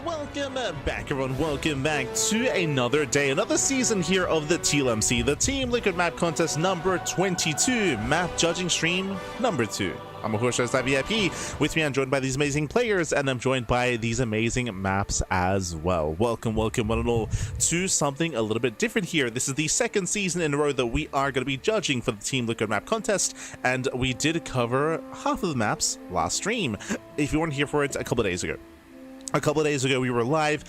welcome back everyone, welcome back to another day, another season here of the TLMC, the Team Liquid Map Contest number 22, map judging stream number 2. I'm a host, VIP. With me I'm joined by these amazing players, and I'm joined by these amazing maps as well. Welcome one and all to something a little bit different here. This is the second season in a row that we are going to be judging for the Team Liquid Map Contest, and we did cover half of the maps last stream, if you weren't here for it, a couple of days ago. A couple of days ago, we were live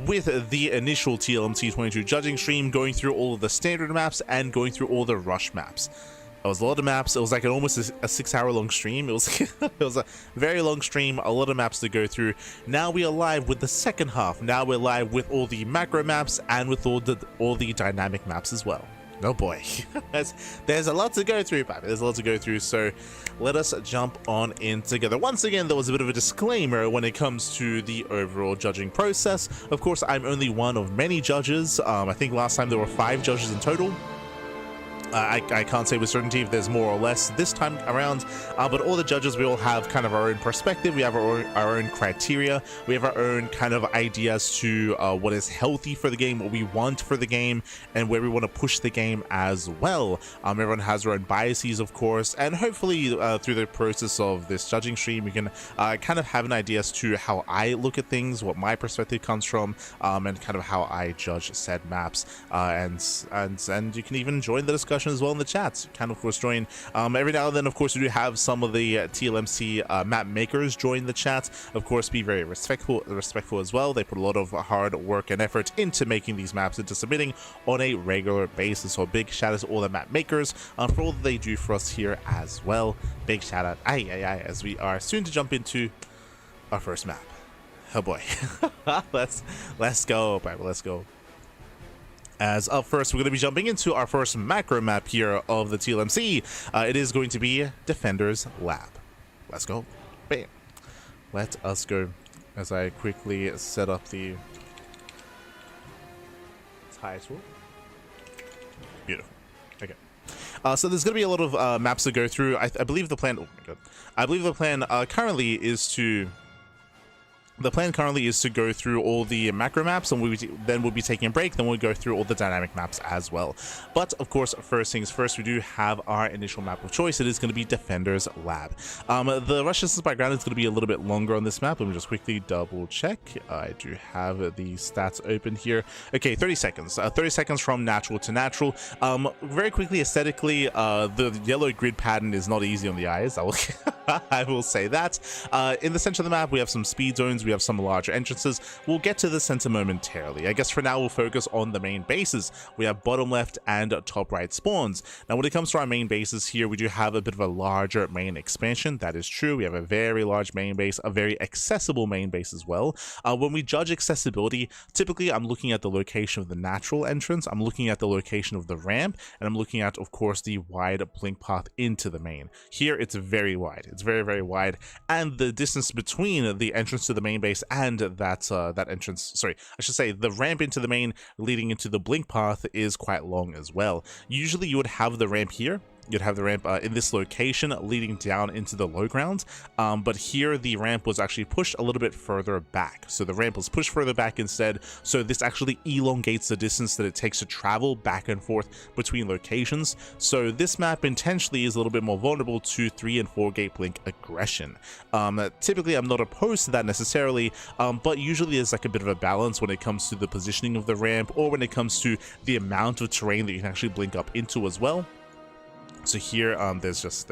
with the initial TLMC 22 judging stream, going through all of the standard maps and going through all the rush maps. It was a lot of maps. It was like almost a 6-hour long stream. It was it was a very long stream, a lot of maps to go through. Now we are live with the second half. Now we're live with all the macro maps and with all the dynamic maps as well. Oh boy, there's a lot to go through, Pappy. There's a lot to go through, so let us jump on in together. Once again, there was a bit of a disclaimer when it comes to the overall judging process. Of course, I'm only one of many judges. I think last time there were 5 judges in total. I can't say with certainty if there's more or less this time around, but all the judges, we all have kind of our own perspective. We have our own criteria. We have our own kind of ideas to what is healthy for the game, what we want for the game, and where we want to push the game as well. Everyone has their own biases, of course, and hopefully through the process of this judging stream, we can kind of have an idea as to how I look at things, what my perspective comes from, and kind of how I judge said maps. And you can even join the discussion as well in the chats. You can of course join every now and then. Of course, we do have some of the TLMC map makers join the chat. Of course, be very respectful as well. They put a lot of hard work and effort into making these maps, into submitting on a regular basis. So big shout out to all the map makers for all that they do for us here as well. Big shout out as we are soon to jump into our first map. Oh boy. let's go, Bible, let's go. As up first, we're going to be jumping into our first macro map here of the TLMC. It is going to be Defender's Lab. Let's go. Bam. Let us go. As I quickly set up the title. Beautiful. Okay. So there's going to be a lot of maps to go through. I believe the plan. Oh my god. I believe the plan currently is to. The plan currently is to go through all the macro maps, and then we'll be taking a break. Then we'll go through all the dynamic maps as well. But of course, first things first, we do have our initial map of choice. It is going to be Defender's Lab. The rush distance background is going to be a little bit longer on this map. Let me just quickly double check. I do have the stats open here. Okay, 30 seconds. 30 seconds from natural to natural. Very quickly, aesthetically, the yellow grid pattern is not easy on the eyes. I will say that. In the center of the map, we have some speed zones. We have some larger entrances. We'll get to the center momentarily. I guess for now we'll focus on the main bases. We have bottom left and top right spawns. Now when it comes to our main bases here, we do have a bit of a larger main expansion. That is true. We have a very large main base, a very accessible main base as well. When we judge accessibility, typically I'm looking at the location of the natural entrance, I'm looking at the location of the ramp, and I'm looking at, of course, the wide blink path into the main. Here it's very wide. It's very, very wide, and the distance between the entrance to the main base and that entrance, sorry, I should say the ramp into the main leading into the blink path is quite long as well. Usually you would have the ramp here. You'd have the ramp in this location leading down into the low ground, but here the ramp was actually pushed a little bit further back. So the ramp was pushed further back instead, so this actually elongates the distance that it takes to travel back and forth between locations. So this map intentionally is a little bit more vulnerable to 3 and 4 gate blink aggression. Typically I'm not opposed to that necessarily, but usually there's like a bit of a balance when it comes to the positioning of the ramp, or when it comes to the amount of terrain that you can actually blink up into as well. So here, there's just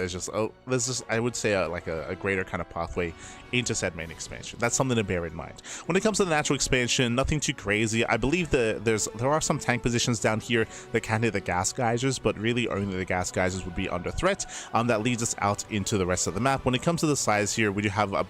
I would say like a greater kind of pathway into said main expansion. That's something to bear in mind. When it comes to the natural expansion, nothing too crazy. I believe that there are some tank positions down here that can hit the gas geysers, but really only the gas geysers would be under threat. That leads us out into the rest of the map. When it comes to the size here, we do have a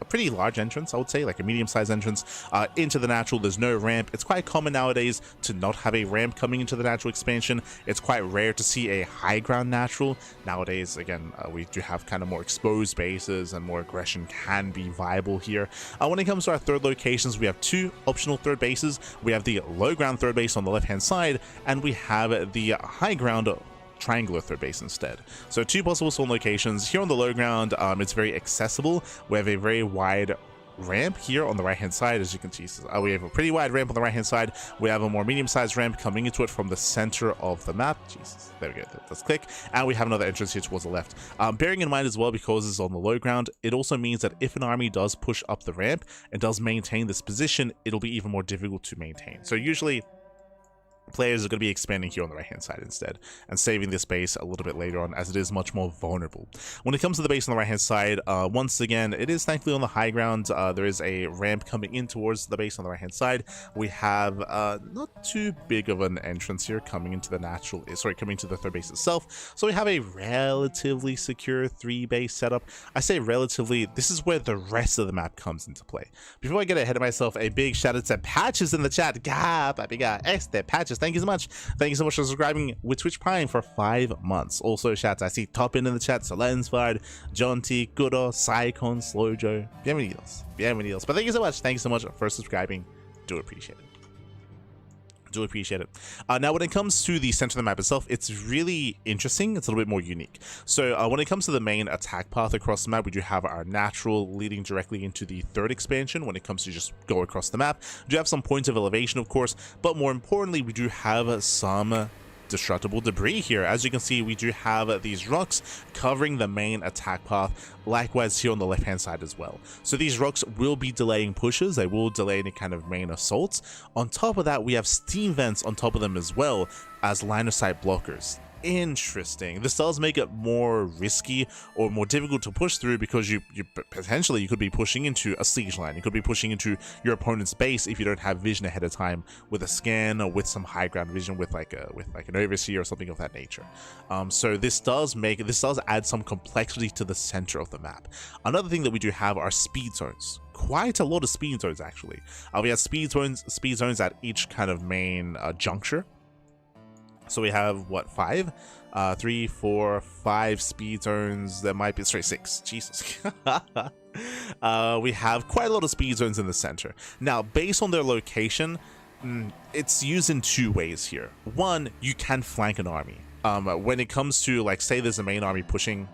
pretty large entrance, I would say, like a medium-sized entrance into the natural. There's no ramp. It's quite common nowadays to not have a ramp coming into the natural expansion. It's quite rare to see a high ground natural. Nowadays, again, we do have kind of more exposed bases, and more aggression can be viable here. When it comes to our third locations, we have 2 optional third bases. We have the low ground third base on the left hand side, and we have the high ground triangular third base instead. So 2 possible spawn locations. Here on the low ground, it's very accessible. We have a very wide ramp here on the right hand side. As you can see, we have a pretty wide ramp on the right hand side. We have a more medium-sized ramp coming into it from the center of the map. Jesus, there we go. Let's click, and we have another entrance here towards the left. Bearing in mind as well, because it's on the low ground, it also means that if an army does push up the ramp and does maintain this position, it'll be even more difficult to maintain. So usually players are going to be expanding here on the right hand side instead and saving this base a little bit later on, as it is much more vulnerable. When it comes to the base on the right hand side, once again, it is thankfully on the high ground. There is a ramp coming in towards the base on the right hand side. We have not too big of an entrance here coming into the coming to the third base itself. So we have a relatively secure 3-base setup. I say relatively, this is where the rest of the map comes into play. Before I get ahead of myself, a big shout out to Patches in the chat. Patches, thank you so much. Thank you so much for subscribing with Twitch Prime for 5 months. Also, shouts, I see Toppin in the chat, Solenspired, John T, Goodo, Psycon, Slowjo. Bienvenidos. But thank you so much. Thank you so much for subscribing. Do appreciate it. Do appreciate it. Now, when it comes to the center of the map itself, it's really interesting. It's a little bit more unique. So when it comes to the main attack path across the map, we do have our natural leading directly into the third expansion. When it comes to just go across the map, we do have some points of elevation, of course, but more importantly, we do have some destructible debris here. As you can see, we do have these rocks covering the main attack path, likewise here on the left hand side as well. So these rocks will be delaying pushes, they will delay any kind of main assaults. On top of that, we have steam vents on top of them as well as line of sight blockers. Interesting. This does make it more risky or more difficult to push through, because you potentially you could be pushing into a siege line. You could be pushing into your opponent's base if you don't have vision ahead of time with a scan or with some high ground vision with like an overseer or something of that nature. So this does add some complexity to the center of the map. Another thing that we do have are speed zones. Quite a lot of speed zones actually. We have speed zones at each kind of main juncture. So we have what, 5? 3, 4, 5 speed zones. There might be 6. Jesus. We have quite a lot of speed zones in the center. Now, based on their location, it's used in 2 ways here. One, you can flank an army. When it comes to, like, say there's a main army pushing.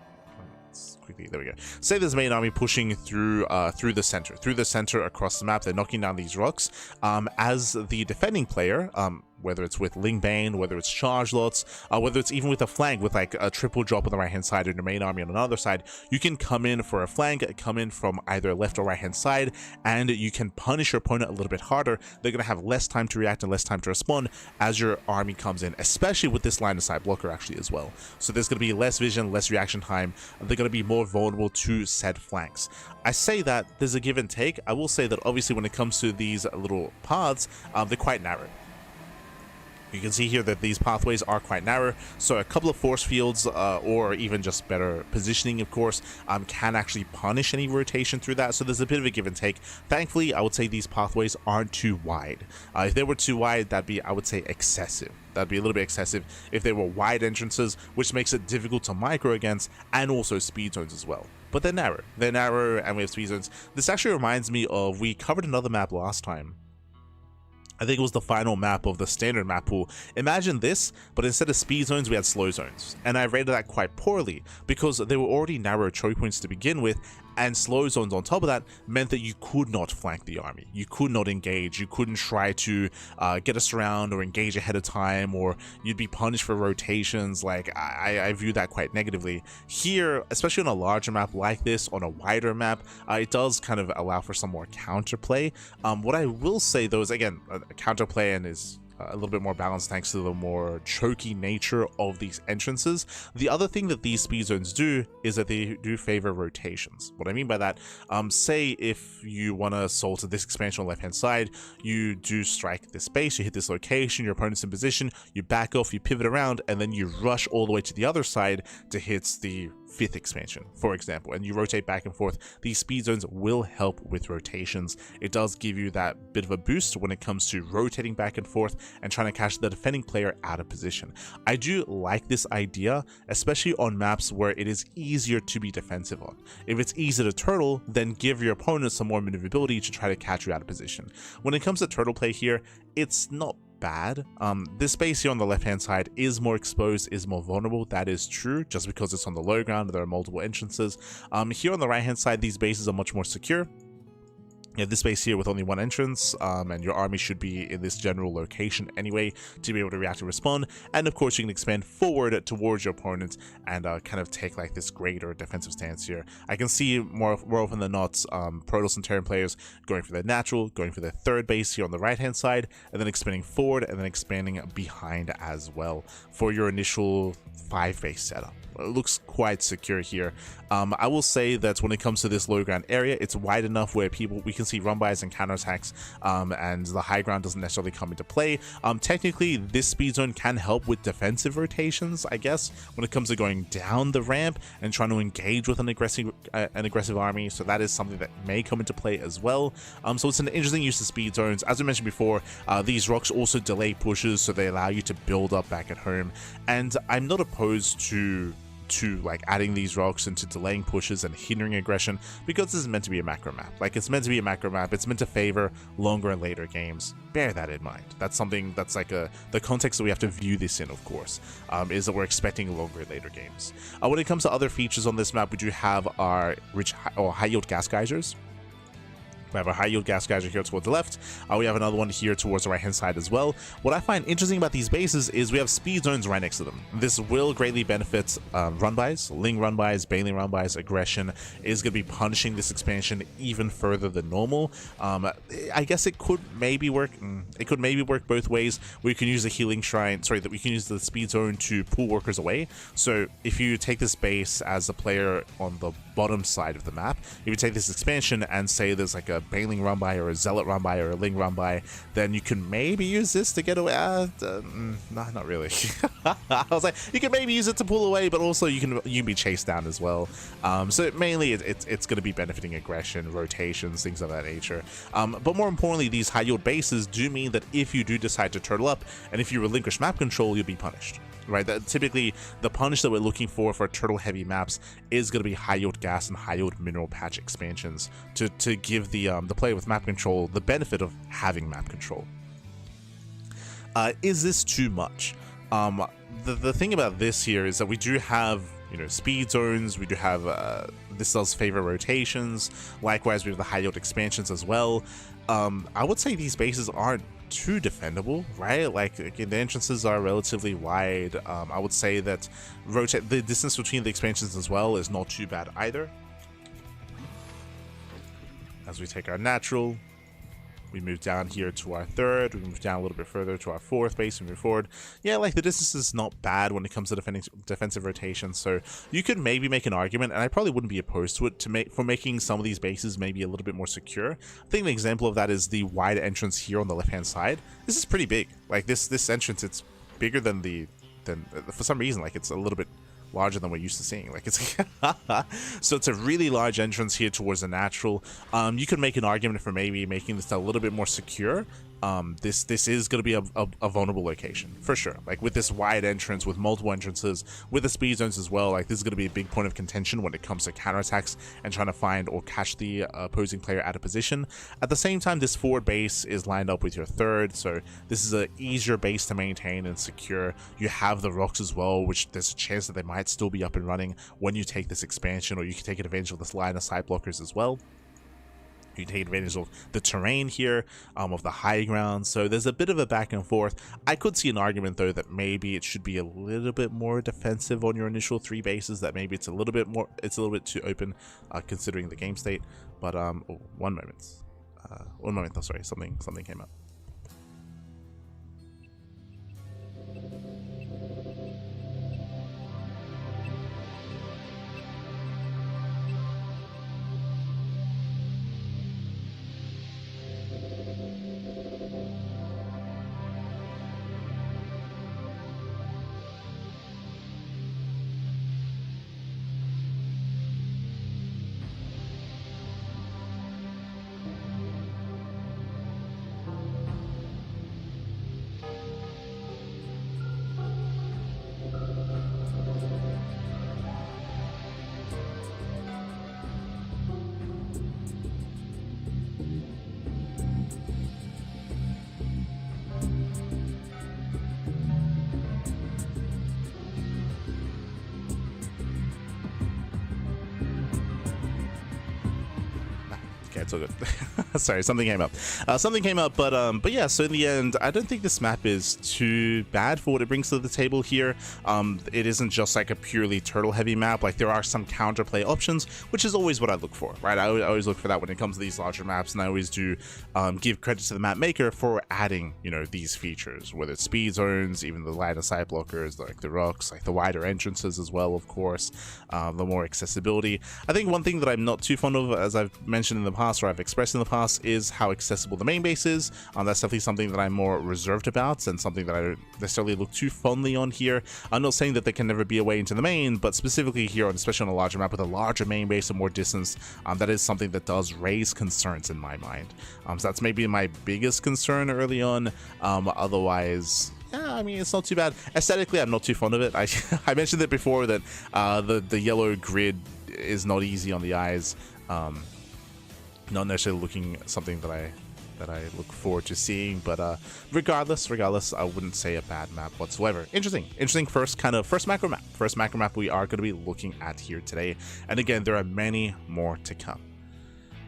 Quickly, there we go. Say there's a main army pushing through the center across the map. They're knocking down these rocks. As the defending player, whether it's with Ling Bane, whether it's charge lots, whether it's even with a flank with like a triple drop on the right hand side and your main army on another side, you can come in for a flank, come in from either left or right hand side, and you can punish your opponent a little bit harder. They're going to have less time to react and less time to respond as your army comes in, especially with this line of sight blocker actually as well. So there's going to be less vision, less reaction time. They're going to be more vulnerable to said flanks. I say that there's a give and take. I will say that obviously when it comes to these little paths, they're quite narrow. You can see here that these pathways are quite narrow, so a couple of force fields or even just better positioning, of course, can actually punish any rotation through that. So there's a bit of a give and take. Thankfully, I would say these pathways aren't too wide. If they were too wide, that'd be, I would say, excessive. That'd be a little bit excessive if they were wide entrances, which makes it difficult to micro against, and also speed zones as well. But they're narrow. They're narrow, and we have speed zones. This actually reminds me of, we covered another map last time. I think it was the final map of the standard map pool. Imagine this, but instead of speed zones, we had slow zones. And I rated that quite poorly because they were already narrow choke points to begin with, and slow zones on top of that meant that you could not flank the army. You could not engage. You couldn't try to get us around or engage ahead of time, or you'd be punished for rotations. Like, I view that quite negatively. Here, especially on a larger map like this, on a wider map, it does kind of allow for some more counterplay. What I will say though is, again, counterplay and is a little bit more balanced thanks to the more choky nature of these entrances. The other thing that these speed zones do is that they do favor rotations. What I mean by that, say if you want to assault this expansion on the left hand side, you do strike this base, you hit this location, your opponent's in position, you back off, you pivot around, and then you rush all the way to the other side to hit the 5th expansion, for example, and you rotate back and forth. These speed zones will help with rotations. It does give you that bit of a boost when it comes to rotating back and forth and trying to catch the defending player out of position. I do like this idea, especially on maps where it is easier to be defensive on. If it's easy to turtle, then give your opponent some more maneuverability to try to catch you out of position. When it comes to turtle play here, it's not bad. This base here on the left hand side is more exposed, is more vulnerable. That is true, just because it's on the low ground, there are multiple entrances. Here on the right hand side, these bases are much more secure. You have this space here with only one entrance, and your army should be in this general location anyway to be able to react and respond. And of course, you can expand forward towards your opponent and kind of take like this greater defensive stance here. I can see more often than not, Protoss and Terran players going for their natural, going for their third base here on the right-hand side, and then expanding forward and then expanding behind as well for your initial 5-base setup. It looks quite secure here. I will say that when it comes to this low ground area, it's wide enough where we can see run-bys and counterattacks, and the high ground doesn't necessarily come into play. Technically, this speed zone can help with defensive rotations, I guess, when it comes to going down the ramp and trying to engage with an aggressive army. So that is something that may come into play as well. So it's an interesting use of speed zones. As I mentioned before, these rocks also delay pushes, so they allow you to build up back at home. And I'm not opposed to like adding these rocks into delaying pushes and hindering aggression, because this is meant to be a macro map. Like, it's meant to be a macro map. It's meant to favor longer and later games. Bear that in mind. That's something that's like the context that we have to view this in, of course, is that we're expecting longer and later games. When it comes to other features on this map, we do have our high yield gas geysers. We have a high yield gas geyser here towards the left. We have another one here towards the right hand side as well. What I find interesting about these bases is we have speed zones right next to them. This will greatly benefit run-bys, Ling run-bys, Baneling run-bys. Aggression is going to be punishing this expansion even further than normal. I guess it could maybe work. It could maybe work both ways. We can use the healing shrine. Sorry, that we can use the speed zone to pull workers away. So if you take this base as a player on the bottom side of the map, if you take this expansion and say there's like a Baneling run-by or a Zealot run-by or a Ling run-by, then you can maybe use this to get away. Nah, not really. I was like, you can maybe use it to pull away, but also you can be chased down as well. So mainly it's going to be benefiting aggression, rotations, things of that nature. But more importantly, these high yield bases do mean that if you do decide to turtle up and if you relinquish map control, you'll be punished. Right, typically the punish that we're looking for turtle heavy maps is going to be high yield gas and high yield mineral patch expansions to give the player with map control the benefit of having map control. Is this too much? The thing about this here is that we do have, you know, speed zones. We do have this does favor rotations. Likewise, we have the high yield expansions as well. I would say these bases aren't too defendable, right? Like, again, the entrances are relatively wide. I would say that the distance between the expansions as well is not too bad either. As we take our natural, we move down here to our third, we move down a little bit further to our fourth base, and move forward. Yeah, like, the distance is not bad when it comes to defensive rotation, so you could maybe make an argument, and I probably wouldn't be opposed to it, for making some of these bases maybe a little bit more secure. I think an example of that is the wide entrance here on the left-hand side. This is pretty big. Like, this entrance, it's bigger than for some reason, like, it's a little bit larger than we're used to seeing. Like, it's so it's a really large entrance here towards the natural. You could make an argument for maybe making this a little bit more secure. This is going to be a vulnerable location for sure. Like, with this wide entrance, with multiple entrances, with the speed zones as well, like, this is going to be a big point of contention when it comes to counterattacks and trying to find or catch the opposing player out of position. At the same time, this forward base is lined up with your third, so this is an easier base to maintain and secure. You have the rocks as well, which there's a chance that they might still be up and running when you take this expansion, or you can take advantage of this line of side blockers as well. You take advantage of the terrain here, of the high ground, so there's a bit of a back and forth. I could see an argument, though, that maybe it should be a little bit more defensive on your initial 3 bases, that maybe it's a little bit too open, considering the game state. But, oh, one moment, oh, sorry, something came up. Okay, it's all good. Sorry, something came up. But yeah. So in the end, I don't think this map is too bad for what it brings to the table here. It isn't just like a purely turtle-heavy map. Like there are some counterplay options, which is always what I look for, right? I always look for that when it comes to these larger maps, and I always do give credit to the map maker for adding, you know, these features, whether it's speed zones, even the line of sight blockers, like the rocks, like the wider entrances as well, of course, the more accessibility. I think one thing that I'm not too fond of, as I've mentioned in the past, or I've expressed in the past, is how accessible the main base is. That's definitely something that I'm more reserved about, and something that I don't necessarily look too fondly on here. I'm not saying that there can never be a way into the main, but specifically here, especially on a larger map with a larger main base and more distance, that is something that does raise concerns in my mind. So that's maybe my biggest concern early on. Otherwise, yeah, I mean, it's not too bad. Aesthetically, I'm not too fond of it. I mentioned it before that the yellow grid is not easy on the eyes. Not necessarily looking something that I look forward to seeing, but regardless, I wouldn't say a bad map whatsoever. Interesting first macro map we are going to be looking at here today. And again, there are many more to come.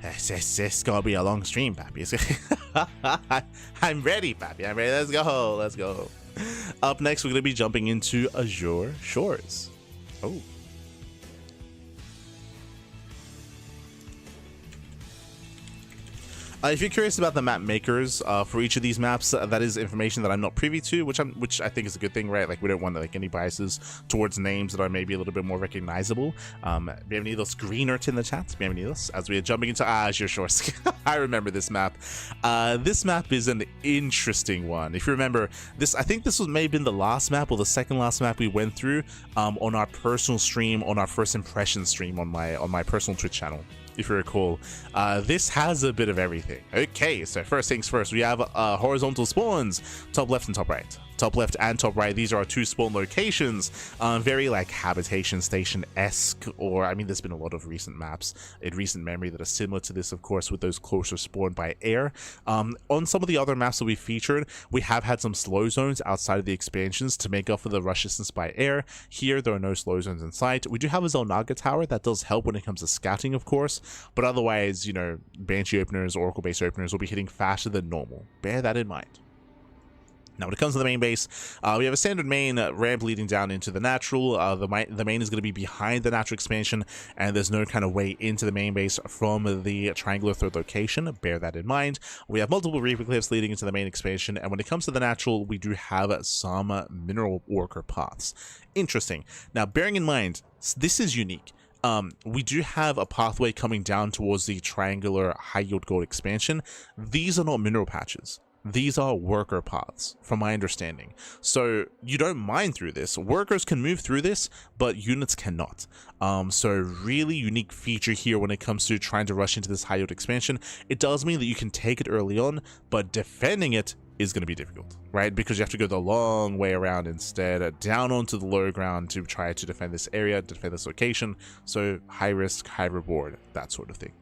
It's gonna be a long stream, Pappy. I'm ready, Pappy. I'm ready. Let's go. Up next, we're gonna be jumping into Azure Shores. Oh. If you're curious about the map makers for each of these maps, that is information that I'm not privy to, which I think is a good thing, right? Like, we don't want like any biases towards names that are maybe a little bit more recognizable. Bienvenidos Greenert in the chat. Bienvenidos. As we are jumping into Azure Shores. I remember this map. This map is an interesting one. If you remember, I think this may have been the last map or the second last map we went through on our personal stream, on our first impression stream on my personal Twitch channel. If you recall, this has a bit of everything. Okay, so first things first, we have horizontal spawns, top left and top right. Top left and top right, these are our two spawn locations, very like habitation station-esque, or I mean, there's been a lot of recent maps in recent memory that are similar to this, of course, with those closer spawned by air. On some of the other maps that we've featured, we have had some slow zones outside of the expansions to make up for the rush distance by air. Here, there are no slow zones in sight. We do have a Zelnaga tower that does help when it comes to scouting, of course, but otherwise, you know, Banshee openers, Oracle base openers will be hitting faster than normal. Bear that in mind. Now, when it comes to the main base, we have a standard main ramp leading down into the natural. The main is going to be behind the natural expansion, and there's no kind of way into the main base from the triangular third location. Bear that in mind. We have multiple Reaper cliffs leading into the main expansion, and when it comes to the natural, we do have some mineral worker paths. Interesting. Now, bearing in mind, this is unique. We do have a pathway coming down towards the triangular high yield gold expansion. These are not mineral patches. These are worker paths, from my understanding. So you don't mine through this. Workers can move through this, but units cannot. So really unique feature here when it comes to trying to rush into this high yield expansion. It does mean that you can take it early on, but defending it is going to be difficult, right? Because you have to go the long way around instead, down onto the low ground to try to defend this area, defend this location. So high risk, high reward, that sort of thing.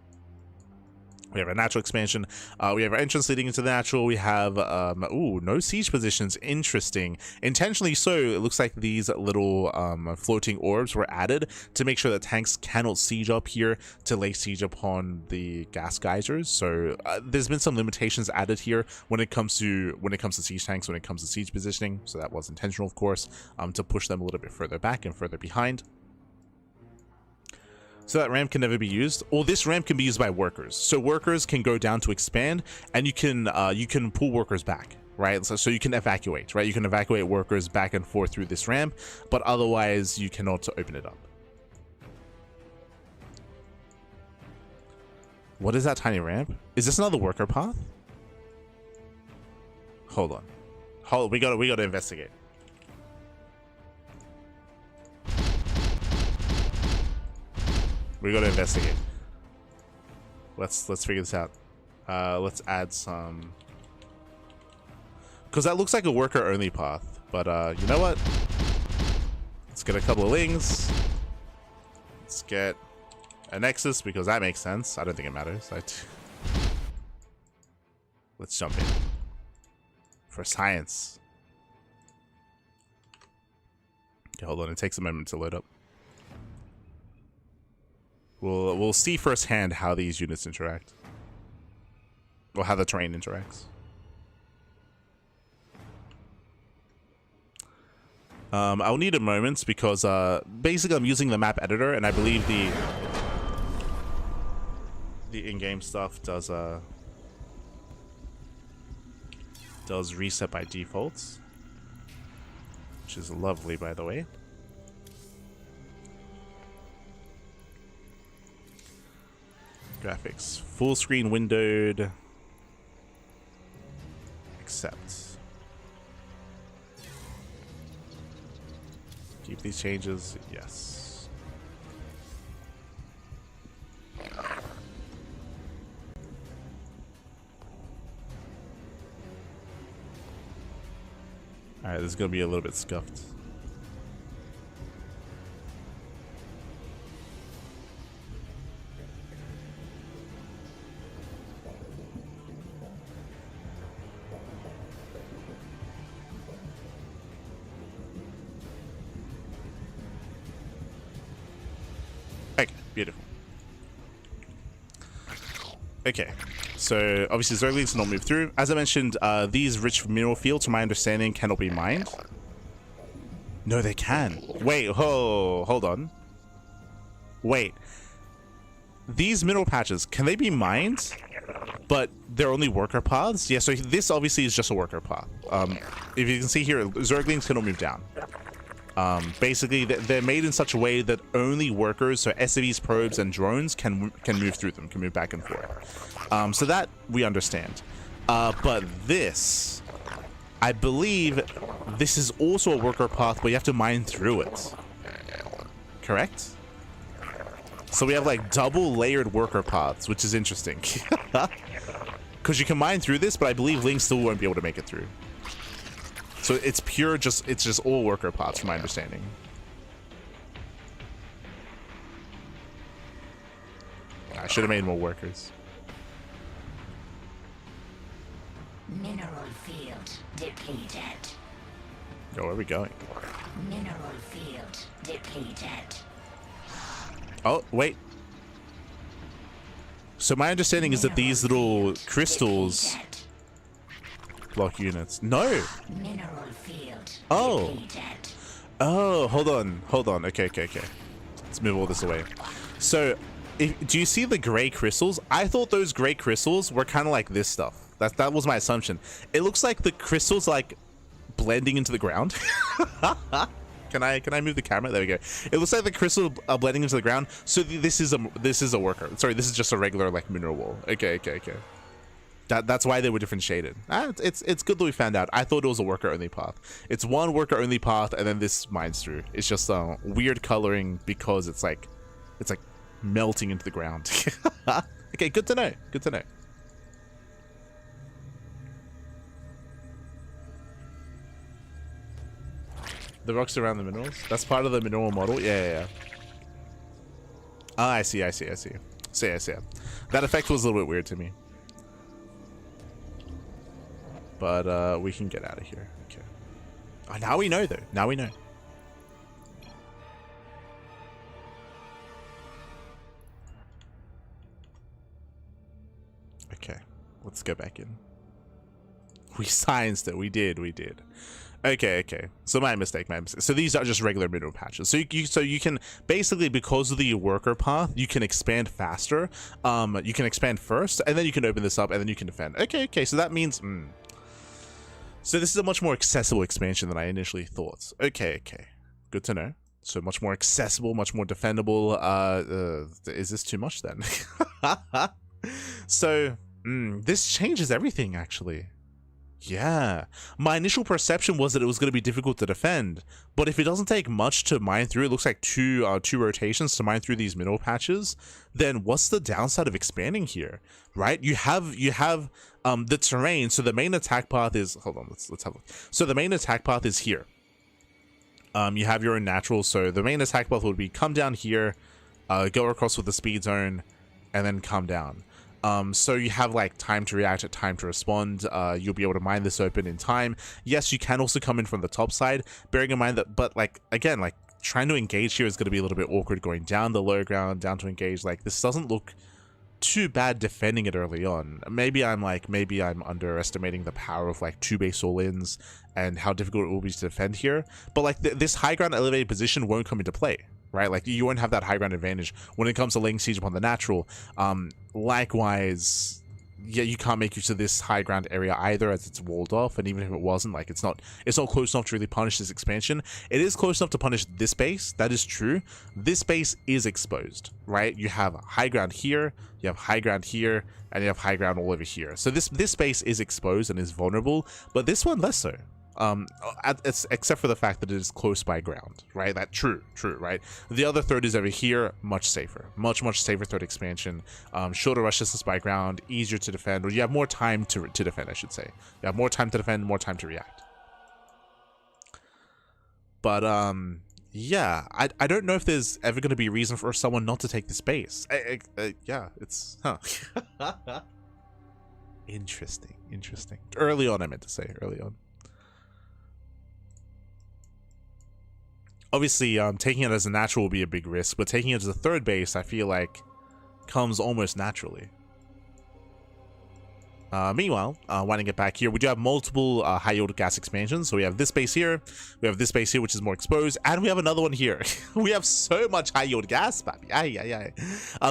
We have a natural expansion. We have our entrance leading into the natural. We have, no siege positions. Interesting. Intentionally so, it looks like these little floating orbs were added to make sure that tanks cannot siege up here to lay siege upon the gas geysers. So there's been some limitations added here when it comes to siege tanks, when it comes to siege positioning. So that was intentional, of course, to push them a little bit further back and further behind. So that ramp can never be used, or this ramp can be used by workers. So workers can go down to expand, and you can pull workers back, right? So you can evacuate, right? You can evacuate workers back and forth through this ramp, but otherwise you cannot open it up. What is that tiny ramp? Is this another worker path? Hold on. We gotta investigate. We gotta investigate. Let's figure this out. Let's add some, because that looks like a worker only path. But you know what? Let's get a couple of lings. Let's get a nexus, because that makes sense. I don't think it matters. Let's jump in for science. Okay, hold on. It takes a moment to load up. We'll see firsthand how these units interact. or how the terrain interacts. I'll need a moment because basically I'm using the map editor, and I believe the in-game stuff does reset by default, which is lovely, by the way. Graphics full screen windowed. Accept. Keep these changes. Yes. Alright, this is going to be a little bit scuffed. Okay, beautiful. Okay, so obviously Zerglings cannot move through. As I mentioned, these rich mineral fields, from my understanding, cannot be mined. No, they can. Wait, hold on. Wait. These mineral patches, can they be mined? But they're only worker paths? Yeah, so this obviously is just a worker path. If you can see here, Zerglings cannot move down. Basically, they're made in such a way that only workers, so SCVs, probes, and drones can move through them, can move back and forth. So that we understand. But this, I believe, this is also a worker path, but you have to mine through it. Correct? So we have like double layered worker paths, which is interesting. Because you can mine through this, but I believe Link still won't be able to make it through. So it's pure, it's just all worker paths, from my understanding. I should have made more workers. Mineral field depleted. Oh, where are we going? Mineral field depleted. Oh, wait. So my understanding is that these little crystals block units. No. Mineral field depleted. Oh, hold on. Okay. Let's move all this away. So, do you see the gray crystals? I thought those gray crystals were kind of like this stuff. That was my assumption. It looks like the crystals like blending into the ground. Can I move the camera? There we go. It looks like the crystal blending into the ground. So this is a worker. Sorry, this is just a regular like mineral wall. Okay. That's why they were different shaded. It's good that we found out. I thought it was a worker only path. It's one worker only path, and then this mines through. It's just weird coloring because it's like melting into the ground. Okay, good to know. The rocks around the minerals? That's part of the mineral model? Yeah. Ah, I see. See. That effect was a little bit weird to me. But we can get out of here. Okay. Oh, now we know, though. Now we know. Okay. Let's go back in. We scienced it. We did. Okay. So my mistake. So these are just regular mineral patches. So you can basically, because of the worker path, you can expand faster. You can expand first, and then you can open this up, and then you can defend. Okay. So that means, so this is a much more accessible expansion than I initially thought. Okay. Good to know. So much more accessible, much more defendable. Is this too much then? So this changes everything, actually. Yeah, my initial perception was that it was going to be difficult to defend, but if it doesn't take much to mine through, it looks like two rotations to mine through these mineral patches, then what's the downside of expanding here, right? You have the terrain, so the main attack path is, hold on, let's have a look. So the main attack path is here. You have your own natural, so the main attack path would be come down here, go across with the speed zone, and then come down. So you have like time to react, time to respond. You'll be able to mine this open in time. Yes, you can also come in from the top side, bearing in mind that, but like, again, like trying to engage here is going to be a little bit awkward, going down the low ground, down to engage. Like this doesn't look too bad defending it early on. Maybe I'm underestimating the power of like 2 base all-ins and how difficult it will be to defend here. But like this high ground elevated position won't come into play, right? Like you won't have that high ground advantage when it comes to laying siege upon the natural. Likewise, yeah, you can't make use of this high ground area either, as it's walled off, and even if it wasn't, like it's not close enough to really punish this expansion. It is close enough to punish this base, that is true. This base is exposed, right? You have high ground here, you have high ground here, and you have high ground all over here. So this base is exposed and is vulnerable, but this one less so. Except for the fact that it is close by ground, right? That true, right? The other third is over here, much safer, much safer third expansion. Shorter rush distance by ground, easier to defend, or you have more time to defend, I should say. You have more time to defend, more time to react. But yeah, I don't know if there's ever going to be a reason for someone not to take this base. Yeah, it's interesting. Early on, I meant to say early on. Obviously, taking it as a natural will be a big risk, but taking it as a third base, I feel like, comes almost naturally. Meanwhile, winding it back here, we do have multiple high yield gas expansions. So we have this base here, we have this base here, which is more exposed, and we have another one here. We have so much high yield gas, baby.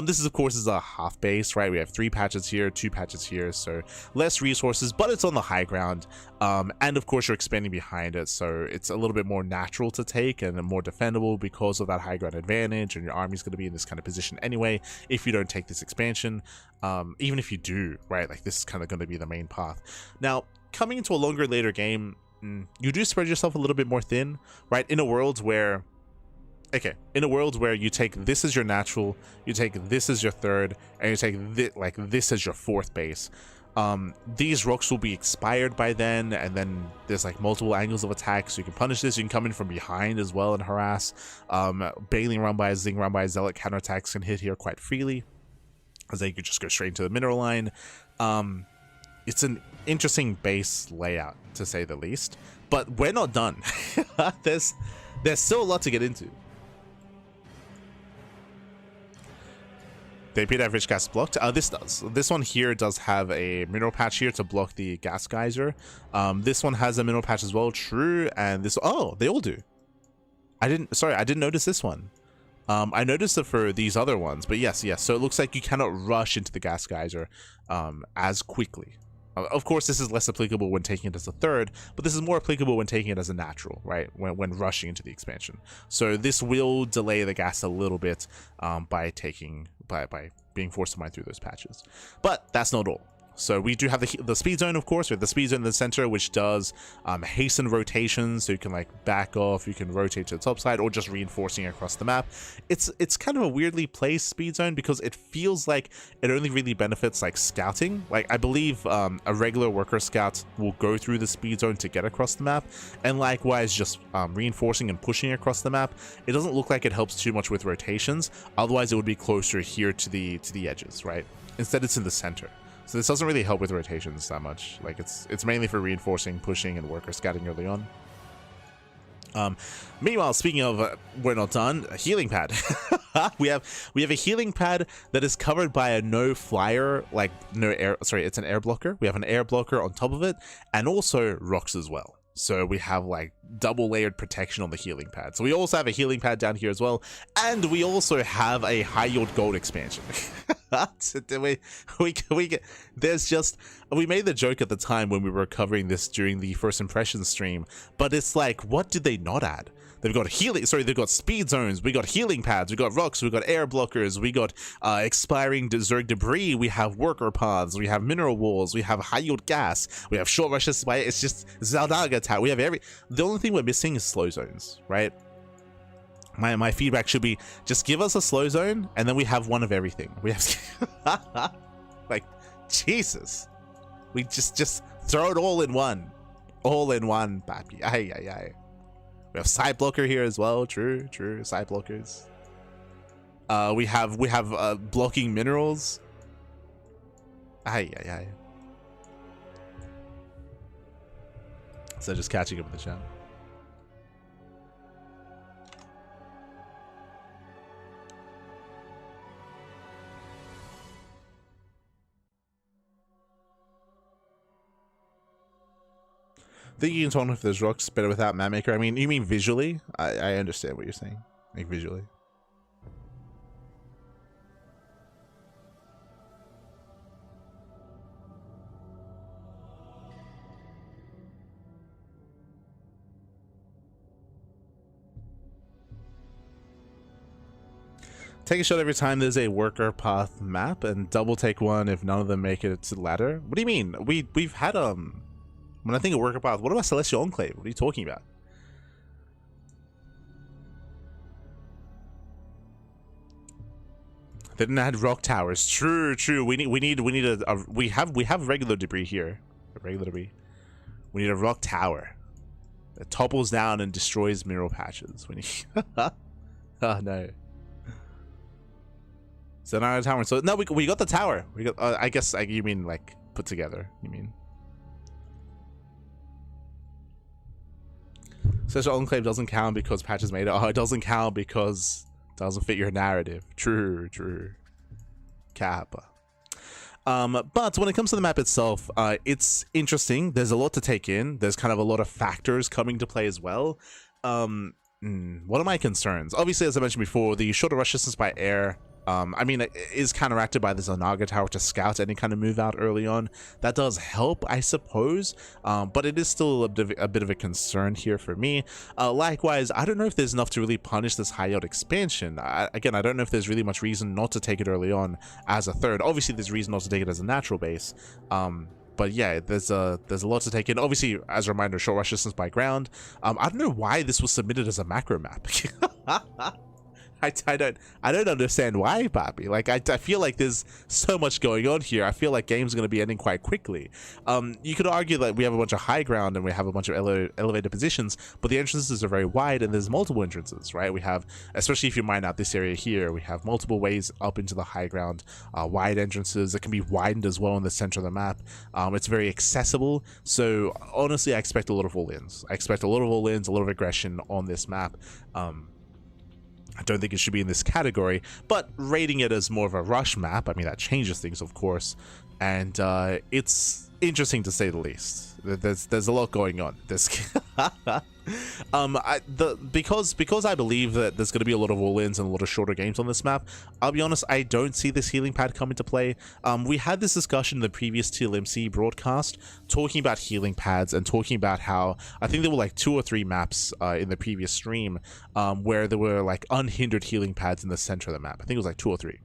This is, of course, is a half base, right? We have 3 patches here, 2 patches here, so less resources, but it's on the high ground. And of course, you're expanding behind it, so it's a little bit more natural to take and more defendable because of that high ground advantage, and your army's going to be in this kind of position anyway if you don't take this expansion. Even if you do, right, like this is kind of going to be the main path. Now, coming into a longer later game, you do spread yourself a little bit more thin, right? In a world where you take this as your natural, you take this as your third, and you take this as your fourth base. These rocks will be expired by then, and then there's like multiple angles of attack, so you can punish this. You can come in from behind as well and harass. Bailing run by, zing run by, zealot counterattacks can hit here quite freely, as they could just go straight into the mineral line. It's an interesting base layout, to say the least, but we're not done. There's still a lot to get into. They appear to have rich gas blocked. This does. This one here does have a mineral patch here to block the gas geyser. This one has a mineral patch as well, true, and this, oh, they all do. I didn't notice this one. I noticed it for these other ones, but yes, so it looks like you cannot rush into the gas geyser as quickly. Of course, this is less applicable when taking it as a third, but this is more applicable when taking it as a natural, right? When rushing into the expansion. So this will delay the gas a little bit by being forced to mine through those patches. But that's not all. So we do have the speed zone, of course. We have the speed zone in the center, which does hasten rotations, so you can like back off, you can rotate to the top side, or just reinforcing across the map. It's kind of a weirdly placed speed zone because it feels like it only really benefits like scouting. Like I believe a regular worker scout will go through the speed zone to get across the map, and likewise just reinforcing and pushing across the map. It doesn't look like it helps too much with rotations. Otherwise, it would be closer here to the edges, right? Instead, it's in the center. So this doesn't really help with rotations that much. Like it's mainly for reinforcing, pushing, and worker scouting early on. Meanwhile, speaking of we're not done, a healing pad. we have a healing pad that is covered by a no flyer, like no air. Sorry, it's an air blocker. We have an air blocker on top of it, and also rocks as well. So we have like double layered protection on the healing pad. So we also have a healing pad down here as well, and we also have a high yield gold expansion. we made the joke at the time when we were covering this during the first impressions stream, but it's like, what did they not add? They've got they've got speed zones, we got healing pads, we got rocks, we got air blockers, we got expiring Zerg debris, we have worker paths, we have mineral walls, we have high yield gas, we have short rushes by, it's just Zaldaga attack, we have the only thing we're missing is slow zones, right? My feedback should be, just give us a slow zone, and then we have one of everything. We have, like, Jesus. We just throw it all in one. All in one, papi. Ay. We have side blocker here as well. True, side blockers. We have blocking minerals. Ay. So just catching up with the chat. Think you can tone if there's rocks better without map maker? I mean, you mean visually? I understand what you're saying. Like visually. Take a shot every time there's a worker path map, and double take one if none of them make it to the ladder. What do you mean? We've had when I think of worker path, what about Celestial Enclave? What are you talking about? They didn't add rock towers. True. We have regular debris here. Regular debris. We need a rock tower that topples down and destroys mineral patches. We need. Oh no. So now a tower. So no, we got the tower. We got. I guess you mean like put together. You mean. Social Enclave doesn't count because patches made it. Oh, it doesn't count because it doesn't fit your narrative. True. Kappa. But when it comes to the map itself, it's interesting. There's a lot to take in. There's kind of a lot of factors coming to play as well. What are my concerns? Obviously, as I mentioned before, the shorter rush distance by air, I mean, it is counteracted by the Zonaga Tower to scout any kind of move out early on. That does help, I suppose, but it is still a bit of a concern here for me. Likewise, I don't know if there's enough to really punish this high yield expansion. Again, I don't know if there's really much reason not to take it early on as a third. Obviously, there's reason not to take it as a natural base. But yeah, there's a lot to take in. Obviously, as a reminder, short rush distance by ground. I don't know why this was submitted as a macro map. I don't understand why, Bobby. Like I feel like there's so much going on here. I feel like games are going to be ending quite quickly. You could argue that we have a bunch of high ground and we have a bunch of elevated positions, but the entrances are very wide and there's multiple entrances, right? We have, especially if you mine out this area here, we have multiple ways up into the high ground, wide entrances that can be widened as well in the center of the map. It's very accessible. So honestly, I expect a lot of all-ins. I expect a lot of all-ins, a lot of aggression on this map. I don't think it should be in this category, but rating it as more of a rush map, I mean, that changes things, of course, and it's interesting to say the least. There's a lot going on. Because I believe that there's going to be a lot of all-ins and a lot of shorter games on this map, I'll be honest, I don't see this healing pad come into play. We had this discussion in the previous TLMC broadcast, talking about healing pads and talking about how, I think there were like 2 or 3 maps in the previous stream where there were like unhindered healing pads in the center of the map. I think it was like 2 or 3.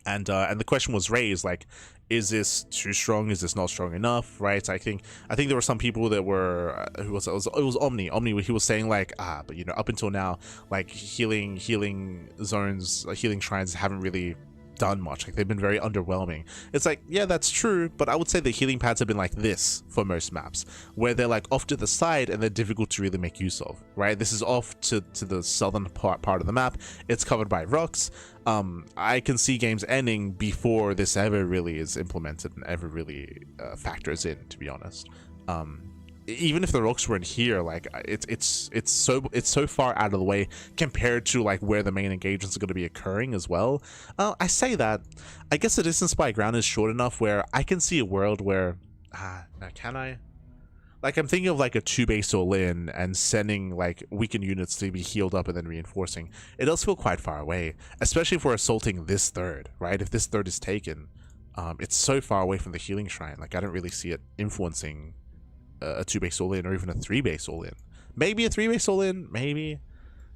And the question was raised, like, is this too strong? Is this not strong enough? Right? I think there were some people that were it was Omni. He was saying like, but you know, up until now, like healing zones, healing shrines haven't really done much. Like they've been very underwhelming. It's like, yeah, that's true, but I would say the healing pads have been like this for most maps, where they're like off to the side and they're difficult to really make use of, right? This is off to the southern part of the map. It's covered by rocks. I can see games ending before this ever really is implemented and ever really factors in, to be honest. Even if the rocks weren't here, like it's so far out of the way compared to like where the main engagements are going to be occurring as well. I say that, I guess the distance by ground is short enough where I can see a world where can I? Like I'm thinking of like a 2-base all-in and sending like weakened units to be healed up and then reinforcing. It does feel quite far away, especially if we're assaulting this third, right? If this third is taken, it's so far away from the healing shrine. Like I don't really see it influencing a 2-base all-in or even a 3-base all-in. Maybe a 3-base all-in, maybe,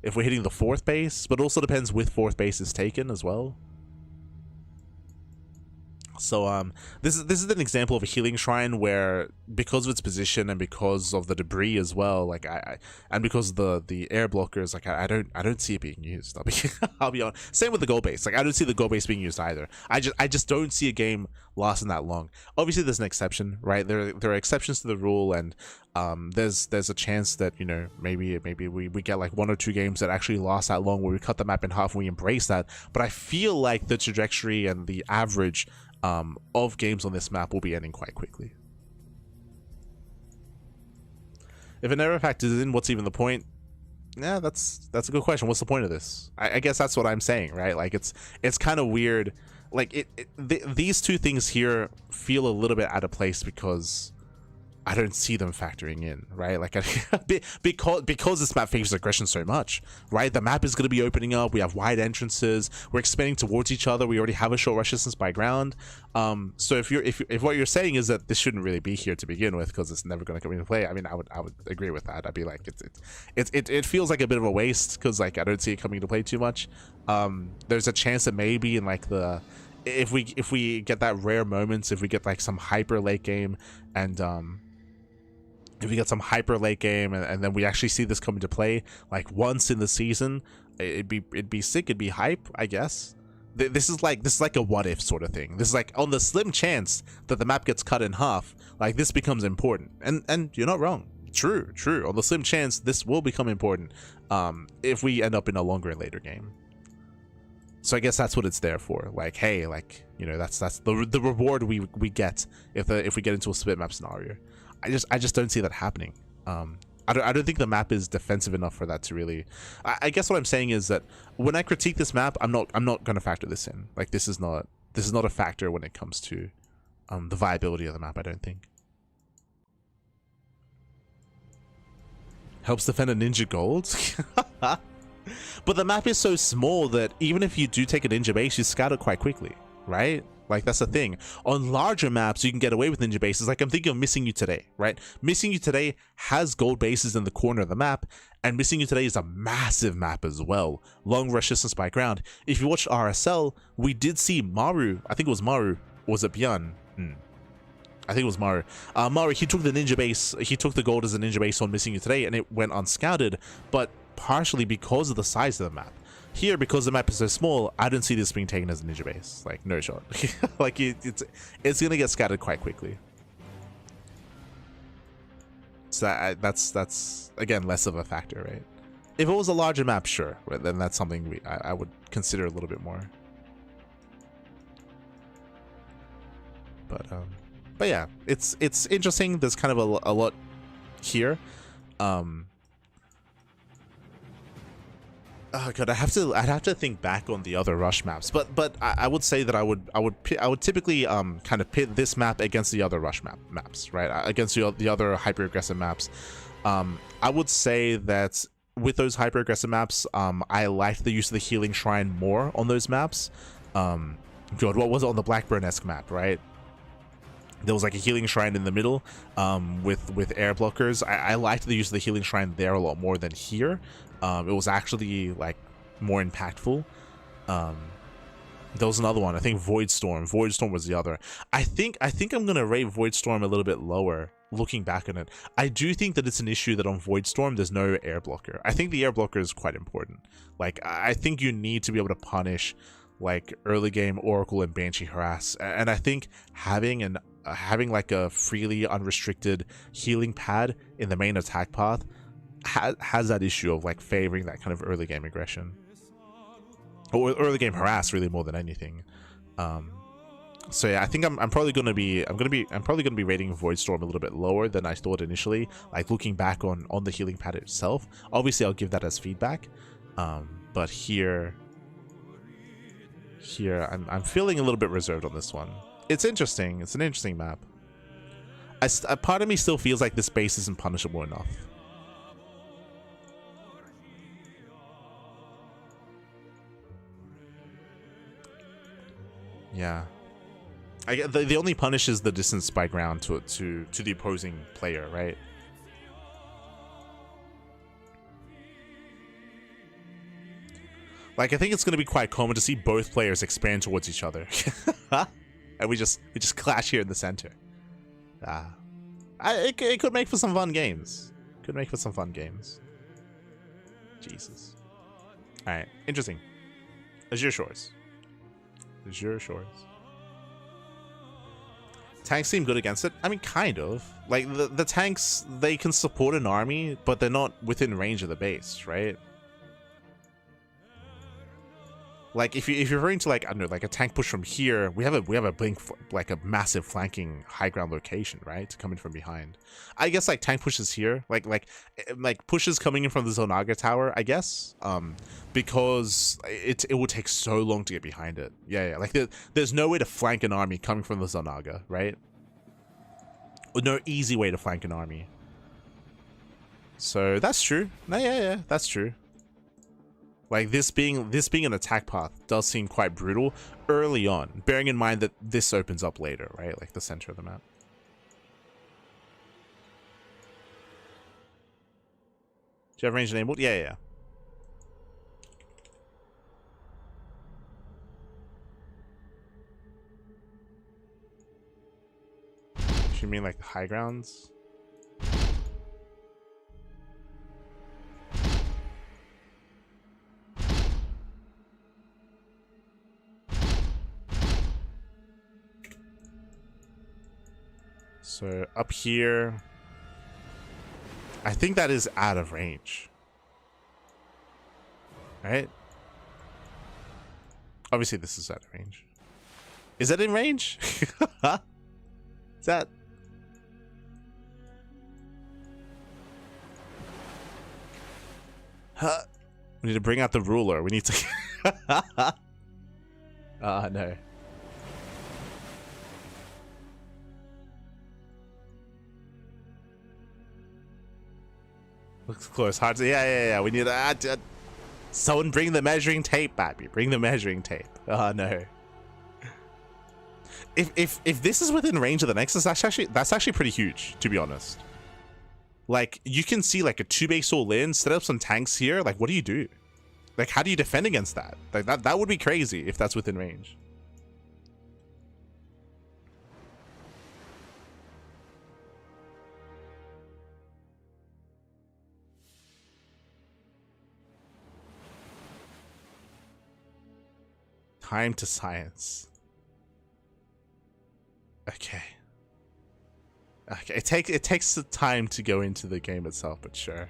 if we're hitting the 4th base, but also depends with 4th base is taken as well. So this is an example of a healing shrine where, because of its position and because of the debris as well, like and because of the air blockers, like I don't see it being used. I'll be honest. Same with the gold base. Like I don't see the gold base being used either. I just don't see a game lasting that long. Obviously, there's an exception, right? There are exceptions to the rule, and there's a chance that, you know, maybe we get like 1 or 2 games that actually last that long where we cut the map in half and we embrace that. But I feel like the trajectory and the average of games on this map will be ending quite quickly. If it never factors in, what's even the point? Yeah, that's a good question. What's the point of this? I guess that's what I'm saying, right? Like it's kind of weird. Like these two things here feel a little bit out of place because I don't see them factoring in, right? Like, because this map favors aggression so much, right? The map is going to be opening up. We have wide entrances. We're expanding towards each other. We already have a short rush distance by ground. So if what you're saying is that this shouldn't really be here to begin with because it's never going to come into play, I mean, I would agree with that. I'd be like, it feels like a bit of a waste because like I don't see it coming into play too much. There's a chance that maybe in like if we get that rare moments, if we get like some hyper late game and if we get some hyper late game and then we actually see this come into play like once in the season, it'd be sick, it'd be hype, I guess. This is like a what if sort of thing. This is like on the slim chance that the map gets cut in half, like this becomes important. And you're not wrong. True. On the slim chance this will become important if we end up in a longer and later game. So I guess that's what it's there for. Like, hey, like, you know, that's the reward we get if we get into a split map scenario. I just don't see that happening. I don't think the map is defensive enough for that to really. I guess what I'm saying is that when I critique this map, I'm not gonna factor this in. Like this is not a factor when it comes to the viability of the map. I don't think. Helps defend a ninja gold. But the map is so small that even if you do take a ninja base, you scout it quite quickly, right? Like that's the thing. On larger maps, you can get away with ninja bases. Like I'm thinking of Missing You Today, right? Missing You Today has gold bases in the corner of the map, and Missing You Today is a massive map as well. Long rush distance by ground. If you watched RSL, we did see Maru. I think it was Maru. Or was it Björn? I think it was Maru. Maru, he took the ninja base. He took the gold as a ninja base on Missing You Today, and it went unscouted. But partially because of the size of the map. Here, because the map is so small, I don't see this being taken as a ninja base. Like, no shot. Like, it's gonna get scattered quite quickly. So that's again less of a factor, right? If it was a larger map, sure, right, then that's something I would consider a little bit more. But yeah, it's interesting. There's kind of a lot here. Oh god, I'd have to think back on the other rush maps, but I would say that I would typically kind of pit this map against the other rush maps, right? Against the other hyper aggressive maps. I would say that with those hyper aggressive maps, I liked the use of the healing shrine more on those maps. God, what was it on the Blackburn-esque map, right? There was like a healing shrine in the middle with air blockers. I liked the use of the healing shrine there a lot more than here. It was actually like more impactful. There was another one, I think Voidstorm. Voidstorm was the other. I think I'm gonna rate Voidstorm a little bit lower looking back on it. I do think that it's an issue that on Voidstorm there's no air blocker. I think the air blocker is quite important. Like I think you need to be able to punish like early game Oracle and Banshee harass, and I think having like a freely unrestricted healing pad in the main attack path has that issue of like favoring that kind of early game aggression or early game harass really more than anything. So yeah, I think I'm probably gonna be rating Voidstorm a little bit lower than I thought initially, like looking back on the healing pad itself. Obviously I'll give that as feedback, but here I'm feeling a little bit reserved on this one. It's interesting. It's an interesting map. A part of me still feels like this base isn't punishable enough. Yeah, the only punish is the distance by ground to the opposing player, right? Like I think it's going to be quite common to see both players expand towards each other, and we just clash here in the center. It could make for some fun games. Could make for some fun games. Jesus. All right, interesting. Azure Shores. Azure Shores. Tanks seem good against it. I mean, kind of. Like, the tanks, they can support an army, but they're not within range of the base, right? Like, if you're referring to, like, I don't know, like a tank push from here, we have a blink, like a massive flanking high ground location, right? To come in from behind. I guess, like, tank pushes here, like pushes coming in from the Zonaga tower, I guess, because it would take so long to get behind it. Yeah, like, there's no way to flank an army coming from the Zonaga, right? no easy way to flank an army. So that's true. No, yeah, that's true. Like this being an attack path does seem quite brutal early on, bearing in mind that this opens up later, right? Like the center of the map. Do you have range enabled? Yeah. You mean like the high grounds? So up here, I think that is out of range, right? Obviously this is out of range. Is that in range? Is that? Huh? We need to bring out the ruler. We need to. No. Looks close. Hard to. Yeah. We need to. Someone bring the measuring tape, Babby. Bring the measuring tape. Oh no. If this is within range of the Nexus, that's actually pretty huge, to be honest. Like, you can see like a 2-base all in, set up some tanks here. Like, what do you do? Like, how do you defend against that? Like, that would be crazy if that's within range. Time to science. Okay. Okay, it takes the time to go into the game itself, but sure.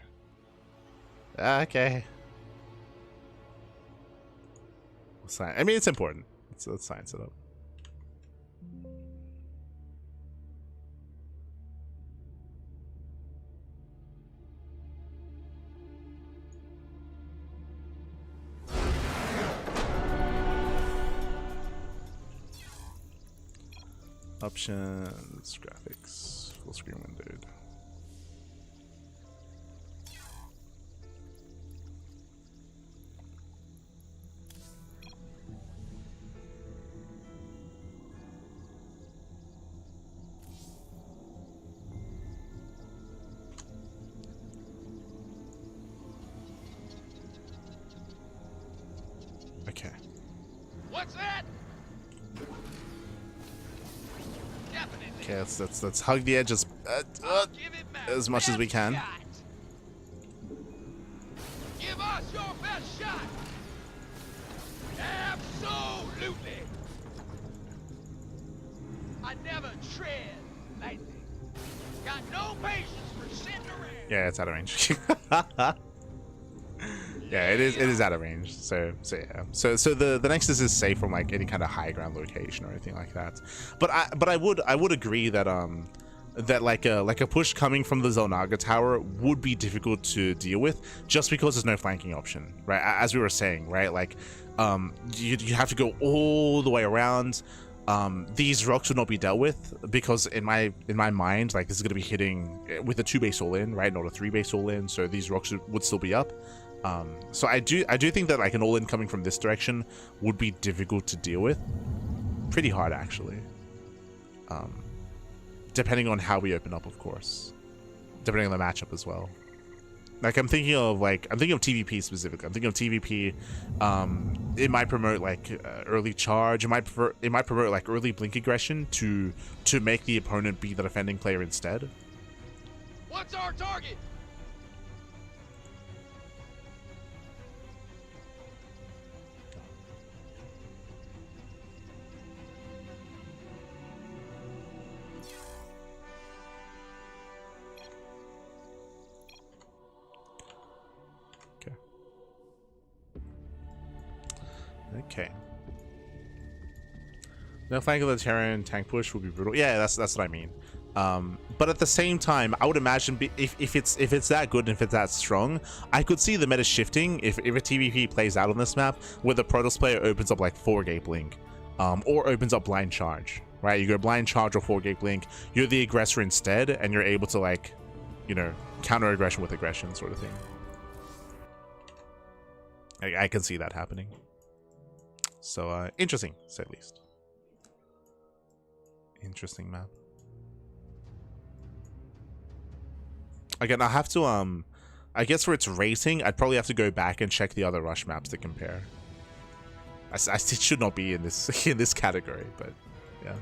Okay. I mean, it's important. Let's science it up. Options, graphics, full screen windowed. Okay. What's that? Okay, let's hug the edge as much as we can. Give us your best shot. Absolutely. I never tread lightly. Got no patience for Cinderella. Yeah, it's out of range. Yeah, it is out of range. So yeah. So the Nexus is safe from like any kind of high ground location or anything like that. But I would agree that that like a push coming from the Zelnaga tower would be difficult to deal with just because there's no flanking option, right? As we were saying, right? Like you have to go all the way around. These rocks would not be dealt with because in my mind, like this is going to be hitting with a 2-base all in, right? Not a 3-base all in. So these rocks would still be up. So I do think that like an all-in coming from this direction would be difficult to deal with. Pretty hard actually. Depending on how we open up, of course. Depending on the matchup as well. Like I'm thinking of TVP specifically. I'm thinking of TVP. It might promote like early charge. It might promote like early blink aggression to make the opponent be the defending player instead. What's our target? Okay. No flank of the Terran tank push would be brutal. Yeah, that's what I mean. But at the same time, I would imagine if it's that good and if it's that strong, I could see the meta shifting if a TVP plays out on this map where the Protoss player opens up like 4-gate blink, or opens up blind charge, right? You go blind charge or 4-gate blink, you're the aggressor instead, and you're able to, like, you know, counter aggression with aggression sort of thing. I can see that happening. So, interesting, to say the least. Interesting map. Again, I have to, I guess for its racing, I'd probably have to go back and check the other Rush maps to compare. It should not be in this in this category, but yeah.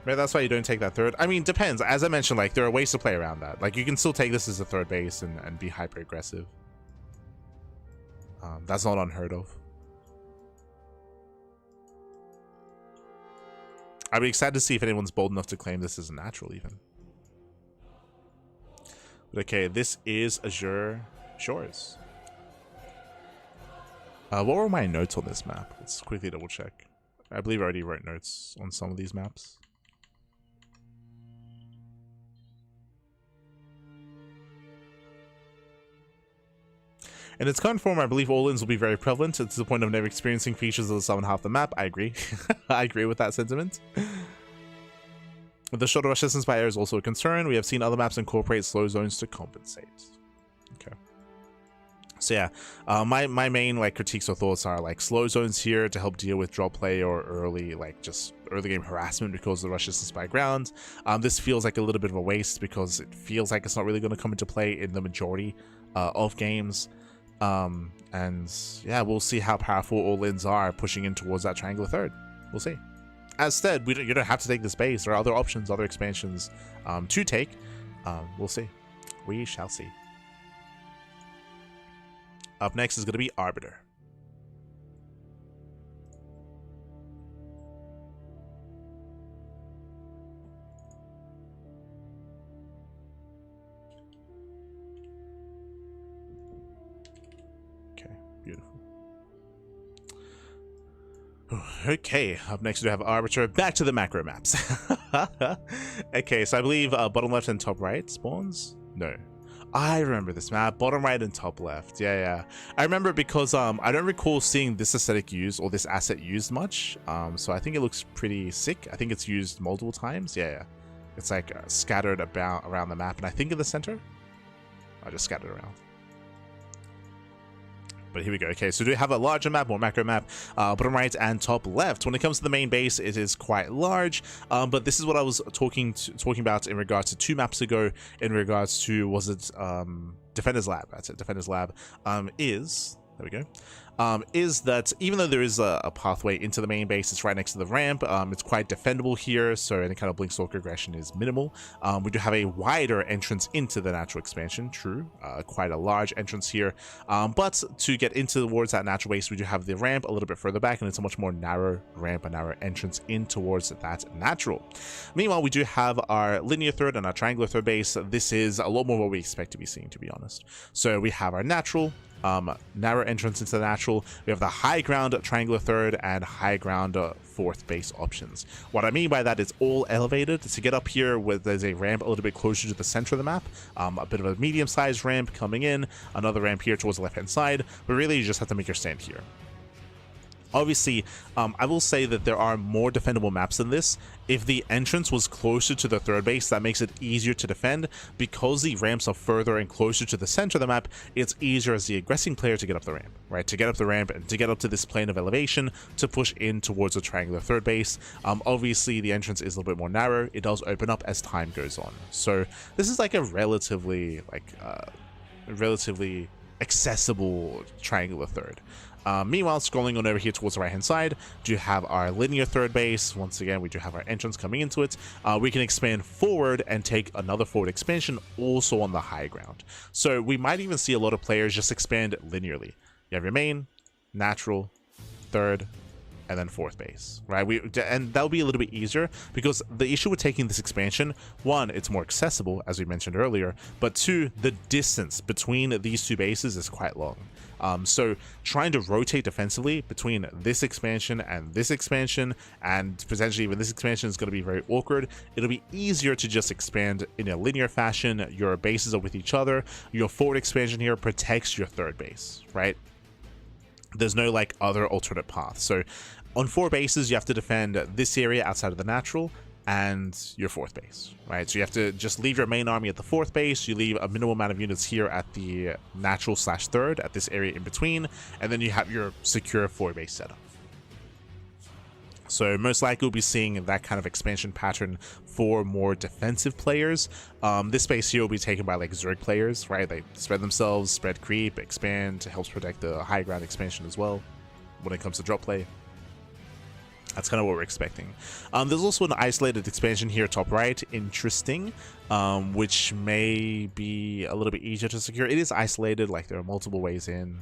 Maybe that's why you don't take that third. I mean, depends. As I mentioned, like, there are ways to play around that. Like, you can still take this as a third base and be hyper aggressive. That's not unheard of. I'd be excited to see if anyone's bold enough to claim this as a natural, even. But okay, this is Azure Shores. What were my notes on this map? Let's quickly double check. I believe I already wrote notes on some of these maps. In its current form, I believe all-ins will be very prevalent to the point of never experiencing features of the southern half of the map. I agree. I agree with that sentiment. The shorter rush distance by air is also a concern. We have seen other maps incorporate slow zones to compensate. Okay. So yeah, my main like critiques or thoughts are like slow zones here to help deal with drop play or early game harassment because of the rush distance by ground. This feels like a little bit of a waste because it feels like it's not really going to come into play in the majority of games. And yeah, we'll see how powerful all-ins are pushing in towards that triangular third. We'll see. As said, you don't have to take this base. There are other options, other expansions to take. We'll see. We shall see. Up next is going to be Arbiter. Beautiful. Okay, up next we have Arbiter. Back to the macro maps. Okay, so I believe bottom left and top right spawns? No. I remember this map, bottom right and top left. Yeah. I remember because I don't recall seeing this aesthetic used or this asset used much. So I think it looks pretty sick. I think it's used multiple times. Yeah. It's like scattered around the map, and I think in the center. I just scattered around. But here we go. Okay, so do we have a larger map, more macro map, bottom right and top left? When it comes to the main base, it is quite large, but this is what I was talking about in regards to 2 maps ago, in regards to, was it Defender's Lab? That's it, Defender's Lab. There we go. Is that even though there is a pathway into the main base, it's right next to the ramp. It's quite defendable here, so any kind of blink stalk aggression is minimal. We do have a wider entrance into the natural expansion, true, quite a large entrance here. But to get into towards that natural base, we do have the ramp a little bit further back, and it's a much more narrow ramp, a narrow entrance in towards that natural. Meanwhile, we do have our linear third and our triangular third base. This is a lot more what we expect to be seeing, to be honest. So we have our natural, narrow entrance into the natural. We have the high ground triangular third and high ground fourth base options. What I mean by that is all elevated. To get up here, there's a ramp a little bit closer to the center of the map, a bit of a medium-sized ramp coming in, another ramp here towards the left-hand side, but really you just have to make your stand here. Obviously, I will say that there are more defendable maps than this. If the entrance was closer to the third base, that makes it easier to defend. Because the ramps are further and closer to the center of the map, it's easier as the aggressing player to get up the ramp, right? To get up the ramp and to get up to this plane of elevation to push in towards a triangular third base. Obviously, the entrance is a little bit more narrow. It does open up as time goes on. So this is like a relatively accessible triangular third. Meanwhile, scrolling on over here towards the right hand side, do have our linear third base. Once again, we do have our entrance coming into it. We can expand forward and take another forward expansion also on the high ground. So we might even see a lot of players just expand linearly. You have your main, natural, third, and then fourth base, right? And that'll be a little bit easier because the issue with taking this expansion, one, it's more accessible, as we mentioned earlier, but two, the distance between these 2 bases is quite long. So trying to rotate defensively between this expansion and potentially even this expansion is going to be very awkward. It'll be easier to just expand in a linear fashion. Your bases are with each other. Your forward expansion here protects your third base, right? There's no like other alternate path. So on 4 bases, you have to defend this area outside of the natural and your 4th base, right? So you have to just leave your main army at the 4th base, you leave a minimal amount of units here at the natural / 3rd at this area in between, and then you have your secure 4 base setup. So most likely we'll be seeing that kind of expansion pattern for more defensive players. This base here will be taken by like Zerg players, right? They spread themselves, spread creep, expand, helps protect the high ground expansion as well when it comes to drop play. That's kind of what we're expecting. There's also an isolated expansion here top right, interesting, which may be a little bit easier to secure. It is isolated, like there are multiple ways in,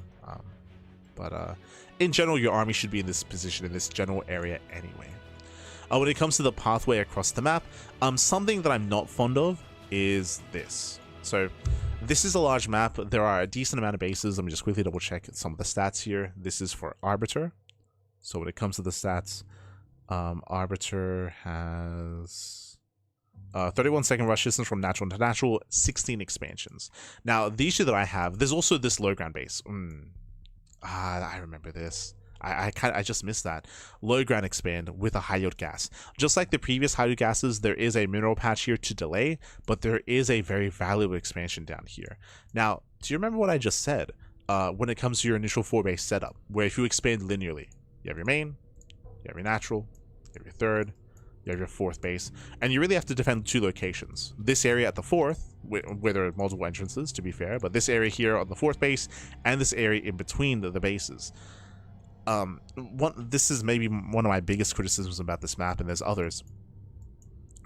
but in general, your army should be in this position, in this general area anyway. When it comes to the pathway across the map, something that I'm not fond of is this. So this is a large map. There are a decent amount of bases. Let me just quickly double check some of the stats here. This is for Arbiter. So when it comes to the stats, Arbiter has 31-second rush distance from natural to natural, 16 expansions. Now, the issue that I have, there's also this low ground base. I remember this. I just missed that. Low ground expand with a high yield gas. Just like the previous high yield gases, there is a mineral patch here to delay, but there is a very valuable expansion down here. Now, do you remember what I just said when it comes to your initial 4 base setup, where if you expand linearly, you have your main, you have your natural, you have your 3rd, you have your 4th base, and you really have to defend 2 locations. This area at the 4th, where there are multiple entrances, to be fair, but this area here on the 4th base, and this area in between the bases. This is maybe one of my biggest criticisms about this map, and there's others,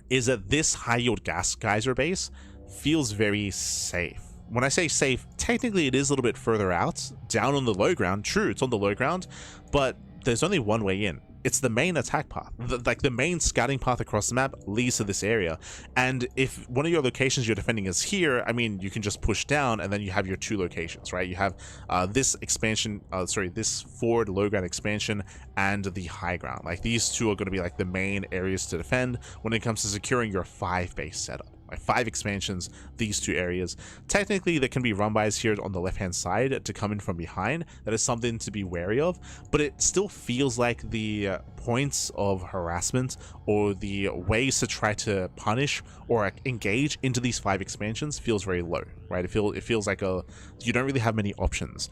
is that this high yield gas geyser base feels very safe. When I say safe, technically it is a little bit further out, down on the low ground. True, it's on the low ground, but there's only one way in. It's the main attack path. The main scouting path across the map leads to this area. And if one of your locations you're defending is here, I mean, you can just push down and then you have your 2 locations, right? You have this expansion, this forward low ground expansion and the high ground. Like these 2 are going to be like the main areas to defend when it comes to securing your 5 base setup. 5 expansions, these 2 areas. Technically, there can be run bys here on the left-hand side to come in from behind. That is something to be wary of, but it still feels like the points of harassment or the ways to try to punish or engage into these 5 expansions feels very low, right? It feels like you don't really have many options.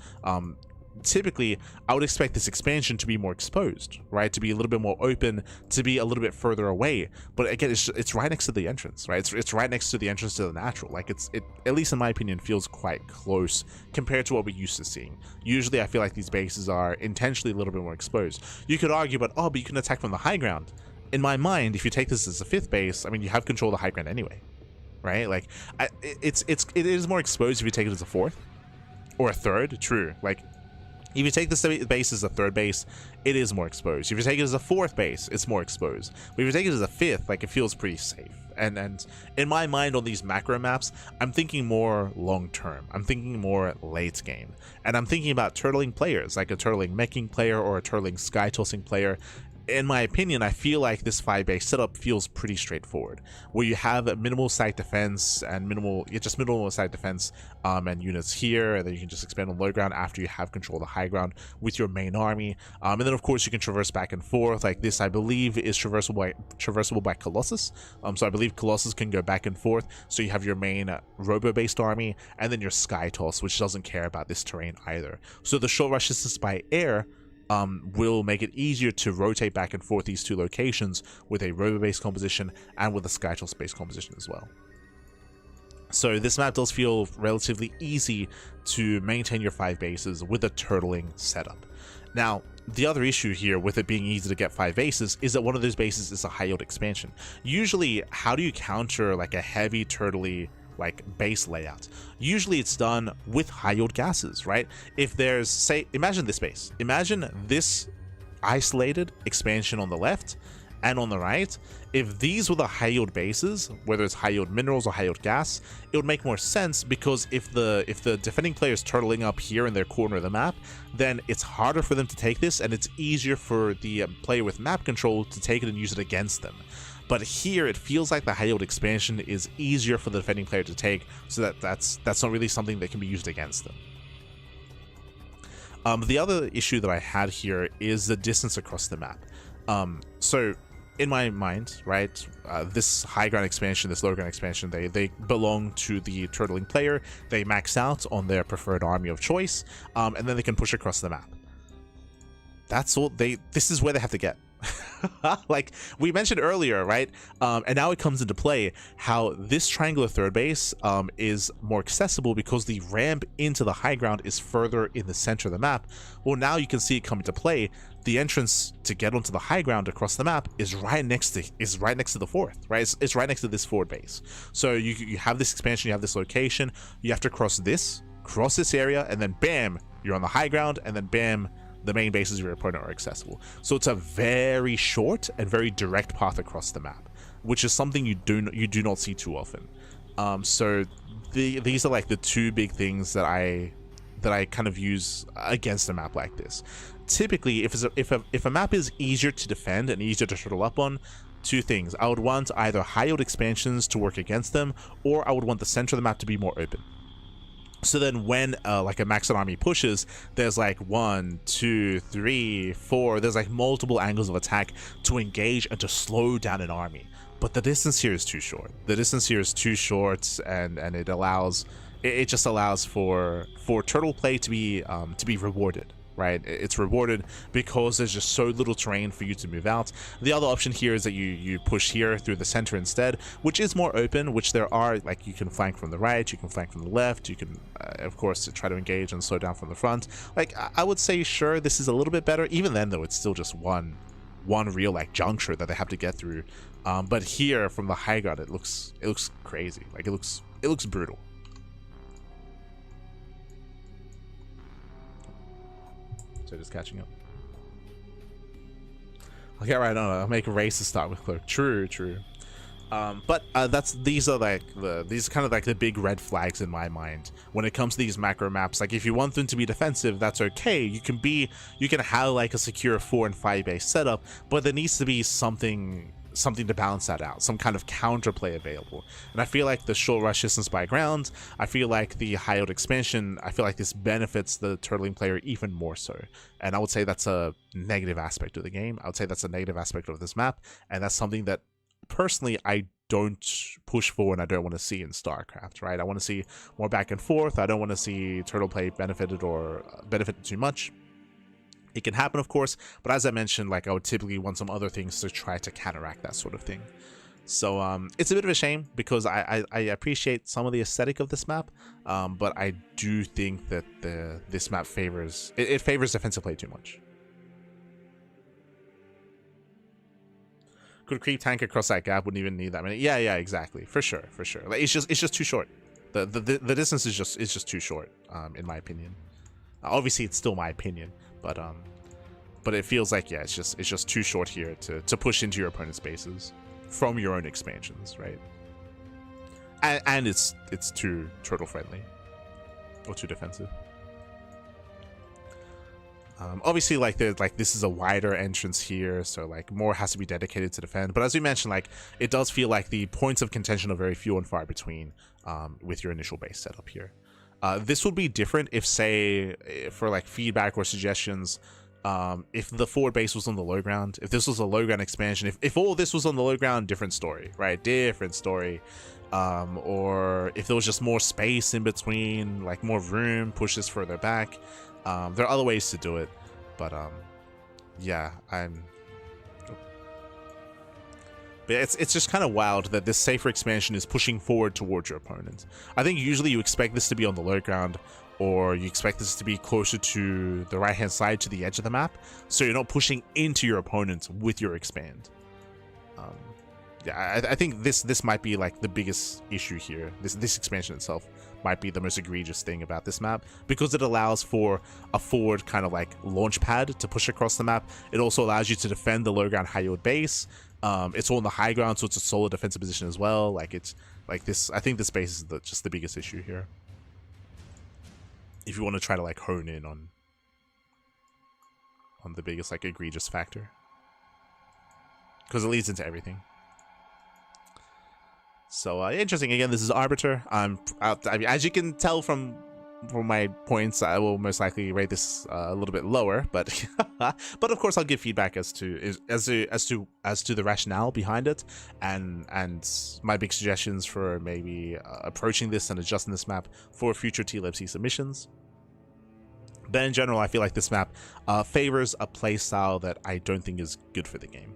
Typically, I would expect this expansion to be more exposed, right? To be a little bit more open, to be a little bit further away. But again, it's right next to the entrance, right? It's right next to the entrance to the natural. Like it, at least in my opinion, feels quite close compared to what we're used to seeing. Usually, I feel like these bases are intentionally a little bit more exposed. You could argue, but you can attack from the high ground. In my mind, if you take this as a 5th base, I mean, you have control of the high ground anyway, right? Like, it is more exposed if you take it as a 4th or a 3rd. True, like. If you take this base as a 3rd base, it is more exposed. If you take it as a 4th base, it's more exposed. But if you take it as a 5th, like it feels pretty safe. And in my mind on these macro maps, I'm thinking more long term. I'm thinking more late game. And I'm thinking about turtling players, like a turtling meching player or a turtling sky tossing player. In my opinion, I feel like this 5 base setup feels pretty straightforward, where you have minimal site defense and minimal site defense and units here, and then you can just expand on low ground after you have control of the high ground with your main army, and then of course you can traverse back and forth. Like this, I believe, is traversable by Colossus. So I believe Colossus can go back and forth. So you have your main robo-based army, and then your Sky Toss, which doesn't care about this terrain either. So the short rush distance by air will make it easier to rotate back and forth these 2 locations with a robo-based composition and with a Skytoss-based composition as well. So this map does feel relatively easy to maintain your 5 bases with a turtling setup. Now, the other issue here with it being easy to get 5 bases is that one of those bases is a high yield expansion. Usually, how do you counter like a heavy turtly like base layout? Usually it's done with high yield gases, right? If there's, say, imagine this base. Imagine this isolated expansion on the left and on the right. If these were the high yield bases, whether it's high yield minerals or high yield gas, it would make more sense, because if the defending player is turtling up here in their corner of the map, then it's harder for them to take this, and it's easier for the player with map control to take it and use it against them. But here it feels like the high yield expansion is easier for the defending player to take, so that's not really something that can be used against them. The other issue that I had here is the distance across the map. So in my mind, right, this high ground expansion, this low ground expansion, they belong to the turtling player. They max out on their preferred army of choice, and then they can push across the map. That's all this is where they have to get. Like we mentioned earlier, right? And now it comes into play how this triangular third base is more accessible because the ramp into the high ground is further in the center of the map. Well, now you can see it come into play. The entrance to get onto the high ground across the map is right next to the fourth, right? It's right next to this forward base. So you have this expansion, you have this location, you have to cross this area, and then bam, you're on the high ground, and then bam, the main bases of your opponent are accessible. So it's a very short and very direct path across the map, which is something you do not see too often. So these are like the two big things that I kind of use against a map like this. Typically, if a map is easier to defend and easier to turtle up on, two things: I would want either high yield expansions to work against them, or I would want the center of the map to be more open. So then when like a maxed army pushes, there's like 1, 2, 3, 4, there's like multiple angles of attack to engage and to slow down an army. But the distance here is too short. The distance here is too short, and it just allows for turtle play to be rewarded. Right, it's rewarded because there's just so little terrain for you to move out. The other option here is that you push here through the center instead, which is more open, which there are, like, you can flank from the right, you can flank from the left, you can of course try to engage and slow down from the front. Like, I would say sure, this is a little bit better. Even then though, it's still just one real like juncture that they have to get through. But here from the high ground, it looks crazy. Like, it looks brutal. So just catching up. I'll get right on it. I'll make a race to start with cloak. True. But these are kind of like the big red flags in my mind when it comes to these macro maps. Like, if you want them to be defensive, that's okay. You can have like a secure 4 and 5 base setup, but there needs to be something to balance that out, some kind of counterplay available. And I feel like the short rush distance by ground, I feel like the high yield expansion, I feel like this benefits the turtling player even more so. And I would say that's a negative aspect of the game. I would say that's a negative aspect of this map, and that's something that personally I don't push for and I don't want to see in StarCraft, right? I want to see more back and forth. I don't want to see turtle play benefited too much. It can happen, of course, but as I mentioned, like, I would typically want some other things to try to counteract that sort of thing. So it's a bit of a shame because I appreciate some of the aesthetic of this map, but I do think that this map favors defensive play too much. Could creep tank across that gap, wouldn't even need that many. Yeah, exactly, for sure. Like, it's just too short. The distance is just too short, in my opinion. Obviously, it's still my opinion. But it feels like, yeah, it's just too short here to push into your opponent's bases from your own expansions, right? And it's too turtle friendly or too defensive. Obviously, like, this is a wider entrance here, so like more has to be dedicated to defend. But as we mentioned, like, it does feel like the points of contention are very few and far between with your initial base setup here. This would be different if, say, for like feedback or suggestions, if the forward base was on the low ground, if this was a low ground expansion, if all this was on the low ground, different story, right? Different story. Or if there was just more space in between, like more room, push this further back. There are other ways to do it, but yeah, but it's just kind of wild that this safer expansion is pushing forward towards your opponent. I think usually you expect this to be on the low ground, or you expect this to be closer to the right hand side, to the edge of the map, so you're not pushing into your opponent with your expand. Yeah, I think this might be like the biggest issue here. This expansion itself might be the most egregious thing about this map, because it allows for a forward kind of like launch pad to push across the map. It also allows you to defend the low ground high yield base. It's all on the high ground, so it's a solid defensive position as well. Like, it's like this. I think this base is just the biggest issue here, if you want to try to like hone in on the biggest like egregious factor, because it leads into everything. So interesting. Again, this is Arbiter. I mean, as you can tell from for my points, I will most likely rate this a little bit lower, but but of course I'll give feedback as to the rationale behind it, and my big suggestions for maybe approaching this and adjusting this map for future TLMC submissions. But in general, I feel like this map favors a playstyle that I don't think is good for the game,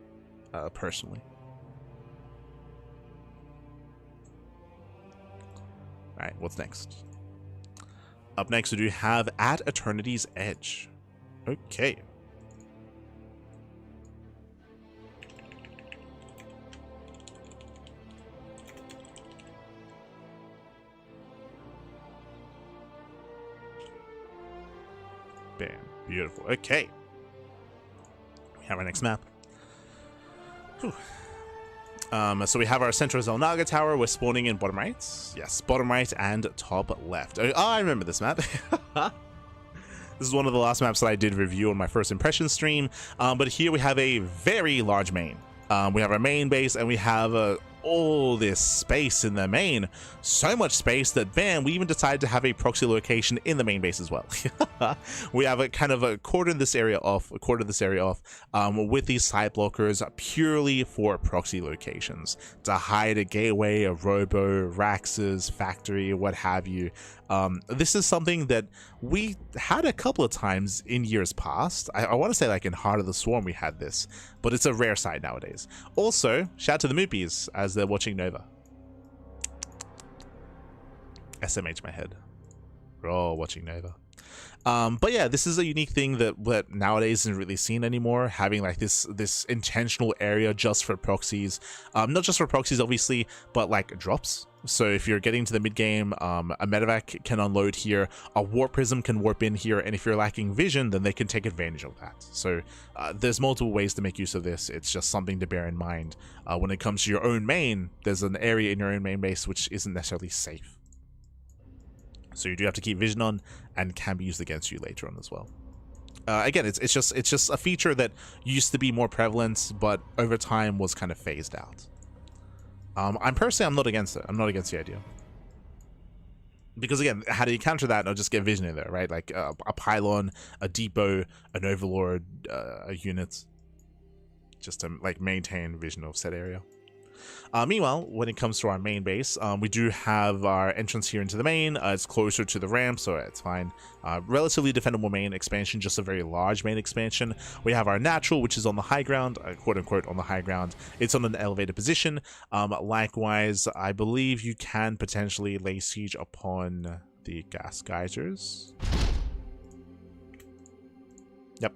personally. All right, what's next? Up next, we do have At Eternity's Edge. Okay. Bam. Beautiful. Okay. We have our next map. Whew. So we have our Central Zelnaga Tower. We're spawning in bottom right. Yes, bottom right and top left. Oh, I remember this map. This is one of the last maps that I did review on my first impression stream. But here we have a very large main. We have our main base, and we have all this space in the main. So much space that, bam, we even decided to have a proxy location in the main base as well. We have a kind of a quarter this area off, with these side blockers purely for proxy locations, to hide a gateway, a robo, Rax's, factory, what have you. This is something that we had a couple of times in years past. I want to say like in Heart of the Swarm we had this, but it's a rare sight nowadays. Also, shout out to the Moopies as they're watching Nova. SMH my head. We're all watching Nova. But yeah, this is a unique thing that nowadays isn't really seen anymore, having like this intentional area just for proxies. Not just for proxies obviously, but like drops. So if you're getting to the mid game, a medevac can unload here, a warp prism can warp in here, and if you're lacking vision, then they can take advantage of that. So there's multiple ways to make use of this. It's just something to bear in mind. When it comes to your own main, there's an area in your own main base which isn't necessarily safe. So you do have to keep vision on, and can be used against you later on as well. Again, it's just a feature that used to be more prevalent, but over time was kind of phased out. I'm not against it. I'm not against the idea. Because again, how do you counter that? I'll just get vision in there, right? Like a pylon, a depot, an overlord, a unit, just to like maintain vision of said area. Meanwhile, when it comes to our main base, we do have our entrance here into the main. It's closer to the ramp, so it's fine. Relatively defendable main expansion, just a very large main expansion. We have our natural, which is on the high ground, quote unquote on the high ground. It's on an elevated position. Likewise, I believe you can potentially lay siege upon the gas geysers. Yep.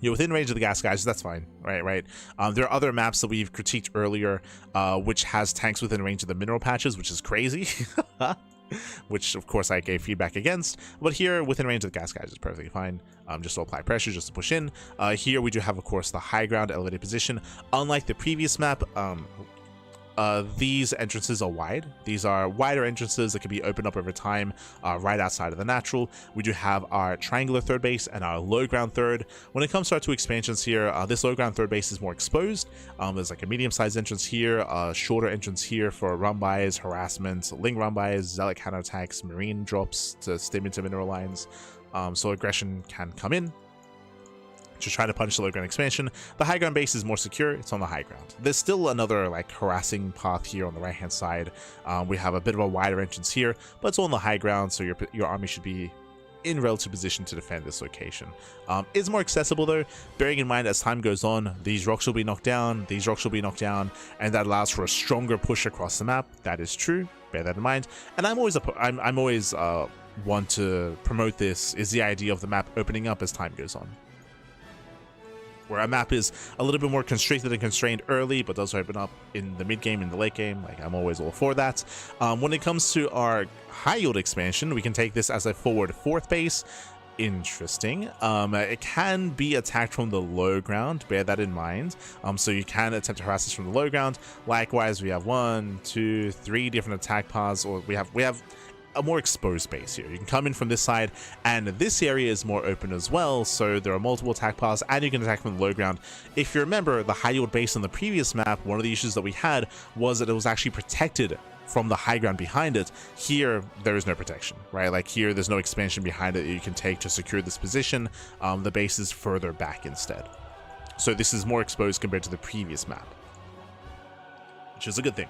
You're within range of the gas geysers, that's fine. Right. There are other maps that we've critiqued earlier, which has tanks within range of the mineral patches, which is crazy. Which, of course, I gave feedback against. But here, within range of the gas geysers is perfectly fine. Just to apply pressure, just to push in. Here, we do have, of course, the high ground elevated position. Unlike the previous map, these entrances are wide. These are wider entrances that can be opened up over time, right outside of the natural. We do have our triangular third base and our low ground third. When it comes to our two expansions here, this low ground third base is more exposed. There's like a medium-sized entrance here, a shorter entrance here for run-bys, harassment, ling run-bys, zealot counterattacks, marine drops to stim into mineral lines. So aggression can come in to try to punish the low ground expansion. The high ground base is more secure. It's on the high ground. There's still another like harassing path here on the right hand side. We have a bit of a wider entrance here, but it's on the high ground, so your army should be in relative position to defend this location. It's more accessible though, bearing in mind as time goes on, these rocks will be knocked down, these rocks will be knocked down, and that allows for a stronger push across the map. That is true. Bear that in mind. And I'm always want to promote this is the idea of the map opening up as time goes on, where a map is a little bit more constricted and constrained early, but does open up in the mid game, in the late game. Like, I'm always all for that. When it comes to our high yield expansion, we can take this as a forward fourth base. Interesting. It can be attacked from the low ground, bear that in mind. So you can attempt to harass this from the low ground. Likewise, we have 1, 2, 3 different attack paths, or we have a more exposed space here. You can come in from this side, and this area is more open as well, so there are multiple attack paths, and you can attack from the low ground. If you remember, the high yield base on the previous map, one of the issues that we had was that it was actually protected from the high ground behind it. Here, there is no protection, right? Like here, there's no expansion behind it that you can take to secure this position. The base is further back instead. So this is more exposed compared to the previous map, which is a good thing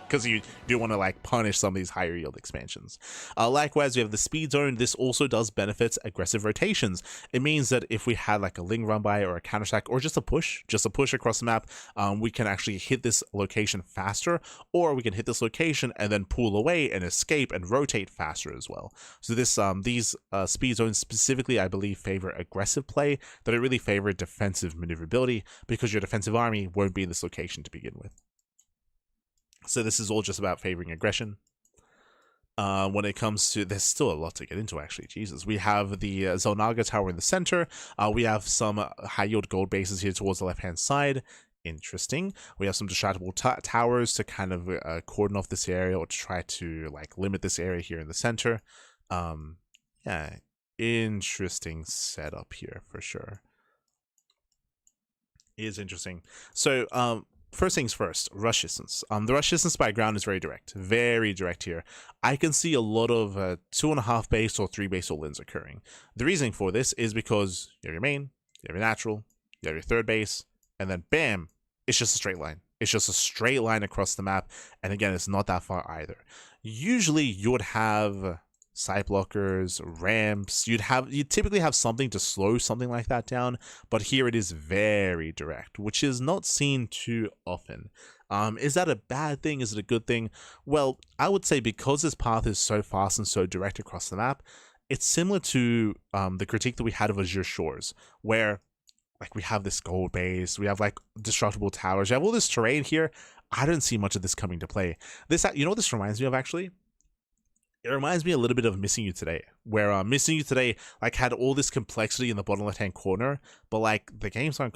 because you do want to like punish some of these higher yield expansions. Likewise, we have the speed zone. This also does benefit aggressive rotations. It means that if we had like a Ling run by or a counter attack or just a push across the map, we can actually hit this location faster, or we can hit this location and then pull away and escape and rotate faster as well. So this these speed zones specifically, I believe, favor aggressive play. That it really favor defensive maneuverability because your defensive army won't be in this location to begin with. So this is all just about favoring aggression. When it comes to, there's still a lot to get into actually, Jesus. We have the Zelnaga tower in the center. We have some high yield gold bases here towards the left hand side. Interesting. We have some distractable towers to kind of cordon off this area or to try to like limit this area here in the center. Yeah, interesting setup here for sure. It is interesting. So, first things first, rush distance. The rush distance by ground is very direct here. I can see a lot of 2.5 base or 3 base all-ins occurring. The reason for this is because you have your main, you have your natural, you have your third base, and then bam, it's just a straight line. It's just a straight line across the map, and again, it's not that far either. Usually, you would have side blockers, ramps, you'd typically have something to slow something like that down, but here it is very direct, which is not seen too often. Is that a bad thing? Is it a good thing? Well, I would say because this path is so fast and so direct across the map, it's similar to the critique that we had of Azure Shores, where like we have this gold base, we have like destructible towers, you have all this terrain here. I don't see much of this coming to play. This, you know what this reminds me of actually? It reminds me a little bit of Missing You Today, where Missing You Today like had all this complexity in the bottom left hand corner, but like the games they're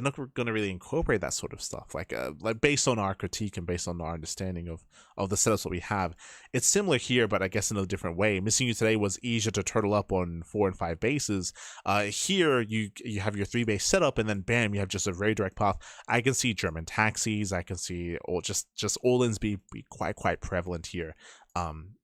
not gonna really incorporate that sort of stuff. Like based on our critique and based on our understanding of the setups that we have, it's similar here, but I guess in a different way. Missing You Today was easier to turtle up on 4 and 5 bases. Here you have your 3 base setup, and then bam, you have just a very direct path. I can see German taxis. I can see just all-ins be quite prevalent here.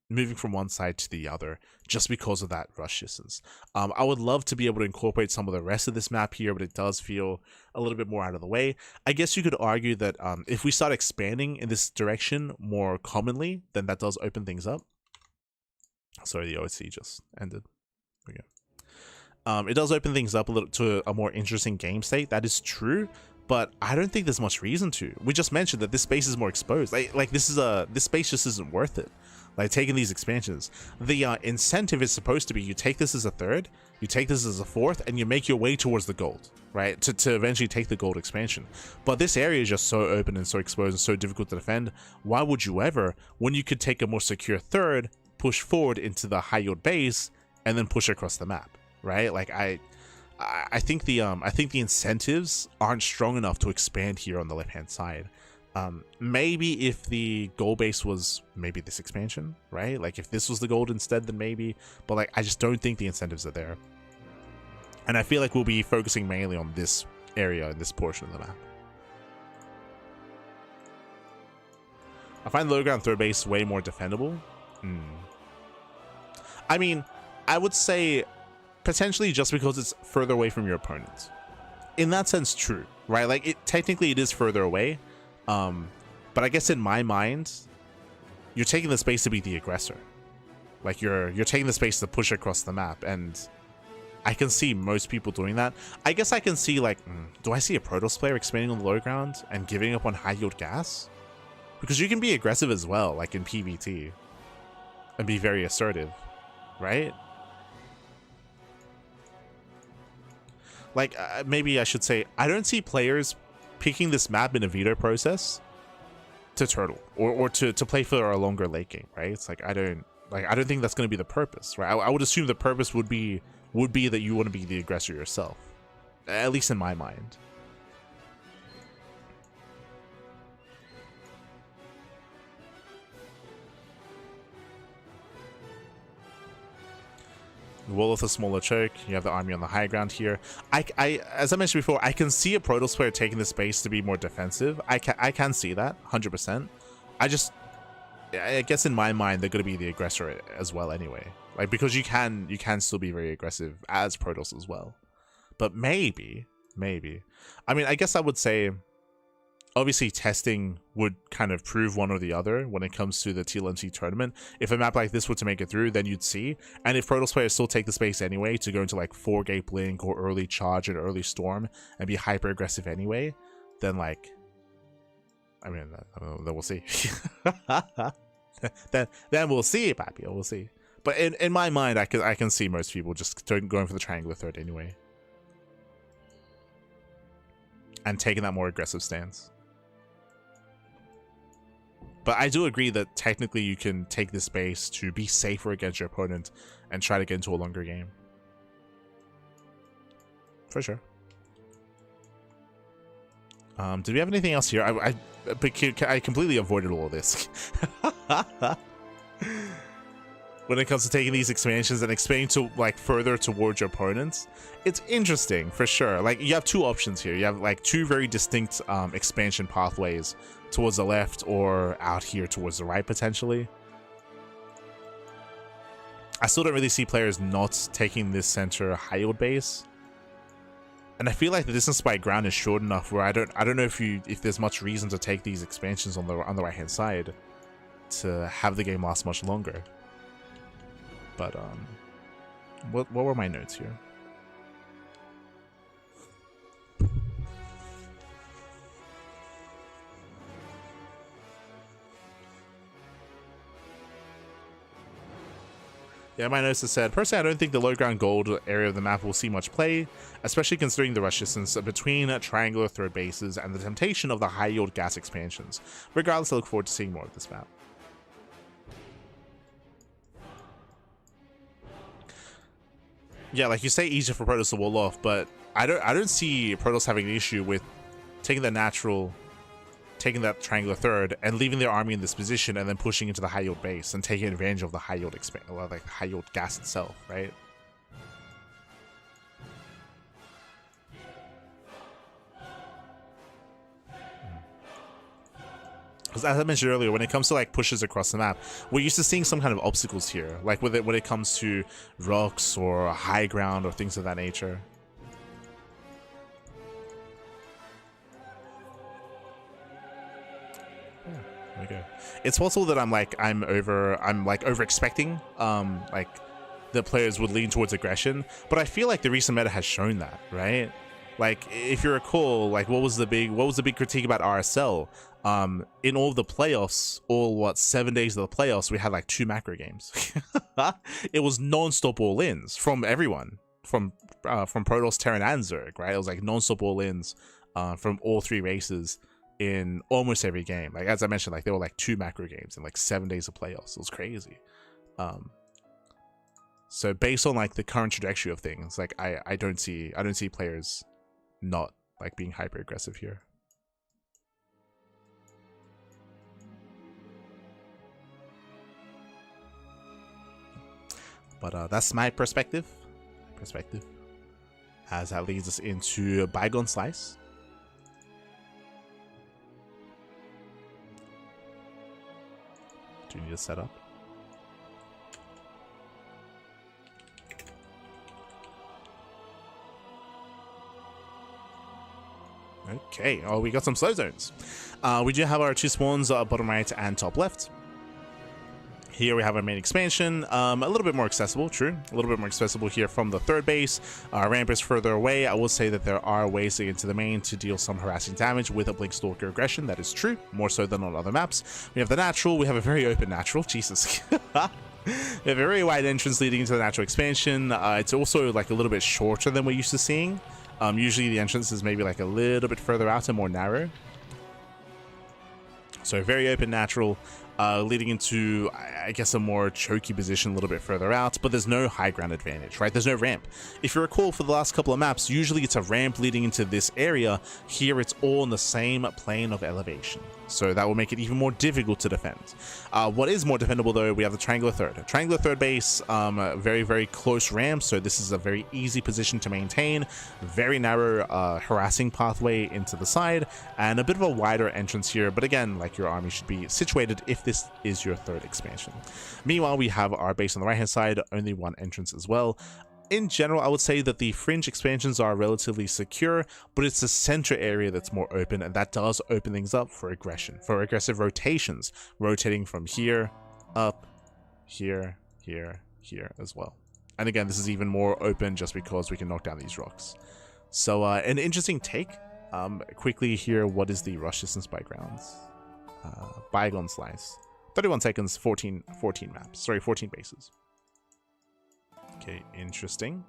Moving from one side to the other just because of that rush distance. I would love to be able to incorporate some of the rest of this map here, but it does feel a little bit more out of the way. I guess you could argue that if we start expanding in this direction more commonly, then that does open things up. Sorry, the OSC just ended. There we go. It does open things up a little to a more interesting game state. That is true, but I don't think there's much reason to. We just mentioned that this space is more exposed. Like this space just isn't worth it. Like taking these expansions, the incentive is supposed to be you take this as a third, you take this as a fourth, and you make your way towards the gold, right? To eventually take the gold expansion. But this area is just so open and so exposed and so difficult to defend. Why would you ever, when you could take a more secure third, push forward into the high yield base, and then push across the map, right? Like I think the incentives aren't strong enough to expand here on the left hand side. Maybe if the goal base was maybe this expansion, right? Like if this was the gold instead, then maybe, but like I just don't think the incentives are there. And I feel like we'll be focusing mainly on this area and this portion of the map. I find low ground third base way more defendable. I mean, I would say potentially just because it's further away from your opponent. In that sense, true, right? Like technically it is further away. But I guess in my mind, you're taking the space to be the aggressor. Like you're taking the space to push across the map, and I can see most people doing that. I guess I can see like, do I see a Protoss player expanding on the low ground and giving up on high yield gas? Because you can be aggressive as well, like in PvT, and be very assertive, right? Like maybe I should say, I don't see players picking this map in a veto process to turtle or to play for a longer late game, right? It's like I don't think that's going to be the purpose, right? I would assume the purpose would be that you want to be the aggressor yourself, at least in my mind. Wall with a smaller choke. You have the army on the high ground here. As I mentioned before, I can see a Protoss player taking the space to be more defensive. I can see that 100%. I guess in my mind they're going to be the aggressor as well anyway. Like, because you can still be very aggressive as Protoss as well. But maybe. I mean, I guess I would say, obviously testing would kind of prove one or the other when it comes to the TLMC tournament. If a map like this were to make it through, then you'd see. And if Protoss players still take the space anyway to go into like 4-gate blink or early charge and early storm and be hyper aggressive anyway, then like, I mean, then we'll see. then we'll see, Papio, we'll see. But in my mind, I can see most people just going for the triangular third anyway. And taking that more aggressive stance. But I do agree that technically you can take this base to be safer against your opponent and try to get into a longer game. For sure. Do we have anything else here? I completely avoided all of this. When it comes to taking these expansions and expanding to like further towards your opponents, it's interesting for sure. Like, you have two options here. You have like two very distinct expansion pathways towards the left or out here towards the right potentially. I still don't really see players not taking this center high yield base. And I feel like the distance by ground is short enough where I don't know if there's much reason to take these expansions on the right hand side to have the game last much longer. But what were my notes here? Yeah, my notes have said, personally, I don't think the low ground gold area of the map will see much play, especially considering the rush distance between triangular third bases and the temptation of the high yield gas expansions. Regardless, I look forward to seeing more of this map. Yeah, like you say, easier for Protoss to wall off, but I don't see Protoss having an issue with taking that triangular third and leaving their army in this position and then pushing into the high yield base and taking advantage of the high yield like high yield gas itself, right? Because as I mentioned earlier, when it comes to like pushes across the map, we're used to seeing some kind of obstacles here, like when it comes to rocks or high ground or things of that nature. Yeah, there we go. It's possible that I'm over expecting like the players would lean towards aggression, but I feel like the recent meta has shown that, right? Like, if you recall, like what was the big critique about RSL? In all of the playoffs, 7 days of the playoffs, we had like 2 macro games. It was non-stop all-ins from everyone, from Protoss, Terran, and Zerg, right? It was like non-stop all-ins from all 3 races in almost every game. Like, as I mentioned, like there were like 2 macro games in like 7 days of playoffs. It was crazy. So based on like the current trajectory of things, like I don't see players not like being hyper aggressive here. But that's my perspective. As that leads us into Bygone Slice. Do you need to set up? Okay, oh, we got some slow zones. We do have our 2 spawns, bottom right and top left. Here we have our main expansion, a little bit more accessible, true. A little bit more accessible here from the third base. Ramp is further away. I will say that there are ways to get into the main to deal some harassing damage with a Blink Stalker aggression. That is true, more so than on other maps. We have the natural. We have a very open natural. Jesus. We have a very wide entrance leading into the natural expansion. It's also like a little bit shorter than we're used to seeing. Usually the entrance is maybe like a little bit further out and more narrow. So very open natural, leading into, I guess, a more choky position a little bit further out, but there's no high ground advantage, right? There's no ramp. If you recall, for the last couple of maps, usually it's a ramp leading into this area. Here it's all in the same plane of elevation. So that will make it even more difficult to defend. What is more defendable though, we have the triangular third. Triangular third base, very, very close ramp, so this is a very easy position to maintain. Very narrow harassing pathway into the side, and a bit of a wider entrance here, but again, like your army should be situated if this is your third expansion. Meanwhile, we have our base on the right hand side, only one entrance as well. In general, I would say that the fringe expansions are relatively secure, but it's the center area that's more open, and that does open things up for aggression, for aggressive rotations, rotating from here, up, here, here, here as well. And again, this is even more open just because we can knock down these rocks. So an interesting take. Quickly here, what is the rush distance by grounds? Bygone slice. 31 seconds, 14 maps. Sorry, 14 bases. Okay, interesting.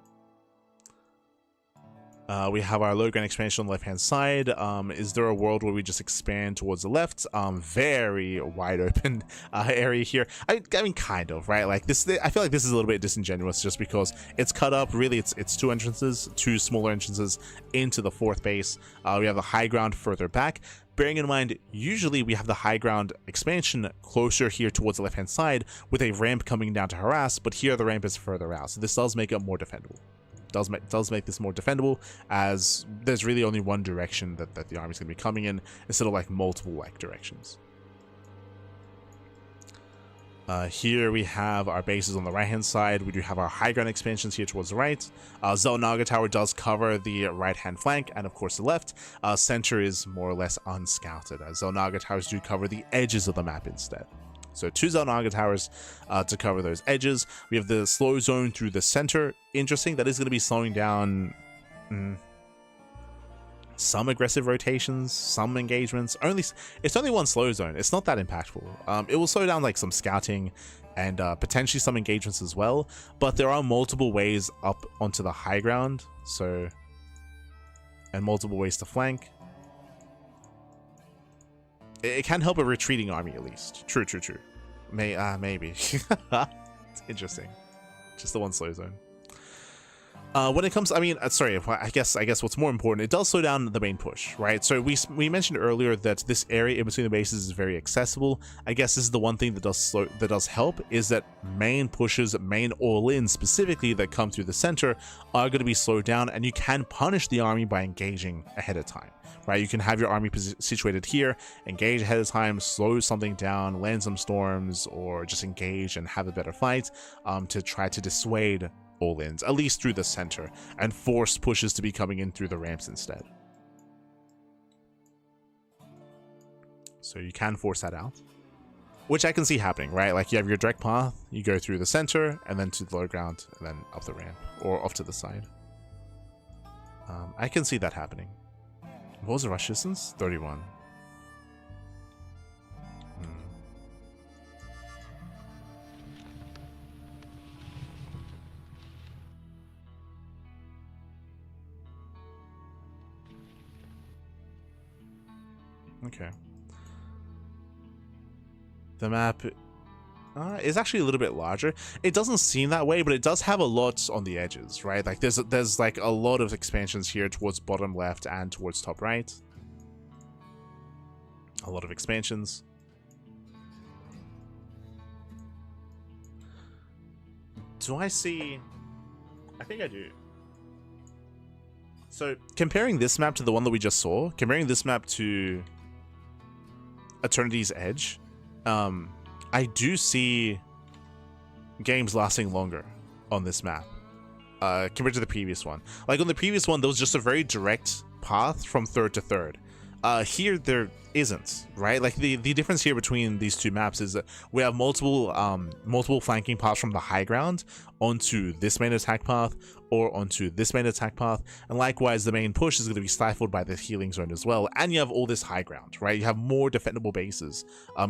We have our low ground expansion on the left hand side. Is there a world where we just expand towards the left? Very wide open area here. I mean, kind of, right? Like this, I feel like this is a little bit disingenuous just because it's cut up. Really, it's two entrances, two smaller entrances into the fourth base. We have the high ground further back. Bearing in mind, usually we have the high ground expansion closer here towards the left-hand side with a ramp coming down to harass, but here the ramp is further out, so this does make it more defendable. Does make this more defendable, as there's really only one direction that the army's going to be coming in, instead of like multiple like directions. Here we have our bases on the right-hand side. We do have our high ground expansions here towards the right. Zelnaga Tower does cover the right-hand flank and, of course, the left. Center is more or less unscouted, as Zelnaga Towers do cover the edges of the map instead. So 2 Zelnaga Towers to cover those edges. We have the slow zone through the center. Interesting, that is going to be slowing down some aggressive rotations, some engagements. It's only one slow zone. It's not that impactful. It will slow down like some scouting and potentially some engagements as well, but there are multiple ways up onto the high ground, so, and multiple ways to flank. It can help a retreating army at least. True. Maybe. It's interesting. Just the one slow zone. When it comes, I mean, sorry, I guess what's more important, it does slow down the main push, right? So we mentioned earlier that this area in between the bases is very accessible. I guess this is the one thing that does help, is that main pushes, main all-ins specifically that come through the center are going to be slowed down, and you can punish the army by engaging ahead of time, right? You can have your army situated here, engage ahead of time, slow something down, land some storms, or just engage and have a better fight to try to dissuade all-ins, at least through the center, and force pushes to be coming in through the ramps instead. So you can force that out, which I can see happening, right? Like you have your direct path, you go through the center, and then to the low ground, and then up the ramp, or off to the side. I can see that happening. What was the rush distance? 31. Okay. The map is actually a little bit larger. It doesn't seem that way, but it does have a lot on the edges, right? Like there's like a lot of expansions here towards bottom left and towards top right. A lot of expansions. Do I see? I think I do. So comparing this map to the one that we just saw, comparing this map to Eternity's Edge, I do see games lasting longer on this map compared to the previous one. Like on the previous one, there was just a very direct path from third to third. Here there isn't, right? Like the difference here between these two maps is that we have multiple flanking paths from the high ground onto this main attack path or onto this main attack path, and likewise the main push is going to be stifled by the healing zone as well, and you have all this high ground, right? You have more defendable bases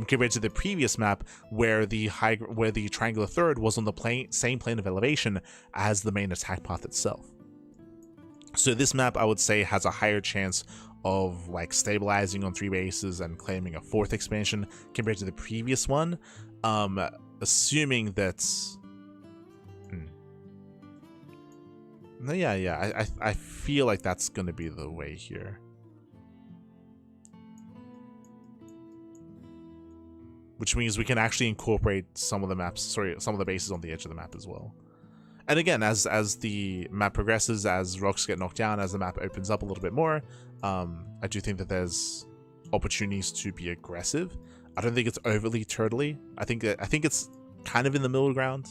compared to the previous map where the triangular third was on the same plane of elevation as the main attack path itself. So this map, I would say, has a higher chance of like stabilizing on 3 bases and claiming a 4th expansion compared to the previous one, assuming that yeah, I feel like that's gonna be the way here. which means we can actually incorporate some of the maps, some of the bases on the edge of the map as well. And again, as the map progresses, as rocks get knocked down, as the map opens up a little bit more, I do think that there's opportunities to be aggressive. I don't think it's overly turtly. I think it's kind of in the middle ground.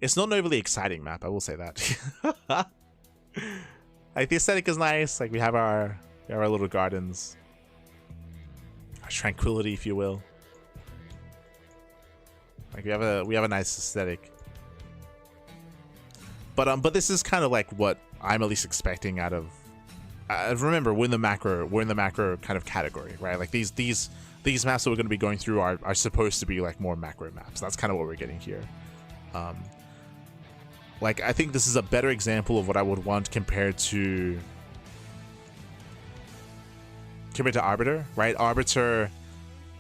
It's not an overly exciting map, I will say that. Like the aesthetic is nice. Like we have our little gardens, our tranquility, if you will. Like we have a nice aesthetic. But this is kind of like what I'm at least expecting out of. Remember, we're in the macro kind of category, right? Like these maps that we're going to be going through are supposed to be like more macro maps. That's kind of what we're getting here. Like I think this is a better example of what I would want compared to Arbiter, right? Arbiter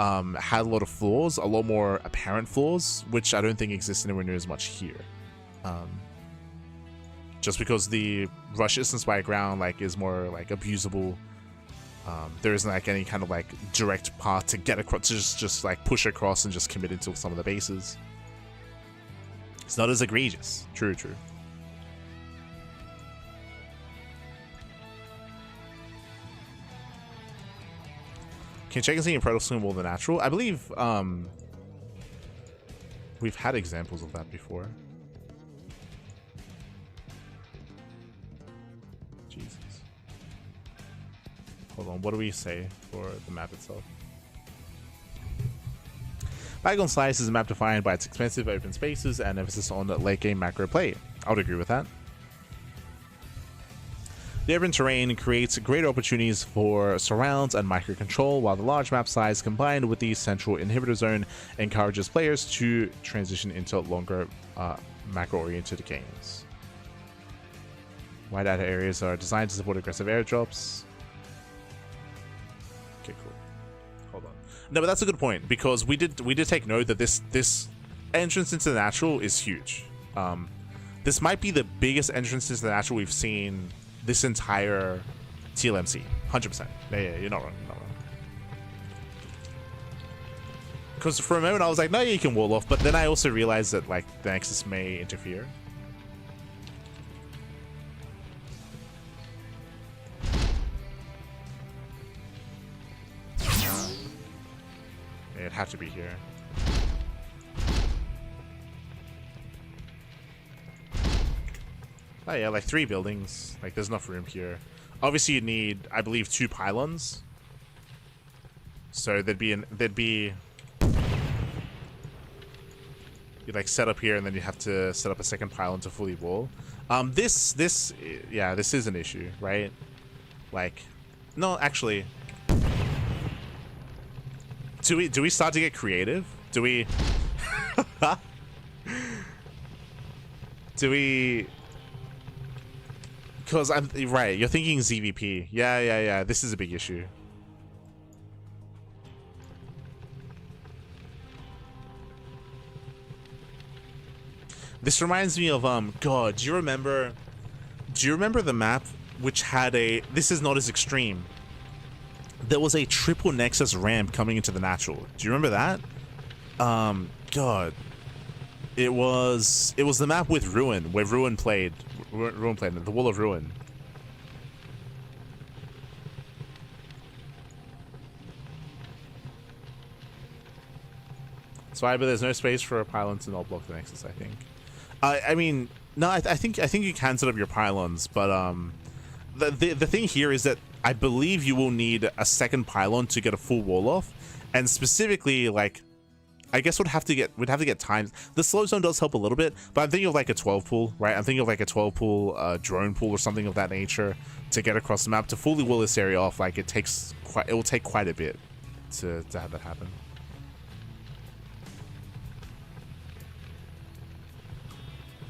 had a lot of flaws, a lot more apparent flaws, which I don't think exist anywhere near as much here. Just because the rush distance by ground like is more like abusable. There isn't like any kind of like direct path to get across, to just like push across and just commit into some of the bases. It's not as egregious. True. Can you check and see in Proto Swing Wall the natural? I believe we've had examples of that before. Jesus. Hold on, what do we say for the map itself? Bygone Slice is a map defined by its expensive open spaces and emphasis on late game macro play. I would agree with that. The urban terrain creates great opportunities for surrounds and micro control, while the large map size combined with the central inhibitor zone encourages players to transition into longer macro oriented games. Wide data areas are designed to support aggressive airdrops. Okay, cool. Hold on. No, but that's a good point, because we did take note that this entrance into the natural is huge. This might be the biggest entrance into the natural we've seen this entire TLMC. 100%. Yeah, you're not wrong. Because for a moment I was like, no, you can wall off, but then I also realized that like the Nexus may interfere. It'd have to be here. Oh yeah, like 3 buildings. Like there's enough room here. Obviously you need, I believe, 2 pylons. So there'd be you like set up here and then you have to set up a second pylon to fully wall. This is an issue, right? Like, no, actually, do we start to get creative? Do we because I'm right, you're thinking ZVP. Yeah, this is a big issue. This reminds me of God, do you remember the map which had a, this is not as extreme, there was a triple Nexus ramp coming into the natural. Do you remember that? God, it was the map with Ruin, where Ruin played the Wall of Ruin. So but there's no space for a pylon to not block the Nexus, I think. I mean, no, I think you can set up your pylons, but the thing here is that I believe you will need a second pylon to get a full wall off, and specifically, like, I guess we'd have to get times. The slow zone does help a little bit, but I'm thinking of like a 12 pool, right? I'm thinking of like a 12 pool drone pool or something of that nature to get across the map to fully wall this area off. Like it will take quite a bit to have that happen.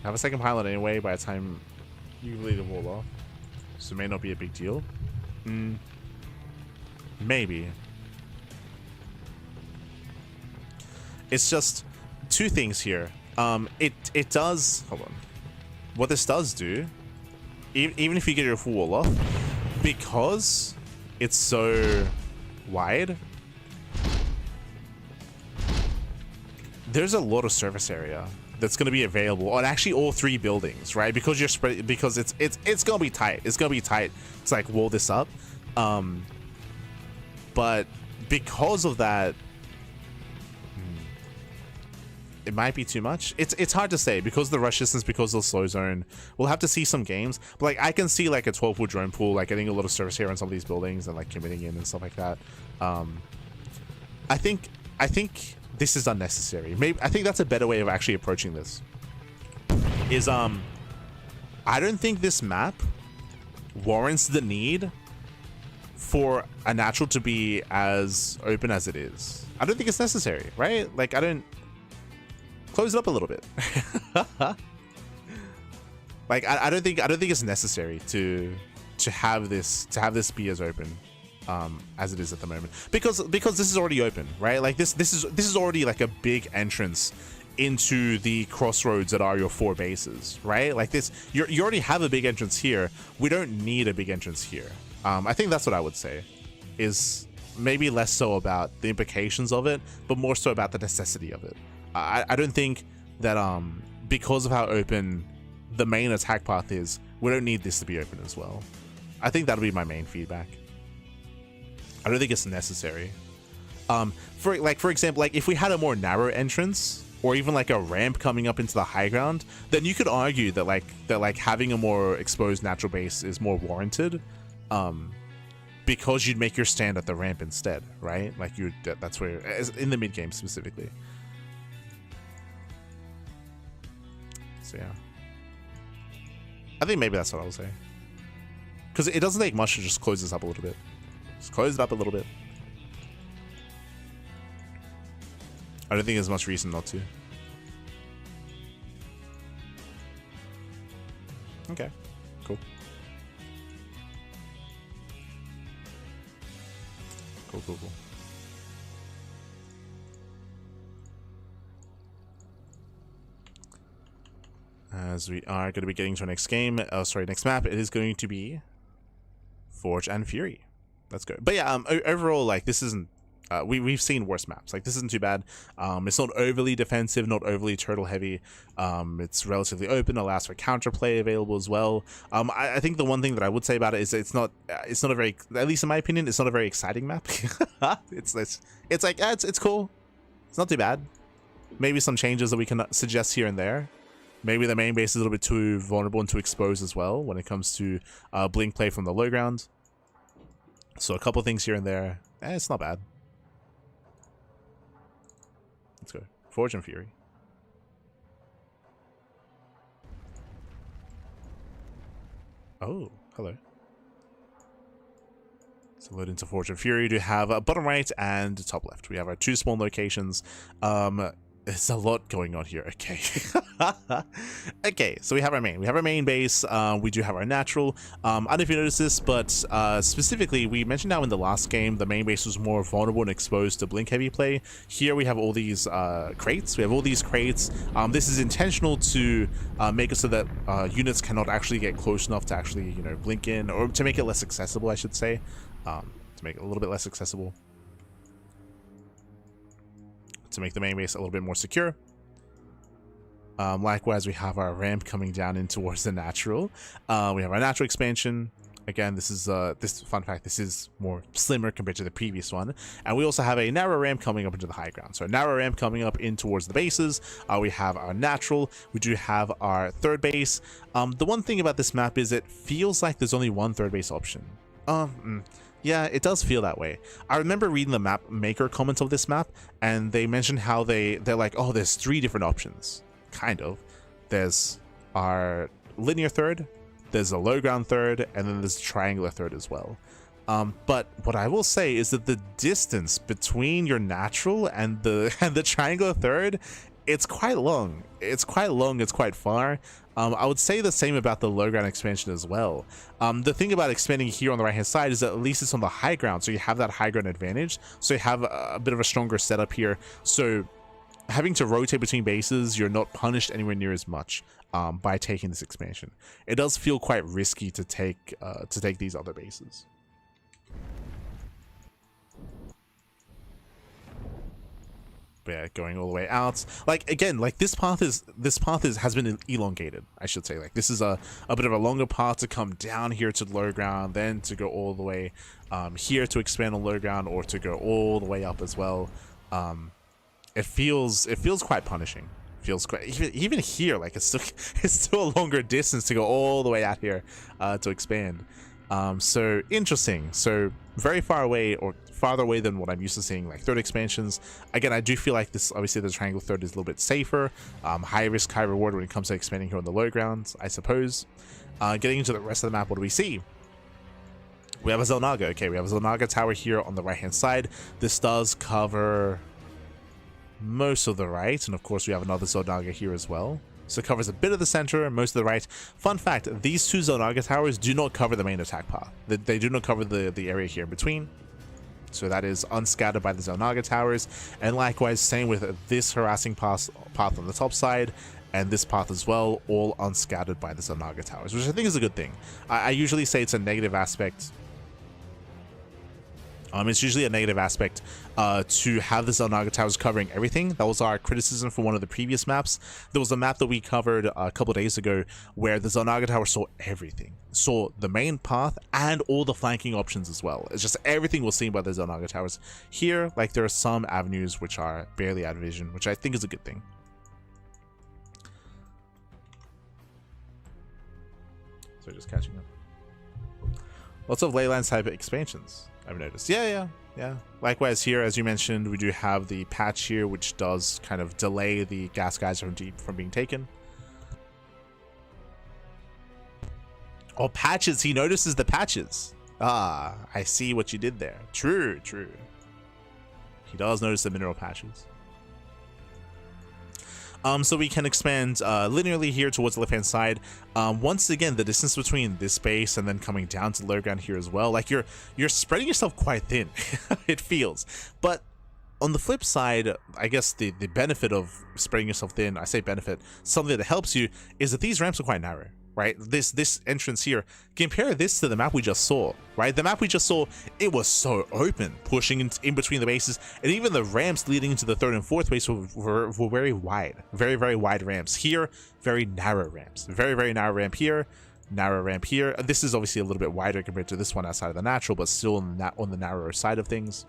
Have a second pylon anyway by the time you lead the wall off, so it may not be a big deal. Maybe. It's just 2 things here. It does, hold on. What this does do, even if you get your full wall off, because it's so wide, there's a lot of surface area that's going to be available on actually all 3 buildings, right? Because you're spread, because it's going to be tight. It's going to be tight to like wall this up. But because of that, it might be too much. It's hard to say because of the rush distance, because of the slow zone. We'll have to see some games, but like I can see like a 12-foot drone pool, like getting a lot of surface area on some of these buildings and like committing in and stuff like that. I think this is unnecessary. Maybe I think that's a better way of actually approaching this. Is I don't think this map warrants the need for a natural to be as open as it is. I don't think it's necessary, right? Like I don't. Close it up a little bit. Like I don't think it's necessary to have this be as open as it is at the moment, because this is already open, right? Like this is already like a big entrance into the crossroads that are your 4 bases, right? Like this, you already have a big entrance here. We don't need a big entrance here. I think that's what I would say, is maybe less so about the implications of it, but more so about the necessity of it. I don't think that because of how open the main attack path is, we don't need this to be open as well. I think that'll be my main feedback. I don't think it's necessary. For example, like if we had a more narrow entrance or even like a ramp coming up into the high ground, then you could argue that like having a more exposed natural base is more warranted, because you'd make your stand at the ramp instead, right? Like that's where, in the mid game specifically. So yeah, I think maybe that's what I'll say, because it doesn't take much to just close this up a little bit. Just close it up a little bit. I don't think there's much reason not to. Okay, cool. Cool. As we are going to be getting to our next game, next map, it is going to be Forge and Fury. Let's go. But yeah, overall, like this isn't. We've seen worse maps. Like this isn't too bad. It's not overly defensive, not overly turtle heavy. It's relatively open, allows for counterplay available as well. I think the one thing that I would say about it is it's not a very, at least in my opinion, it's not a very exciting map. It's like it's cool. It's not too bad. Maybe some changes that we can suggest here and there. Maybe the main base is a little bit too vulnerable and too exposed as well when it comes to blink play from the low ground. So a couple things here and there. It's not bad. Let's go. Forge and Fury. Oh, hello. So load into Forge and Fury to have bottom right and top left. We have our 2 small locations. There's a lot going on here. Okay. Okay, so we have our main base. We do have our natural. I don't know if you noticed this, but specifically we mentioned now in the last game the main base was more vulnerable and exposed to blink heavy play. Here we have all these crates. We have all these crates. This is intentional to make it so that units cannot actually get close enough to actually, you know, blink in, or to make it less accessible, I should say. To make it a little bit less accessible, to make the main base a little bit more secure. Likewise, we have our ramp coming down in towards the natural. We have our natural expansion. Again, this is fun fact, this is more slimmer compared to the previous one. And we also have a narrow ramp coming up into the high ground. So a narrow ramp coming up in towards the bases. We have our natural. We do have our third base. The one thing about this map is it feels like there's only one third base option. Yeah, it does feel that way. I remember reading the map maker comments of this map, and they mentioned how they're like, oh, there's 3 different options. Kind of. There's our linear third, there's a low ground third, and then there's a triangular third as well. But what I will say is that the distance between your natural and the triangular third, it's quite long. It's quite far. I would say the same about the low ground expansion as well. The thing about expanding here on the right hand side is that at least it's on the high ground, so you have that high ground advantage. So you have a bit of a stronger setup here. So having to rotate between bases, you're not punished anywhere near as much by taking this expansion. It does feel quite risky to take these other bases. But yeah, going all the way out. Like again, like this path has been elongated, I should say. Like this is a bit of a longer path to come down here to the low ground, then to go all the way here to expand on low ground, or to go all the way up as well. It feels quite punishing. Feels quite even here, like it's still a longer distance to go all the way out here to expand. So interesting. So very far away, or farther away than what I'm used to seeing like third expansions. Again, I do feel like this, obviously the triangle third is a little bit safer, high risk, high reward when it comes to expanding here on the low grounds, I suppose. Getting into the rest of the map, what do we see? We have a Xel'Naga. Okay, we have a Xel'Naga tower here on the right hand side. This does cover most of the right, and of course we have another Xel'Naga here as well. So it covers a bit of the center, most of the right. Fun fact, these two Xel'Naga towers do not cover the main attack path. They do not cover the area here in between. So that is unscattered by the Xel'Naga towers. And likewise, same with this harassing path on the top side, and this path as well, all unscattered by the Xel'Naga towers, which I think is a good thing. I usually say it's a negative aspect. It's usually a negative aspect to have the Xel'Naga towers covering everything. That was our criticism for one of the previous maps. There was a map that we covered a couple days ago where the Xel'Naga tower saw everything. Saw the main path and all the flanking options as well. It's just everything was seen by the Xel'Naga towers. Here, like, there are some avenues which are barely out of vision, which I think is a good thing. So just catching up. Lots of Leyland type expansions, I've noticed. Yeah. Likewise here, as you mentioned, we do have the patch here, which does kind of delay the gas geyser from being taken. Oh, patches. He notices the patches. Ah, I see what you did there. True. He does notice the mineral patches. So we can expand linearly here towards the left-hand side. Once again, the distance between this base and then coming down to the low ground here as well, like you're spreading yourself quite thin, it feels. But on the flip side, I guess the benefit of spreading yourself thin, I say benefit, something that helps you, is that these ramps are quite narrow. Right, this entrance here, compare this to the map we just saw, right? The map we just saw, it was so open, pushing in between the bases, and even the ramps leading into the third and fourth base were very wide, very wide ramps. Here, very narrow ramps, very narrow ramp here, narrow ramp here. This is obviously a little bit wider compared to this one outside of the natural, but still on the narrower side of things.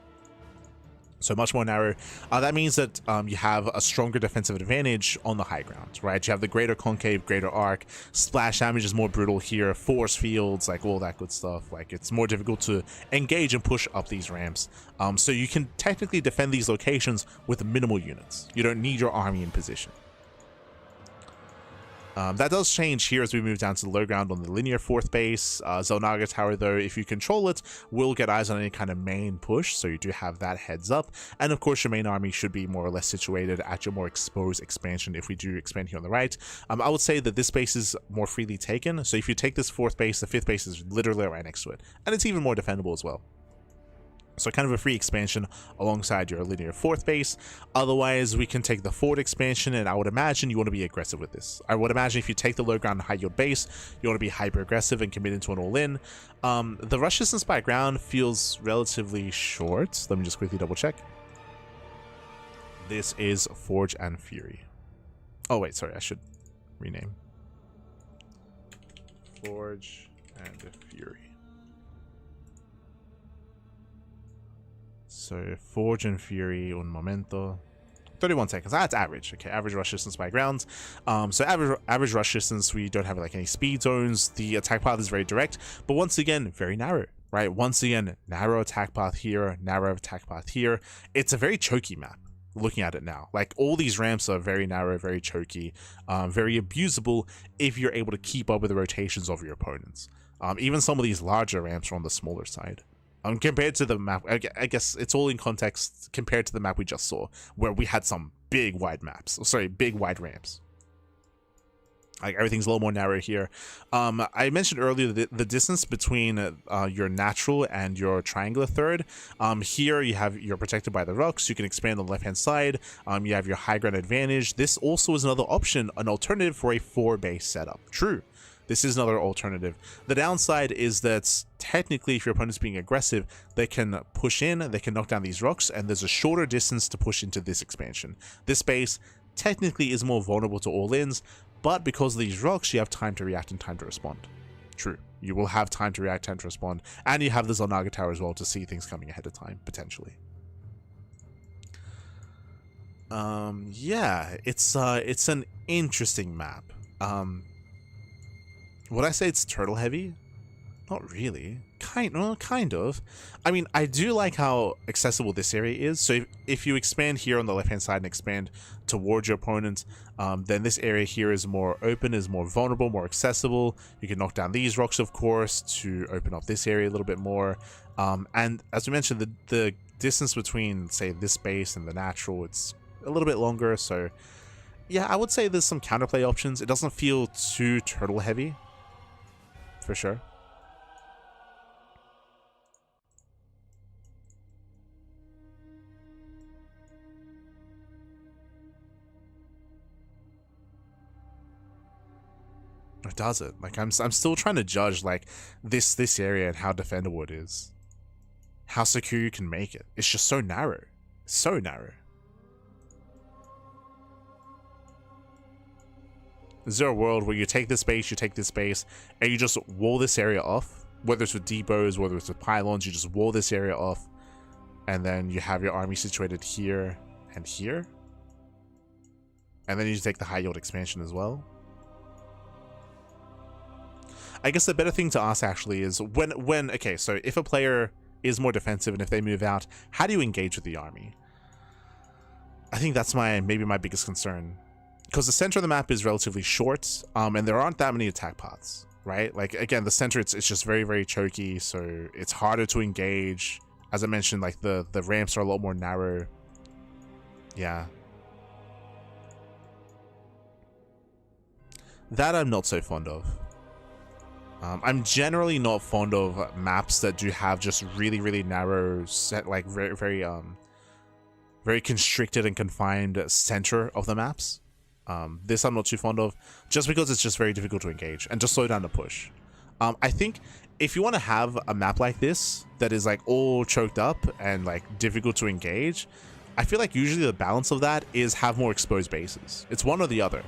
So much more narrow. That means that you have a stronger defensive advantage on the high ground, right? You have the greater concave, greater arc. Splash damage is more brutal here. Force fields, like all that good stuff. Like it's more difficult to engage and push up these ramps. So you can technically defend these locations with minimal units. You don't need your army in position. That does change here as we move down to the low ground on the linear fourth base. Xel'Naga tower, though, if you control it, will get eyes on any kind of main push, so you do have that heads up. And of course, your main army should be more or less situated at your more exposed expansion if we do expand here on the right. I would say that this base is more freely taken, so if you take this fourth base, the fifth base is literally right next to it. And it's even more defendable as well. So kind of a free expansion alongside your linear fourth base. Otherwise, we can take the forward expansion, and I would imagine you want to be aggressive with this. I would imagine if you take the low ground and high yield base, you want to be hyper aggressive and commit into an all-in. The rush distance by ground feels relatively short. Let me just quickly double check. This is Forge and Fury. Oh wait, sorry, I should rename. Forge and Fury. So Forge and Fury, un momento. 31 seconds. That's average. Okay, average rush distance by ground. So average rush distance, we don't have like any speed zones. The attack path is very direct, but once again, very narrow. Right? Once again, narrow attack path here, narrow attack path here. It's a very choky map. Looking at it now, like all these ramps are very narrow, very choky, very abusable if you're able to keep up with the rotations of your opponents. Even some of these larger ramps are on the smaller side. Compared to the map, I guess it's all in context compared to the map we just saw, where we had some big wide ramps. Like everything's a little more narrow here. I mentioned earlier the distance between your natural and your triangular third. Here you're protected by the rocks. You can expand on the left hand side. You have your high ground advantage. This also is another option, an alternative for a 4 base setup. True. This is another alternative. The downside is that technically, if your opponent's being aggressive, they can push in, they can knock down these rocks, and there's a shorter distance to push into this expansion. This base technically is more vulnerable to all-ins, but because of these rocks, you have time to react and time to respond. True, you will have time to react, time to respond, and you have the Zolnaga Tower as well to see things coming ahead of time, potentially. Yeah, it's an interesting map. Would I say it's turtle heavy? Not really. Kind of. I mean, I do like how accessible this area is. So if you expand here on the left-hand side and expand towards your opponent, then this area here is more open, is more vulnerable, more accessible. You can knock down these rocks, of course, to open up this area a little bit more. And as we mentioned, the distance between, say, this base and the natural, it's a little bit longer. So yeah, I would say there's some counterplay options. It doesn't feel too turtle heavy, for sure. Or does it? Like, I'm still trying to judge like this area and how defendable it is, how secure you can make it. It's just so narrow, so narrow. Is there a world where you take this base, and you just wall this area off? Whether it's with depots, whether it's with pylons, you just wall this area off, and then you have your army situated here and here, and then you take the high yield expansion as well. I guess the better thing to ask actually is okay, so if a player is more defensive and if they move out, how do you engage with the army? I think that's maybe my biggest concern. Because the center of the map is relatively short, and there aren't that many attack paths, right? Like, again, the center, it's just very, very choky, so it's harder to engage. As I mentioned, like, the ramps are a lot more narrow. Yeah. That I'm not so fond of. I'm generally not fond of maps that do have just really, really narrow, set, like, very, very, very constricted and confined center of the maps. This I'm not too fond of, just because it's just very difficult to engage and just slow down the push. I think if you want to have a map like this that is like all choked up and like difficult to engage, I feel like usually the balance of that is have more exposed bases. It's one or the other.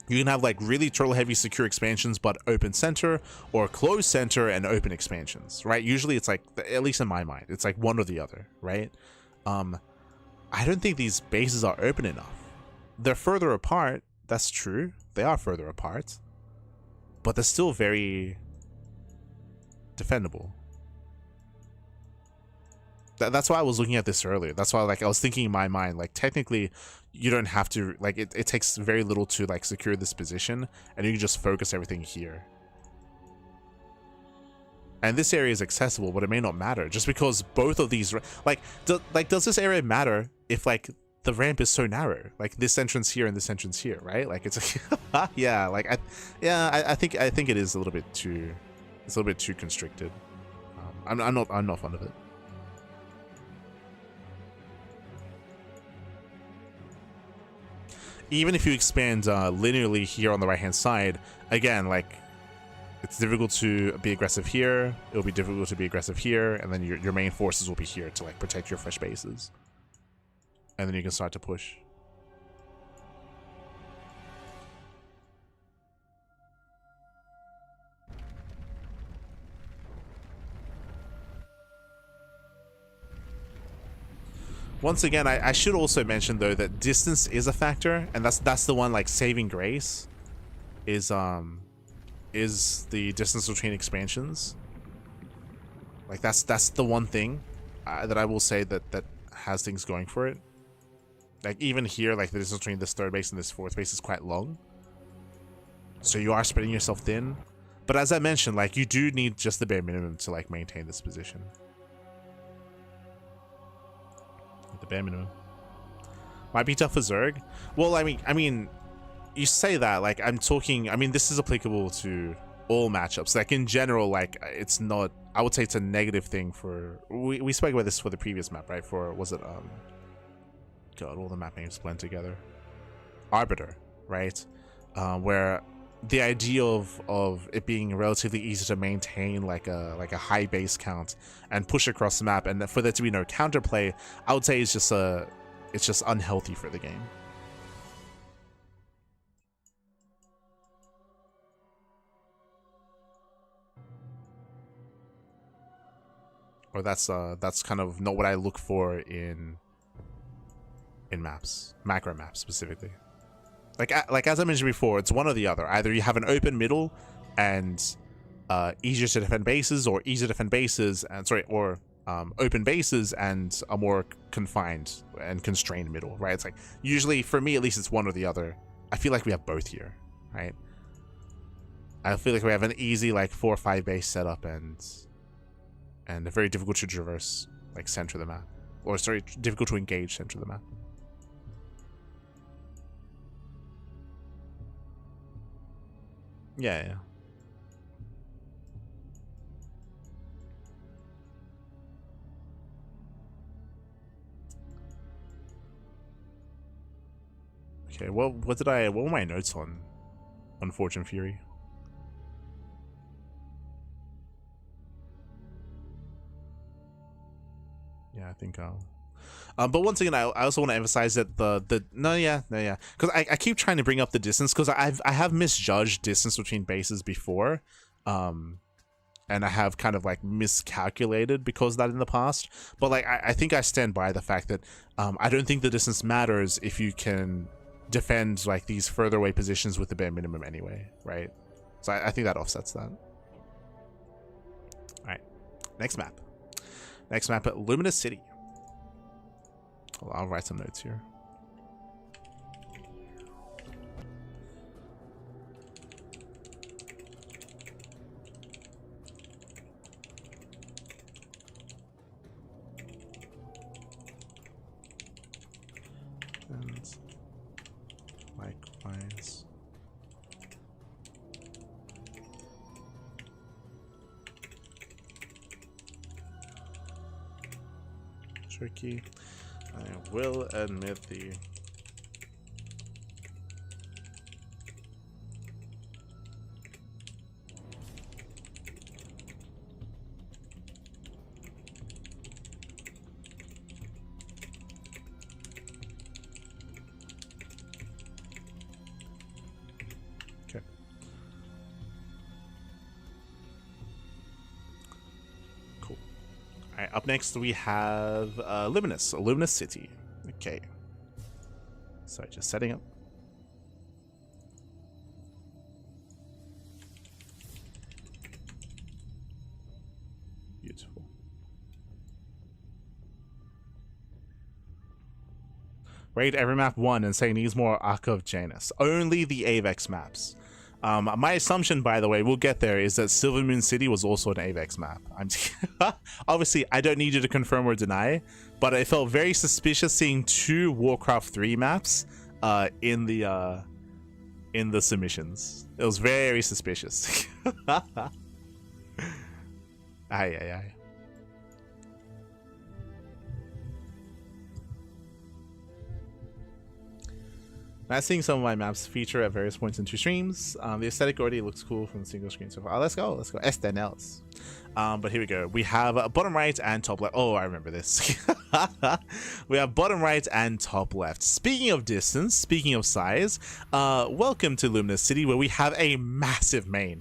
You can have like really turtle heavy secure expansions but open center, or closed center and open expansions, right? Usually it's like, at least in my mind, it's like one or the other, right? I don't think these bases are open enough. They're further apart, that's true. They are further apart, but they're still very defendable. That's why I was looking at this earlier. That's why, like, I was thinking in my mind, like, technically you don't have to, like, it takes very little to like secure this position, and you can just focus everything here. And this area is accessible, but it may not matter just because both of these, like, does this area matter if like the ramp is so narrow, like this entrance here and this entrance here, right? Like, it's like, yeah, like, I think it is a little bit too, it's a little bit too constricted. I'm not fond of it. Even if you expand linearly here on the right hand side, again, like, it's difficult to be aggressive here, it'll be difficult to be aggressive here, and then your main forces will be here to like protect your fresh bases. And then you can start to push. Once again, I should also mention though that distance is a factor, and that's the one, like, saving grace is the distance between expansions. Like, that's the one thing that I will say that has things going for it. Like, even here, like, the distance between this third base and this fourth base is quite long, so you are spreading yourself thin. But as I mentioned, like, you do need just the bare minimum to like maintain this position. The bare minimum might be tough for Zerg. Well, I mean, you say that, like, I'm talking, I mean, this is applicable to all matchups. Like, in general, like, it's not, I would say it's a negative thing for, we spoke about this for the previous map, right? For, was it, God, all the map names blend together. Arbiter, right? Where the idea of it being relatively easy to maintain like a high base count and push across the map, and for there to be no counterplay, I would say it's just unhealthy for the game. Or that's kind of not what I look for in maps, macro maps specifically. Like as I mentioned before, it's one or the other. Either you have an open middle and easier to defend bases, or easier to defend bases and open bases and a more confined and constrained middle, right? It's like usually for me at least it's one or the other. I feel like we have both here, right? I feel like we have an easy like 4 or 5 base setup and a very difficult to traverse like center of the map, or sorry, difficult to engage center of the map. Yeah. Okay, well, what were my notes on Fortune Fury? Yeah, I think but once again, I also want to emphasize that because I keep trying to bring up the distance, because I have misjudged distance between bases before, and I have kind of like miscalculated because of that in the past. But like I think I stand by the fact that I don't think the distance matters if you can defend like these further away positions with the bare minimum anyway, right? So I think that offsets that. All right, next map at Luminous City. Well, I'll write some notes here. And likewise. Tricky. I will admit the okay. Cool. All right, up next we have Luminous City. Okay, so just setting up. Beautiful. Rate every map 1 and say needs more Arc of Janus. Only the AVEX maps. My assumption, by the way, we'll get there, is that Silver Moon City was also an AVEX map. Obviously, I don't need you to confirm or deny, but it felt very suspicious seeing 2 Warcraft 3 maps in the submissions. It was very suspicious. Aye. Now seeing some of my maps feature at various points in 2 streams. The aesthetic already looks cool from the single screen so far. Let's go. Estenels. But here we go. We have bottom right and top left. Oh, I remember this. We have bottom right and top left. Speaking of distance, speaking of size, welcome to Luminous City, where we have a massive main.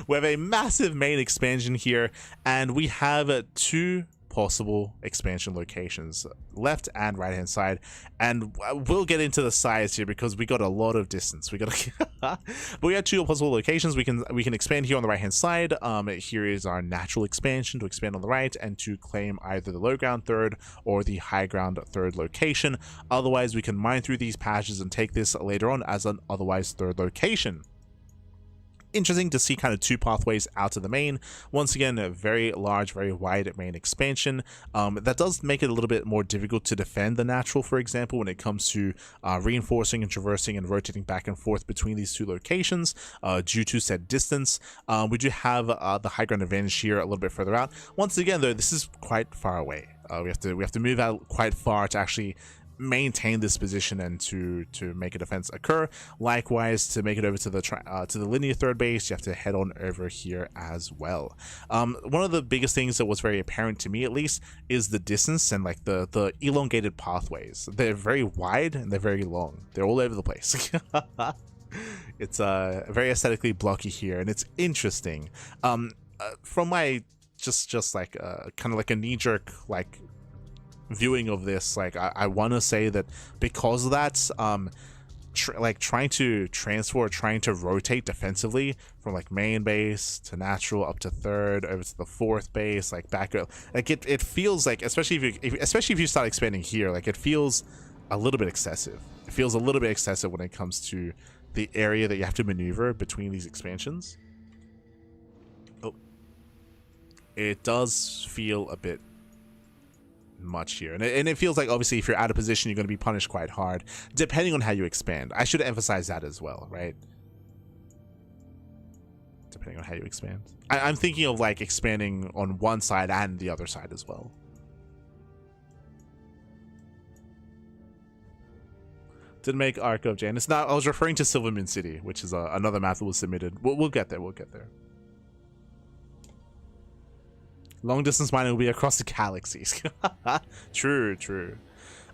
We have a massive main expansion here, and we have 2 possible expansion locations, left and right hand side, and we'll get into the size here because we got a lot of distance. But we have 2 possible locations. We can expand here on the right hand side. Here is our natural expansion to expand on the right and to claim either the low ground 3rd or the high ground 3rd location. Otherwise, we can mine through these patches and take this later on as an otherwise 3rd location. Interesting to see kind of 2 pathways out of the main. Once again, a very large, very wide main expansion. That does make it a little bit more difficult to defend the natural, for example, when it comes to reinforcing and traversing and rotating back and forth between these 2 locations due to said distance. We do have the high ground advantage here a little bit further out. Once again, though, this is quite far away. We have to move out quite far to actually maintain this position and to make a defense occur. Likewise, to make it over to the linear third base, you have to head on over here as well. One of the biggest things that was very apparent to me, at least, is the distance and like the elongated pathways. They're very wide and they're very long. They're all over the place. It's very aesthetically blocky here, and it's interesting. From my just like kind of like a knee-jerk like viewing of this, like I want to say that because of that, like trying to transfer or trying to rotate defensively from like main base to natural up to third over to the fourth base, like back up, like it feels like, especially if you start expanding here, like it feels a little bit excessive. It feels a little bit excessive when it comes to the area that you have to maneuver between these expansions. Oh, it does feel a bit much here, and it feels like obviously if you're out of position, you're going to be punished quite hard depending on how you expand. I should emphasize that as well, right? Depending on how you expand. I'm thinking of like expanding on one side and the other side as well. Didn't make Arc of Janus. Now I was referring to Silvermoon City, which is another map that was submitted. We'll get there. We'll get there. Long distance mining will be across the galaxies. True, true.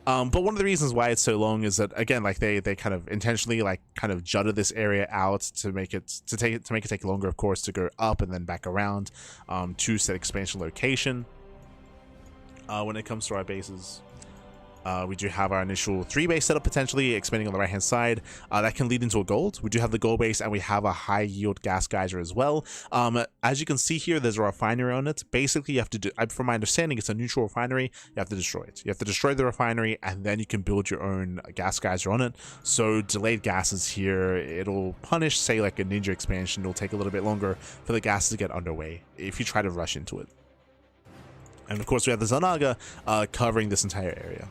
But one of the reasons why it's so long is that, again, like they kind of intentionally like kind of jutted this area out to make it take longer, of course, to go up and then back around to set expansion location. When it comes to our bases, we do have our initial 3-base setup, potentially expanding on the right hand side. That can lead into a gold. We do have the gold base, and we have a high yield gas geyser as well. As you can see here, there's a refinery on it. Basically, you have to do, from my understanding, it's a neutral refinery. You have to destroy it. You have to destroy the refinery, and then you can build your own gas geyser on it. So delayed gases here, it'll punish, say, like a ninja expansion. It'll take a little bit longer for the gases to get underway if you try to rush into it. And of course, we have the Zonaga covering this entire area.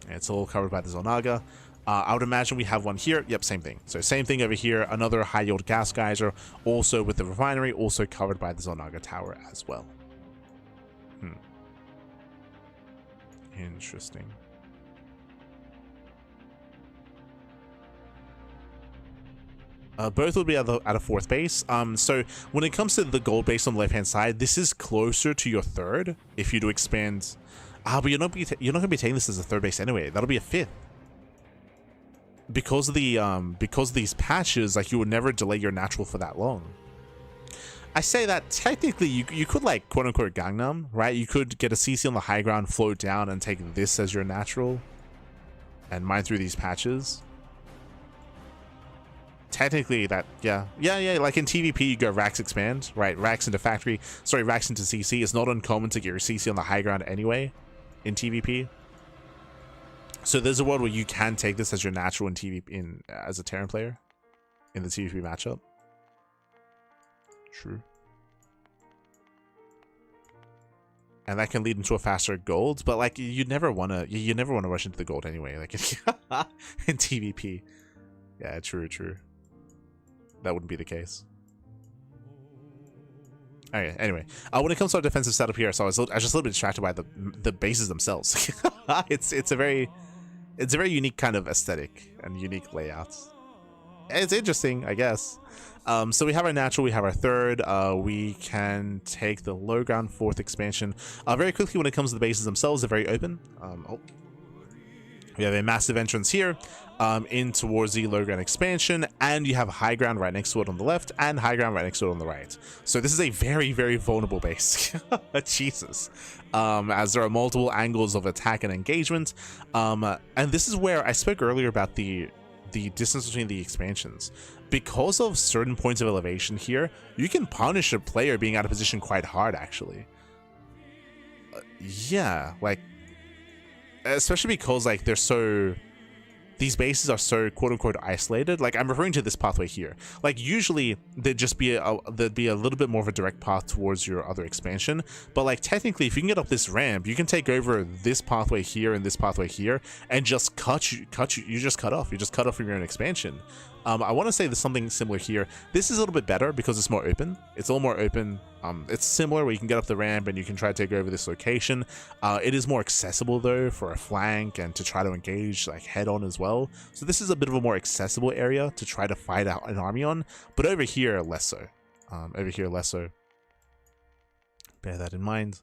It's all covered by the Zonaga. I would imagine we have one here. Yep, same thing. So same thing over here. Another high yield gas geyser, also with the refinery, also covered by the Zonaga tower as well. Interesting. Both will be at a fourth base. So when it comes to the gold base on the left hand side, this is closer to your third if you do expand. But you're not going to be taking this as a third base anyway. That'll be a fifth. Because of these patches, like you would never delay your natural for that long. I say that technically you could like quote unquote Gangnam, right? You could get a CC on the high ground, float down, and take this as your natural, and mine through these patches. Technically that, yeah, like in TVP you go racks expand, right? Racks into factory, sorry, racks into CC. It's not uncommon to get your CC on the high ground anyway in TVP. So there's a world where you can take this as your natural in TVP as a Terran player in the TVP matchup. True. And that can lead into a faster gold, but like you never want to rush into the gold anyway, like in TVP. Yeah, true. That wouldn't be the case. Okay, anyway, when it comes to our defensive setup here, so I was just a little bit distracted by the bases themselves. it's a very unique kind of aesthetic and unique layouts. It's interesting, I guess. So we have our natural, we have our third. We can take the low ground fourth expansion very quickly. When it comes to the bases themselves, they're very open. We have a massive entrance here in towards the low ground expansion, and you have high ground right next to it on the left and high ground right next to it on the right. So this is a very, very vulnerable base. Jesus. As there are multiple angles of attack and engagement. And this is where I spoke earlier about the distance between the expansions. Because of certain points of elevation here, you can punish a player being out of position quite hard, actually. Yeah, like, especially because like these bases are so quote unquote isolated. Like I'm referring to this pathway here. Like usually there'd be a little bit more of a direct path towards your other expansion, but like technically if you can get up this ramp, you can take over this pathway here and this pathway here and just cut off. You just cut off from your own expansion. I want to say there's something similar here. This is a little bit better because it's more open. It's a little more open. It's similar where you can get up the ramp and you can try to take over this location. It is more accessible though for a flank and to try to engage like head on as well. So this is a bit of a more accessible area to try to fight out an army on, but over here less so. Over here less so. Bear that in mind.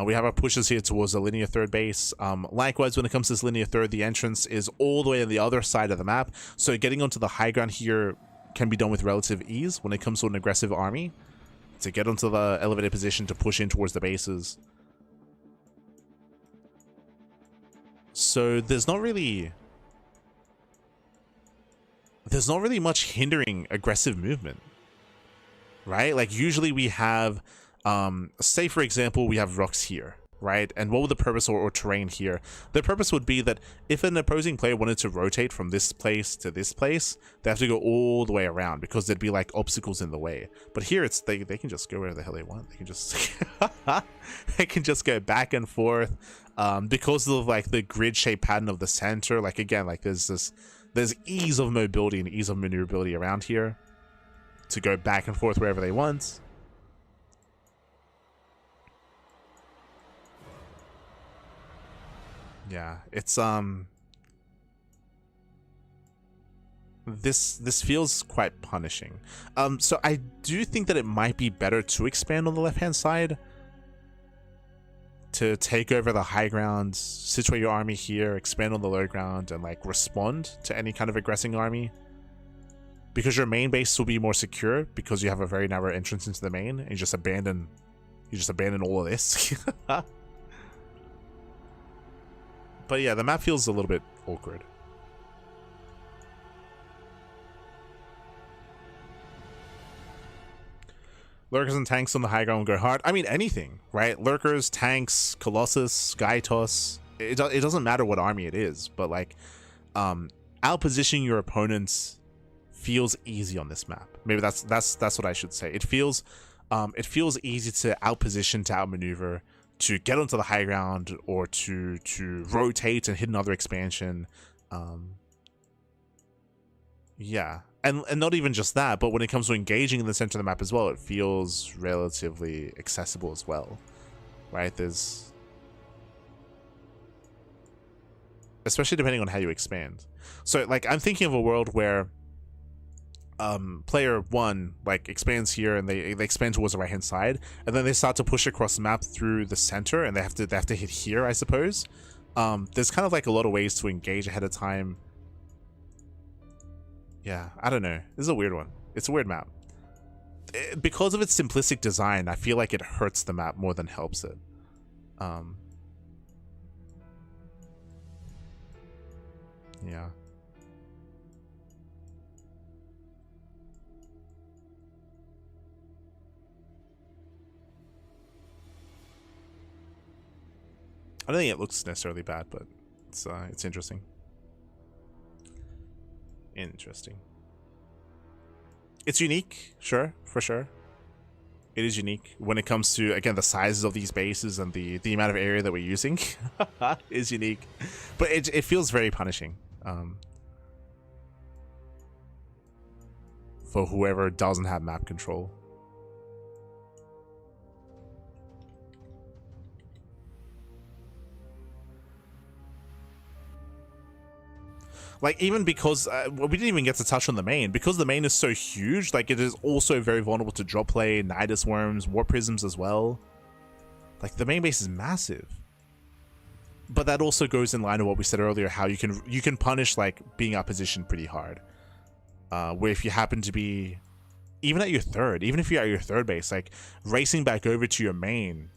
We have our pushes here towards the linear third base. Likewise, when it comes to this linear third, the entrance is all the way on the other side of the map. So getting onto the high ground here can be done with relative ease when it comes to an aggressive army. To get onto the elevated position to push in towards the bases. So there's not really much hindering aggressive movement. Right? Like usually we have say for example we have rocks here, right? And what would the purpose or terrain here? The purpose would be that if an opposing player wanted to rotate from this place to this place, they have to go all the way around because there'd be like obstacles in the way. But here it's they can just go wherever the hell they want. They can just they can just go back and forth because of like the grid shape pattern of the center. Like again, like there's ease of mobility and ease of maneuverability around here to go back and forth wherever they want. Yeah, it's this feels quite punishing. So I do think that it might be better to expand on the left-hand side to take over the high ground, situate your army here, expand on the low ground, and like respond to any kind of aggressing army. Because your main base will be more secure because you have a very narrow entrance into the main, and you just abandon all of this. But yeah, the map feels a little bit awkward. Lurkers and tanks on the high ground go hard. I mean, anything, right? Lurkers, tanks, Colossus, Skytos. It doesn't matter what army it is, but like, outpositioning your opponents feels easy on this map. Maybe that's what I should say. It feels easy to outposition, to outmaneuver, to get onto the high ground, or to rotate and hit another expansion. Yeah, and not even just that, but when it comes to engaging in the center of the map as well, it feels relatively accessible as well, right? There's, especially depending on how you expand. So like I'm thinking of a world where player one like expands here and they expand towards the right hand side, and then they start to push across the map through the center, and they have to hit here, I suppose. There's kind of like a lot of ways to engage ahead of time. Yeah, I don't know. This is a weird one. It's a weird map. Because of its simplistic design, I feel like it hurts the map more than helps it. Yeah. I don't think it looks necessarily bad, but it's interesting. Interesting. It's unique, sure, for sure. It is unique when it comes to, again, the sizes of these bases and the amount of area that we're using is unique, but it feels very punishing for whoever doesn't have map control. Like, even because we didn't even get to touch on the main, because the main is so huge, like it is also very vulnerable to drop play, Nidus worms, warp prisms as well. Like the main base is massive. But that also goes in line with what we said earlier, how you can punish like being out positioned pretty hard. Where if you happen to be even at your third, even if you're at your third base, like racing back over to your main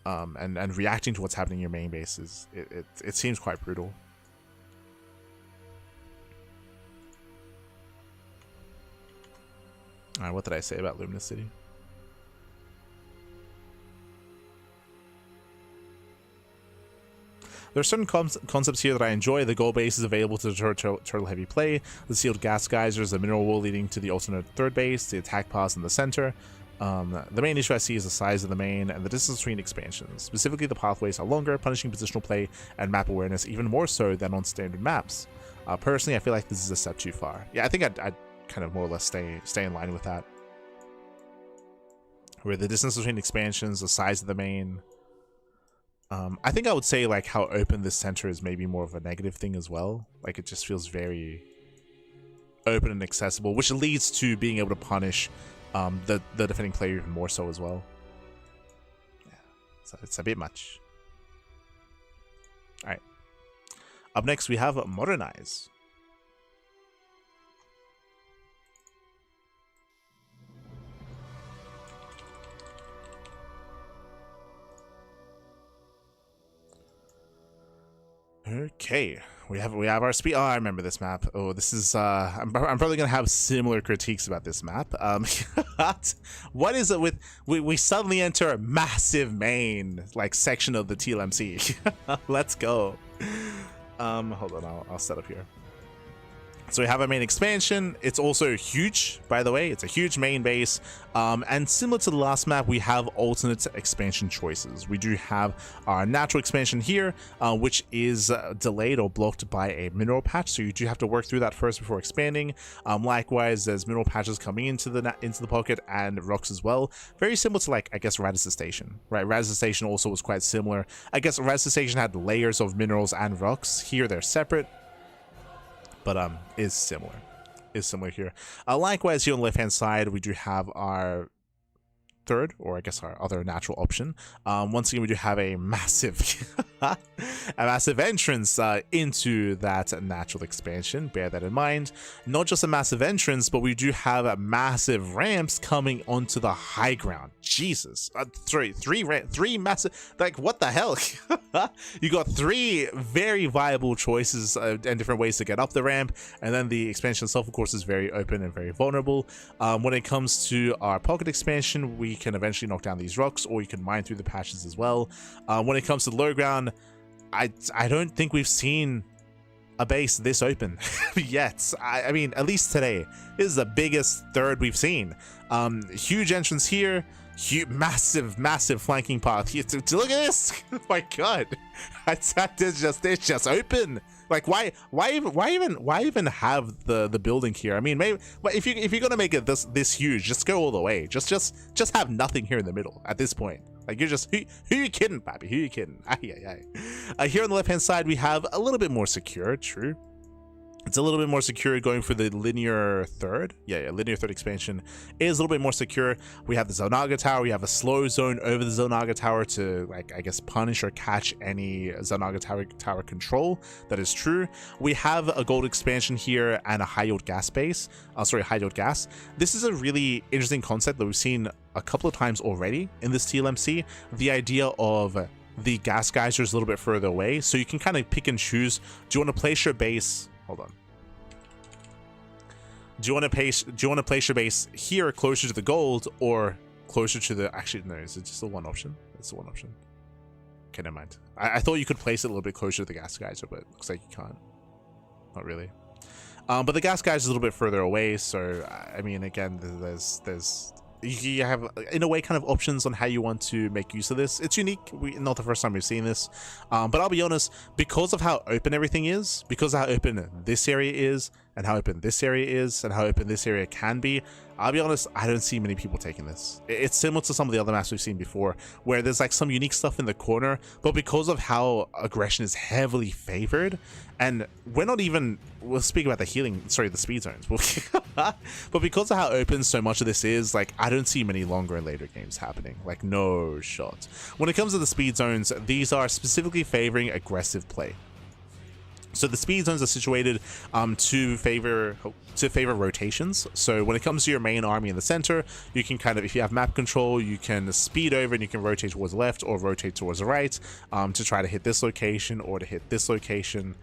and reacting to what's happening in your main base is it seems quite brutal. Alright, what did I say about Luminous City? There are certain concepts here that I enjoy. The gold base is available to deter turtle heavy play. The sealed gas geysers, the mineral wall leading to the alternate third base, the attack paths in the center. The main issue I see is the size of the main and the distance between expansions. Specifically, the pathways are longer, punishing positional play and map awareness even more so than on standard maps. Personally, I feel like this is a step too far. Yeah, I think I'd kind of more or less stay in line with that. Where the distance between expansions, the size of the main. I think I would say like how open this center is maybe more of a negative thing as well. Like it just feels very open and accessible, which leads to being able to punish the defending player even more so as well. Yeah, so it's a bit much. All right. Up next, we have Modernize. Okay, we have our speed. Oh, I remember this map. Oh, this is I'm probably gonna have similar critiques about this map. What is it with we suddenly enter a massive main like section of the TLMC? Let's go. Hold on, I'll set up here. So we have a main expansion. It's also huge, by the way. It's a huge main base. And similar to the last map, we have alternate expansion choices. We do have our natural expansion here, which is delayed or blocked by a mineral patch. So you do have to work through that first before expanding. Likewise, there's mineral patches coming into the pocket and rocks as well. Very similar to like, I guess, Radisson Station, right? Radisson Station also was quite similar. I guess Radisson Station had layers of minerals and rocks. Here, they're separate. But is similar here. Likewise, here on the left hand side, we do have our third, or I guess our other natural option. Once again, we do have a massive entrance into that natural expansion. Bear that in mind. Not just a massive entrance, but we do have massive ramps coming onto the high ground. Jesus, three massive, like what the hell? You got three very viable choices and different ways to get up the ramp, and then the expansion itself, of course, is very open and very vulnerable. When it comes to our pocket expansion, we can eventually knock down these rocks, or you can mine through the patches as well. When it comes to the low ground, I don't think we've seen a base this open yet. I mean, at least today, this is the biggest third we've seen. Huge entrance here, massive flanking path here. To look at this, oh my god, it's just open. Like why even have the building here? I mean, maybe if you're gonna make it this huge, just go all the way. Just have nothing here in the middle at this point. Like you're just who you kidding, Pappy? Who you kidding? Here on the left hand side, we have a little bit more secure. True. It's a little bit more secure going for the linear third. Yeah, linear third expansion is a little bit more secure. We have the Zonaga Tower. We have a slow zone over the Zonaga Tower to, like, I guess, punish or catch any Zonaga Tower control. That is true. We have a gold expansion here and a high yield gas base. High yield gas. This is a really interesting concept that we've seen a couple of times already in this TLMC. The idea of the gas geysers a little bit further away, so you can kind of pick and choose. Do you want to place your base? Hold on. Do you want to place your base here closer to the gold or closer to the? Actually, no. Is it just the one option? It's the one option. Okay, never mind. I thought you could place it a little bit closer to the gas geyser, but it looks like you can't. Not really. But the gas geyser is a little bit further away, so I mean, again, there's you have in a way kind of options on how you want to make use of this. It's unique. Not the first time we've seen this, but I'll be honest, because of how open everything is, because of how open this area is, and how open this area is, and how open this area can be, I'll be honest, I don't see many people taking this. It's similar to some of the other maps we've seen before, where there's like some unique stuff in the corner, but because of how aggression is heavily favored, and we'll speak about the speed zones, but because of how open so much of this is, like, I don't see many longer and later games happening, like no shot. When it comes to the speed zones, these are specifically favoring aggressive play. So the speed zones are situated to favor rotations. So when it comes to your main army in the center, you can kind of, if you have map control, you can speed over and you can rotate towards the left or rotate towards the right to try to hit this location or to hit this location.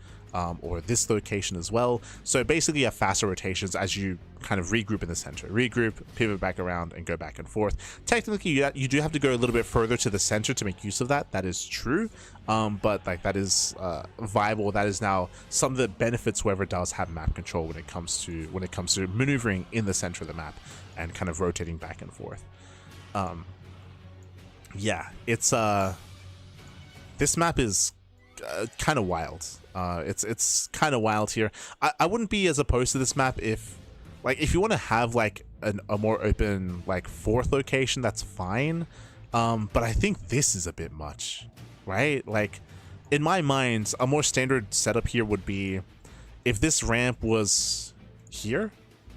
Or this location as well. So basically you have faster rotations as you kind of regroup in the center. Regroup, pivot back around, and go back and forth. Technically, you do have to go a little bit further to the center to make use of that. That is true. But like that is viable. That is now some of the benefits whoever does have map control when it comes to maneuvering in the center of the map and kind of rotating back and forth. Yeah, it's this map is kind of wild. It's kind of wild here. I wouldn't be as opposed to this map if you want to have like a more open like fourth location, that's fine. But I think this is a bit much, right? Like in my mind, a more standard setup here would be if this ramp was here,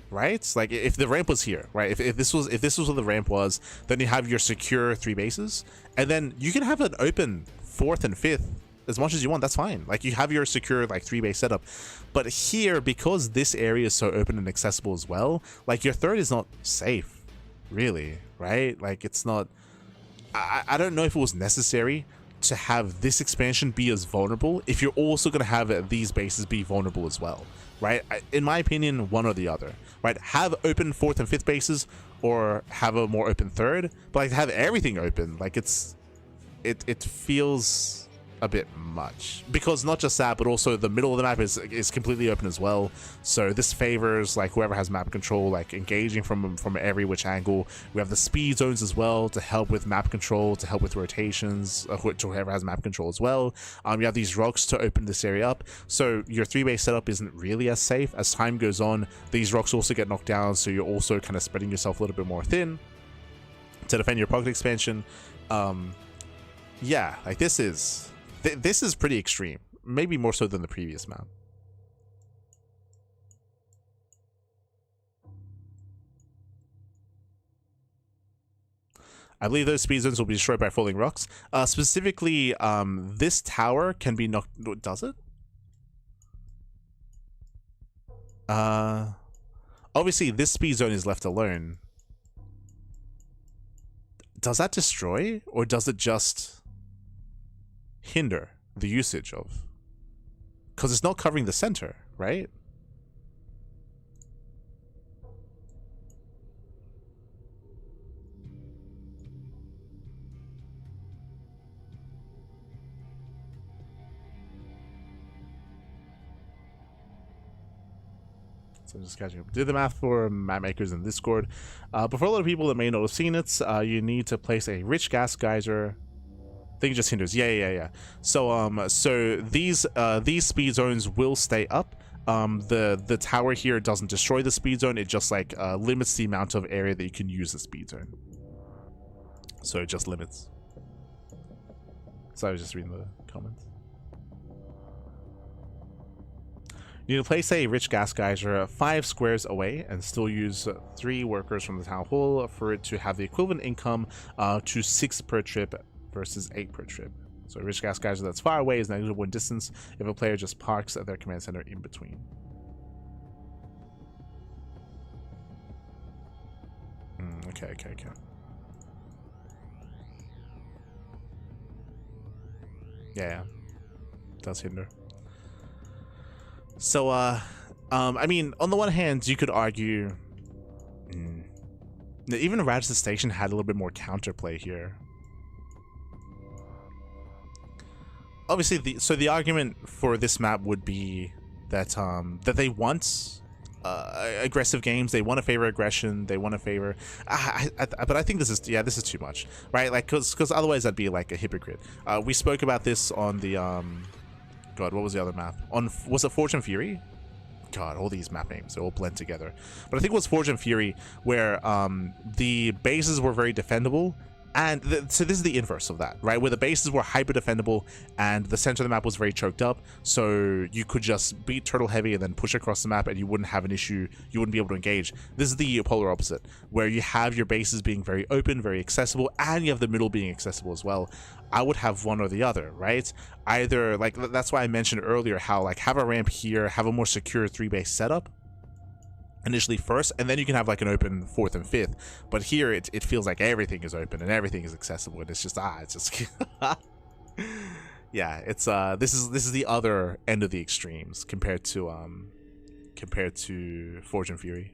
right? Like if the ramp was here, right? If this was where the ramp was, then you have your secure 3 bases, and then you can have an open 4th and 5th as much as you want. That's fine. Like you have your secure like 3 base setup. But here, because this area is so open and accessible as well, like your 3rd is not safe, really, right? Like it's not. I don't know if it was necessary to have this expansion be as vulnerable if you're also going to have these bases be vulnerable as well, right? In my opinion, one or the other, right? Have open 4th and 5th bases, or have a more open 3rd, but like have everything open. Like it feels a bit much, because not just that, but also the middle of the map is completely open as well. So this favors like whoever has map control, like engaging from every which angle. We have the speed zones as well to help with map control, to help with rotations, whoever has map control as well. You have these rocks to open this area up, so your 3 base setup isn't really as safe. As time goes on, these rocks also get knocked down, so you're also kind of spreading yourself a little bit more thin to defend your pocket expansion. Yeah, like this is pretty extreme, maybe more so than the previous map. I believe those speed zones will be destroyed by falling rocks. Specifically, this tower can be knocked. Does it? Obviously, this speed zone is left alone. Does that destroy, or does it just hinder the usage of? Because it's not covering the center, right? So I'm just catching up. Do the math for map makers in Discord. But for a lot of people that may not have seen it, you need to place a rich gas geyser. I think it just hinders. Yeah. So these speed zones will stay up. The tower here doesn't destroy the speed zone. It just like limits the amount of area that you can use the speed zone. So it just limits. So I was just reading the comments. You need to place a rich gas geyser 5 squares away and still use 3 workers from the town hall for it to have the equivalent income to 6 per trip versus 8 per trip. So a rich gas geyser that's far away is negligible in distance if a player just parks at their command center in between. Okay. Yeah. Does hinder. So, I mean, on the one hand, you could argue that even Radisson Station had a little bit more counterplay here. Obviously, the argument for this map would be that that they want aggressive games. They want to favor aggression. They want to favor. But I think this is too much, right? Like, because otherwise I'd be like a hypocrite. We spoke about this on the God, what was the other map? Was it Forge and Fury? God, all these map names, they all blend together. But I think it was Forge and Fury where the bases were very defendable. And so this is the inverse of that, right? Where the bases were hyper defendable and the center of the map was very choked up. So you could just beat turtle heavy and then push across the map and you wouldn't have an issue. You wouldn't be able to engage. This is the polar opposite, where you have your bases being very open, very accessible, and you have the middle being accessible as well. I would have one or the other, right? Either, like, that's why I mentioned earlier how, like, have a ramp here, have a more secure 3-base setup initially first, and then you can have like an open 4th and 5th. But here it feels like everything is open and everything is accessible, and it's just yeah, it's this is the other end of the extremes compared to Forge and Fury.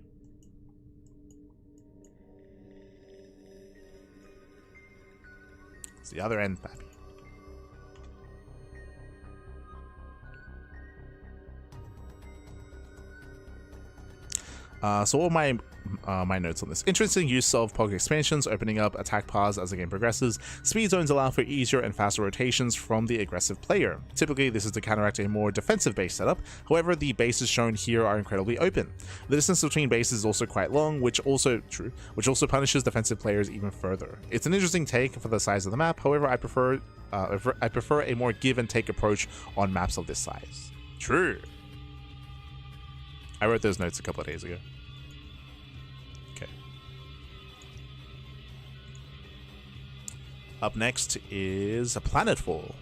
It's the other end, pappy. So what are my notes on this? Interesting use of pocket expansions, opening up attack paths as the game progresses. Speed zones allow for easier and faster rotations from the aggressive player. Typically, this is to counteract a more defensive base setup. However, the bases shown here are incredibly open. The distance between bases is also quite long, which also punishes defensive players even further. It's an interesting take for the size of the map. However, I prefer a more give and take approach on maps of this size. True. I wrote those notes a couple of days ago. Okay. Up next is a Planetfall.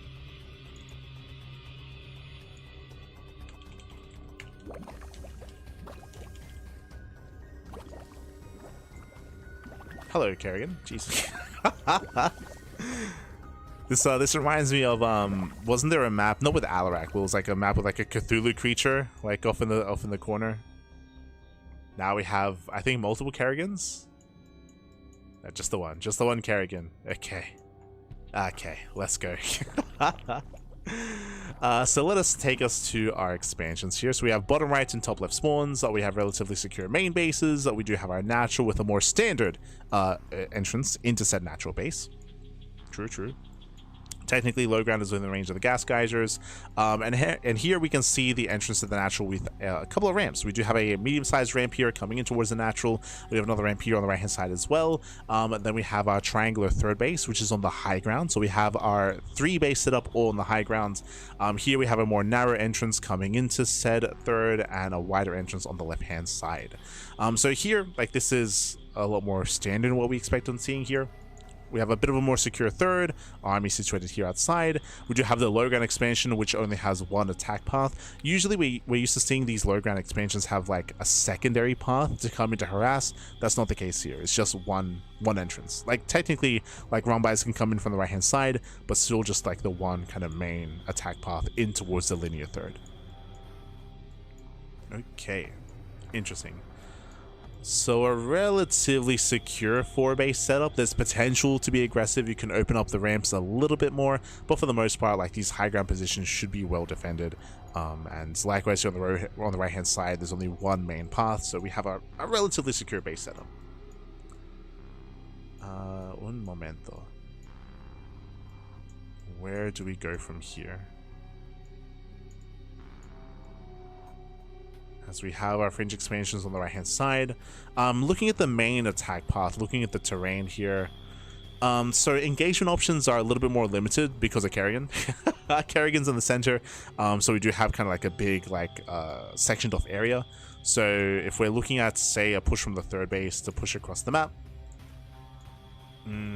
Hello, Kerrigan. Jesus. This reminds me of wasn't there a map, not with Alarak, but it was like a map with like a Cthulhu creature like off in the corner. Now we have, I think, multiple Kerrigans. Just the one Kerrigan. Okay, let's go. So let us take us to our expansions here. So we have bottom right and top left spawns. We have relatively secure main bases. We do have our natural with a more standard entrance into said natural base. True. Technically, low ground is within the range of the gas geysers, and here we can see the entrance to the natural with a couple of ramps. We do have a medium-sized ramp here coming in towards the natural. We have another ramp here on the right-hand side as well. And then we have our triangular third base, which is on the high ground. So we have our 3 base set up all on the high ground. Here we have a more narrow entrance coming into said third and a wider entrance on the left-hand side. So here, like, this is a lot more standard than what we expect on seeing here. We have a bit of a more secure third, army situated here outside. We do have the low ground expansion, which only has one attack path. Usually we're used to seeing these low ground expansions have like a secondary path to come into harass. That's not the case here. It's just one entrance. Like technically, like Rumbites can come in from the right hand side, but still just like the one kind of main attack path in towards the linear third. Okay, interesting. So a relatively secure 4-base setup. There's potential to be aggressive. You can open up the ramps a little bit more, but for the most part, like, these high ground positions should be well defended. And likewise here on the right hand side, there's only one main path, so we have a relatively secure base setup. Un momento. Where do we go from here? As we have our fringe expansions on the right hand side. Looking at the main attack path, looking at the terrain here. So engagement options are a little bit more limited because of Kerrigan. Kerrigan's in the center, so we do have kind of like a big sectioned off area. So if we're looking at, say, a push from the third base to push across the map,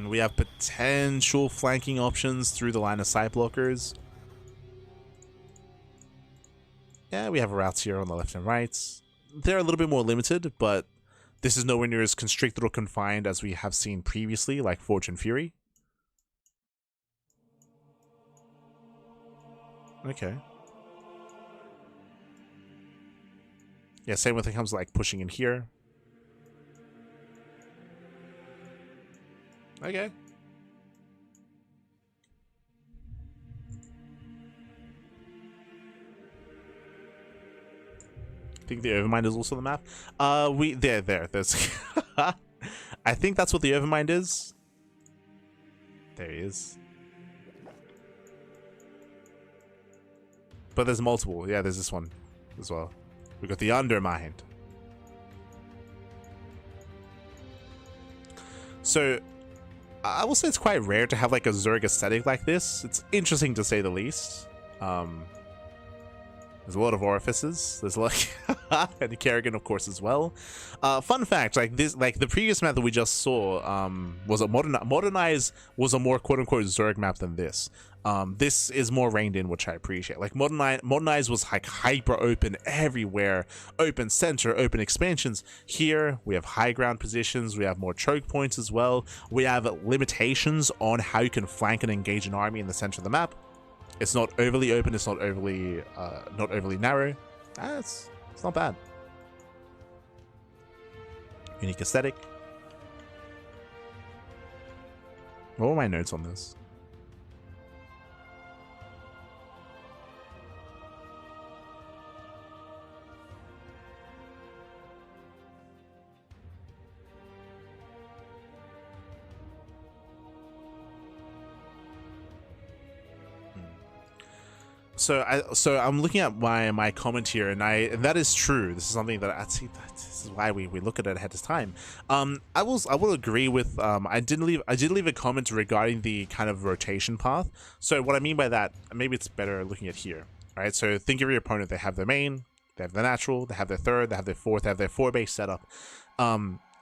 we have potential flanking options through the line of sight blockers. Yeah, we have routes here on the left and right. They're a little bit more limited, but this is nowhere near as constricted or confined as we have seen previously, like Forge and Fury. Okay. Yeah, same when it comes to like pushing in here. Okay. I think the Overmind is also the map. There's I think that's what the Overmind is. There he is. But there's multiple. Yeah, there's this one as well. We got the Undermind. So I will say it's quite rare to have like a Zerg aesthetic like this. It's interesting to say the least. There's a lot of orifices. There's a lot, and the Kerrigan, of course, as well. Fun fact: like the previous map that we just saw, was a Modernize was a more quote-unquote Zerg map than this. This is more reined in, which I appreciate. Like Modernize was like hyper open everywhere, open center, open expansions. Here we have high ground positions. We have more choke points as well. We have limitations on how you can flank and engage an army in the center of the map. It's not overly open. It's not overly narrow. It's not bad. Unique aesthetic. What were my notes on this? So I'm looking at my comment here, and that is true. This is something that this is why we look at it ahead of time. I will agree with I did leave a comment regarding the kind of rotation path. So what I mean by that, maybe it's better looking at here. All right, so think of your opponent. They have their main, they have their natural, they have their third, they have their fourth, they have their 4-base setup.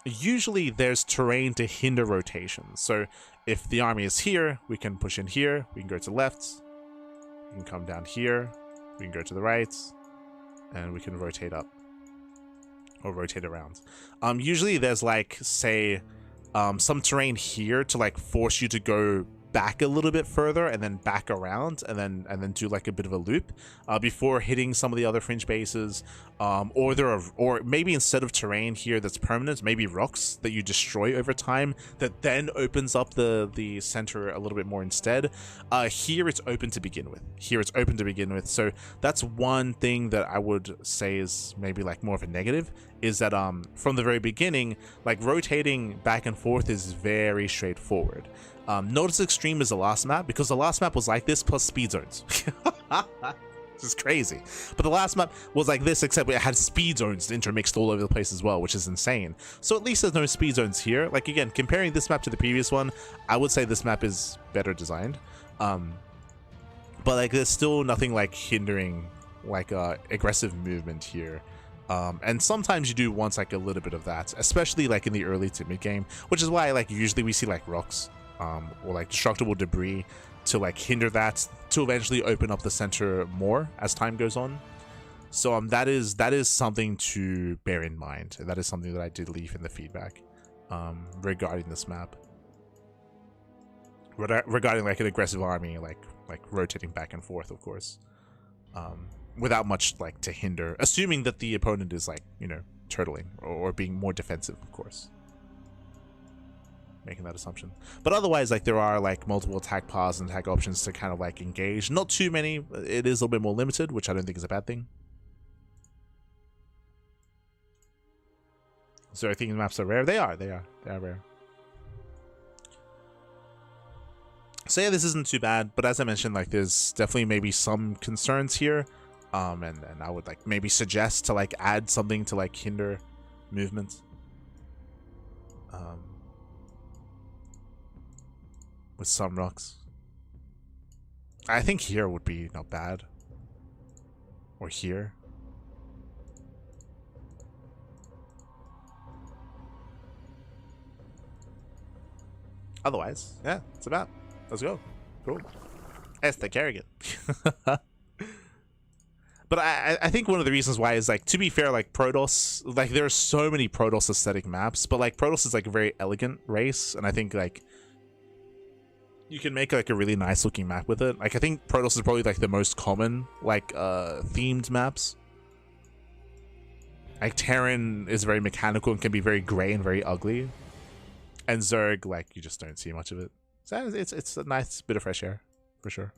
Usually there's terrain to hinder rotation. So if the army is here, we can push in here, we can go to the left, we can come down here, we can go to the right, and we can rotate up or rotate around. Usually there's like, say, some terrain here to like force you to go back a little bit further and then back around and then do like a bit of a loop before hitting some of the other fringe bases, or maybe instead of terrain here that's permanent, maybe rocks that you destroy over time that then opens up the center a little bit more instead. Here it's open to begin with. So that's one thing that I would say is maybe like more of a negative, is that from the very beginning, like rotating back and forth is very straightforward. Not as extreme as the last map, because the last map was like this plus speed zones. This is crazy. But the last map was like this, except it had speed zones intermixed all over the place as well, which is insane. So at least there's no speed zones here. Like, again, comparing this map to the previous one, I would say this map is better designed. But like there's still nothing like hindering like aggressive movement here. And sometimes you do want like a little bit of that, especially like in the early to mid game, which is why like usually we see like rocks or like destructible debris to like hinder that, to eventually open up the center more as time goes on. So that is something to bear in mind. That is something that I did leave in the feedback regarding this map, regarding like an aggressive army, like rotating back and forth, of course, without much like to hinder, assuming that the opponent is like, you know, turtling or being more defensive, of course. Making that assumption. But otherwise, like there are like multiple attack paths and attack options to kind of like engage. Not too many. It is a little bit more limited, which I don't think is a bad thing. So I think the maps are rare. They are rare. So yeah, this isn't too bad, but as I mentioned, like there's definitely maybe some concerns here. And I would like maybe suggest to like add something to like hinder movement. With some rocks. I think here would be not bad. Or here. Otherwise, yeah, it's about. Let's go. Cool. Este Kerrigan. But I think one of the reasons why is like, to be fair, like Protoss, like there are so many Protoss aesthetic maps, but like Protoss is like a very elegant race, and I think like you can make like a really nice looking map with it. Like I think Protoss is probably like the most common like themed maps. Like Terran is very mechanical and can be very gray and very ugly, and Zerg, like you just don't see much of it. So it's a nice bit of fresh air for sure.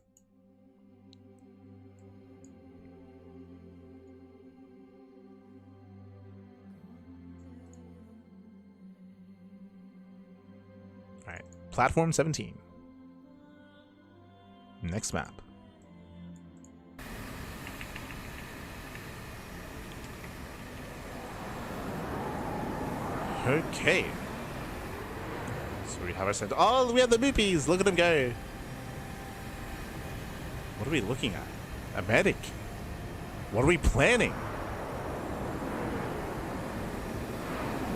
All right, platform 17. Next map. Okay. So we have our center. Oh, we have the moopies. Look at them go. What are we looking at? A medic. What are we planning?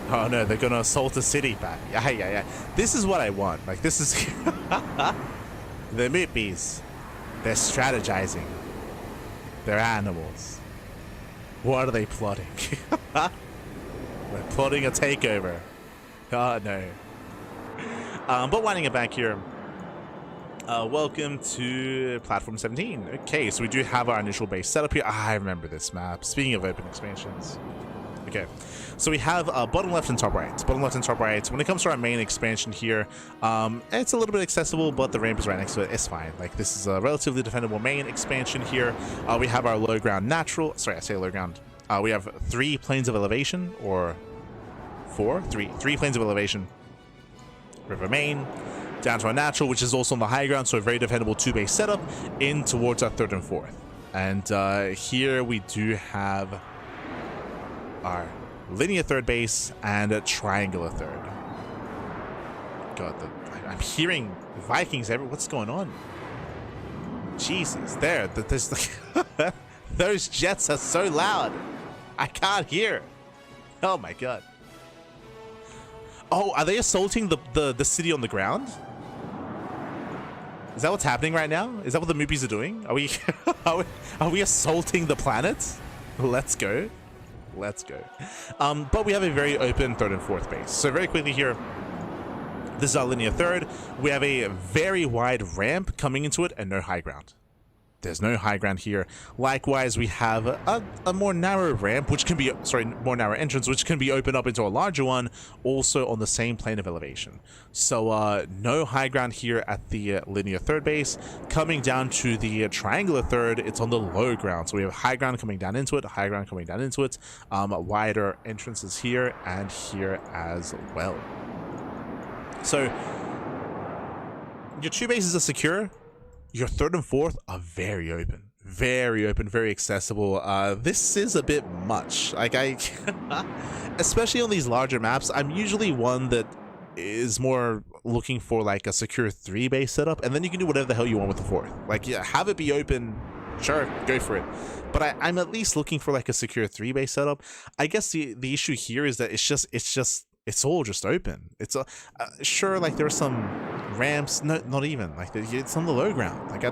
Oh no, they're gonna assault the city back. Yeah. This is what I want. Like this is the moopies. They're strategizing. They're animals. What are they plotting? They're plotting a takeover. Oh no. But winding it back here. Welcome to platform 17. Okay, so we do have our initial base set up here. I remember this map. Speaking of open expansions. Okay, so we have bottom left and top right. Bottom left and top right. When it comes to our main expansion here, it's a little bit accessible, but the ramp is right next to it. It's fine. Like this is a relatively defendable main expansion here. We have our low ground natural. Sorry, I say low ground. We have 3 planes of elevation, or 4? 3 planes of elevation. River main, down to our natural, which is also on the high ground, so a very defendable 2-base setup, in towards our 3rd and 4th. And here we do have our linear third base and a triangular third. God, I'm hearing Vikings everywhere. What's going on? Jesus, there's those jets are so loud. I can't hear. Oh my god. Oh, are they assaulting the city on the ground? Is that what's happening right now? Is that what the Moopies are doing? Are we are we assaulting the planet? Let's go. Let's go. But we have a very open third and fourth base. So very quickly here, this is our linear third. We have a very wide ramp coming into it and no high ground. There's no high ground here. Likewise, we have a more narrow ramp, which can be, more narrow entrance, which can be opened up into a larger one, also on the same plane of elevation. So no high ground here at the linear third base. Coming down to the triangular third, it's on the low ground. So we have high ground coming down into it, high ground coming down into it, wider entrances here and here as well. So your two bases are secure. Your third and fourth are very open, very accessible. This is a bit much. Like especially on these larger maps, I'm usually one that is more looking for like a secure 3-base setup, and then you can do whatever the hell you want with the fourth. Like, yeah, have it be open, sure, go for it. But I'm at least looking for like a secure 3-base setup. I guess the issue here is that it's all just open. It's sure, like there are some ramps, no, not even like it's on the low ground. Like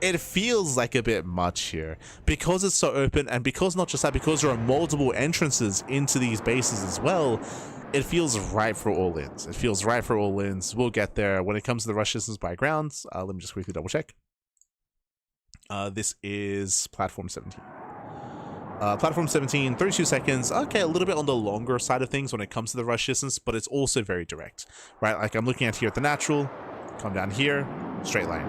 it feels like a bit much here because it's so open, and because not just that, because there are multiple entrances into these bases as well. It feels right for all ins. It feels right for all ins. We'll get there when it comes to the rush distance by grounds. Let me just quickly double check. This is platform 17. Platform 17, 32 seconds. Okay, a little bit on the longer side of things when it comes to the rush distance, but it's also very direct, right? Like I'm looking at here at the natural, come down here, straight line,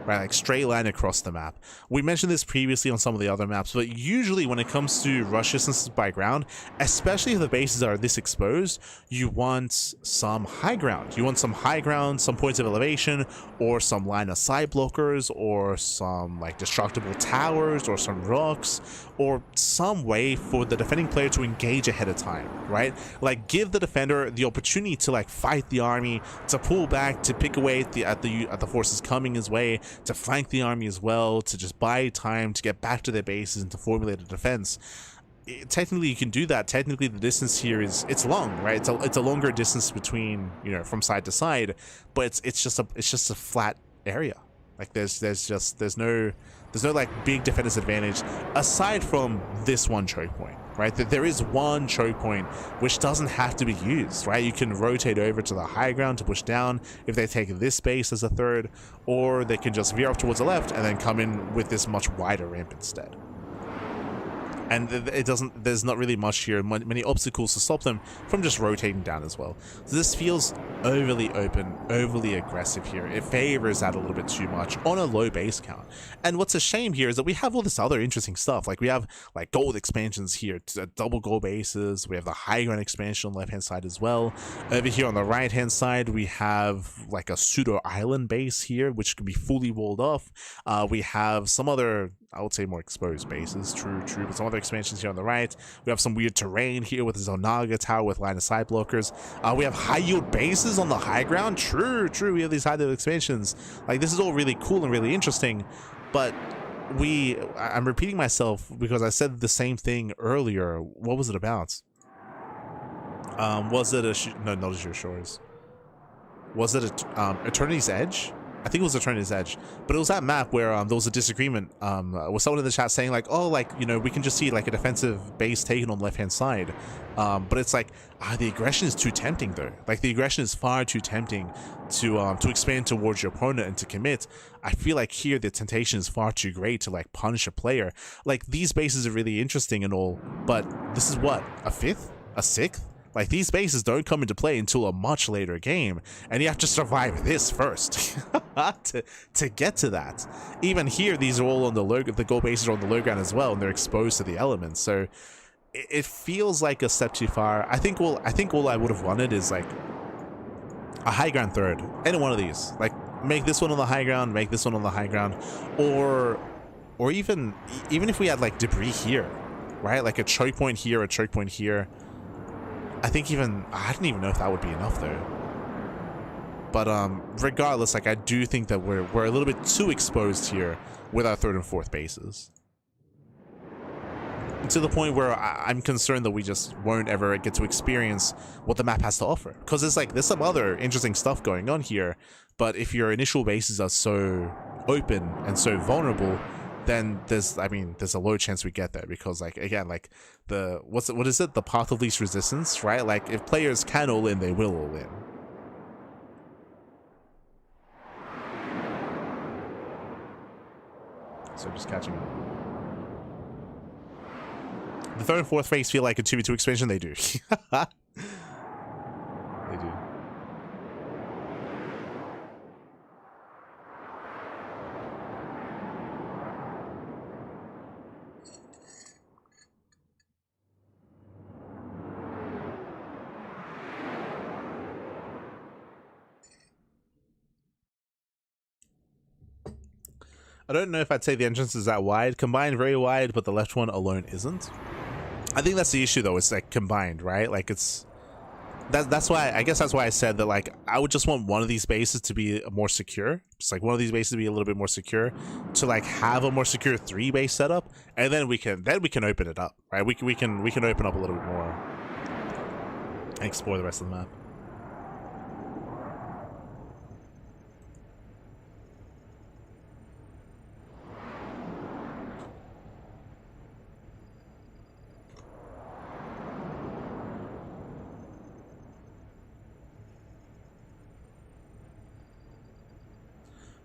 right? Like straight line across the map. We mentioned this previously on some of the other maps, but usually when it comes to rush distances by ground, especially if the bases are this exposed, you want some high ground. You want some high ground, some points of elevation, or some line of sight blockers, or some like destructible towers, or some rocks, or some way for the defending player to engage ahead of time, right? Like give the defender the opportunity to like fight the army, to pull back, to pick away at the forces coming his way, to flank the army as well, to just buy time to get back to their bases and to formulate a defense. Technically you can do that. Technically the distance here it's long, right? It's a longer distance between, you know, from side to side, but it's just a flat area. Like there's no like big defender's advantage aside from this one choke point, right? That there is one choke point which doesn't have to be used, right? You can rotate over to the high ground to push down if they take this base as a third, or they can just veer up towards the left and then come in with this much wider ramp instead. And there's not really much here, many obstacles to stop them from just rotating down as well. So this feels overly open, overly aggressive here. It favors that a little bit too much on a low base count. And what's a shame here is that we have all this other interesting stuff. Like we have like gold expansions here, double gold bases. We have the high ground expansion on the left hand side as well. Over here on the right hand side, we have like a pseudo island base here, which can be fully walled off. We have some other, I would say, more exposed bases, true, but some other expansions here on the right. We have some weird terrain here with the Zonaga Tower with line of sight blockers. We have high yield bases on the high ground, true, we have these high yield expansions. Like this is all really cool and really interesting, but I'm repeating myself because I said the same thing earlier. What was it about? Was it no, not Azure Shores. Was it Eternity's Edge? I think it was Eternity's Edge, but it was that map where there was a disagreement with someone in the chat saying like, oh, like, you know, we can just see like a defensive base taken on the left hand side, but it's like the aggression is too tempting though. Like the aggression is far too tempting to expand towards your opponent and to commit. I feel like here the temptation is far too great to like punish a player. Like these bases are really interesting and all, but this is what, a fifth, a sixth. Like these bases don't come into play until a much later game, and you have to survive this first to get to that. Even here, these are all on the low. The gold bases are on the low ground as well, and they're exposed to the elements. So it feels like a step too far. I think all I would have wanted is like a high ground third, any one of these. Like make this one on the high ground, make this one on the high ground, or even if we had like debris here, right? Like a choke point here, a choke point here. I think even I don't even know if that would be enough though. But regardless, like I do think that we're a little bit too exposed here with our third and fourth bases. To the point where I'm concerned that we just won't ever get to experience what the map has to offer. Because there's some other interesting stuff going on here, but if your initial bases are so open and so vulnerable, then there's a low chance we get there, because like again, like what is it? The path of least resistance, right? Like if players can all in, they will all in. So just catching up. The third and fourth phase feel like a 2v2 expansion. They do. They do. I don't know if I'd say the entrance is that wide. Combined, very wide, but the left one alone isn't. I think that's the issue though, it's like combined, right? Like that's why I said that like I would just want one of these bases to be more secure. Just like one of these bases to be a little bit more secure, to like have a more secure 3-base setup, and then we can open it up, right? We can open up a little bit more and explore the rest of the map.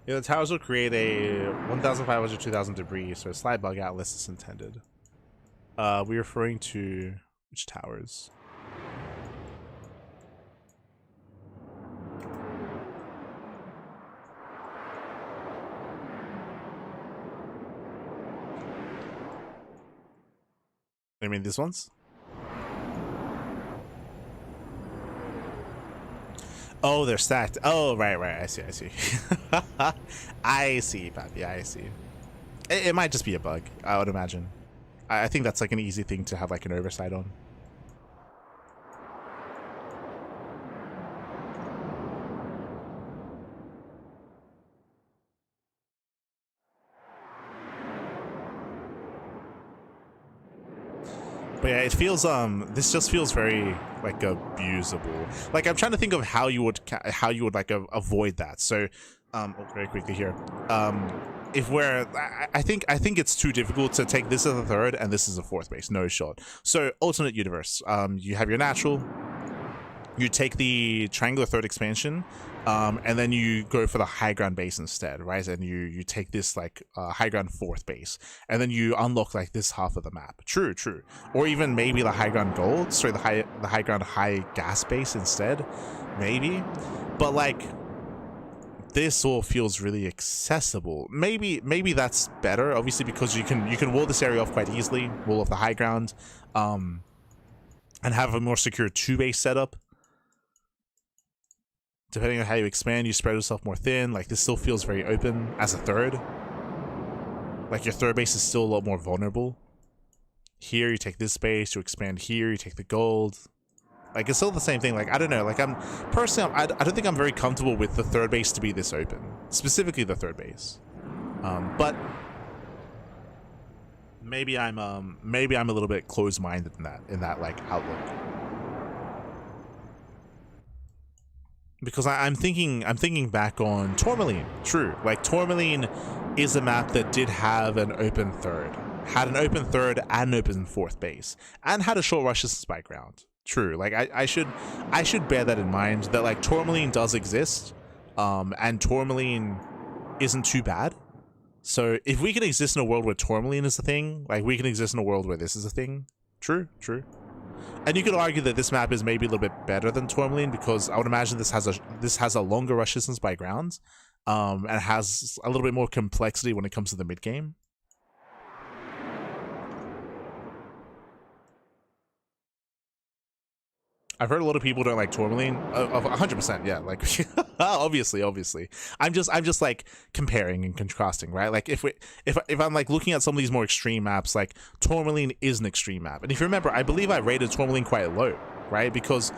Yeah, the towers will create a 1,500, 2,000 debris, so a slight bug out unless it's intended. We're referring to which towers? I mean, these ones? Oh, they're stacked. Oh, right. I see. I see, Pappy. I see. It might just be a bug, I would imagine. I think that's like an easy thing to have like an oversight on. But yeah, it feels this just feels very like abusable. Like I'm trying to think of how you would like avoid that. So very quickly here. If we're I think it's too difficult to take this as a third and this is a fourth base, no shot. So alternate universe. You have your natural, you take the triangular third expansion, and then you go for the high ground base instead, right? And you take this like high ground fourth base, and then you unlock like this half of the map. True. Or even maybe the high ground gold, sorry, the high ground high gas base instead, maybe. But like this all feels really accessible. Maybe that's better, obviously, because you can wall this area off quite easily, wall off the high ground, and have a more secure 2-base setup. Depending on how you expand, you spread yourself more thin. Like this still feels very open as a third. Like your third base is still a lot more vulnerable. Here you take this space, you expand here, you take the gold. Like it's still the same thing. Like I don't know. Like I'm personally, I don't think I'm very comfortable with the third base to be this open, specifically the third base. But maybe I'm a little bit closed-minded in that like outlook. Because I'm thinking back on Tourmaline. True, like Tourmaline is a map that did have an open third, had an open third and an open fourth base, and had a short rush distance by ground. True, like I should bear that in mind, that like Tourmaline does exist, and Tourmaline isn't too bad. So if we can exist in a world where Tourmaline is a thing, like we can exist in a world where this is a thing. True. And you could argue that this map is maybe a little bit better than Tourmaline, because I would imagine this has a longer rush distance by ground, and has a little bit more complexity when it comes to the mid game. I've heard a lot of people don't like tourmaline. 100%, yeah. Like, obviously. I'm just like comparing and contrasting, right? Like, if I'm like looking at some of these more extreme maps, like tourmaline is an extreme map. And if you remember, I believe I rated tourmaline quite low, right? Because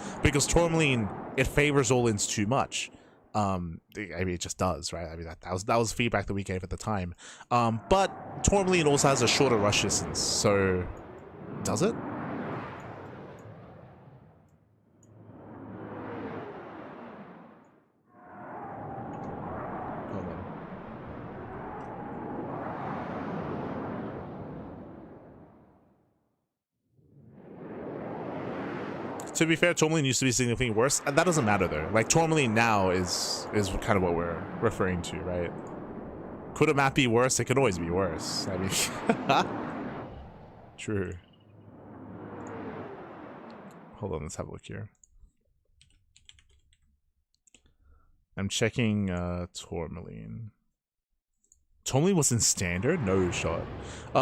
tourmaline, it favors all-ins too much. I mean, it just does, right? I mean, that was feedback that we gave at the time. But tourmaline also has a shorter rush distance, so does it? Hold on. To be fair, tourmaline used to be significantly worse, and that doesn't matter though. Like, tourmaline now is kind of what we're referring to, right? Could a map be worse? It could always be worse. I mean, true. Hold on, let's have a look here. I'm checking tourmaline. Tourmaline was in standard? No shot.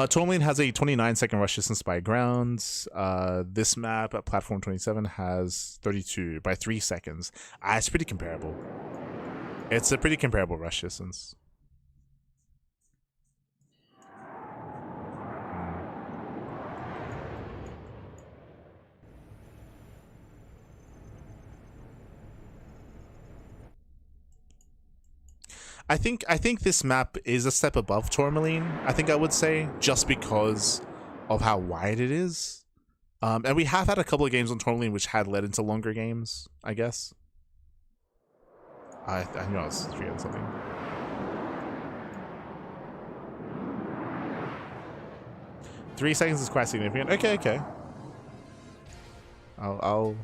Tourmaline has a 29-second rush distance by ground. This map at platform 27 has 32 by 3 seconds. It's pretty comparable. It's a pretty comparable rush distance. I think this map is a step above tourmaline, I think I would say, just because of how wide it is. And we have had a couple of games on tourmaline which had led into longer games, I guess. I knew I was forgetting something. Three seconds is quite significant. Okay. I'll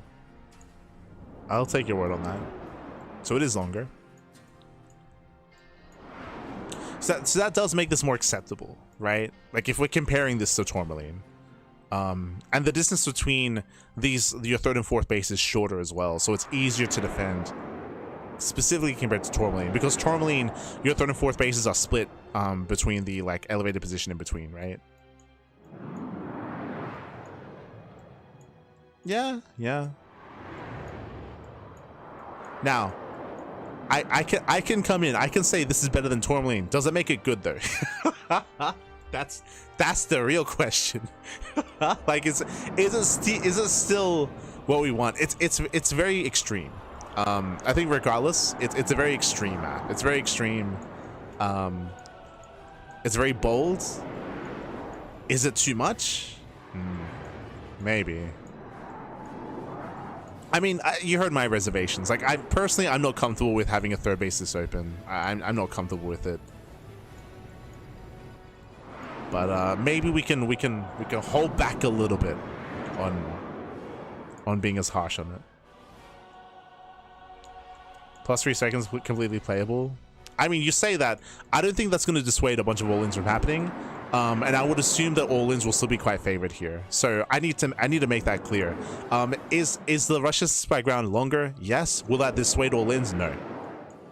take your word on that. So it is longer. So that does make this more acceptable, right? Like, if we're comparing this to tourmaline, and the distance between your third and fourth base is shorter as well, so it's easier to defend, specifically compared to tourmaline, because tourmaline, your third and fourth bases are split between the like elevated position in between, right? Yeah. Now, I can come in. I can say this is better than tourmaline. Does it make it good though? That's the real question. Like, is it still what we want? It's very extreme. I think regardless, it's a very extreme map. It's very extreme. It's very bold. Is it too much? Maybe. I mean, you heard my reservations. Like, I'm not comfortable with having a third base this open. I'm not comfortable with it. But maybe we can hold back a little bit on being as harsh on it. Plus 3 seconds, completely playable. I mean, you say that. I don't think that's going to dissuade a bunch of all-ins from happening. And I would assume that all-ins will still be quite favored here. So I need to make that clear. Is the rush distance by ground longer? Yes. Will that dissuade all-ins? No.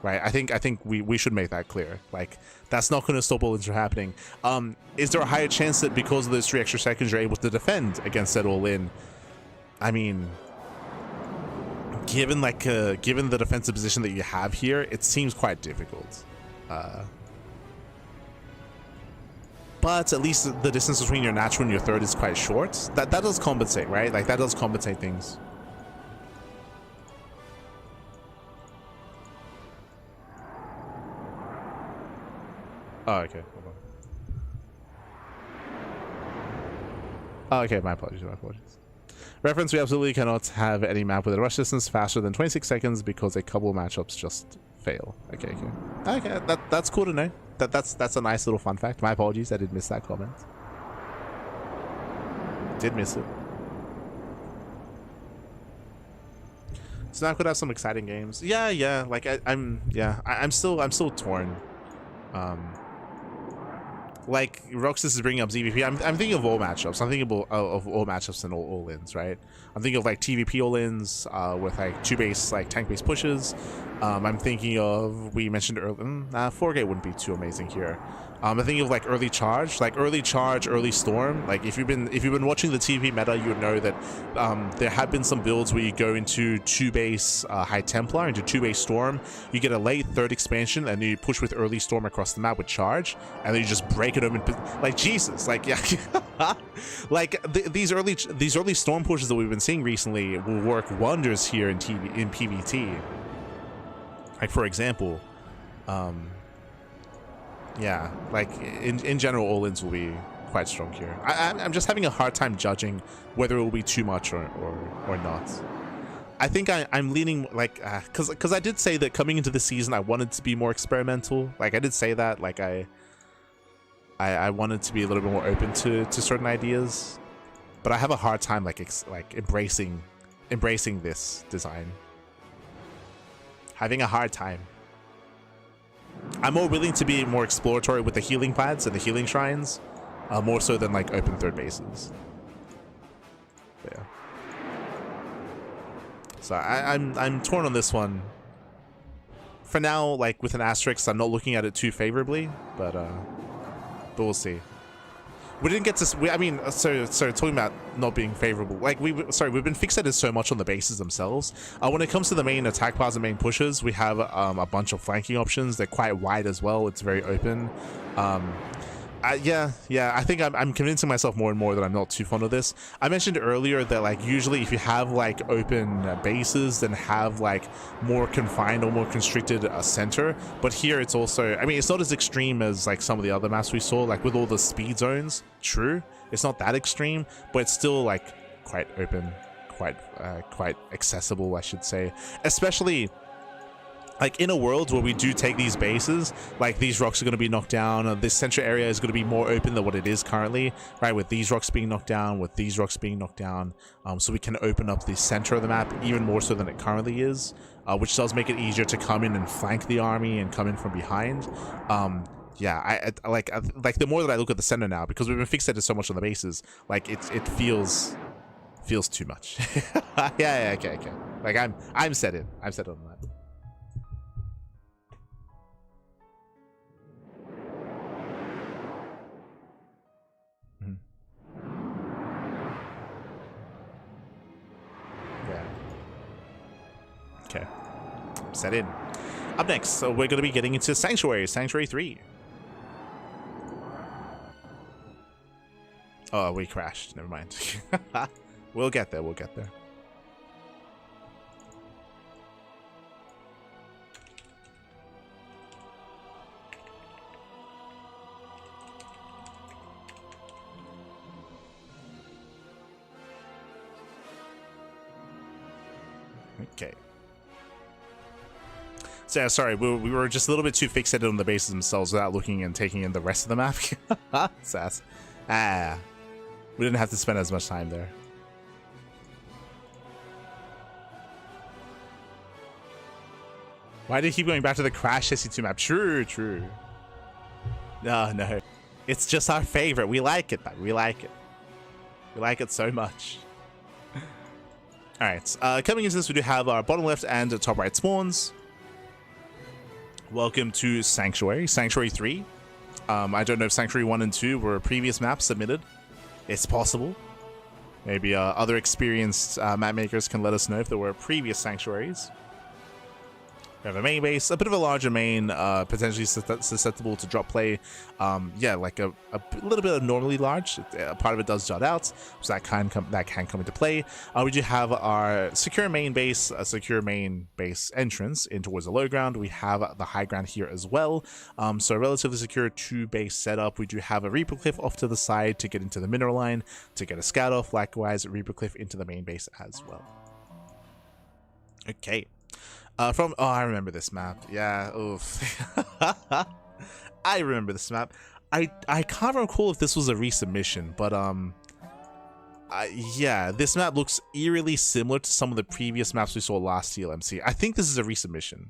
Right. I think we should make that clear. Like, that's not going to stop all-ins from happening. Is there a higher chance that because of those 3 extra seconds you're able to defend against that all-in? I mean, given the defensive position that you have here, it seems quite difficult. But at least the distance between your natural and your third is quite short. That does compensate, right? Like, that does compensate things. Oh, okay. Hold on. Oh, okay, my apologies. Reference, we absolutely cannot have any map with a rush distance faster than 26 seconds because a couple of matchups just fail. Okay. That's cool to know. That's a nice little fun fact. My apologies, I did miss that comment. Did miss it. So now I could have some exciting games. Yeah. Like, I'm still torn. Like, Roxas is bringing up ZVP. I'm thinking of all matchups. I'm thinking of all matchups and all-ins, right? I'm thinking of like TVP all-ins with like 2-base, like tank-based pushes. I'm thinking of, we mentioned earlier, 4K wouldn't be too amazing here. I think of like early charge, early storm. Like if you've been watching the TV meta, you would know that there have been some builds where you go into 2-base High Templar, into 2-base storm. You get a late 3rd expansion, and you push with early storm across the map with charge, and then you just break it open. Like Jesus, like yeah, like these early storm pushes that we've been seeing recently will work wonders here in PvT. Like for example, yeah, like in general, all-ins will be quite strong here. I'm just having a hard time judging whether it will be too much or not. I think I'm leaning like because I did say that coming into the season I wanted to be more experimental. Like I did say that, like I wanted to be a little bit more open to certain ideas, but I have a hard time like embracing this design. Having a hard time. I'm more willing to be more exploratory with the healing pads and the healing shrines, more so than like open 3rd bases. But yeah. So I'm torn on this one. For now, like with an asterisk, I'm not looking at it too favorably, but we'll see. We didn't get to. I mean, so talking about not being favorable. Like we've been fixated so much on the bases themselves. When it comes to the main attack paths and main pushes, we have a bunch of flanking options. They're quite wide as well. It's very open. Yeah, I think I'm convincing myself more and more that I'm not too fond of this. I mentioned earlier that like usually if you have like open bases, then have like more confined or more constricted center. But here it's also, I mean, it's not as extreme as like some of the other maps we saw, like with all the speed zones. True, it's not that extreme, but it's still like quite open, quite accessible, I should say. Especially like in a world where we do take these bases, like these rocks are going to be knocked down, this central area is going to be more open than what it is currently, right? With these rocks being knocked down, with these rocks being knocked down, so we can open up the center of the map even more so than it currently is, which does make it easier to come in and flank the army and come in from behind. Yeah, I like the more that I look at the center now, because we've been fixated so much on the bases, like it feels too much. Yeah, okay. Like I'm set in. I'm set on that. Okay, set in. Up next, so we're going to be getting into Sanctuary 3. Oh, we crashed. Never mind. We'll get there. Okay. So yeah, sorry, we were just a little bit too fixated on the bases themselves without looking and taking in the rest of the map. Sass. We didn't have to spend as much time there. Why do you keep going back to the Crash SC2 map? True. No. It's just our favorite. We like it, man. We like it so much. Alright, coming into this, we do have our bottom left and top right spawns. Welcome to Sanctuary 3. I don't know if Sanctuary 1 and 2 were previous maps submitted. It's possible. Maybe other experienced map makers can let us know if there were previous Sanctuaries. We have a main base, a bit of a larger main, potentially susceptible to drop play. Yeah, like a little bit abnormally large. Part of it does jut out, so that can come into play. We do have our secure main base, a secure main base entrance in towards the low ground. We have the high ground here as well. So relatively secure 2-base setup. We do have a Reaper Cliff off to the side to get into the mineral line, to get a scout off. Likewise, Reaper Cliff into the main base as well. Okay. I remember this map. Yeah, oof. I remember this map. I can't recall if this was a resubmission, but yeah, this map looks eerily similar to some of the previous maps we saw last TLMC. I think this is a resubmission.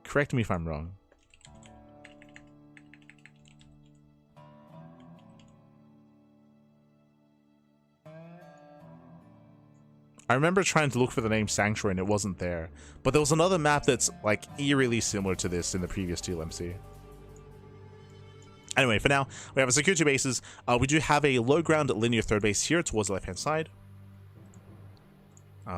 Correct me if I'm wrong. I remember trying to look for the name Sanctuary and it wasn't there. But there was another map that's like eerily similar to this in the previous TLMC. Anyway, for now, we have a security bases. We do have a low ground linear third base here towards the left-hand side.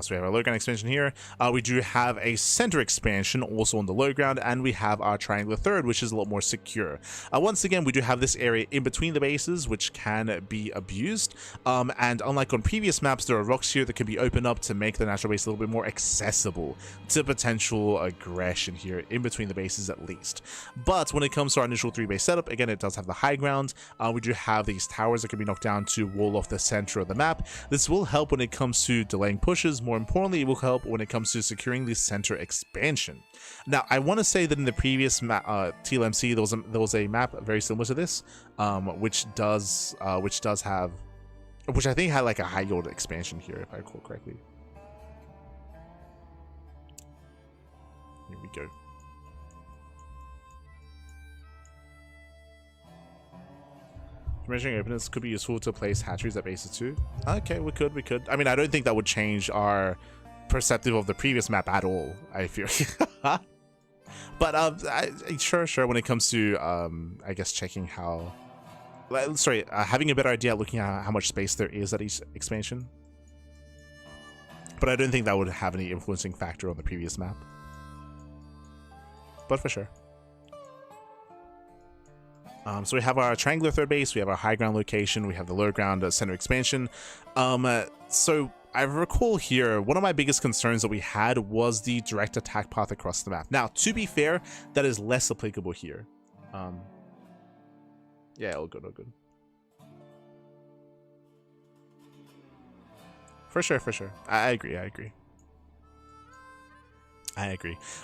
So we have our low ground expansion here. We do have a center expansion also on the low ground, and we have our triangular third, which is a lot more secure. Once again, we do have this area in between the bases, which can be abused. And unlike on previous maps, there are rocks here that can be opened up to make the natural base a little bit more accessible to potential aggression here in between the bases at least. But when it comes to our initial 3-base setup, again, it does have the high ground. We do have these towers that can be knocked down to wall off the center of the map. This will help when it comes to delaying pushes. More importantly, it will help when it comes to securing the center expansion. Now, I want to say that in the previous TLMC, there was a map very similar to this, which I think had like a high yield expansion here, if I recall correctly. Here we go. Measuring openness could be useful to place hatcheries at bases too. Okay, we could. I mean, I don't think that would change our perceptive of the previous map at all, I feel. But sure, when it comes to I guess checking how, having a better idea, looking at how much space there is at each expansion. But I don't think that would have any influencing factor on the previous map. But for sure. So we have our triangular third base, we have our high ground location, we have the low ground center expansion. So I recall here, one of my biggest concerns that we had was the direct attack path across the map. Now, to be fair, that is less applicable here. Yeah, all good. For sure. I agree.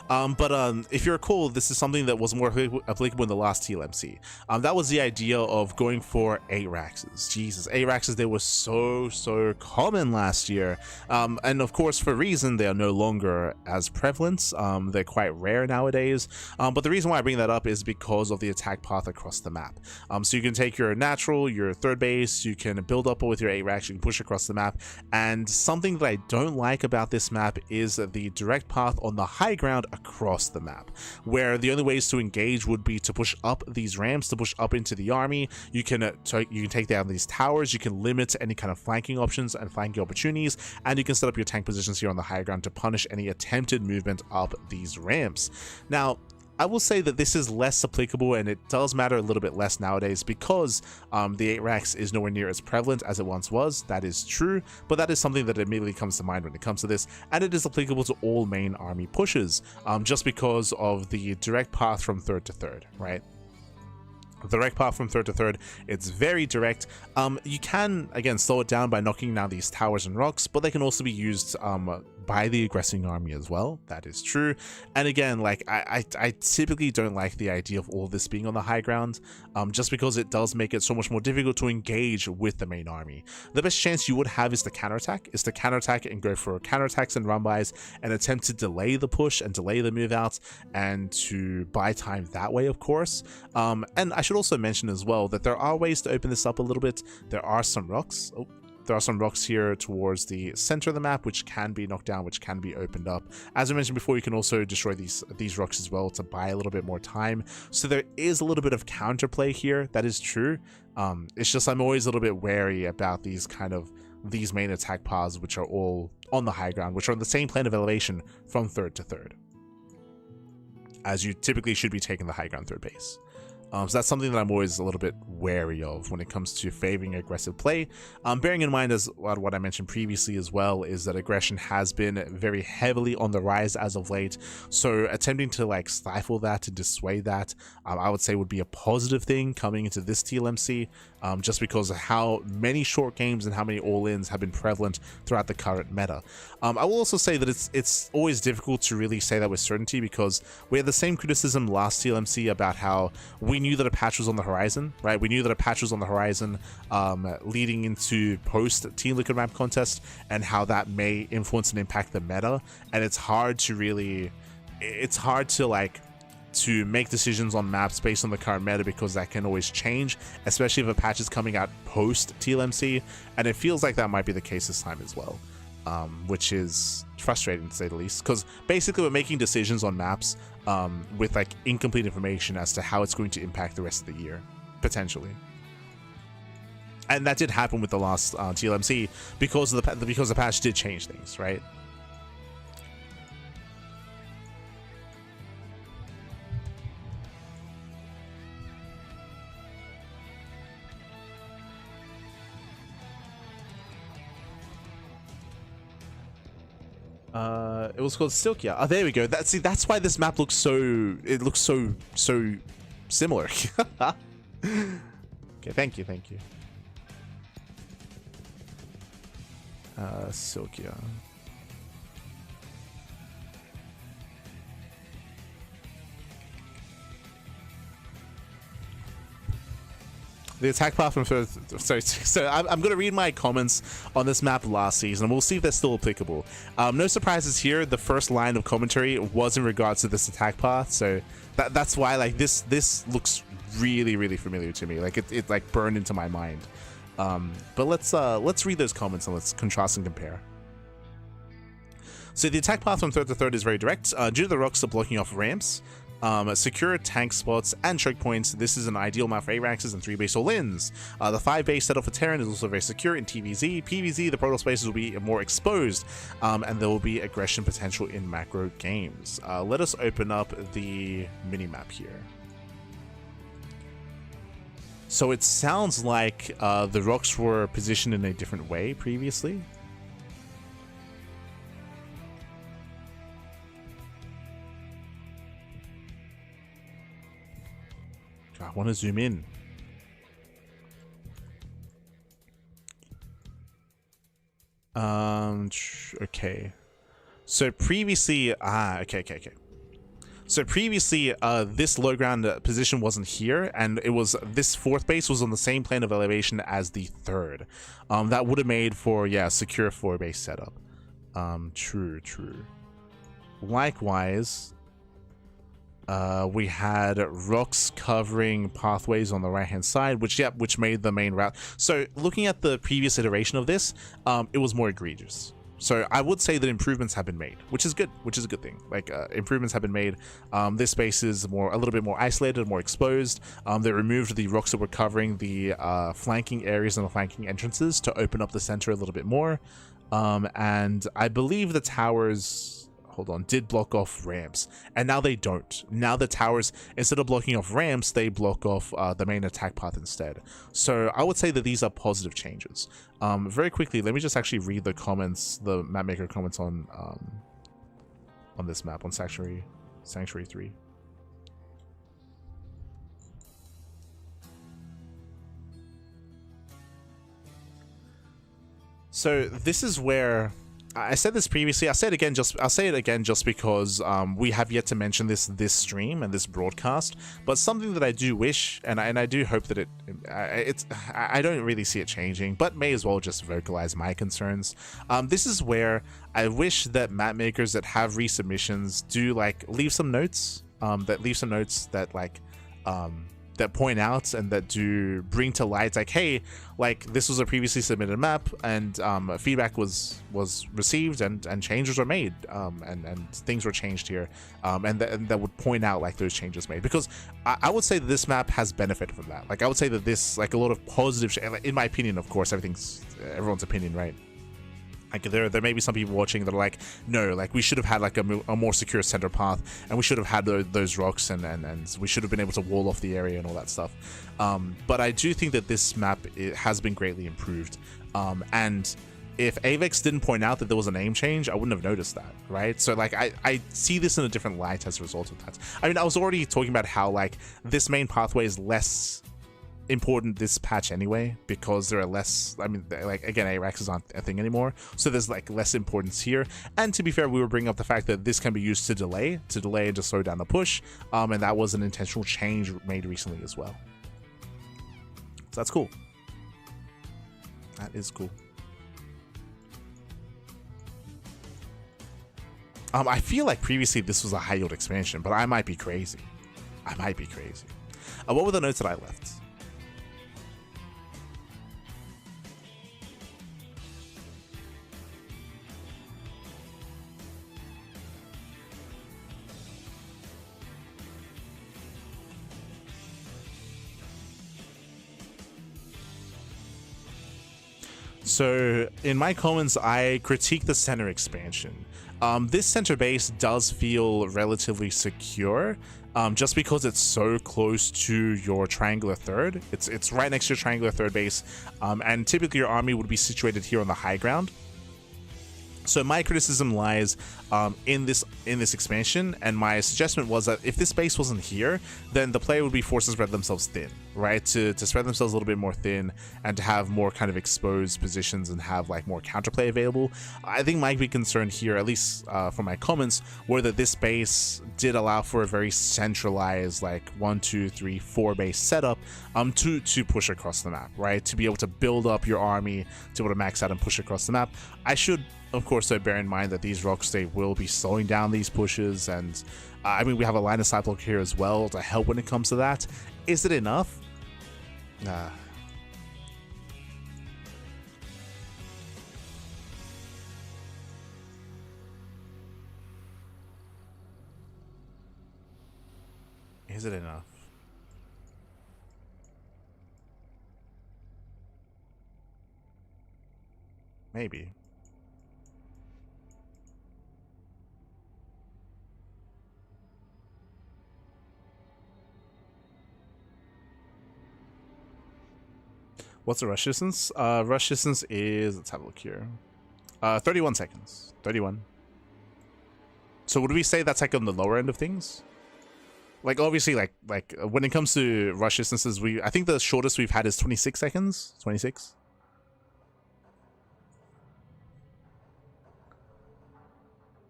But if you recall, this is something that was more applicable in the last TLMC. That was the idea of going for 8 Raxes. Jesus, 8 Raxes, they were so common last year. And of course, for a reason, they are no longer as prevalent. They're quite rare nowadays. But the reason why I bring that up is because of the attack path across the map. So you can take your natural, your third base, you can build up with your 8 Rax, you can push across the map. And something that I don't like about this map is the direct path on the high ground across the map, where the only ways to engage would be to push up these ramps, to push up into the army. You can take down these towers, you can limit any kind of flanking options and flanking opportunities, and you can set up your tank positions here on the high ground to punish any attempted movement up these ramps. Now, I will say that this is less applicable, and it does matter a little bit less nowadays because the 8 Rax is nowhere near as prevalent as it once was. That is true, but that is something that immediately comes to mind when it comes to this, and it is applicable to all main army pushes, just because of the direct path from third to third, right? The direct path from third to third, it's very direct. You can, again, slow it down by knocking down these towers and rocks, but they can also be used by the aggressing army as well. That is true. And again, like I typically don't like the idea of all this being on the high ground, just because it does make it so much more difficult to engage with the main army. The best chance you would have is to counterattack, and go for counterattacks and run-bys and attempt to delay the push and delay the move outs and to buy time that way, of course. And I should also mention as well that there are ways to open this up a little bit. There are some rocks. There are some rocks here towards the center of the map which can be knocked down, which can be opened up. As I mentioned before, you can also destroy these rocks as well to buy a little bit more time. So there is a little bit of counterplay here. That is true. It's just I'm always a little bit wary about these main attack paths, which are all on the high ground, which are on the same plane of elevation from third to third, as you typically should be taking the high ground third base. So that's something that I'm always a little bit wary of when it comes to favoring aggressive play. Bearing in mind, as what I mentioned previously as well, is that aggression has been very heavily on the rise as of late. So attempting to like stifle that, to dissuade that, I would say would be a positive thing coming into this TLMC, just because of how many short games and how many all-ins have been prevalent throughout the current meta. I will also say that it's always difficult to really say that with certainty, because we had the same criticism last TLMC about how we knew that a patch was on the horizon, right? We knew that a patch was on the horizon leading into post Team Liquid map contest, and how that may influence and impact the meta. And it's hard to make decisions on maps based on the current meta, because that can always change, especially if a patch is coming out post TLMC, and it feels like that might be the case this time as well, which is frustrating to say the least, because basically we're making decisions on maps with like incomplete information as to how it's going to impact the rest of the year. potentially. And that did happen with the last TLMC because of the patch did change things, right? It was called Silkia. Oh, there we go. That's why this map looks so. It looks so similar. Okay, thank you. Silkia. The attack path from sorry, so I'm going to read my comments on this map last season, and we'll see if they're still applicable. No surprises here. The first line of commentary was in regards to this attack path, so that's why like this looks really familiar to me. Like it like burned into my mind. But let's read those comments and let's contrast and compare. So the attack path from third to third is very direct. Due to the rocks are blocking off ramps, secure tank spots and choke points, this is an ideal map for ARAXs and 3 base all-ins. The 5 base setup for Terran is also very secure in TVZ. PVZ, the portal spaces will be more exposed, and there will be aggression potential in macro games. Let us open up the minimap here. So it sounds like the rocks were positioned in a different way previously. I want to zoom in. Okay. So previously, okay. So previously, this low ground position wasn't here, and it was this fourth base was on the same plane of elevation as the third. That would have made for secure 4 base setup. True. Likewise, we had rocks covering pathways on the right hand side, which made the main route. So looking at the previous iteration of this, it was more egregious. So I would say that improvements have been made, which is good, which is a good thing. Like improvements have been made. This space is a little bit more isolated, more exposed. They removed the rocks that were covering the flanking areas and the flanking entrances to open up the center a little bit more. And I believe the towers, did block off ramps, and now they don't. Now the towers, instead of blocking off ramps, they block off the main attack path instead. So I would say that these are positive changes. Very quickly, let me just actually read the comments, the mapmaker comments on this map, on Sanctuary 3. So this is where I said this previously. I'll say it again just because we have yet to mention this stream and this broadcast. But something that I do wish, and I do hope that I don't really see it changing, but may as well just vocalize my concerns. This is where I wish that map makers that have resubmissions do leave some notes. That point out and that do bring to light hey, this was a previously submitted map, and feedback was received, and changes were made, and things were changed here, and that would point out those changes made, because I would say that this map has benefited from that. I would say that this a lot of positive in my opinion. Of course, everyone's opinion, right? There may be some people watching that are no, we should have had a more secure center path, and we should have had those rocks, and we should have been able to wall off the area and all that stuff. But I do think that this map has been greatly improved. And if Avex didn't point out that there was a name change, I wouldn't have noticed that, right? So I see this in a different light as a result of that. I mean, I was already talking about how this main pathway is less important this patch anyway, because there are less, again, ARAXs aren't a thing anymore, so there's less importance here. And to be fair, we were bringing up the fact that this can be used to delay and to slow down the push, and that was an intentional change made recently as well. So that's cool. That is cool. I feel like previously this was a high yield expansion, but I might be crazy. What were the notes that I left? So in my comments, I critique the center expansion. This center base does feel relatively secure, just because it's so close to your triangular third. It's right next to your triangular third base, and typically your army would be situated here on the high ground. So my criticism lies in this expansion, and my suggestion was that if this base wasn't here, then the player would be forced to spread themselves thin, right? To spread themselves a little bit more thin and to have more kind of exposed positions and have like more counterplay available. I think my big concern here, at least from my comments, were that this base did allow for a very centralized like 1, 2, 3, 4 base setup to push across the map, right? To be able to build up your army, to be able to max out and push across the map. I should, of course, though, bear in mind that these rocks, they will be slowing down these pushes, and I mean, we have a line of sight block here as well to help when it comes to that. Is it enough? Nah. Is it enough? Maybe. What's the rush distance? Rush distance is, let's have a look here. 31 seconds. 31. So would we say that's like on the lower end of things? Like obviously like when it comes to rush distances, I think the shortest we've had is 26 seconds. 26.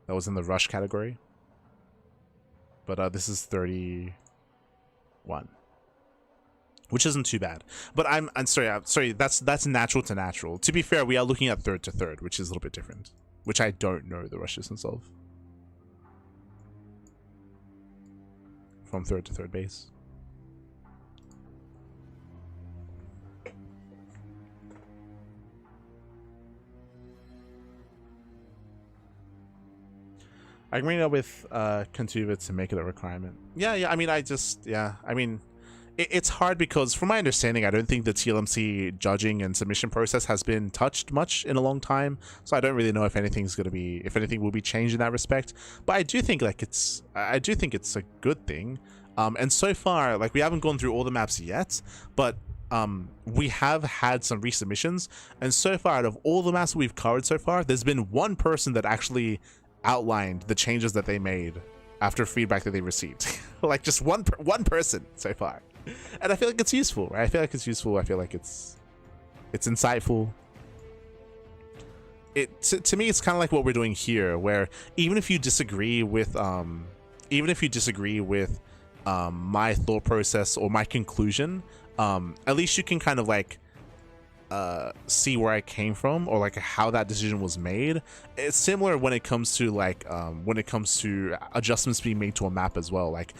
That was in the rush category. But this is 31. Which isn't too bad, but I'm sorry. That's natural to natural. To be fair, we are looking at third to third, which is a little bit different, which I don't know the rush distance of. From third to third base. I can bring it up with Contuva to make it a requirement. Yeah. I mean, I mean. It's hard because, from my understanding, I don't think the TLMC judging and submission process has been touched much in a long time. So I don't really know if anything will be changed in that respect. But I do think it's a good thing. And so far, like, we haven't gone through all the maps yet, but we have had some resubmissions. And so far, out of all the maps we've covered so far, there's been one person that actually outlined the changes that they made after feedback that they received. Like, just one person so far. And I feel like it's useful, right? I feel like it's useful. I feel like it's insightful. To me, it's kind of like what we're doing here, where even if you disagree with my thought process or my conclusion, at least you can kind of like see where I came from, or like how that decision was made. It's similar when it comes to like adjustments being made to a map as well, like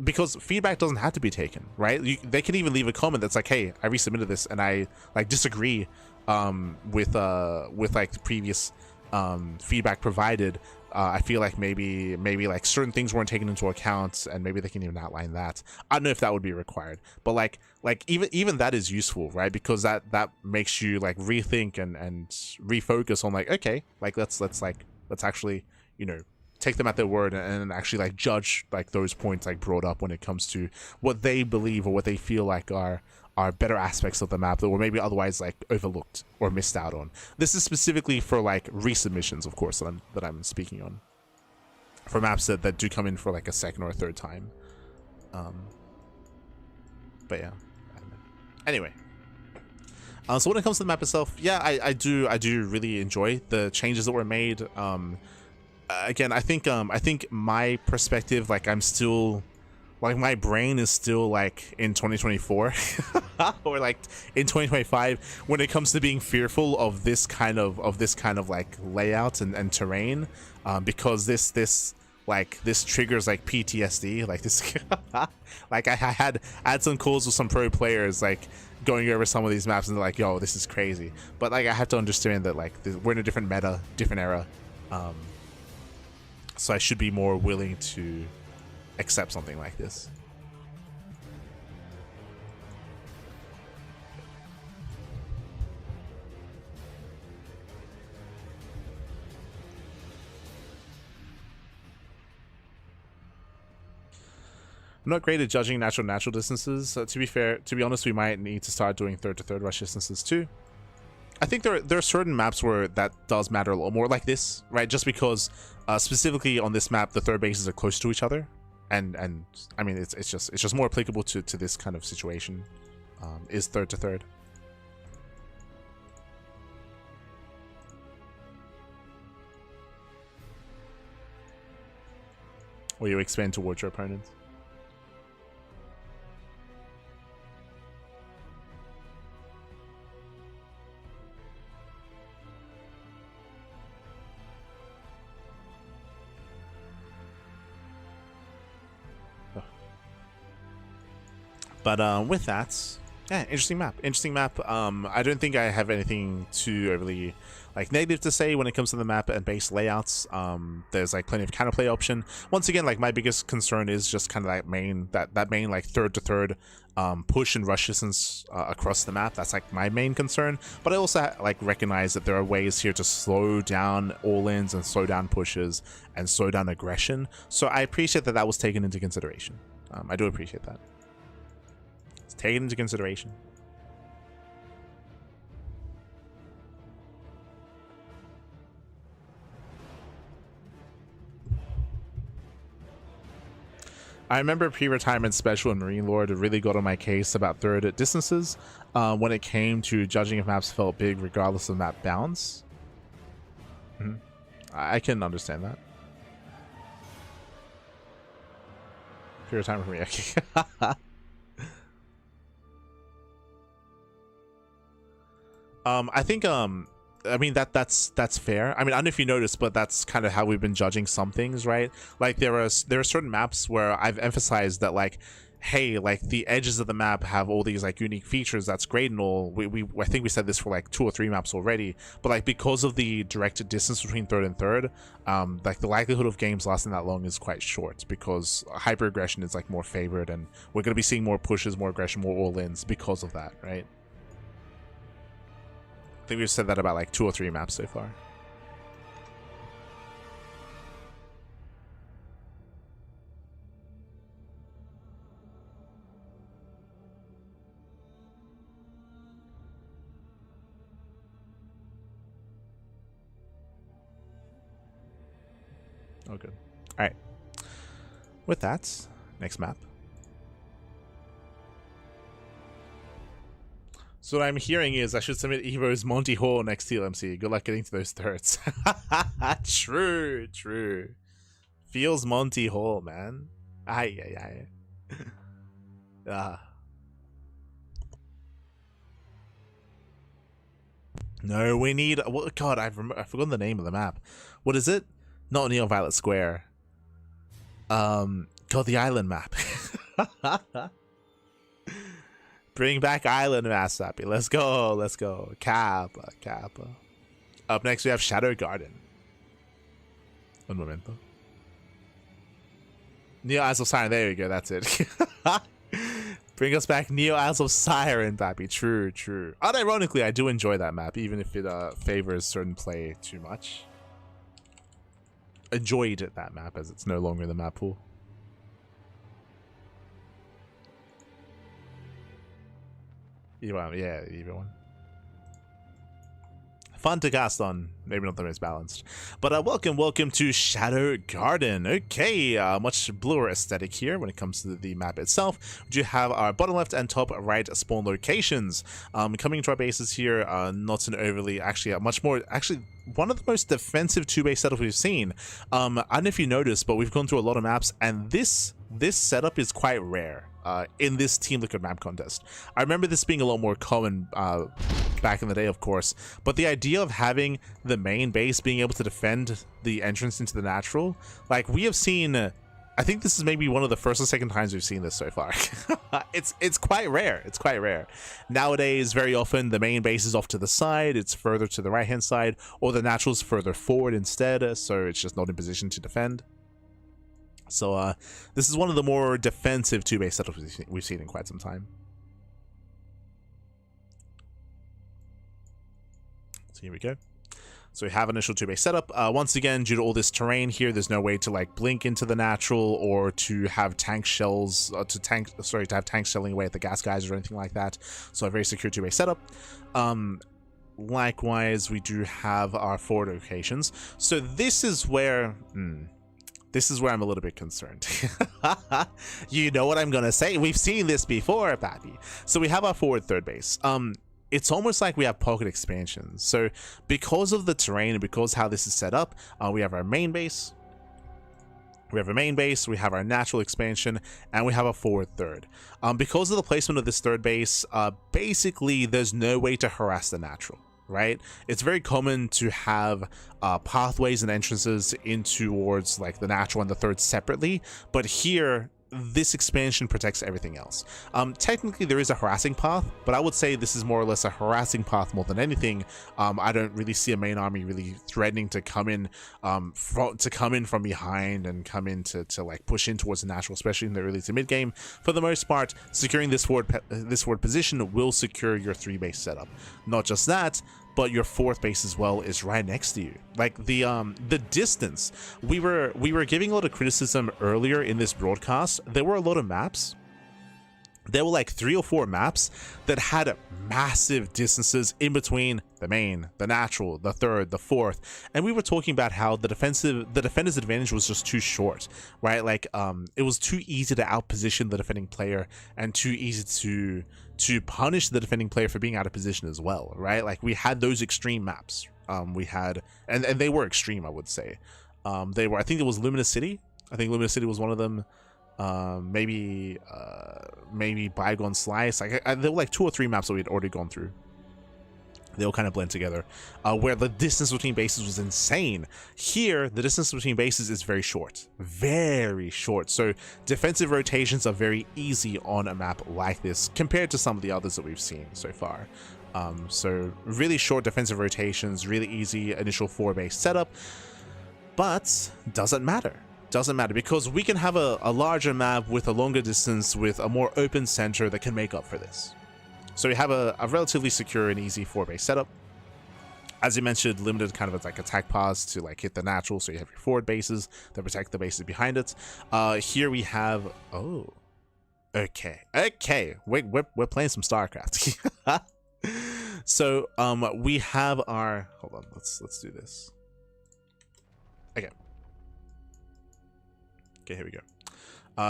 because feedback doesn't have to be taken, right? They can even leave a comment that's like, hey, I resubmitted this and I like disagree with like the previous feedback provided. I feel like maybe like certain things weren't taken into account, and maybe they can even outline that. I don't know if that would be required, but like even that is useful, right? Because that makes you like rethink and refocus on like, okay, like let's actually, you know, take them at their word and actually like judge like those points like brought up when it comes to what they believe or what they feel like are better aspects of the map that were maybe otherwise like overlooked or missed out on. This is specifically for like resubmissions, of course, that I'm speaking on, for maps that do come in for like a second or a third time. But yeah, anyway. So when it comes to the map itself, yeah, I do really enjoy the changes that were made. Again, I think my perspective, like I'm still, like my brain is still like in 2024 or like in 2025 when it comes to being fearful of this kind of like layout and terrain, because this triggers like PTSD, like this. Like I had some calls with some pro players like going over some of these maps and they're like, yo, this is crazy, but like I have to understand that like we're in a different meta, different era, so I should be more willing to accept something like this. I'm not great at judging natural distances. To be honest, we might need to start doing third to third rush distances too. I think there are certain maps where that does matter a lot more, like this, right? Just because specifically on this map, the third bases are close to each other, and I mean it's just more applicable to this kind of situation. Is third to third. Or you expand towards your opponents. But with that, yeah, interesting map. I don't think I have anything too overly like negative to say when it comes to the map and base layouts. There's like plenty of counterplay option. Once again, like my biggest concern is just kind of that main like third to third push and rush distance across the map. That's like my main concern. But I also like recognize that there are ways here to slow down all-ins and slow down pushes and slow down aggression. So I appreciate that was taken into consideration. I do appreciate that. It's taken into consideration. I remember pre-retirement special and Marine Lord really got on my case about third distances when it came to judging if maps felt big regardless of map bounds. I can understand that. Pre-retirement for me, okay. I think I mean that's fair. I mean, I don't know if you noticed, but that's kind of how we've been judging some things, right? Like there are certain maps where I've emphasized that, like, hey, like the edges of the map have all these like unique features. That's great and all. I think we said this for like 2 or 3 maps already, but like because of the directed distance between third and third, like the likelihood of games lasting that long is quite short because hyper aggression is like more favored, and we're going to be seeing more pushes, more aggression, more all-ins because of that, right? I think we've said that about like 2 or 3 maps so far. Oh, good. All right. With that, next map. So what I'm hearing is I should submit Evo's Monty Hall next TLMC. Good luck getting to those thirds. True, true. Feels Monty Hall, man. Aye. No, we need. What? God, I've forgotten the name of the map. What is it? Not Neon Violet Square. God, the island map. Bring back Island Mass Sappy. Let's go. Let's go. Kappa. Up next, we have Shadow Garden. Un momento. Neo Isles of Siren. There we go. That's it. Bring us back Neo Isles of Siren, Pappy. True. Unironically, I do enjoy that map, even if it favors certain play too much. Enjoyed that map as it's no longer in the map pool. Yeah, either one. Fun to cast on, maybe not the most balanced. But welcome to Shadow Garden. Okay, much bluer aesthetic here when it comes to the map itself. We do have our bottom left and top right spawn locations. Coming to our bases here, not an overly, much more, one of the most defensive 2-base setups we've seen. I don't know if you noticed, but we've gone through a lot of maps, and this setup is quite rare. In this Team Liquid map contest. I remember this being a lot more common back in the day, of course, but the idea of having the main base being able to defend the entrance into the natural, like we have seen, I think this is maybe one of the first or second times we've seen this so far. It's quite rare. It's quite rare. Nowadays, very often the main base is off to the side, it's further to the right-hand side, or the natural's further forward instead, so it's just not in position to defend. So this is one of the more defensive 2-base setups we've seen in quite some time. So here we go. So we have initial 2-base setup. Once again, due to all this terrain here, there's no way to like blink into the natural or to have tank shells, to have tanks shelling away at the gas guys or anything like that. So a very secure 2-base setup. Likewise, we do have our forward locations. So this is where I'm a little bit concerned. You know what I'm gonna say? We've seen this before, Pappy. So we have our forward third base. It's almost like we have pocket expansions. So because of the terrain and because how this is set up, we have our main base. We have our natural expansion, and we have a forward third. Because of the placement of this third base, basically there's no way to harass the natural, right? It's very common to have pathways and entrances in towards like the natural and the third separately, but here this expansion protects everything else. Technically there is a harassing path, but I would say this is more or less a harassing path more than anything. I don't really see a main army really threatening to come in from behind and come in to like push in towards the natural, especially in the early to mid game. For the most part, securing this forward position will secure your 3-base setup. Not just that, but your 4th base as well is right next to you. Like the distance, we were giving a lot of criticism earlier in this broadcast. There were a lot of maps. There were like 3 or 4 maps that had massive distances in between the main, the natural, the third, the 4th, and we were talking about how the defender's advantage was just too short, right? Like it was too easy to outposition the defending player and too easy to punish the defending player for being out of position as well, right? Like we had those extreme maps. We had, and they were extreme, I would say. They were, I think it was Luminous City. I think Luminous City was one of them. Maybe Bygone Slice. Like there were like 2 or 3 maps that we had already gone through. They all kind of blend together, where the distance between bases was insane. Here, the distance between bases is very short. So defensive rotations are very easy on a map like this compared to some of the others that we've seen so far. So really short defensive rotations, really easy initial 4-base setup, but doesn't matter because we can have a larger map with a longer distance with a more open center that can make up for this. So we have a relatively secure and easy 4-base setup. As you mentioned, limited kind of like attack paths to like hit the natural, so you have your forward bases that protect the bases behind it. Here we have, oh, okay, wait, we're playing some StarCraft. So we have our, hold on, let's do this. Okay, here we go.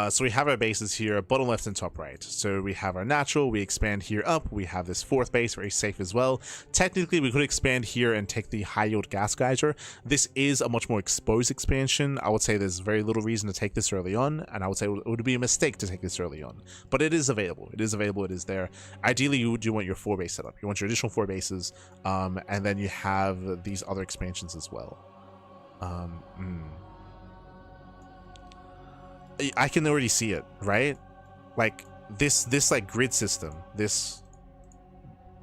So we have our bases here, bottom left and top right. So we have our natural, we expand here up, we have this 4th base, very safe as well. Technically, we could expand here and take the high yield gas geyser. This is a much more exposed expansion. I would say there's very little reason to take this early on, and I would say it would be a mistake to take this early on. But it is available, it is there. Ideally, you do want your 4-base setup. You want your additional 4 bases, and then you have these other expansions as well. I can already see it, right? Like this like grid system, this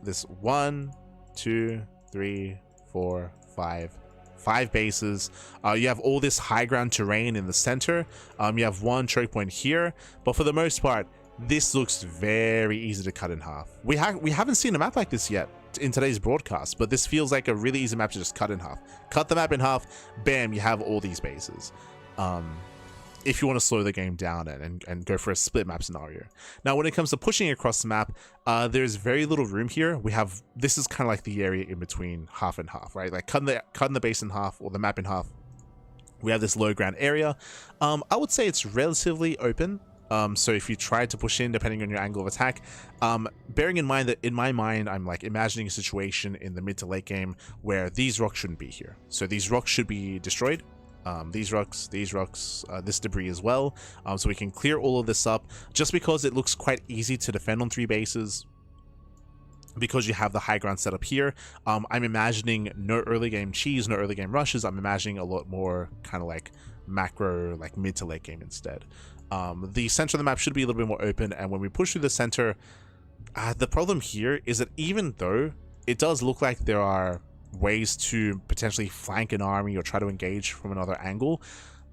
1, 2, 3, 4, 5 bases. You have all this high ground terrain in the center. You have 1 choke point here, but for the most part, this looks very easy to cut in half. We haven't seen a map like this yet in today's broadcast, but this feels like a really easy map to just cut in half. Cut the map in half, bam, you have all these bases. If you want to slow the game down and go for a split map scenario. Now, when it comes to pushing across the map, there's very little room here. This is kind of like the area in between half and half, right? Like cutting the base in half or the map in half. We have this low ground area. I would say it's relatively open. So if you try to push in, depending on your angle of attack, bearing in mind that in my mind, I'm like imagining a situation in the mid to late game where these rocks shouldn't be here. So these rocks should be destroyed. These rocks, this debris as well, so we can clear all of this up, just because it looks quite easy to defend on 3 bases, because you have the high ground set up here. I'm imagining no early game cheese, no early game rushes. I'm imagining a lot more kind of like macro, like mid to late game instead. The center of the map should be a little bit more open, and when we push through the center, the problem here is that even though it does look like there are ways to potentially flank an army or try to engage from another angle,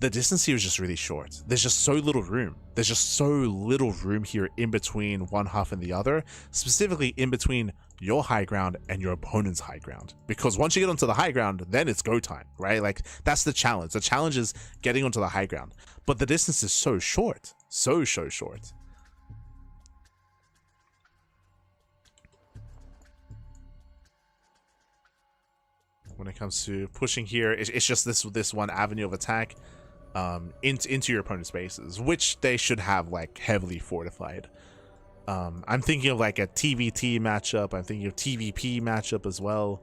the distance here is just really short. There's just so little room. There's just so little room here in between one half and the other, specifically in between your high ground and your opponent's high ground. Because once you get onto the high ground, then it's go time, right? Like, that's the challenge. The challenge is getting onto the high ground. But the distance is so short. So short. When it comes to pushing here, it's just this one avenue of attack into your opponent's bases, which they should have like heavily fortified. I'm thinking of like a TVT matchup. I'm thinking of TVP matchup as well.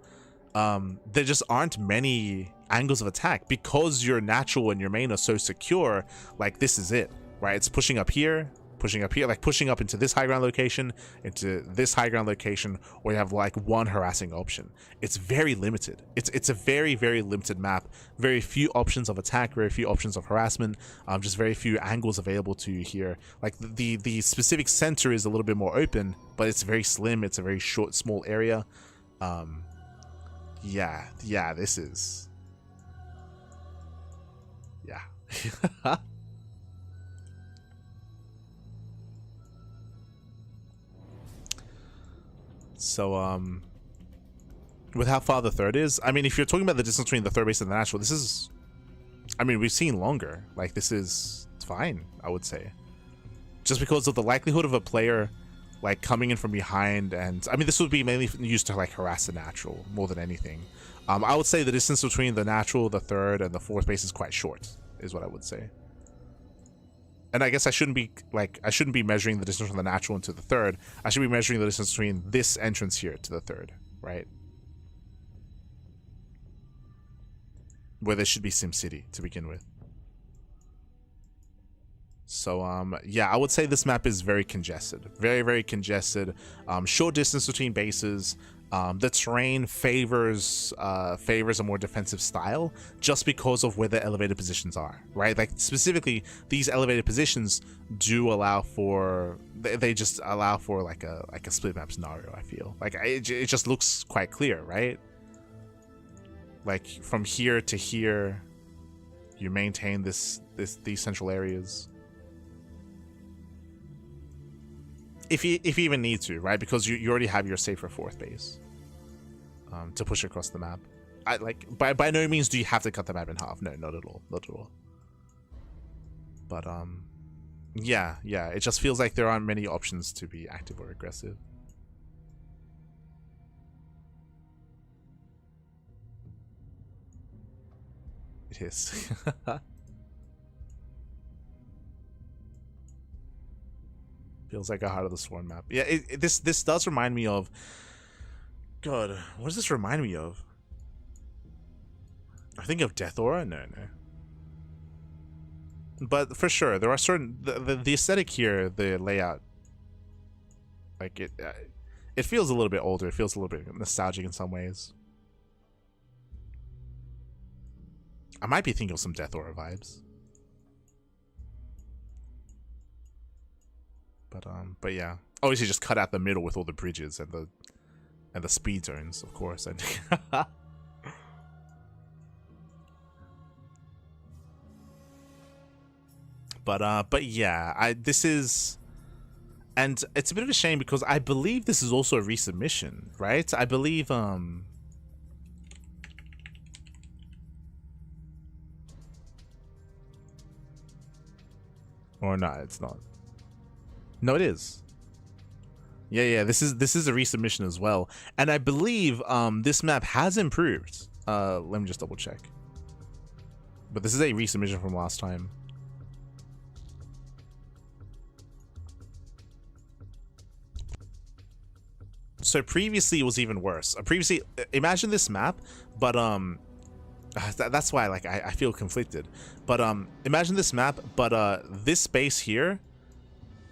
There just aren't many angles of attack because your natural and your main are so secure. Like, this is it, right? It's pushing up here, like pushing up into this high ground location, into this high ground location, or you have like one harassing option. It's very limited. It's a very, very limited map. Very few options of attack, very few options of harassment, just very few angles available to you here. Like, the specific center is a little bit more open, but it's very slim. It's a very short, small area. Yeah, this is... Yeah. So, with how far the third is, I mean, if you're talking about the distance between the third base and the natural, this is, I mean, we've seen longer. Like, this is fine, I would say. Just because of the likelihood of a player, like, coming in from behind, and, I mean, this would be mainly used to, like, harass the natural more than anything. I would say the distance between the natural, the third, and the fourth base is quite short, is what I would say. And I guess I shouldn't be measuring the distance from the natural into the third. I should be measuring the distance between this entrance here to the third, right? Where there should be SimCity to begin with. So, yeah, I would say this map is very congested. Very, very congested. Short distance between bases. The terrain favors a more defensive style just because of where the elevated positions are, right? Like, specifically, these elevated positions do allow for, they just allow for like a split map scenario. I feel like it just looks quite clear, right? Like, from here to here, you maintain these central areas. If you even need to, right? Because you already have your safer fourth base to push across the map. By no means do you have to cut the map in half. No, not at all. Not at all. But yeah, it just feels like there aren't many options to be active or aggressive. It is. Feels like a Heart of the Swarm map. Yeah, this does remind me of... God, what does this remind me of? I think of Death Aura? No. But for sure, there are certain... The aesthetic here, the layout... Like, it feels a little bit older. It feels a little bit nostalgic in some ways. I might be thinking of some Death Aura vibes. But yeah, obviously just cut out the middle with all the bridges and the speed zones, of course. But yeah, this is, and it's a bit of a shame because I believe this is also a resubmission, right? I believe or not, it's not. No, it is. Yeah, this is a resubmission as well. And I believe this map has improved. Let me just double check. But this is a resubmission from last time. So previously it was even worse. Previously, imagine this map, but that's why like I feel conflicted. But imagine this map, but this base here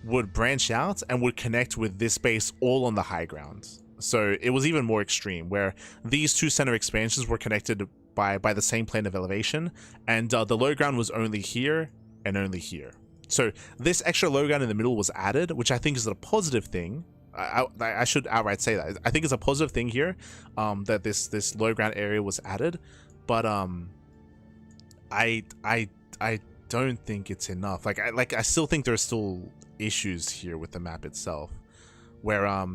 would branch out and would connect with this base all on the high ground. So it was even more extreme, where these two center expansions were connected by the same plane of elevation, and the low ground was only here and only here. So this extra low ground in the middle was added, which I think is a positive thing. I should outright say that. I think it's a positive thing here, that this low ground area was added, but I I don't think it's enough. I still think there's still issues here with the map itself, where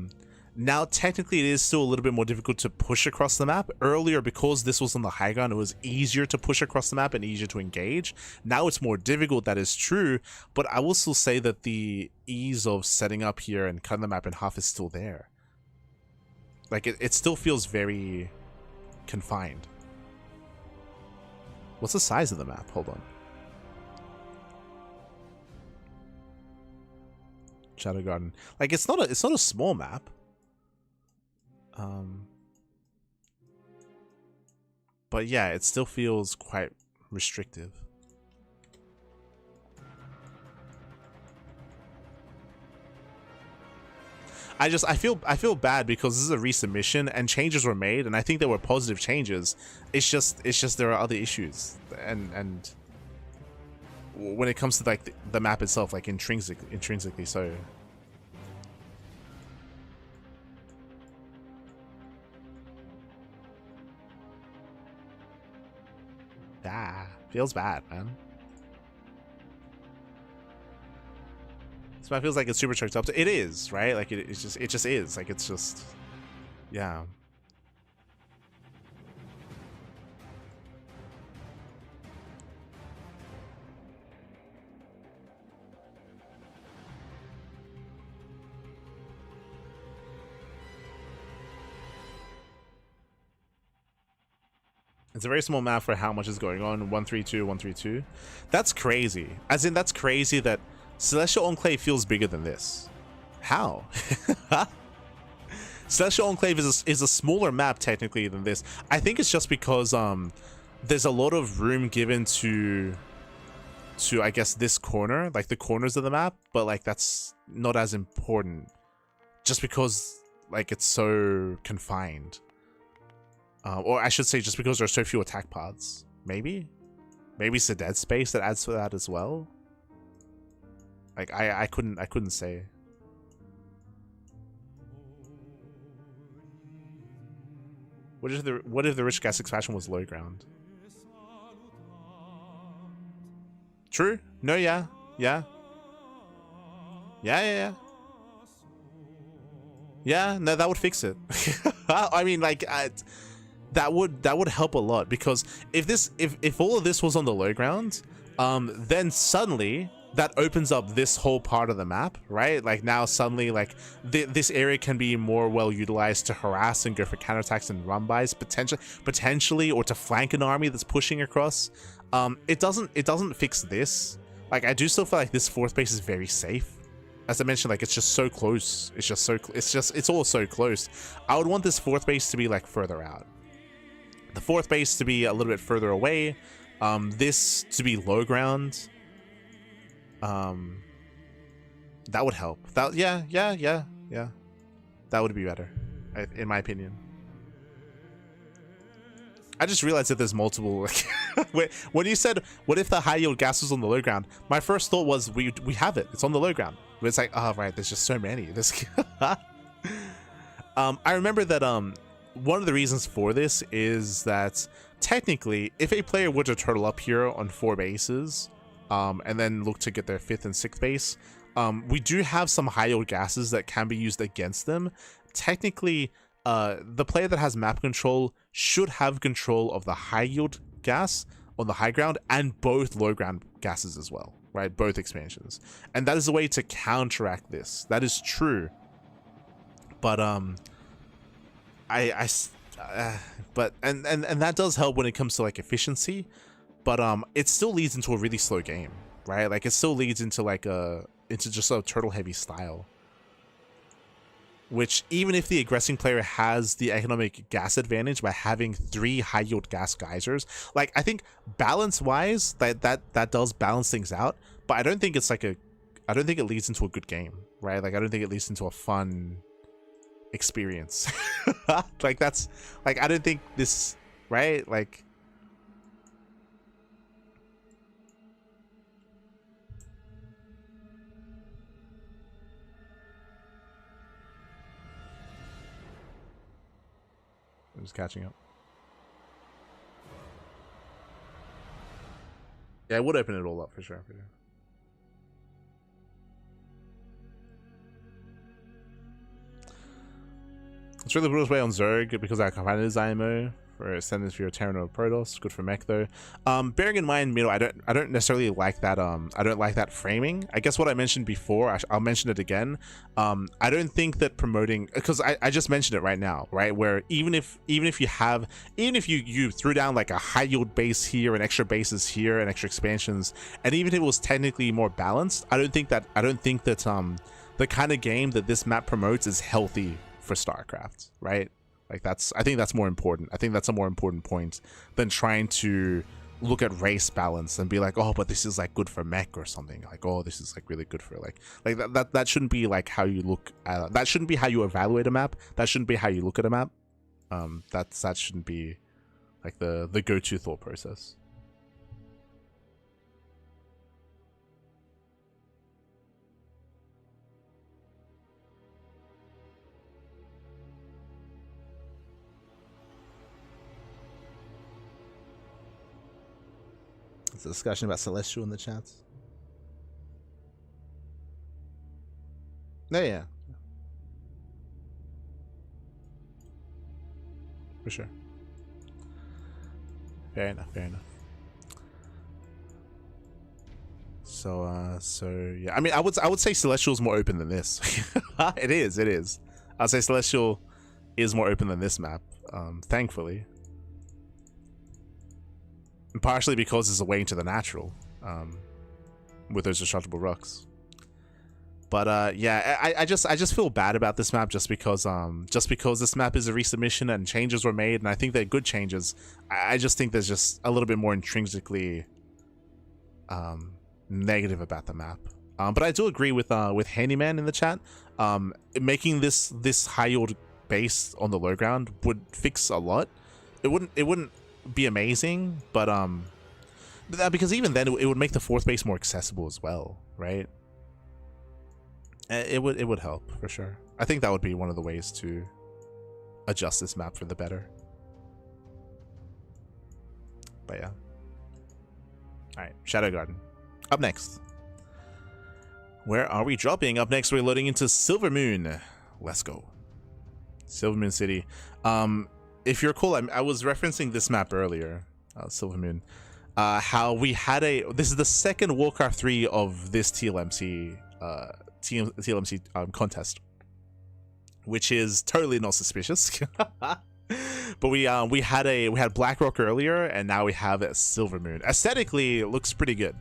now technically it is still a little bit more difficult to push across the map. Earlier, because this was on the high ground, it was easier to push across the map and easier to engage. Now it's more difficult, that is true, but I will still say that the ease of setting up here and cutting the map in half is still there. Like, it still feels very confined. What's the size of the map? Hold on. Shadow Garden. Like, it's not a small map. But yeah, it still feels quite restrictive. I feel bad because this is a resubmission and changes were made, and I think there were positive changes. It's just there are other issues, and when it comes to like the map itself, like intrinsically so. Ah, feels bad, man. This map feels like it's super choked up. It is, right? Like it just is. Like it's just, yeah. It's a very small map for how much is going on. 132, 132. That's crazy. As in, that's crazy that Celestial Enclave feels bigger than this. How? Celestial Enclave is a smaller map technically than this. I think it's just because there's a lot of room given to I guess this corner, like the corners of the map, but like that's not as important just because like it's so confined. Or I should say just because there are so few attack paths. Maybe it's the dead space that adds to that as well. Like I couldn't say. What if the rich gas expansion was low ground? True. No. Yeah. No, that would fix it. I mean, like, that would help a lot, because if all of this was on the low ground, then suddenly that opens up this whole part of the map, right? Like now suddenly, like this area can be more well utilized to harass and go for counterattacks and run-bys potentially, or to flank an army that's pushing across. It doesn't fix this. Like I do still feel like this fourth base is very safe. As I mentioned, like it's just so close. It's all so close. I would want this fourth base to be like further out. The fourth base to be a little bit further away. This to be low ground. That would help. Yeah. That would be better, in my opinion. I just realized that there's multiple. When you said, "What if the high yield gas was on the low ground?" My first thought was, "We have it. It's on the low ground." But it's like, oh right, there's just so many. I remember that one of the reasons for this is that technically, if a player were to turtle up here on 4 bases, and then look to get their 5th and 6th base, we do have some high yield gases that can be used against them. Technically, the player that has map control should have control of the high yield gas on the high ground and both low ground gases as well, right? Both expansions. And that is a way to counteract this. That is true. But but that does help when it comes to like efficiency, but it still leads into a really slow game, right? Like it still leads into like into just a turtle heavy style, which even if the aggressing player has the economic gas advantage by having 3 high yield gas geysers, like I think balance wise that does balance things out, but I don't think it's like I don't think it leads into a good game, right? Like I don't think it leads into a fun experience. Like that's like I don't think this, right? Like I'm just catching up. Yeah, it would open it all up for sure. For sure. It's really good way on Zerg because I can find his IMO for Ascendance for your Terran or Protoss. Good for mech though. Bearing in mind, I don't necessarily like that. I don't like that framing. I guess what I mentioned before, I'll mention it again. I don't think that promoting, because I just mentioned it right now, right? Where even if you threw down like a high yield base here and extra bases here and extra expansions, and even if it was technically more balanced, I don't think that the kind of game that this map promotes is healthy for StarCraft, right? Like I think that's more important. I think that's a more important point than trying to look at race balance and be like, oh, but this is like good for mech or something. Like, oh, this is like really good for like that shouldn't be like how you look at, that shouldn't be how you evaluate a map. That shouldn't be how you look at a map. That shouldn't be like the go-to thought process. It's a discussion about Celestial in the chats. Yeah. For sure. Fair enough. So yeah. I mean, I would say Celestial's more open than this. It is. I'd say Celestial is more open than this map. Thankfully. And partially because it's a way into the natural, with those destructible rocks. But yeah, I just feel bad about this map just because this map is a resubmission and changes were made, and I think they're good changes. I just think there's just a little bit more intrinsically negative about the map. But I do agree with Handyman in the chat. Making this high yield base on the low ground would fix a lot. It wouldn't be amazing, but because even then it would make the fourth base more accessible as well, right? It would help for sure. I think that would be one of the ways to adjust this map for the better. But yeah. All right, Shadow Garden. Up next. Where are we dropping? Up next, we're loading into Silver Moon. Let's go. Silver Moon City. If you recall, I was referencing this map earlier, Silver Moon. How we had this is the second Warcraft 3 of this TLMC contest, which is totally not suspicious. But we had Blackrock earlier, and now we have Silver Moon. Aesthetically, it looks pretty good.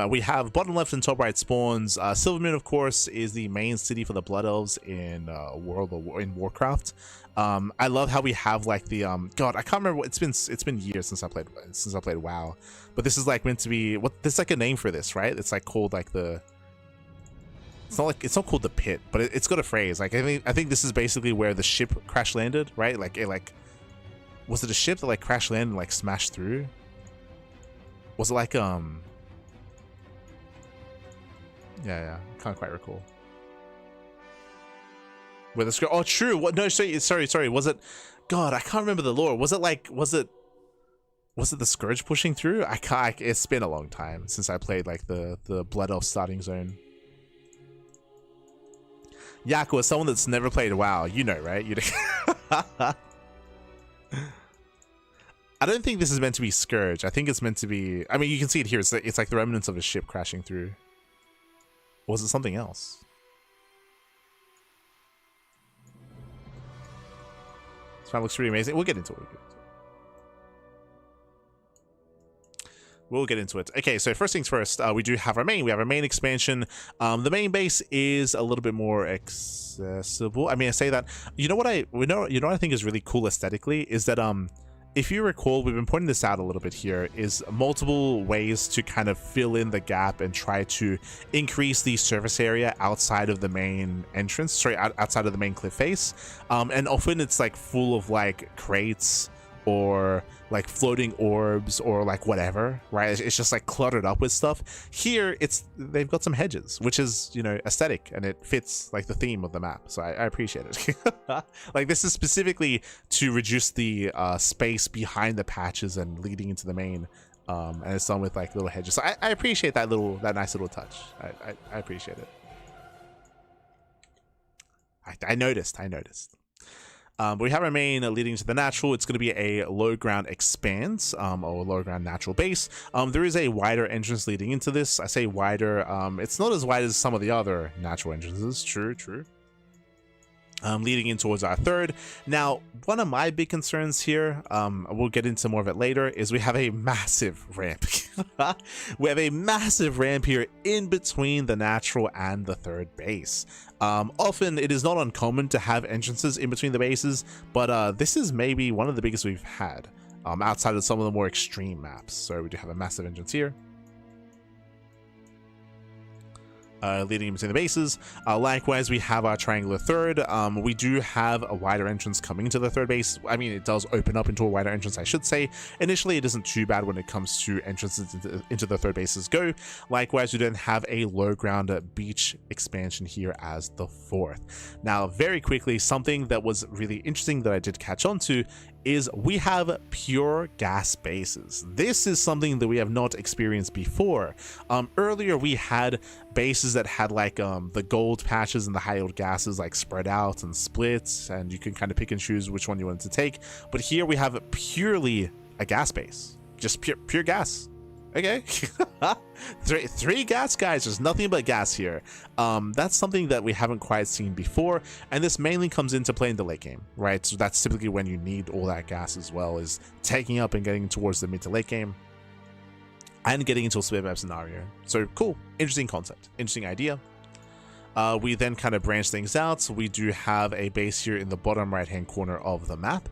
We have bottom left and top right spawns. Silver Moon, of course, is the main city for the Blood Elves in Warcraft. I love how we have like the God, I can't remember what it's been years since I played WoW, but this is like meant to be there's like a name for this, right? It's like called like it's not called the pit, but it's got a phrase. Like I think this is basically where the ship crash landed, right? Was it a ship that like crash landed and like smashed through? Was it like yeah, can't quite recall. Where the scroll? Oh, true. What? No, sorry. Was it? God, I can't remember the lore. Was it the Scourge pushing through? I can't. It's been a long time since I played like the Blood Elf starting zone. Yaku, as someone that's never played WoW, you know, right? You know. I don't think this is meant to be Scourge. I think it's meant to be. I mean, you can see it here. It's like the remnants of a ship crashing through. Or was it something else? This map looks pretty amazing. We'll get into it. We'll get into it. Okay, so first things first, we do have our main. We have our main expansion. The main base is a little bit more accessible. I mean, I say that. You know what I think is really cool aesthetically is that if you recall, we've been pointing this out a little bit here, is multiple ways to kind of fill in the gap and try to increase the surface area outside of the main entrance, sorry, outside of the main cliff face. And often it's like full of like crates or like floating orbs or like whatever, right? It's just like cluttered up with stuff. Here they've got some hedges, which is, you know, aesthetic, and it fits like the theme of the map, so I appreciate it. Like this is specifically to reduce the space behind the patches and leading into the main And it's done with like little hedges. So I appreciate that nice little touch. I appreciate it. I noticed. But we have our main leading to the natural. It's going to be a low ground expanse, or low ground natural base. There is a wider entrance leading into this. I say wider. It's not as wide as some of the other natural entrances. True. Leading in towards our third. Now, one of my big concerns here, we'll get into more of it later, is we have a massive ramp. We have a massive ramp here in between the natural and the third base. Often it is not uncommon to have entrances in between the bases, but this is maybe one of the biggest we've had, outside of some of the more extreme maps. So we do have a massive entrance here. Leading in between the bases. Likewise, we have our triangular third. We do have a wider entrance coming into the third base. I mean, it does open up into a wider entrance, I should say. Initially, it isn't too bad when it comes to entrances into the third bases go. Likewise, we then have a low ground beach expansion here as the fourth. Now, very quickly, something that was really interesting that I did catch on to is we have pure gas bases. This is something that we have not experienced before. Earlier we had bases that had like the gold patches and the high yield gases like spread out and split, and you can kind of pick and choose which one you wanted to take. But here we have purely a gas base, just pure gas. Okay. three gas guys. There's nothing but gas here. That's something that we haven't quite seen before, and this mainly comes into play in the late game, right? So that's typically when you need all that gas as well, is taking up and getting towards the mid to late game and getting into a split map scenario. So cool, interesting concept, interesting idea. We then kind of branch things out. We do have a base here in the bottom right hand corner of the map.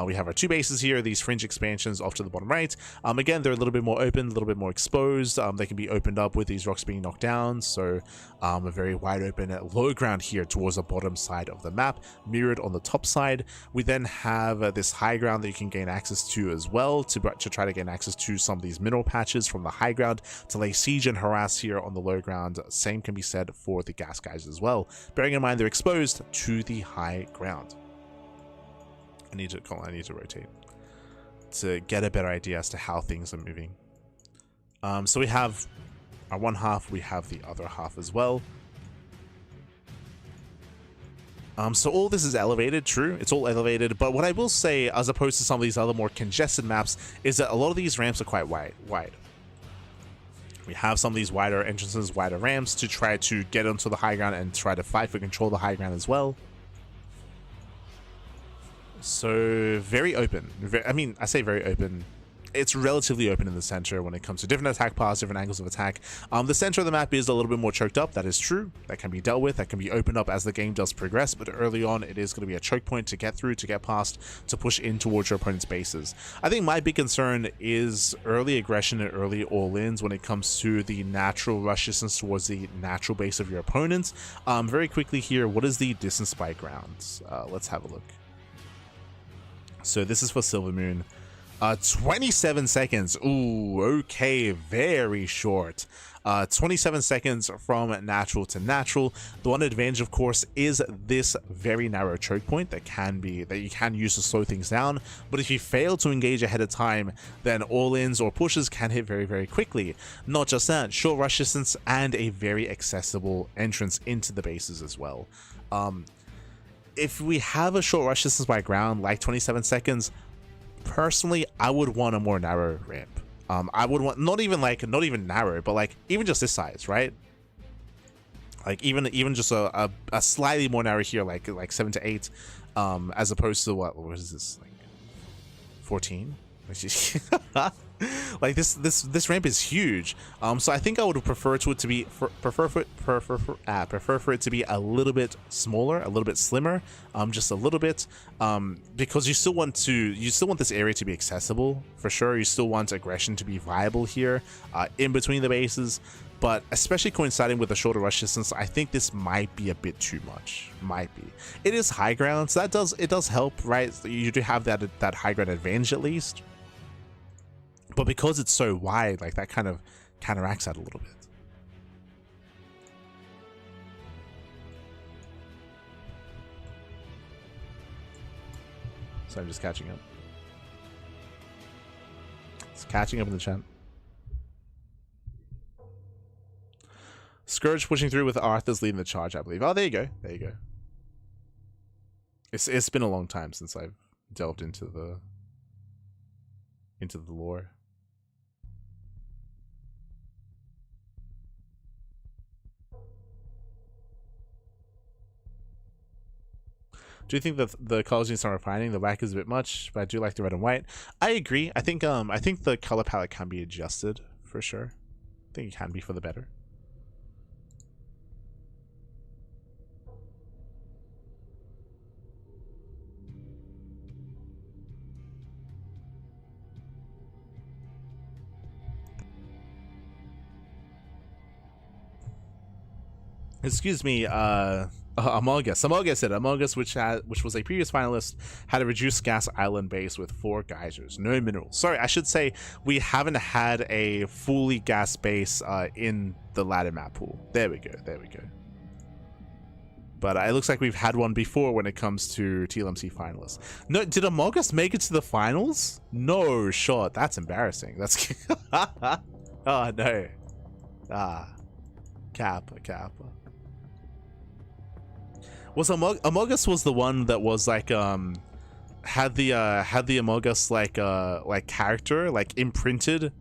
We have our two bases here, these fringe expansions off to the bottom right. Again, they're a little bit more open, a little bit more exposed. They can be opened up with these rocks being knocked down. So a very wide open low ground here towards the bottom side of the map, mirrored on the top side. We then have this high ground that you can gain access to as well, to try to gain access to some of these mineral patches from the high ground to lay siege and harass here on the low ground. Same can be said for the gas guys as well, bearing in mind they're exposed to the high ground. I need to rotate to get a better idea as to how things are moving. So we have our one half, we have the other half as well. So all this is elevated, true, it's all elevated, but what I will say, as opposed to some of these other more congested maps, is that a lot of these ramps are quite wide. We have some of these wider entrances, wider ramps to try to get onto the high ground and try to fight for control of the high ground as well. So very open. I mean, I say very open. It's relatively open in the center when it comes to different attack paths, different angles of attack. The center of the map is a little bit more choked up. That is true. That can be dealt with. That can be opened up as the game does progress. But early on, it is going to be a choke point to get through, to get past, to push in towards your opponent's bases. I think my big concern is early aggression and early all-ins when it comes to the natural rush distance towards the natural base of your opponents. Very quickly here, what is the distance by grounds? Let's have a look. So this is for Silver Moon. 27 seconds. Ooh, okay, very short. 27 seconds from natural to natural. The one advantage, of course, is this very narrow choke point that you can use to slow things down. But if you fail to engage ahead of time, then all-ins or pushes can hit very, very quickly. Not just that, short rush distance and a very accessible entrance into the bases as well. If we have a short rush distance by ground, like 27 seconds, personally, I would want a more narrow ramp. I would want not even narrow, but like even just this size, right? Like even just a slightly more narrow here, like 7 to 8, as opposed to what is this, like 14? Like this ramp is huge. So I think I would prefer for it to be prefer for it to be a little bit smaller, a little bit slimmer, just a little bit, because you still want this area to be accessible for sure. You still want aggression to be viable here, in between the bases. But especially coinciding with a shorter rush distance, I think this might be a bit too much. Might be. It is high ground, so it does help, right? You do have that high ground advantage at least. But because it's so wide, like that kind of counteracts that a little bit. So I'm just catching up. It's catching up in the chat. Scourge pushing through with Arthur's leading the charge, I believe. Oh, there you go. There you go. It's been a long time since I've delved into the lore. Do you think that the colors need some refining? The black is a bit much, but I do like the red and white. I agree. I think the color palette can be adjusted for sure. I think it can be for the better. Excuse me, Among Us. Among Us, which was a previous finalist, had a reduced gas island base with 4 geysers, no minerals. Sorry, I should say we haven't had a fully gas base in the ladder map pool. There we go. There we go. But it looks like we've had one before when it comes to TLMC finalists. No, did Among Us make it to the finals? No shot. That's embarrassing. That's oh no. Kappa. Was Among Us was the one that was like had the Among Us like character like imprinted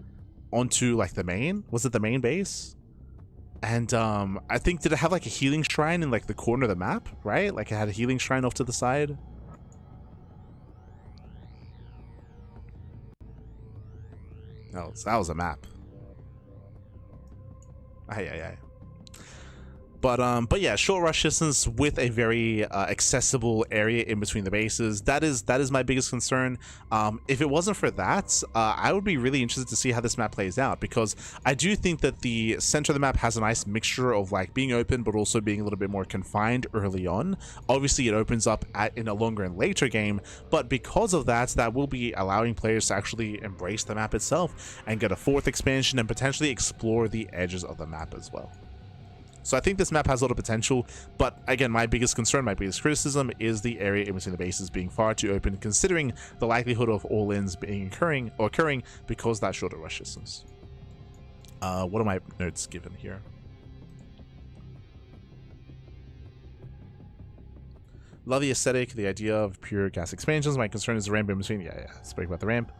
onto like the main? Was it the main base? And I think, did it have like a healing shrine in like the corner of the map, right? Like it had a healing shrine off to the side. That was a map. Aye. But yeah, short rush distance with a very accessible area in between the bases. That is my biggest concern. If it wasn't for that, I would be really interested to see how this map plays out, because I do think that the center of the map has a nice mixture of like being open but also being a little bit more confined early on. Obviously it opens up in a longer and later game, but because of that will be allowing players to actually embrace the map itself and get a 4th expansion and potentially explore the edges of the map as well. So I think this map has a lot of potential, but again, my biggest concern, my biggest criticism is the area in between the bases being far too open, considering the likelihood of all-ins being occurring because that shorter rush distance. What are my notes given here? Love the aesthetic, the idea of pure gas expansions. My concern is the ramp in between. Yeah, spoke about the ramp.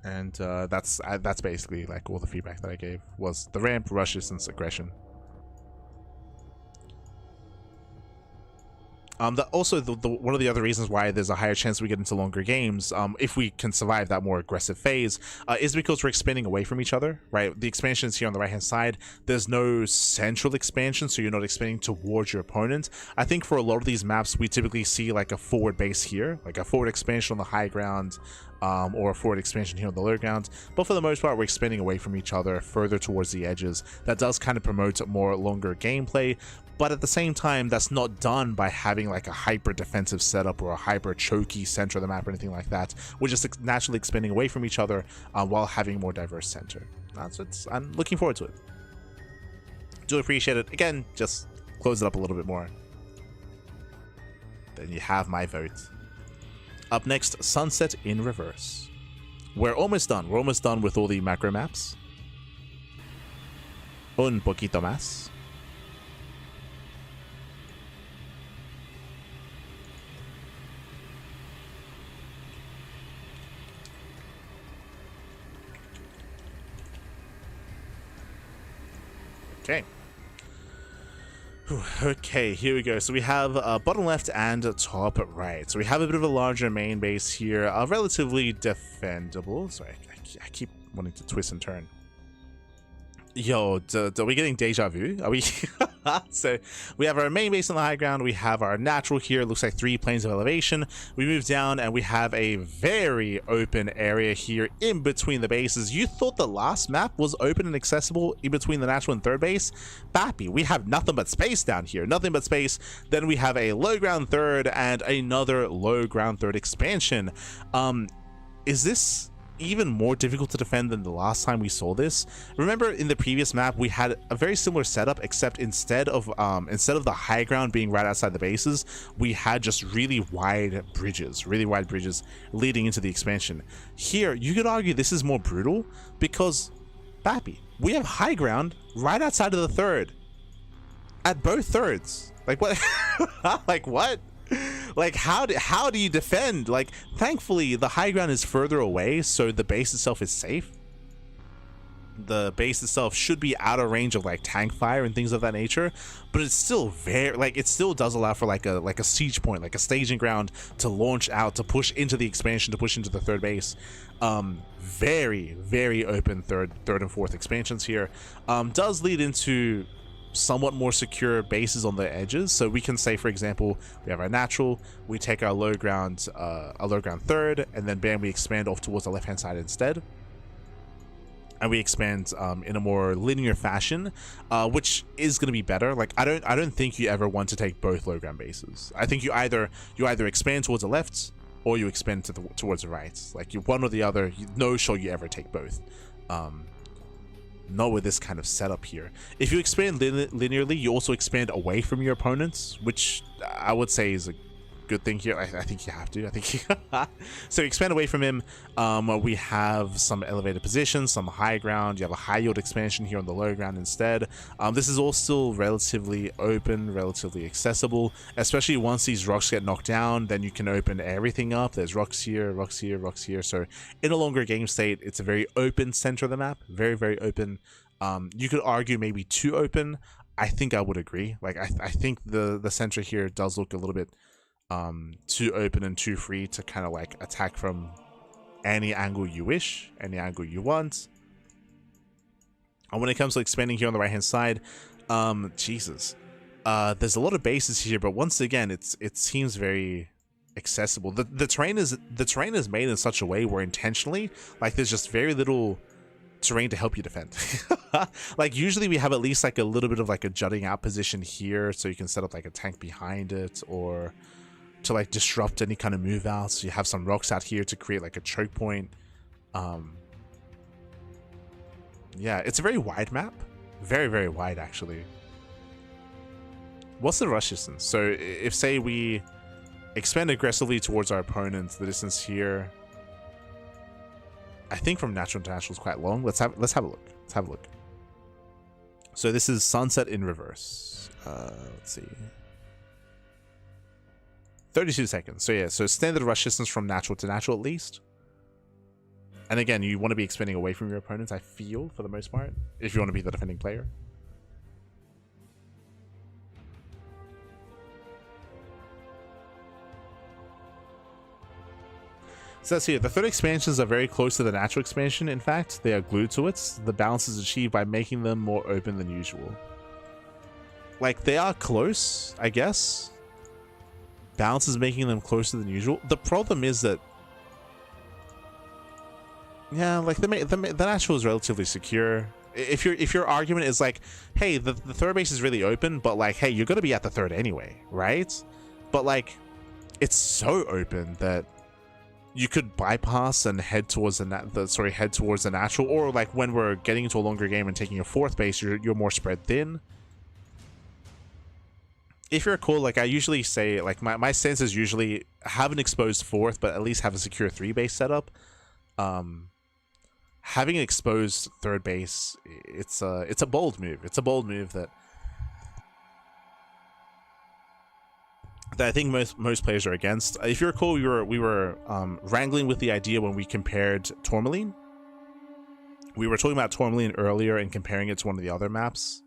And that's basically like all the feedback that I gave was the ramp, rush distance, aggression. Also, one of the other reasons why there's a higher chance we get into longer games, if we can survive that more aggressive phase, is because we're expanding away from each other, right? The expansion is here on the right-hand side. There's no central expansion, so you're not expanding towards your opponent. I think for a lot of these maps, we typically see like a forward base here, like a forward expansion on the high ground, or a forward expansion here on the low ground. But for the most part, we're expanding away from each other, further towards the edges. That does kind of promote more longer gameplay. But at the same time, that's not done by having like a hyper defensive setup or a hyper choky center of the map or anything like that. We're just naturally expanding away from each other while having a more diverse center. I'm looking forward to it. Do appreciate it. Again, just close it up a little bit more. Then you have my vote. Up next, Sunset in Reverse. We're almost done. We're almost done with all the macro maps. Un poquito más. Okay. Okay, here we go. So we have bottom left and top right. So we have a bit of a larger main base here, relatively defendable. Sorry, I keep wanting to twist and turn. Yo, are we getting deja vu? Are we? So we have our main base on the high ground. We have our natural here. It looks like 3 planes of elevation. We move down and we have a very open area here in between the bases. You thought the last map was open and accessible in between the natural and third base? Bappy, we have nothing but space down here. Nothing but space. Then we have a low ground third and another low ground third expansion. Is this even more difficult to defend than the last time we saw this. Remember in the previous map we had a very similar setup, except instead of the high ground being right outside the bases, we had just really wide bridges leading into the expansion. Here you could argue this is more brutal because, Bappy, we have high ground right outside of the third at both thirds. Like what? Like what? Like how do you defend? Like, thankfully the high ground is further away, so the base itself is safe. The base itself should be out of range of like tank fire and things of that nature, but it's still very, like, it still does allow for like a siege point, like a staging ground to launch out, to push into the expansion, to push into the third base. Very open third and fourth expansions here. Does lead into somewhat more secure bases on the edges. So we can say, for example, we have our natural, we take our low ground third, and then bam, we expand off towards the left hand side instead, and we expand in a more linear fashion, which is going to be better. Like, I don't think you ever want to take both low ground bases. I think you either expand towards the left or you expand towards the right. Like, you one or the other. No show you ever take both. Not with this kind of setup here. If you expand linearly, you also expand away from your opponents, which I would say is a good thing here. I think you have to. So you expand away from him. We have some elevated positions, some high ground. You have a high yield expansion here on the low ground instead. This is all still relatively open, relatively accessible, especially once these rocks get knocked down. Then you can open everything up. There's rocks here, rocks here, rocks here. So in a longer game state, it's a very open center of the map, very open. You could argue maybe too open. I think I would agree. Like, I think the center here does look a little bit too open and too free to kind of like attack from any angle you wish, any angle you want. And when it comes to expanding here on the right hand side, Jesus, there's a lot of bases here, but once again, it seems very accessible. The terrain is made in such a way where intentionally, like, there's just very little terrain to help you defend. Like, usually we have at least like a little bit of like a jutting out position here, so you can set up like a tank behind it, or to like disrupt any kind of move outs. You have some rocks out here to create like a choke point. Yeah, it's a very wide map, very wide actually. What's the rush distance? So if, say, we expand aggressively towards our opponents, the distance here, I think from natural to natural is quite long. Let's have a look. So this is sunset in reverse. Let's see. 32 seconds. So yeah, so standard rush distance from natural to natural at least. And again, you want to be expanding away from your opponents, I feel, for the most part, if you want to be the defending player. So let's see, the third expansions are very close to the natural expansion. In fact, they are glued to it. The balance is achieved by making them more open than usual. Like, they are close, I guess. Balance is making them closer than usual. The problem is that, yeah, like the natural is relatively secure. If your argument is like, hey, the third base is really open, but like, hey, you're gonna be at the third anyway, right? But like, it's so open that you could bypass and head towards the natural, or like when we're getting into a longer game and taking a fourth base, you're more spread thin. If you're cool, like I usually say, like my stance is usually have an exposed fourth, but at least have a secure three base setup. Having an exposed third base, it's a bold move. It's a bold move that I think most players are against. If you recall, we were wrangling with the idea when we compared Tourmaline. We were talking about Tourmaline earlier and comparing it to one of the other maps.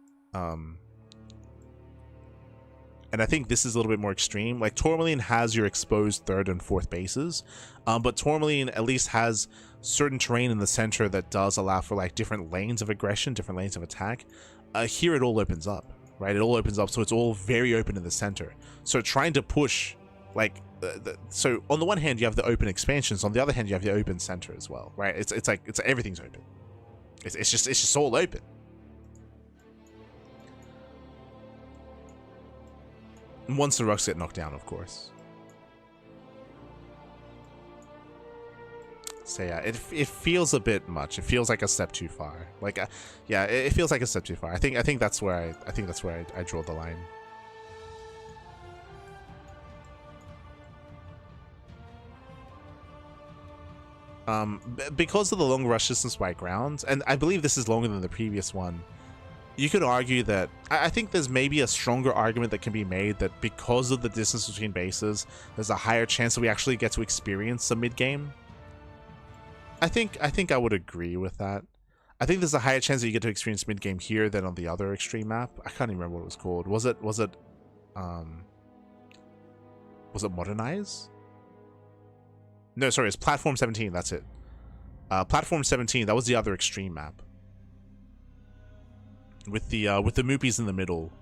And I think this is a little bit more extreme. Like, Tourmaline has your exposed third and fourth bases, but Tourmaline at least has certain terrain in the center that does allow for like different lanes of aggression, different lanes of attack. Here it all opens up. Right, it all opens up, so it's all very open in the center. So trying to push, like, so on the one hand you have the open expansions, on the other hand you have the open center as well, right? It's everything's open. It's just all open. Once the rocks get knocked down, of course. So yeah, it feels a bit much. It feels like a step too far. Like, yeah, it feels like a step too far. I think that's where I draw the line. Because of the long rush distance by ground, and I believe this is longer than the previous one. You could argue that I think there's maybe a stronger argument that can be made that because of the distance between bases, there's a higher chance that we actually get to experience some mid game. I think I would agree with that. I think there's a higher chance that you get to experience mid game here than on the other extreme map. I can't even remember what it was called. Was it Modernize? No, sorry, it's Platform 17. That's it. Platform 17. That was the other extreme map with the moopies in the middle,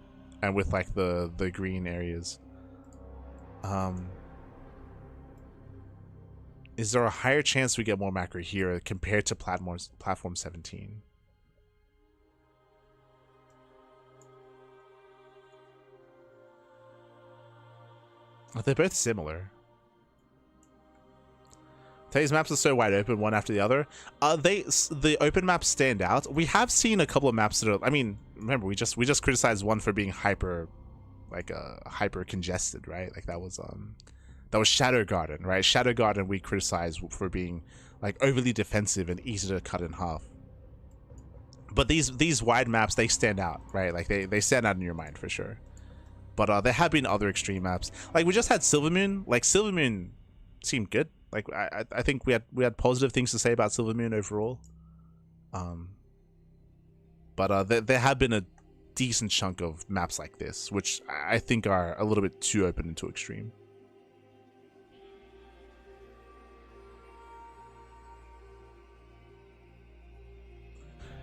and with like the green areas. Is there a higher chance we get more macro here compared to Platform 17? They're both similar. Today's maps are so wide open, one after the other. The open maps stand out. We have seen a couple of maps that are. I mean, remember we just criticized one for being hyper congested, right? Like that was Shadow Garden, right? Shadow Garden we criticized for being like overly defensive and easy to cut in half. But these wide maps, they stand out, right? Like they stand out in your mind for sure. But there have been other extreme maps. Like we just had Silvermoon. Like Silvermoon seemed good. Like I think we had positive things to say about Silvermoon overall. But there have been a decent chunk of maps like this, which I think are a little bit too open and too extreme.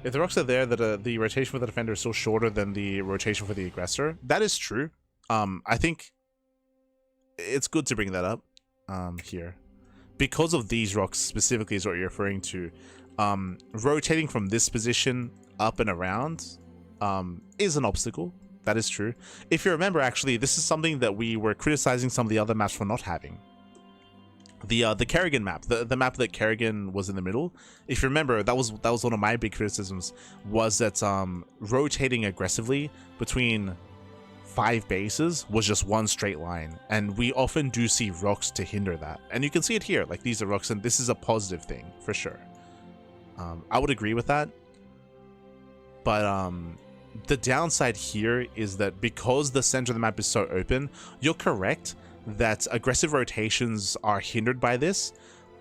If the rocks are there, that the rotation for the defender is still shorter than the rotation for the aggressor. That is true. I think it's good to bring that up here. Because of these rocks specifically is what you're referring to. Rotating from this position up and around is an obstacle. That is true. If you remember, actually, this is something that we were criticizing some of the other maps for not having. The Kerrigan map, the map that Kerrigan was in the middle. If you remember, that was one of my big criticisms, was that rotating aggressively between 5 bases was just one straight line, and we often do see rocks to hinder that. And you can see it here, like these are rocks, and this is a positive thing for sure. I would agree with that, but the downside here is that because the center of the map is so open, you're correct that aggressive rotations are hindered by this,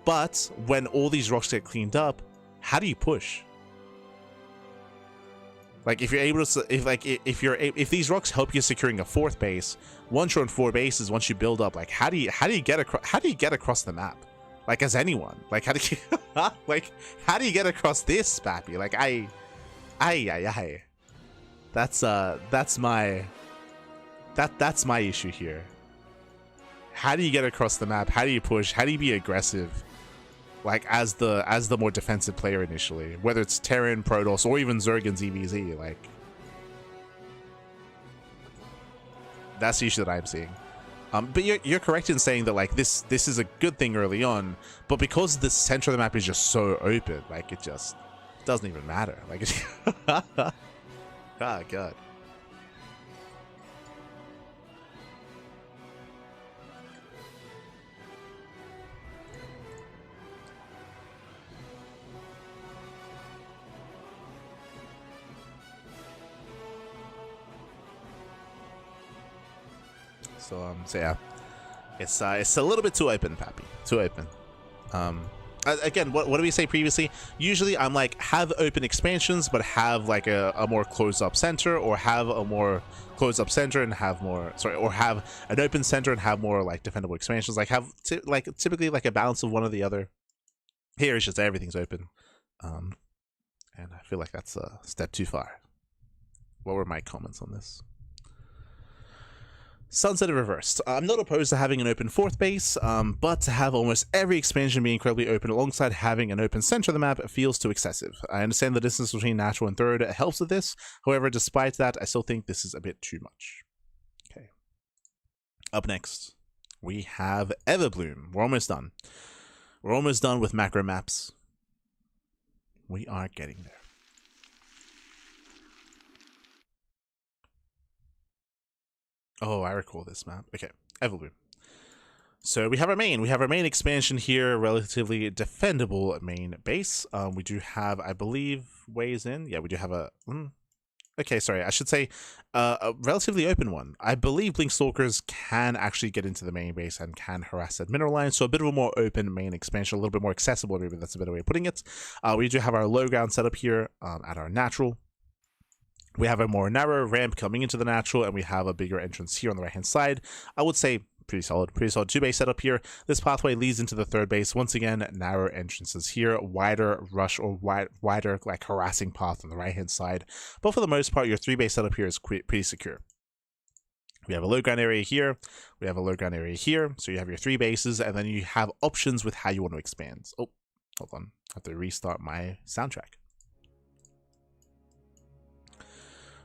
but when all these rocks get cleaned up, how do you push? Like if you're able to, if these rocks help you securing a 4th base, once you're on 4 bases, once you build up, like how do you get across the map? Like as anyone, like how do you get across this, Pappy? Like that's my issue here. How do you get across the map? How do you push? How do you be aggressive? Like as the more defensive player initially, whether it's Terran, Protoss, or even Zergan's EVZ, like that's the issue that I'm seeing. But you're correct in saying that like this is a good thing early on, but because the center of the map is just so open, like it just doesn't even matter. Like it's oh god. So yeah, it's a little bit too open, Pappy. Too open. Again, what did we say previously? Usually I'm like, have open expansions, but have like a more closed up center, or have a more closed up center and have more, or have an open center and have more like defendable expansions. Like have typically like a balance of one or the other. Here it's just everything's open. And I feel like that's a step too far. What were my comments on this? Sunset reversed. I'm not opposed to having an open 4th base, but to have almost every expansion be incredibly open alongside having an open center of the map feels too excessive. I understand the distance between natural and 3rd helps with this. However, despite that, I still think this is a bit too much. Okay. Up next, we have Everbloom. We're almost done. We're almost done with macro maps. We are getting there. Oh, I recall this map. Okay, Everbloom. So we have our main. We have our main expansion here, relatively defendable main base. We do have, I believe, ways in. Yeah, we do have a... okay, sorry, I should say a relatively open one. I believe Blinkstalkers can actually get into the main base and can harass that mineral line, so a bit of a more open main expansion, a little bit more accessible, maybe that's a better way of putting it. We do have our low ground setup here at our natural. We have a more narrow ramp coming into the natural, and we have a bigger entrance here on the right-hand side. I would say pretty solid two-base setup here. This pathway leads into the third base. Once again, narrow entrances here, wider rush or wider like harassing path on the right-hand side. But for the most part, your three-base setup here is pretty secure. We have a low ground area here. We have a low ground area here. So you have your three bases, and then you have options with how you want to expand. Oh, hold on. I have to restart my soundtrack.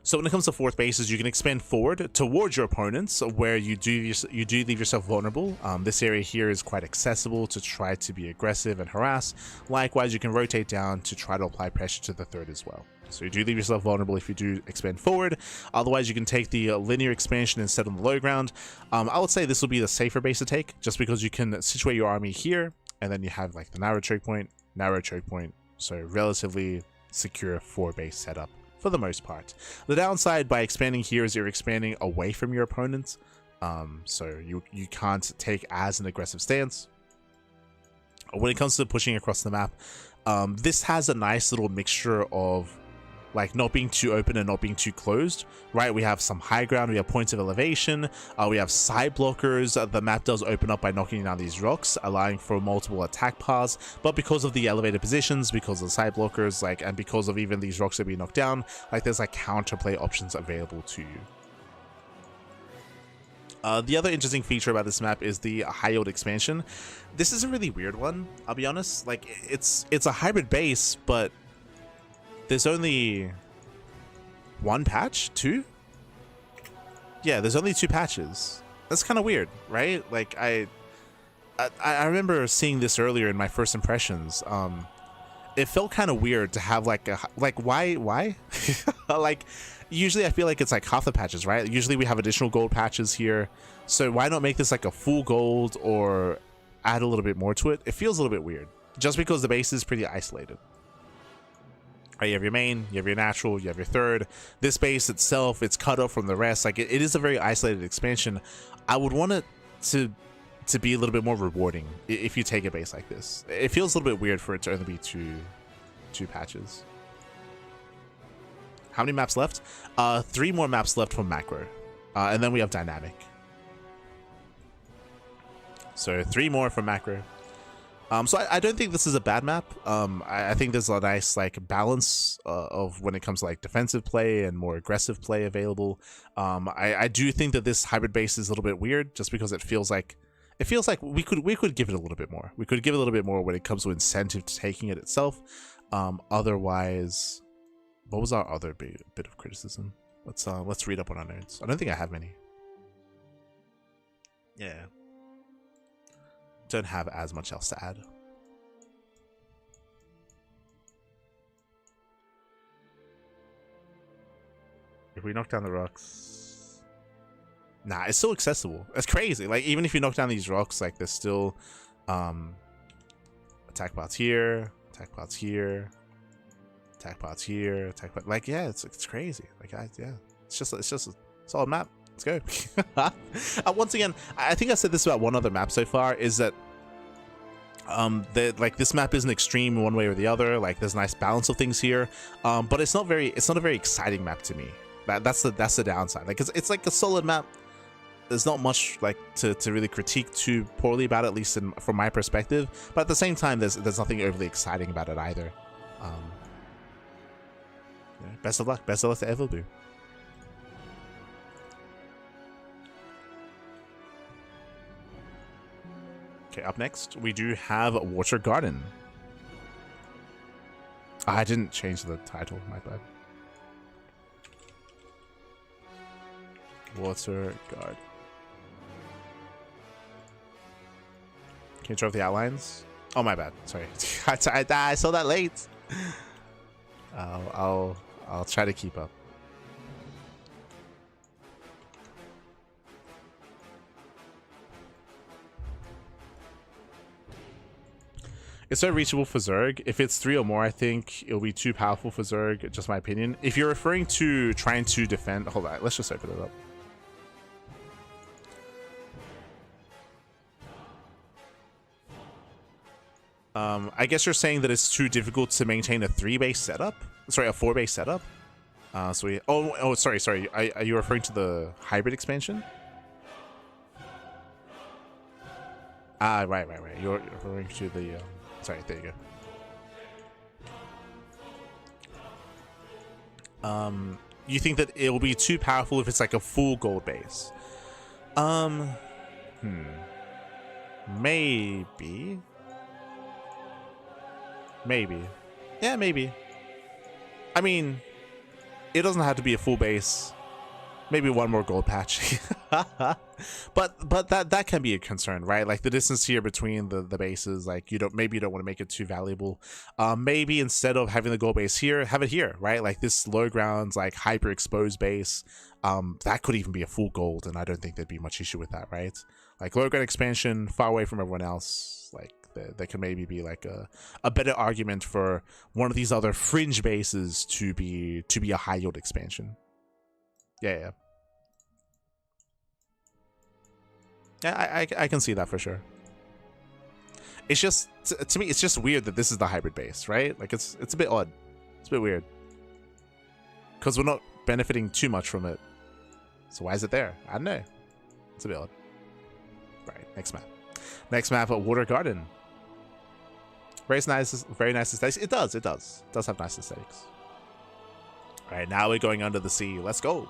So when it comes to fourth bases, you can expand forward towards your opponents, where you do leave yourself vulnerable. This area here is quite accessible to try to be aggressive and harass. Likewise, you can rotate down to try to apply pressure to the third as well. So you do leave yourself vulnerable if you do expand forward. Otherwise, you can take the linear expansion instead on the low ground. I would say this will be the safer base to take, just because you can situate your army here, and then you have like the narrow choke point. So relatively secure four-base setup for the most part. The downside by expanding here is you're expanding away from your opponents, so you can't take as an aggressive stance. When it comes to pushing across the map, this has a nice little mixture of like not being too open and not being too closed, right? We have some high ground, we have points of elevation, we have side blockers. The map does open up by knocking down these rocks, allowing for multiple attack paths, but because of the elevated positions, because of the side blockers, like, and because of even these rocks that be knocked down, like there's like counterplay options available to you. The other interesting feature about this map is the high yield expansion. This is a really weird one, I'll be honest. Like it's a hybrid base, but there's only one patch? Two? Yeah, there's only two patches. That's kind of weird, right? Like I remember seeing this earlier in my first impressions. It felt kind of weird to have like why like usually I feel like it's like half the patches, right? Usually we have additional gold patches here, so why not make this like a full gold or add a little bit more to it? It feels a little bit weird just because the base is pretty isolated. Right, you have your main, you have your natural, you have your third. This base itself, it's cut off from the rest. Like it is a very isolated expansion. I would want it to be a little bit more rewarding if you take a base like this. It feels a little bit weird for it to only be two patches. How many maps left? 3 more maps left from macro, and then we have dynamic. So 3 more from macro. So I don't think this is a bad map. I think there's a nice like balance of when it comes to like defensive play and more aggressive play available. I do think that this hybrid base is a little bit weird, just because it feels like we could give it a little bit more. We could give it a little bit more when it comes to incentive to taking it itself. Otherwise, what was our other bit of criticism? Let's read up on our notes. I don't think I have many. Yeah. Don't have as much else to add. If we knock down the rocks, nah, it's still accessible. It's crazy. Like even if you knock down these rocks, like there's still attack pods here, attack pods here, attack pods here, attack pod. Like yeah, it's crazy. Like yeah, it's just a solid map. Let's go. Once again, I think I said this about one other map so far, is that like this map isn't extreme one way or the other. Like there's a nice balance of things here, but it's not a very exciting map to me. That's the downside. Like it's like a solid map. There's not much like to really critique too poorly about it, at least from my perspective. But at the same time, there's nothing overly exciting about it either. Yeah, best of luck to Everbloom. Okay, up next, we do have Water Garden. I didn't change the title, my bad. Water Garden. Can you draw the outlines? Oh, my bad. Sorry. I saw that late. I'll try to keep up. It's so reachable for Zerg. If it's 3 or more, I think it'll be too powerful for Zerg, just my opinion. If you're referring to trying to defend... Hold on, let's just open it up. I guess you're saying that it's too difficult to maintain a 3-base setup? Sorry, a 4-base setup? So we... Oh, sorry. Are you referring to the hybrid expansion? Ah, right. You're referring to the... Sorry, there you go. You think that it will be too powerful if it's like a full gold base? Maybe. Yeah, maybe. I mean, it doesn't have to be a full base. Maybe one more gold patch. but that can be a concern, right? Like the distance here between the bases, like maybe you don't want to make it too valuable. Maybe instead of having the gold base here, have it here, right? Like this low grounds, like hyper exposed base. That could even be a full gold, and I don't think there'd be much issue with that, right? Like low ground expansion, far away from everyone else. Like there could maybe be like a better argument for one of these other fringe bases to be a high yield expansion. Yeah. I can see that for sure. It's just to me, it's just weird that this is the hybrid base, right? Like it's a bit odd. It's a bit weird because we're not benefiting too much from it. So why is it there? I don't know. It's a bit odd. Right. Next map, Water Garden. Very nice aesthetics. It does have nice aesthetics. All right, now we're going under the sea. Let's go.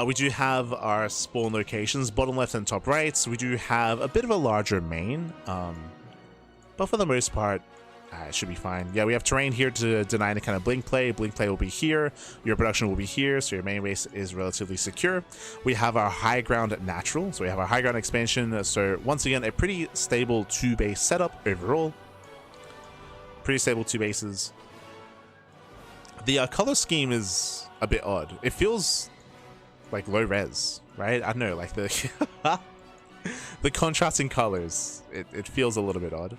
We do have our spawn locations, bottom left and top right. So we do have a bit of a larger main, but for the most part, it should be fine. Yeah, we have terrain here to deny any kind of blink play. Blink play will be here. Your production will be here, so your main base is relatively secure. We have our high ground natural, so we have our high ground expansion. So once again, a pretty stable 2-base setup overall. Pretty stable 2 bases. The color scheme is a bit odd. It feels like low res, right? I don't know, like the the contrasting colors. It feels a little bit odd.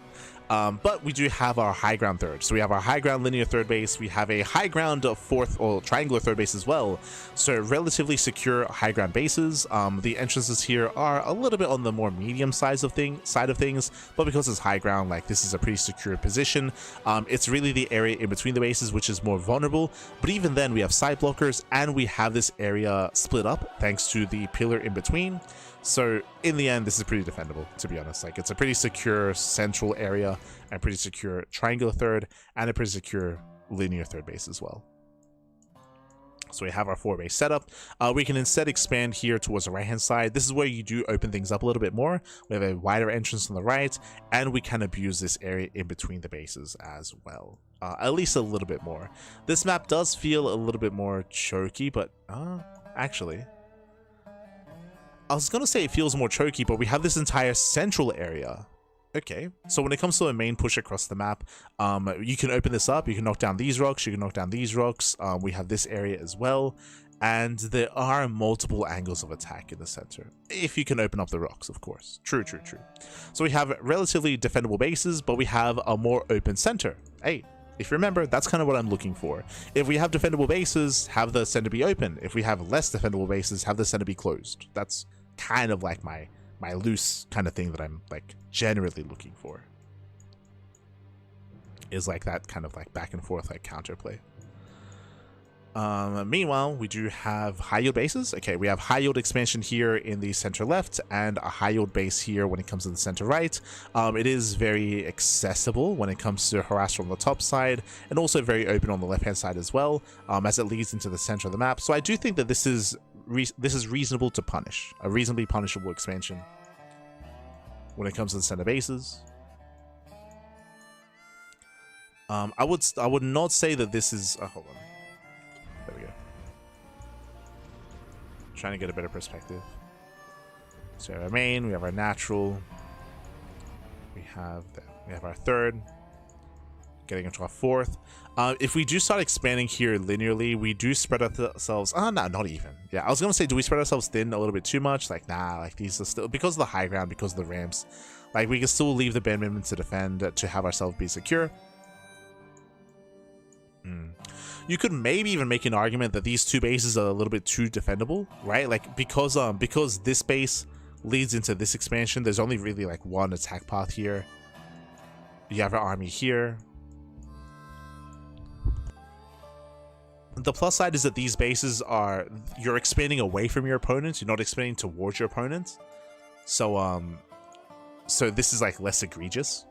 But we do have our high ground third. So we have our high ground linear third base. We have a high ground fourth or triangular third base as well. So relatively secure high ground bases. The entrances here are a little bit on the more medium side of things, but because it's high ground, like this is a pretty secure position. It's really the area in between the bases which is more vulnerable. But even then, we have side blockers and we have this area split up thanks to the pillar in between. So in the end, this is pretty defendable, to be honest. Like it's a pretty secure central area and pretty secure triangular third and a pretty secure linear third base as well. So we have our 4-base setup. We can instead expand here towards the right hand side. This is where you do open things up a little bit more. We have a wider entrance on the right, and we can abuse this area in between the bases as well. At least a little bit more. This map does feel a little bit more choky, but actually, I was gonna say it feels more choky, but we have this entire central area. Okay, so when it comes to a main push across the map, you can open this up, you can knock down these rocks, you can knock down these rocks, we have this area as well, and there are multiple angles of attack in the center, if you can open up the rocks, of course. True. So we have relatively defendable bases, but we have a more open center. Hey, if you remember, that's kind of what I'm looking for. If we have defendable bases, have the center be open. If we have less defendable bases, have the center be closed. That's kind of like my loose kind of thing that I'm like generally looking for, is like that kind of like back and forth like counterplay. Meanwhile, we do have high yield bases. Okay, we have high yield expansion here in the center left and a high yield base here when it comes to the center right. It is very accessible when it comes to harass from the top side, and also very open on the left hand side as well, as it leads into the center of the map. So I do think that this is reasonable to punish, a reasonably punishable expansion when it comes to the center bases. I would not say that this is hold on, there we go, trying to get a better perspective. So our main, we have our natural, we have the We have our third. Getting into our fourth. If we do start expanding here linearly, we do spread ourselves. Oh, no, not even. Yeah, I was gonna say, do we spread ourselves thin a little bit too much? Like, nah, like these are still, because of the high ground, because of the ramps, like we can still leave the bare minimum to defend, to have ourselves be secure. You could maybe even make an argument that these two bases are a little bit too defendable, right? Like, because this base leads into this expansion, there's only really like one attack path here. You have an army here. The plus side is that these bases are, you're expanding away from your opponents, you're not expanding towards your opponents. So so this is like less egregious.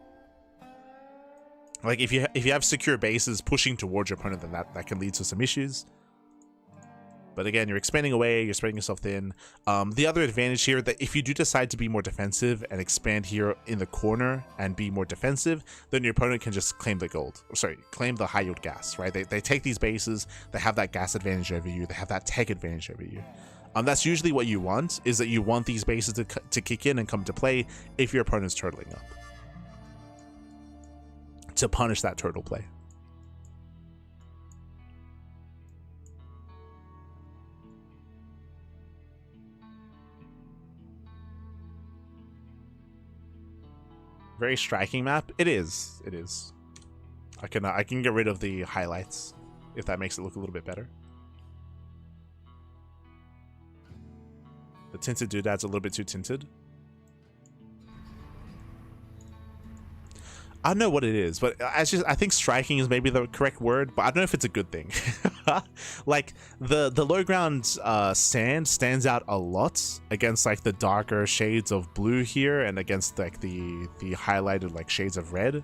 Like if you have secure bases pushing towards your opponent, then that can lead to some issues. But again, you're expanding away, you're spreading yourself thin. The other advantage here, that if you do decide to be more defensive and expand here in the corner and be more defensive, then your opponent can just claim the gold. Sorry, claim the high yield gas, right? They take these bases, they have that gas advantage over you, they have that tech advantage over you. That's usually what you want, is that you want these bases to kick in and come to play if your opponent's turtling up, to punish that turtle play. Very striking map. It is. It is. I can get rid of the highlights if that makes it look a little bit better. The tinted doodad's a little bit too tinted. I don't know what it is, but I think striking is maybe the correct word, but I don't know if it's a good thing. Like the low ground sand stands out a lot against like the darker shades of blue here, and against like the highlighted like shades of red.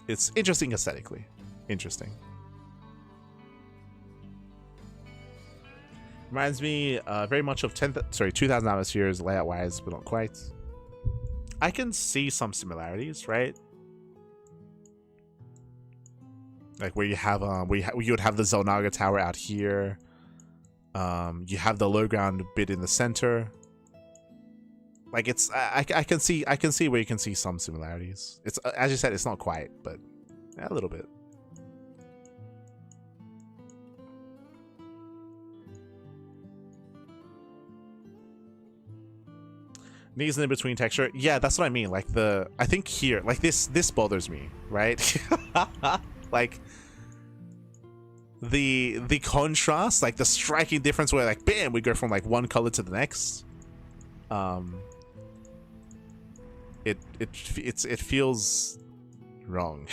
It's interesting aesthetically. Interesting. Reminds me very much of 2000 atmospheres layout wise, but not quite. I can see some similarities, right? Like where you have you would have the Zelnaga tower out here. You have the low ground bit in the center. Like it's I can see where you can see some similarities. It's as you said, it's not quite, but yeah, a little bit. Needs an in-between texture. Yeah, that's what I mean. Like I think here, like this bothers me, right? Like the contrast, like the striking difference where like bam, we go from like one color to the next. It feels wrong.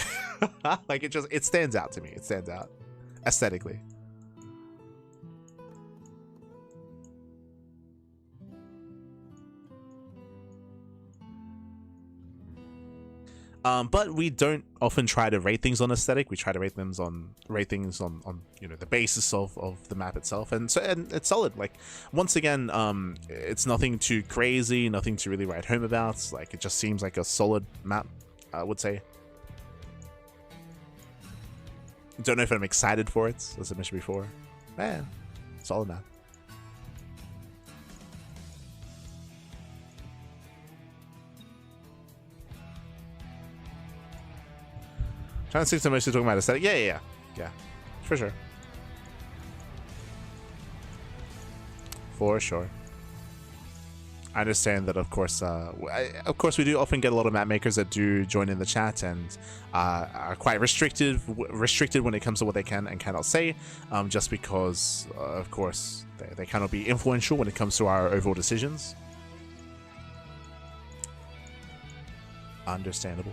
Like it stands out to me. It stands out aesthetically. But we don't often try to rate things on aesthetic. We try to rate things on you know, the basis of the map itself, and it's solid. Like once again, it's nothing too crazy, nothing to really write home about. Like it just seems like a solid map, I would say. Don't know if I'm excited for it, as I mentioned before. Man, solid map. Trying to stick to mostly talking about aesthetic. Yeah, for sure. For sure. I understand that, of course, we do often get a lot of map makers that do join in the chat and are quite restricted when it comes to what they can and cannot say, just because, of course, they cannot be influential when it comes to our overall decisions. Understandable.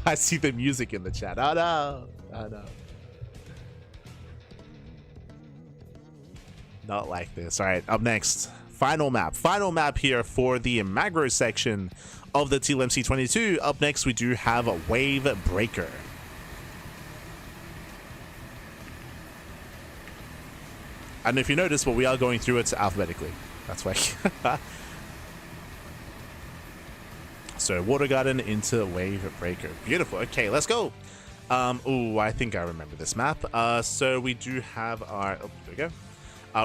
I see the music in the chat. Oh no. Oh no. Not like this. All right, up next, final map here for the Magro section of the TLMC 22. Up next, we do have a Wave Breaker. I don't know if you noticed, but we are going through it alphabetically. That's why. So Water Garden into Wave Breaker. Beautiful. Okay, let's go. Oh, I think I remember this map. So we do have our... Oh, there we go.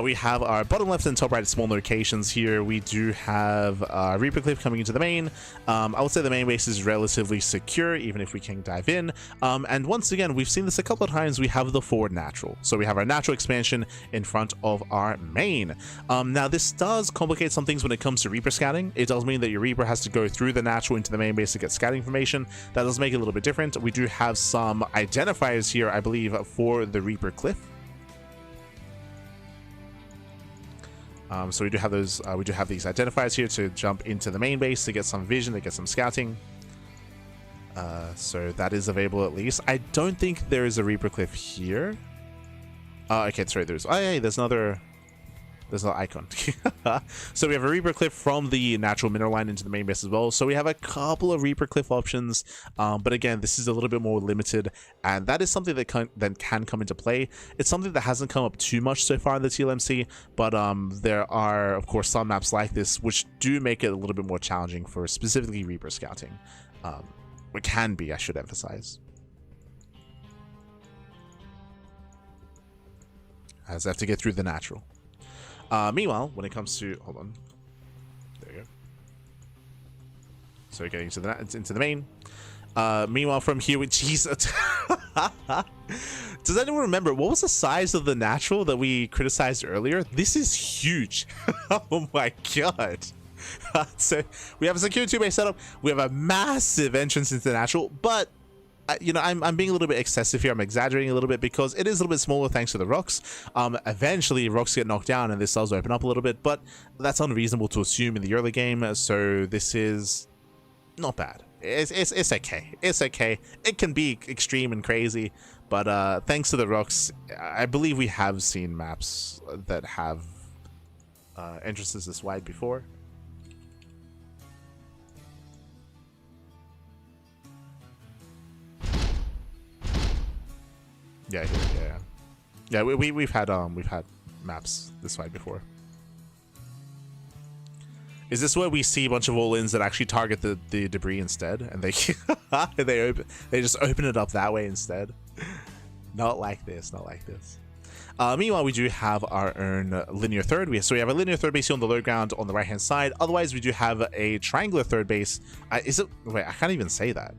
We have our bottom left and top right small locations here. We do have Reaper Cliff coming into the main. I would say the main base is relatively secure, even if we can dive in. And once again, we've seen this a couple of times. We have the forward natural. So we have our natural expansion in front of our main. Now, this does complicate some things when it comes to Reaper scouting. It does mean that your Reaper has to go through the natural into the main base to get scouting information. That does make it a little bit different. We do have some identifiers here, I believe, for the Reaper Cliff. So we do have those. We do have these identifiers here to jump into the main base to get some vision, to get some scouting. So that is available at least. I don't think there is a Reaper Cliff here. Okay, sorry. There's. Oh, yeah, there's another. There's no icon. So we have a Reaper Cliff from the natural mineral line into the main base as well. So we have a couple of Reaper Cliff options. But again, this is a little bit more limited. And that is something that can come into play. It's something that hasn't come up too much so far in the TLMC. But there are, of course, some maps like this which do make it a little bit more challenging for specifically Reaper scouting. It can be, I should emphasize. As I have to get through the natural. Meanwhile, when it comes to... Hold on. There we go. So getting into the main. Meanwhile, from here with... Jesus. Does anyone remember, what was the size of the natural that we criticized earlier? This is huge. Oh my god. So we have a secure 2-base setup. We have a massive entrance into the natural, but... you know, I'm being a little bit excessive here. I'm exaggerating a little bit because it is a little bit smaller thanks to the rocks. Eventually, rocks get knocked down and this does open up a little bit, but that's unreasonable to assume in the early game. So this is not bad. It's okay. It's okay. It can be extreme and crazy, but thanks to the rocks, I believe we have seen maps that have entrances this wide before. Yeah. We've had maps this wide before. Is this where we see a bunch of all-ins that actually target the debris instead, and they they just open it up that way instead? Not like this. Not like this. Meanwhile, we do have our own linear third. So we have a linear third base here on the low ground on the right-hand side. Otherwise, we do have a triangular third base. Is it? Wait, I can't even say that.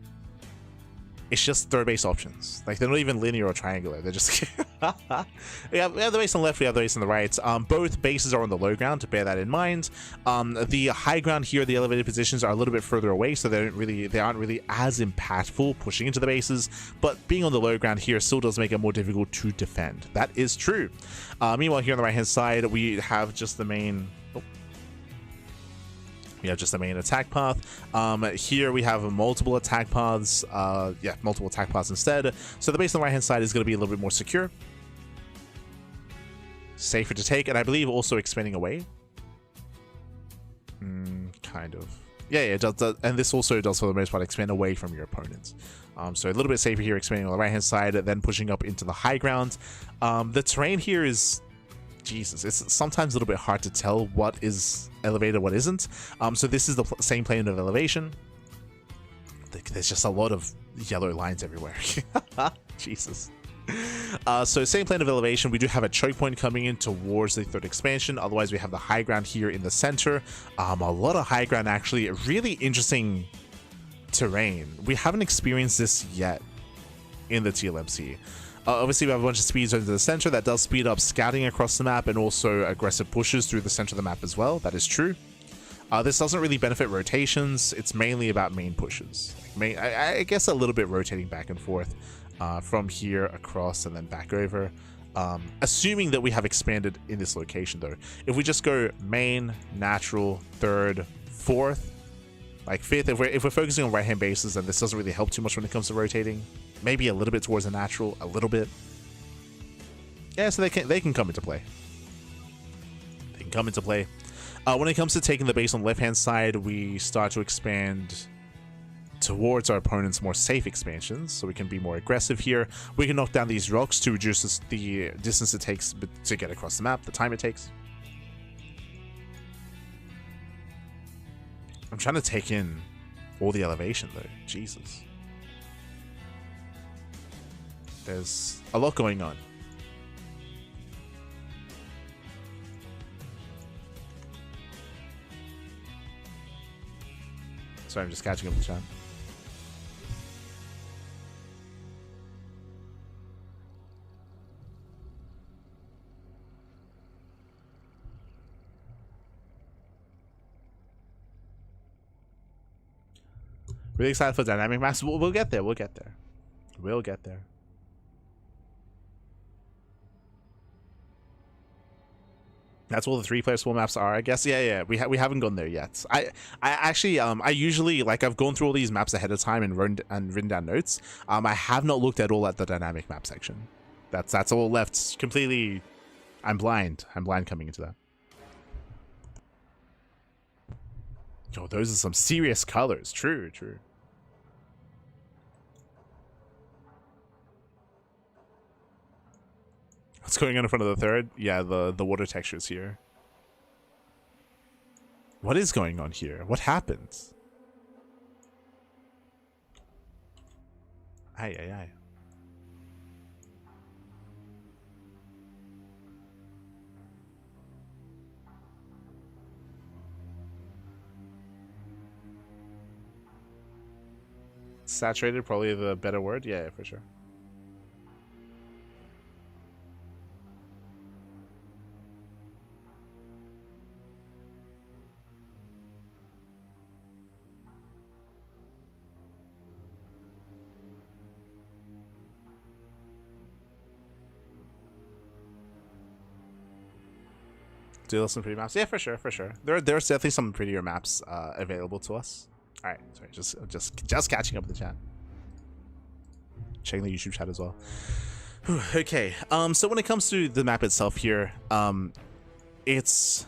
It's just third base options. Like, they're not even linear or triangular. They're just... we have the base on the left, we have the base on the right. Both bases are on the low ground, to bear that in mind. The high ground here, the elevated positions, are a little bit further away, so they aren't really as impactful pushing into the bases. But being on the low ground here still does make it more difficult to defend. That is true. Meanwhile, here on the right-hand side, we have just the main... We have just the main attack path. Here we have multiple attack paths. Multiple attack paths instead. So the base on the right-hand side is going to be a little bit more secure. Safer to take, and I believe also expanding away. Kind of. Yeah, it does, and this also does for the most part expand away from your opponents. So a little bit safer here, expanding on the right-hand side, then pushing up into the high ground. The terrain here is... Jesus, it's sometimes a little bit hard to tell what is elevated, what isn't. So this is the same plane of elevation. There's just a lot of yellow lines everywhere. Jesus. So same plane of elevation. We do have a choke point coming in towards the third expansion. Otherwise, we have the high ground here in the center. A lot of high ground, actually. Really interesting terrain. We haven't experienced this yet in the TLMC. Obviously, we have a bunch of speed zones in the center. That does speed up scouting across the map and also aggressive pushes through the center of the map as well. That is true. This doesn't really benefit rotations. It's mainly about main pushes. I guess a little bit rotating back and forth from here across and then back over. Assuming that we have expanded in this location, though. If we just go main, natural, third, fourth, like fifth, if we're focusing on right-hand bases, then this doesn't really help too much when it comes to rotating. Maybe a little bit towards the natural, a little bit. Yeah, so they can come into play. They can come into play. When it comes to taking the base on the left-hand side, we start to expand towards our opponent's more safe expansions, so we can be more aggressive here. We can knock down these rocks to reduce the distance it takes to get across the map, the time it takes. I'm trying to take in All the elevation though, Jesus. There's a lot going on. Sorry, I'm just catching up with the chat. Really excited for dynamic maps. We'll get there. We'll get there. We'll get there. That's all the 3-player small maps are, I guess. Yeah. We haven't gone there yet. I actually I usually, like, I've gone through all these maps ahead of time and written down notes. I have not looked at all at the dynamic map section. That's all left completely. I'm blind. I'm blind coming into that. Oh, those are some serious colors. True. What's going on in front of the third? Yeah, the water textures here. What is going on here? What happened? Aye. Saturated, probably the better word. Yeah, for sure. Do some pretty maps. Yeah, for sure. There's definitely some prettier maps available to us. All right, sorry, just catching up with the chat. Checking the YouTube chat as well. Whew, okay, so when it comes to the map itself here, it's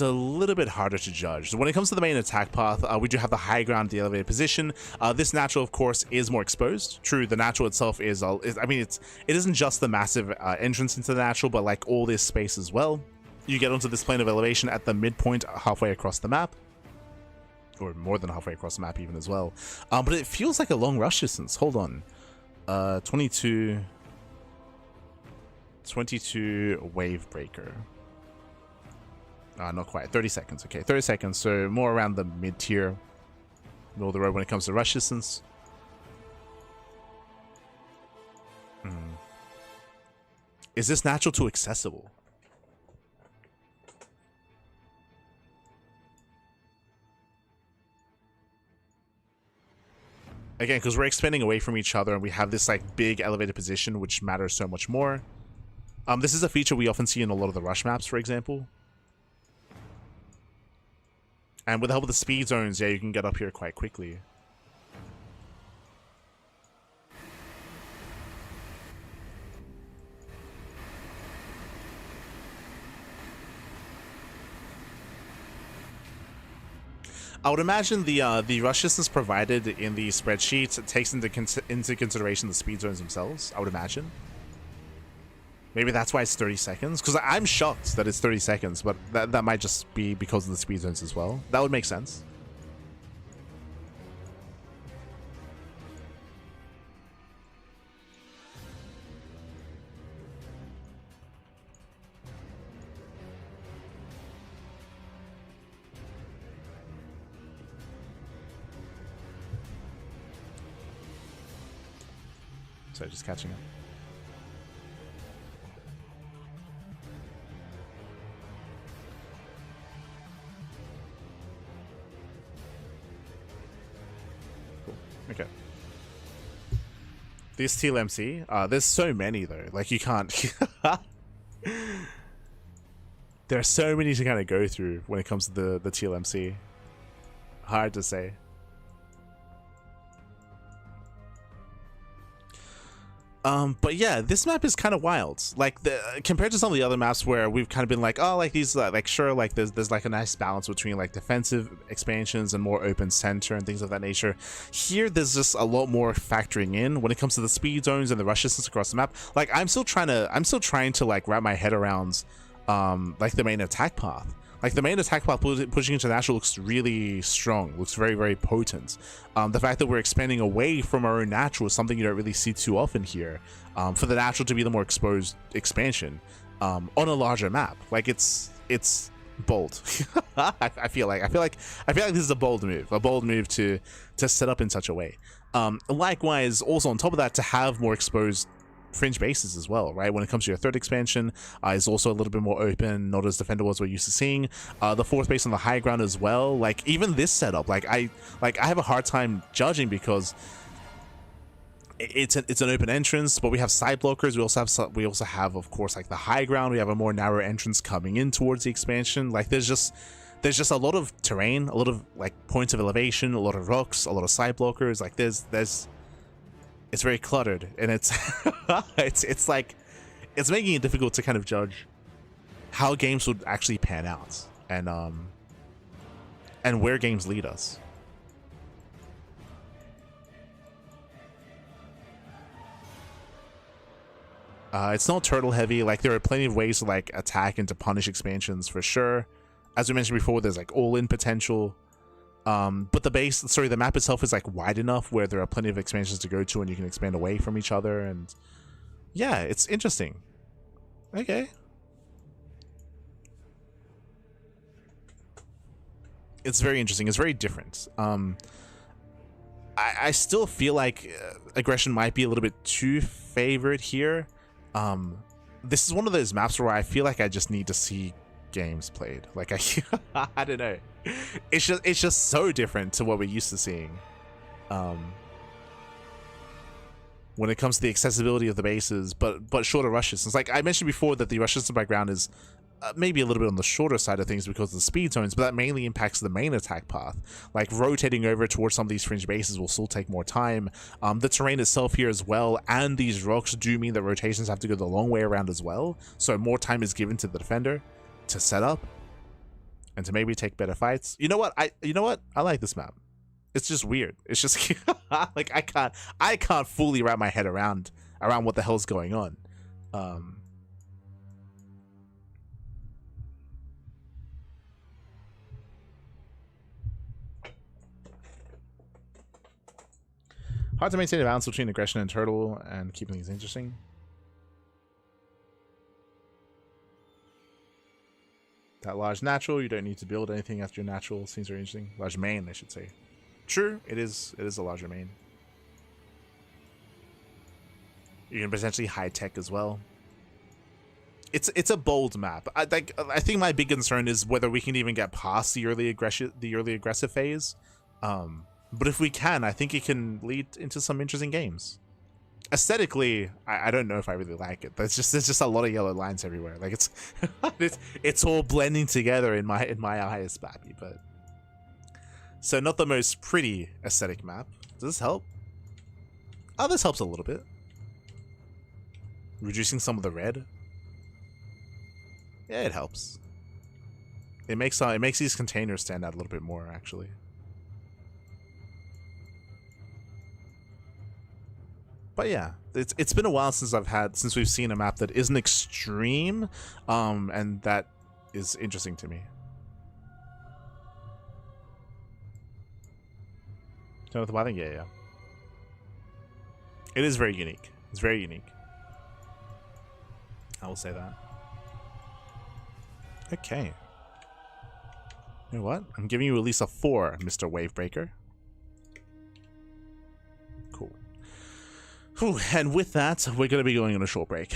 a little bit harder to judge. When it comes to the main attack path, we do have the high ground, the elevated position. This natural, of course, is more exposed. True, the natural itself is I mean, it isn't just the massive entrance into the natural, but like all this space as well. You get onto this plane of elevation at the midpoint, halfway across the map, or more than halfway across the map even as well. But it feels like a long rush distance. Hold on, 22 wave breaker. Not quite. 30 seconds. Okay, 30 seconds. So more around the mid-tier, middle of the road when it comes to rush distance. Is this natural too accessible? Again, because we're expanding away from each other and we have this like big elevated position, which matters so much more. This is a feature we often see in a lot of the rush maps, for example. And with the help of the speed zones, yeah, you can get up here quite quickly. I would imagine the rush distance provided in the spreadsheet takes into consideration the speed zones themselves, I would imagine. Maybe that's why it's 30 seconds, because I'm shocked that it's 30 seconds, but that might just be because of the speed zones as well. That would make sense. So just catching up. Okay. This TLMC, there's so many though. Like you can't. There are so many to kind of go through when it comes to the TLMC. Hard to say. But yeah, this map is kind of wild. Like compared to some of the other maps where we've kind of been like, oh, like these, like sure, like there's like a nice balance between like defensive expansions and more open center and things of that nature. Here, there's just a lot more factoring in when it comes to the speed zones and the rush distance across the map. Like I'm still trying to like wrap my head around, like the main attack path. Like the main attack path pushing into natural looks really strong, looks very, very potent. The fact that we're expanding away from our own natural is something you don't really see too often here. For the natural to be the more exposed expansion on a larger map, like it's bold. I feel like this is a bold move to set up in such a way. Likewise, also on top of that, to have more exposed fringe bases as well, right? When it comes to your third expansion, is also a little bit more open, not as defendable as we're used to seeing. The fourth base on the high ground as well. Like even this setup, I have a hard time judging because it's an open entrance, but we have side blockers. We also have of course like the high ground. We have a more narrow entrance coming in towards the expansion. Like there's just a lot of terrain, a lot of like points of elevation, a lot of rocks, a lot of side blockers. Like it's very cluttered, and it's it's like it's making it difficult to kind of judge how games would actually pan out and where games lead us. It's not turtle heavy. Like there are plenty of ways to like attack and to punish expansions for sure. As we mentioned before, there's like all-in potential. But the map itself is like wide enough where there are plenty of expansions to go to and you can expand away from each other, and yeah, it's interesting. Okay. It's very interesting. It's very different. I still feel like aggression might be a little bit too favored here. This is one of those maps where I feel like I just need to see games played. Like I don't know. It's just so different to what we're used to seeing. When it comes to the accessibility of the bases, but shorter rushes. It's like I mentioned before that the rush distance by ground is maybe a little bit on the shorter side of things because of the speed zones, but that mainly impacts the main attack path. Like rotating over towards some of these fringe bases will still take more time. The terrain itself here as well, and these rocks do mean that rotations have to go the long way around as well, so more time is given to the defender to set up and to maybe take better fights. You know what? I like this map. It's just weird. It's just like I can't fully wrap my head around what the hell's going on. Hard to maintain a balance between aggression and turtle and keeping things interesting. That large natural, you don't need to build anything after your natural. Seems very interesting. Large main, I should say. True, it is a larger main. You can potentially high tech as well. It's a bold map. I think my big concern is whether we can even get past the early aggressive phase. But if we can, I think it can lead into some interesting games. Aesthetically, I don't know if I really like it. There's just a lot of yellow lines everywhere. Like it's all blending together in my eyes, Bappy. But so not the most pretty aesthetic map. Does this help? Oh, this helps a little bit. Reducing some of the red. Yeah, it helps. It makes these containers stand out a little bit more, actually. But yeah, it's been a while since we've seen a map that isn't extreme, and that is interesting to me. Turn off the bottom? Yeah. It is very unique. It's very unique. I will say that. Okay. You know what? I'm giving you at least a 4, Mr. Wavebreaker. Cool. Whew, and with that, we're going to be going on a short break.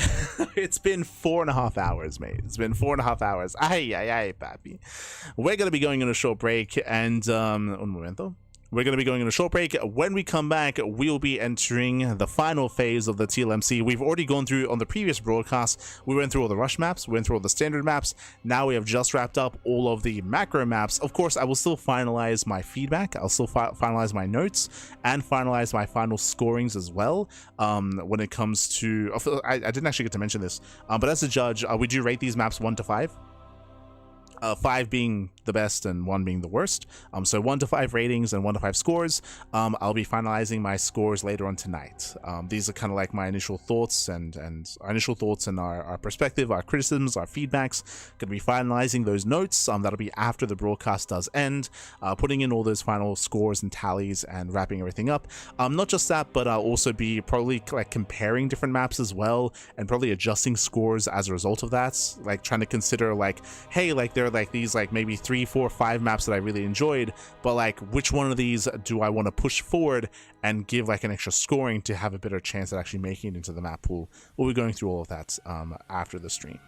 It's been 4.5 hours, mate. It's been 4.5 hours. Ay, papi. We're going to be going on a short break, and un momento. We're going to be going on a short break. When we come back, we'll be entering the final phase of the TLMC. We've already gone through, on the previous broadcast, we went through all the rush maps, we went through all the standard maps. Now we have just wrapped up all of the macro maps. Of course, I will still finalize my feedback. I'll still finalize my notes and finalize my final scorings as well. When it comes to... I didn't actually get to mention this, but as a judge, would you rate these maps 1 to 5? 5 being the best and 1 being the worst. So 1 to 5 ratings and 1 to 5 scores. I'll be finalizing my scores later on tonight. These are kind of like my initial thoughts and our perspective, our criticisms, our feedbacks. Going to be finalizing those notes. That'll be after the broadcast does end, putting in all those final scores and tallies and wrapping everything up. Not just that, but I'll also be probably like comparing different maps as well, and probably adjusting scores as a result of that. Like trying to consider like, hey, like there are like these like maybe 3, 4, 5 maps that I really enjoyed, but like which one of these do I want to push forward and give like an extra scoring to have a better chance at actually making it into the map pool. We'll be going through all of that after the stream.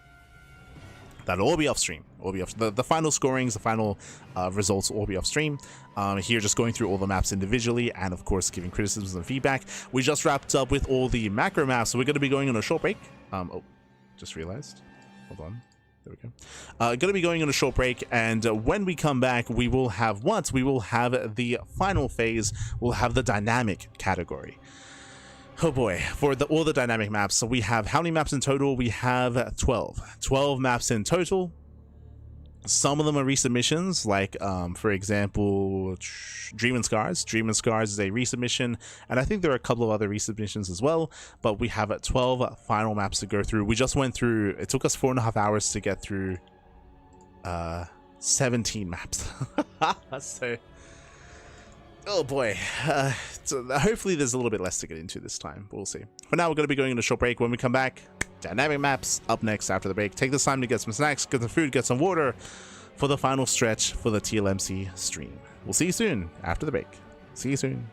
That'll all be off stream. Will be off the final scorings, the final results will all be off stream. Here, just going through all the maps individually, and of course giving criticisms and feedback. We just wrapped up with all the macro maps, so we're going to be going on a short break. Oh, just realized. Hold on. There we go. Going to be going on a short break, and when we come back, we will have what? We will have the final phase. We'll have the dynamic category. Oh boy, for all the dynamic maps. So we have how many maps in total? We have 12. 12 maps in total. Some of them are resubmissions, like for example, Dream and Scars. Dream and Scars is a resubmission, and I think there are a couple of other resubmissions as well, but we have 12 final maps to go through. We just went through, it took us 4.5 hours to get through 17 maps. So, oh boy, so hopefully there's a little bit less to get into this time. We'll see. For now, we're going to be going on a short break. When we come back, dynamic maps up next after the break. Take this time to get some snacks, get some food, get some water for the final stretch for the TLMC stream. We'll see you soon after the break. See you soon.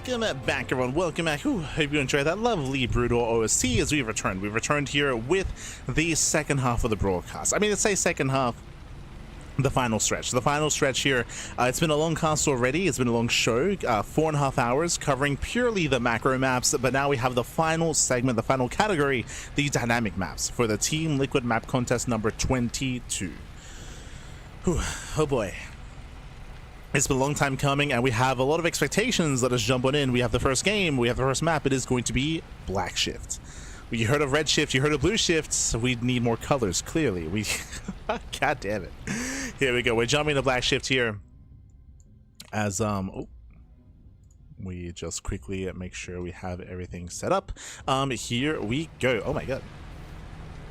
welcome back, everyone. Welcome back. Ooh, hope you enjoyed that lovely Brutal OST as we've returned. We've returned here with the second half of the broadcast. I mean, let's say second half, the final stretch. The final stretch here. It's been a long cast already. It's been a long show, 4.5 hours covering purely the macro maps. But now we have the final segment, the final category, the dynamic maps for the Team Liquid map contest number 22. Whew, oh boy. It's been a long time coming, and we have a lot of expectations. Let us jump on in. We have the first game. We have the first map. It is going to be Black Shift. You heard of Red Shift. You heard of Blue Shift. We need more colors, clearly. We, God damn it. Here we go. We're jumping to Black Shift here. As, we just quickly make sure we have everything set up. Here we go. Oh my God.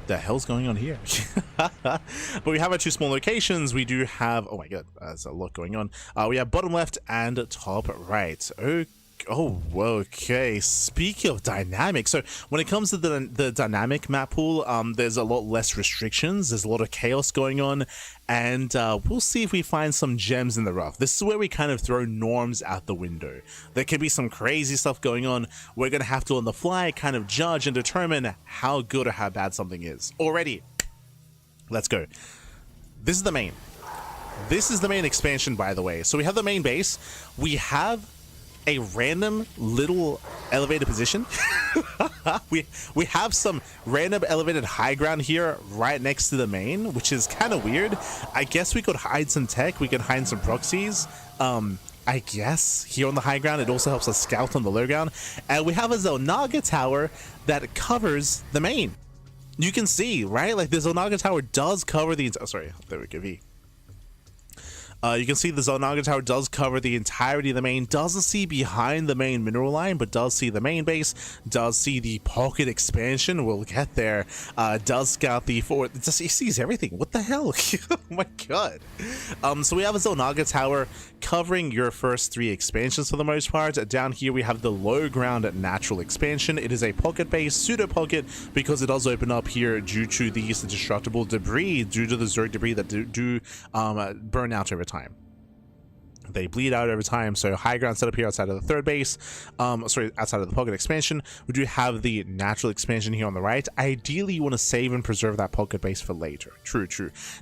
The hell's going on here? But we have our two small locations. We do have, oh my God, there's a lot going on. We have bottom left and top right. Okay. Speaking of dynamic, so when it comes to the dynamic map pool, there's a lot less restrictions. There's a lot of chaos going on, and we'll see if we find some gems in the rough. This is where we kind of throw norms out the window. There could be some crazy stuff going on. We're gonna have to on the fly kind of judge and determine how good or how bad something is. Already, let's go. This is the main. This is the main expansion, by the way. So we have the main base. We have a random little elevated position. we have some random elevated high ground here right next to the main, which is kind of weird. I guess we could hide some tech. We could hide some proxies. I guess here on the high ground, it also helps us scout on the low ground. And we have a Zonaga tower that covers the main. You can see, right? Like the Zonaga tower does cover the, oh, sorry, there we go, V. You can see the Zonaga tower does cover the entirety of the main, doesn't see behind the main mineral line, but does see the main base, does see the pocket expansion, we'll get there, does scout the forward, it sees everything. What the hell? Oh my God. So we have a Zonaga tower covering your first three expansions for the most part. Down here we have the low ground natural expansion. It is a pocket base, pseudo pocket, because it does open up here due to these destructible debris, due to the Zerg debris that do burn out over time. They bleed out over time. So high ground set up here outside of the third base, outside of the pocket expansion. We do have the natural expansion here on the right. Ideally you want to save and preserve that pocket base for later. True.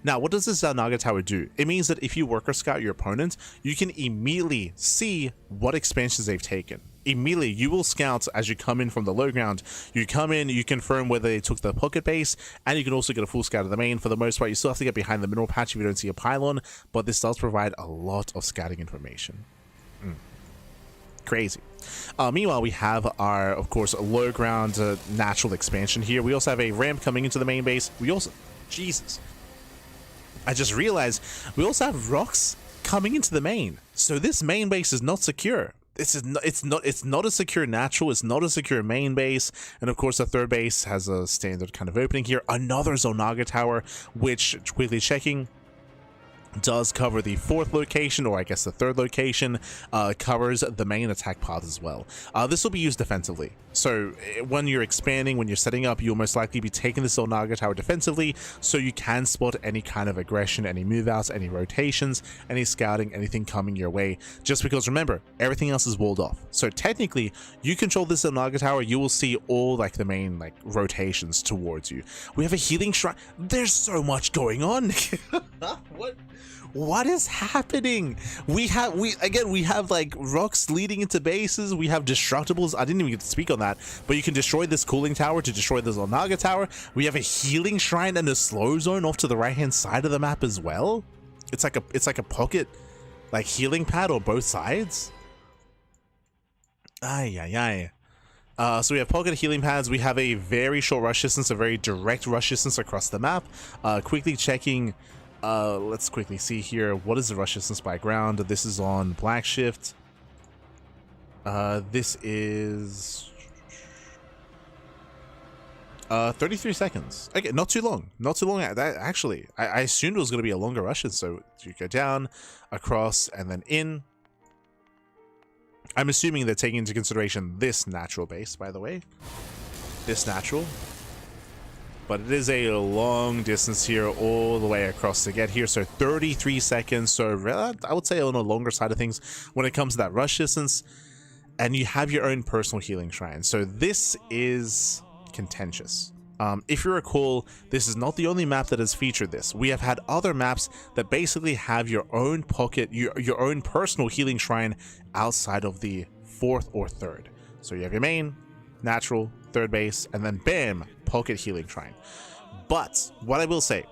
Now what does this Naga tower do? It means that if you worker scout your opponent, you can immediately see what expansions they've taken. Immediately you will scout as you come in from the low ground. You come in, you confirm whether they took the pocket base, and you can also get a full scout of the main. For the most part, you still have to get behind the mineral patch if you don't see a pylon, but this does provide a lot of scouting information. Crazy. Meanwhile, we have our, of course, low ground natural expansion here. We also have a ramp coming into the main base. We also, Jesus, I just realized we also have rocks coming into the main. So this main base is not secure. It's not a secure natural, it's not a secure main base, and of course the third base has a standard kind of opening here. Another Zonaga tower, which, quickly checking, does cover the fourth location, or I guess the third location, covers the main attack path as well. This will be used defensively. So when you're expanding, when you're setting up, you'll most likely be taking the Zonaga tower defensively, so you can spot any kind of aggression, any move outs, any rotations, any scouting, anything coming your way. Just because, remember, everything else is walled off. So technically, you control this Zonaga tower, you will see all like the main like rotations towards you. We have a healing shrine. There's so much going on. What is happening? We have like rocks leading into bases. We have destructibles. I didn't even get to speak on that, but you can destroy this cooling tower to destroy the Zonaga tower. We have a healing shrine and a slow zone off to the right hand side of the map as well. It's like a pocket like healing pad on both sides. So we have pocket healing pads. We have a very short rush distance, a very direct rush distance across the map. Quickly checking. Let's quickly see here. What is the rush distance by ground? This is on Black Shift. This is 33 seconds. Okay, not too long. Not too long. Actually, I assumed it was going to be a longer rush distance. So you go down, across, and then in. I'm assuming they're taking into consideration this natural base, by the way. This natural. But it is a long distance here all the way across to get here. So 33 seconds. So I would say on the longer side of things when it comes to that rush distance. and you have your own personal healing shrine. So this is contentious. If you recall, this is not the only map that has featured this. We have had other maps that basically have your own pocket, your own personal healing shrine outside of the 4th or 3rd. So you have your main, natural, 3rd base, and then bam, pocket healing shrine. But what I will say,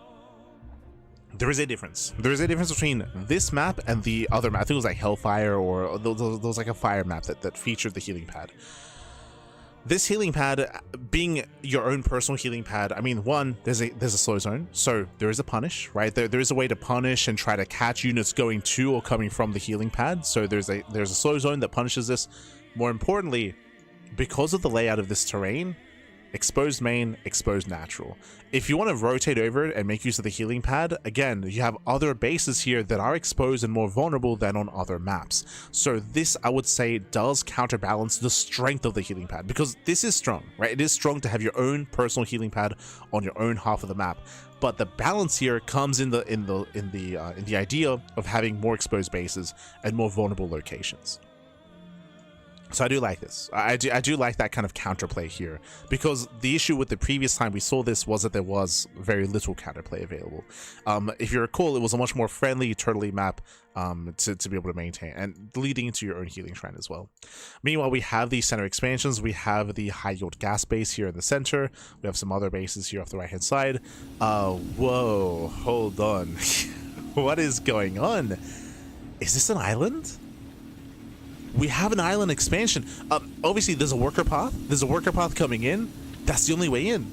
there is a difference. There is a difference between this map and the other map. I think it was like Hellfire, or there was like a fire map that featured the healing pad. This healing pad being your own personal healing pad, I mean, one, there's a slow zone, so there is a punish, right? There is a way to punish and try to catch units going to or coming from the healing pad. So there's a slow zone that punishes this. More importantly, because of the layout of this terrain, exposed main, exposed natural. If you want to rotate over it and make use of the healing pad, again, you have other bases here that are exposed and more vulnerable than on other maps. So this, I would say, does counterbalance the strength of the healing pad, because this is strong, right? It is strong to have your own personal healing pad on your own half of the map. But the balance here comes in the idea of having more exposed bases and more vulnerable locations. So I do like this. I do like that kind of counterplay here, because the issue with the previous time we saw this was that there was very little counterplay available. If you recall, it was a much more friendly, turtley map to be able to maintain, and leading into your own healing shrine as well. Meanwhile, we have these center expansions. We have the high yield gas base here in the center. We have some other bases here off the right hand side. Whoa, hold on. What is going on? Is this an island? We have an island expansion. Obviously, there's a worker path. There's a worker path coming in. That's the only way in.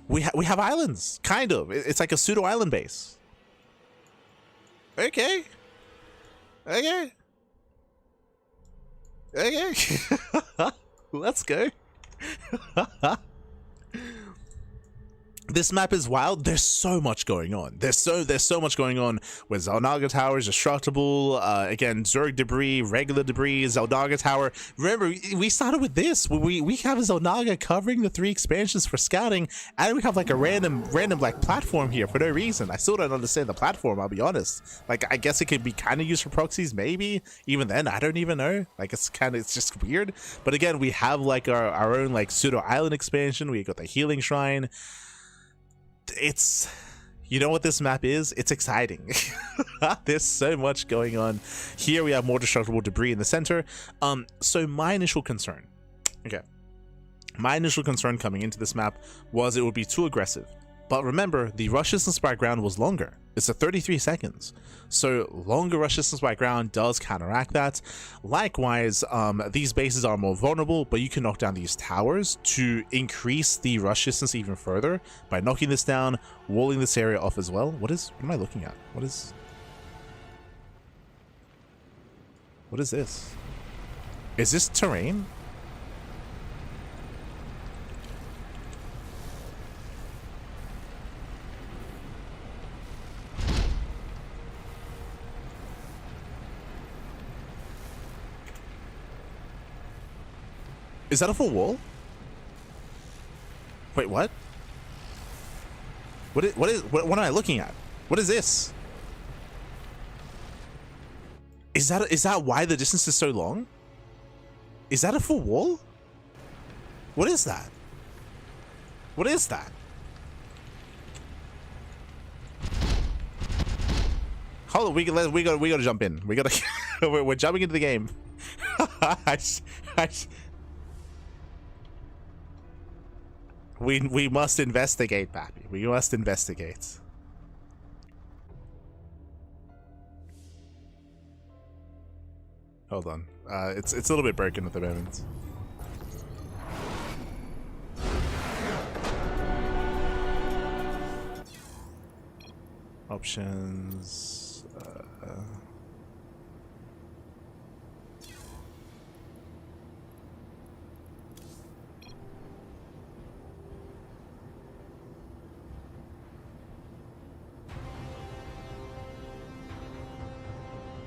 We have islands, kind of. It's like a pseudo island base. Okay. Okay. Okay. Let's go. This map is wild. There's so much going on. There's so much going on with Xel'Naga Tower is destructible. Again, Zerg debris, regular debris, Xel'Naga Tower. Remember, we started with this. We have a Xel'Naga covering the 3 expansions for scouting, and we have like a random like platform here for no reason. I still don't understand the platform, I'll be honest. Like, I guess it could be kind of used for proxies, maybe. Even then, I don't even know. Like, it's just weird. But again, we have like our own like pseudo island expansion. We got the healing shrine. It's, you know what this map is? It's exciting. There's so much going on. Here we have more destructible debris in the center. So my initial concern coming into this map was it would be too aggressive. But remember, the rush distance by ground was longer. It's a 33 seconds. So longer rush distance by ground does counteract that. Likewise, these bases are more vulnerable, but you can knock down these towers to increase the rush distance even further by knocking this down, walling this area off as well. What am I looking at? What is this? Is this terrain? Is that a full wall? Wait, what? What am I looking at? What is this? Is that why the distance is so long? Is that a full wall? What is that? What is that? Hold on, we gotta jump in. We gotta we're jumping into the game. We must investigate, Pappy. We must investigate. Hold on. It's a little bit broken at the moment. Options.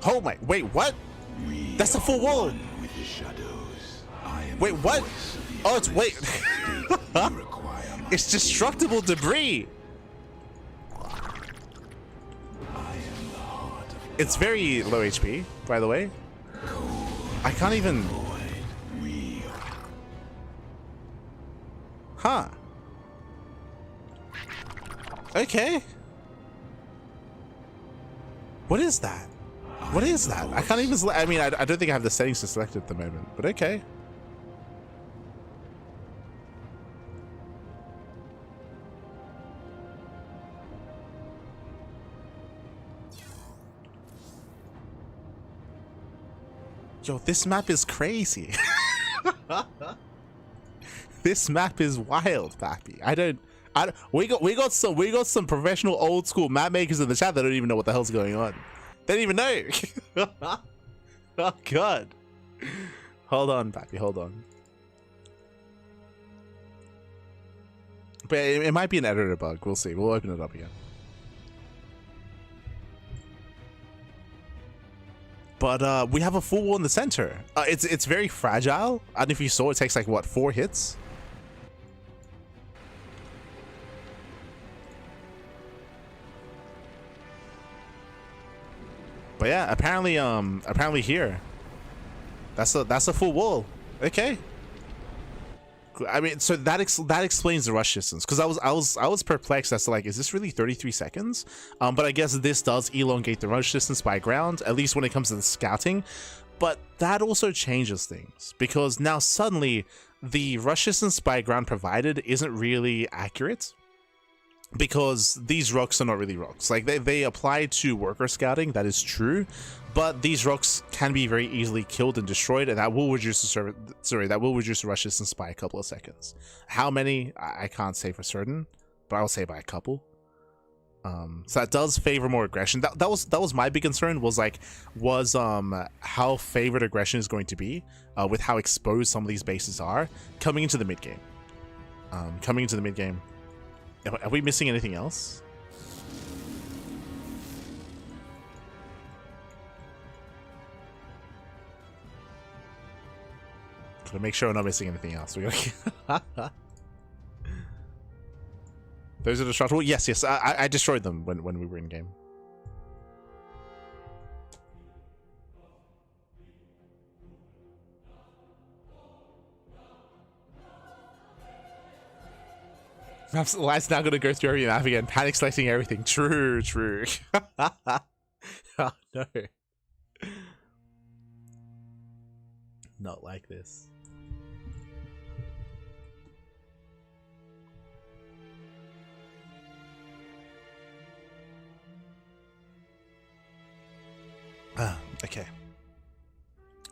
Oh my! Wait, what? That's a full wall. With the shadows. Wait, what? Oh, it's wait. It's destructible debris. It's very low HP, by the way. I can't even... Huh. Okay. What is that? What is that? I can't even... I mean, I don't think I have the settings to select at the moment, but okay. Yo, this map is crazy. This map is wild, Pappy. We got some professional old school map makers in the chat that don't even know what the hell's going on. They don't even know. Oh god. Hold on, Pappy, hold on. But it might be an editor bug. We'll see. We'll open it up again. But we have a full wall in the center. It's very fragile. I don't know if you saw, it takes like what, 4 hits? But yeah, apparently here, that's a full wall. Okay. I mean, so that explains the rush distance, because I was perplexed as to like, is this really 33 seconds? But I guess this does elongate the rush distance by ground, at least when it comes to the scouting. But that also changes things, because now suddenly the rush distance by ground provided isn't really accurate, because these rocks are not really rocks. Like they apply to worker scouting, that is true, but these rocks can be very easily killed and destroyed, and that will reduce the rush distance by a couple of seconds. How many, I can't say for certain, but I'll say by a couple. So that does favor more aggression. That was my big concern, was how favored aggression is going to be with how exposed some of these bases are coming into the mid game. Are we missing anything else? Gotta make sure we're not missing anything else. We gotta... Those are destructible? Yes. I destroyed them when we were in game. Light's now gonna go through every map again, panic selecting everything. True. Oh no. Not like this.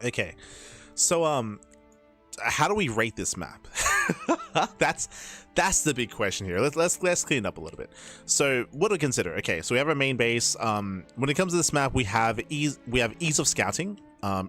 Okay. So how do we rate this map? That's the big question here. Let's clean it up a little bit. So what do we consider? Okay, so we have our main base. When it comes to this map, we have ease of scouting.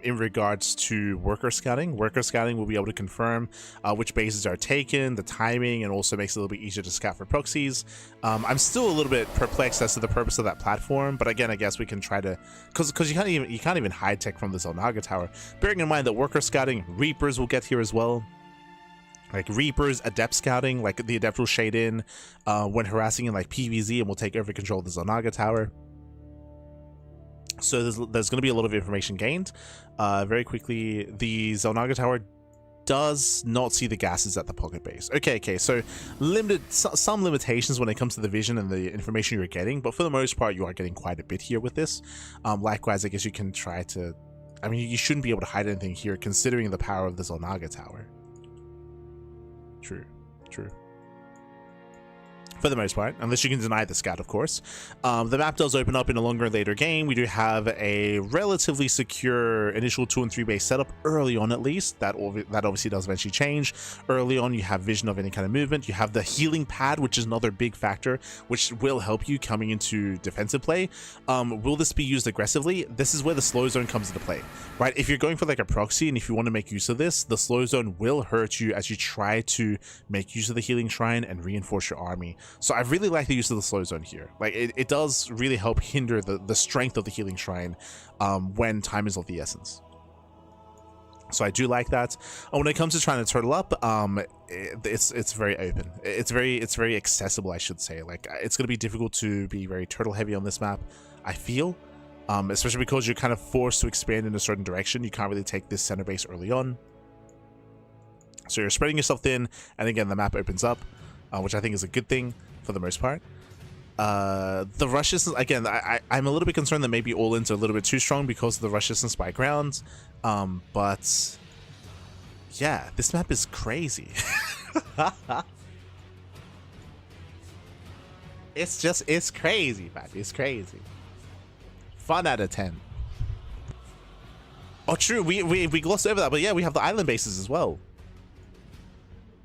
In regards to worker scouting will be able to confirm which bases are taken, the timing, and also makes it a little bit easier to scout for proxies. I'm still a little bit perplexed as to the purpose of that platform, but again, I guess we can try to, because you can't even hide tech from the Zelnaga tower. Bearing in mind that worker scouting, Reapers will get here as well. Like Reapers, Adept scouting, like the Adept will shade in when harassing in like PVZ and will take over control of the Zelnaga tower. So there's going to be a lot of information gained. Very quickly, the Zelnaga tower does not see the gases at the pocket base. Okay, so some limitations when it comes to the vision and the information you're getting, but for the most part, you are getting quite a bit here with this. Likewise, I guess you can try to... I mean, you shouldn't be able to hide anything here, considering the power of the Zelnaga tower. True. For the most part, unless you can deny the scout, of course. The map does open up in a longer and later game. We do have a relatively secure initial 2 and 3 base setup early on, at least. That obviously does eventually change. Early on, you have vision of any kind of movement. You have the healing pad, which is another big factor, which will help you coming into defensive play. Will this be used aggressively? This is where the slow zone comes into play, right? If you're going for like a proxy and if you want to make use of this, the slow zone will hurt you as you try to make use of the healing shrine and reinforce your army. So I really like the use of the slow zone here. Like it does really help hinder the strength of the healing shrine when time is of the essence. So I do like that. When it comes to trying to turtle up, it's very open. It's very accessible, I should say. Like it's going to be difficult to be very turtle heavy on this map, I feel. especially because you're kind of forced to expand in a certain direction. You can't really take this center base early on. So you're spreading yourself thin, and again, the map opens up, which I think is a good thing for the most part. The rush distance, again, I'm a little bit concerned that maybe all-ins are a little bit too strong because of the rush distance by ground. But yeah, this map is crazy. It's crazy, man. It's crazy. Fun out of 10. Oh, true. We glossed over that, but yeah, we have the island bases as well.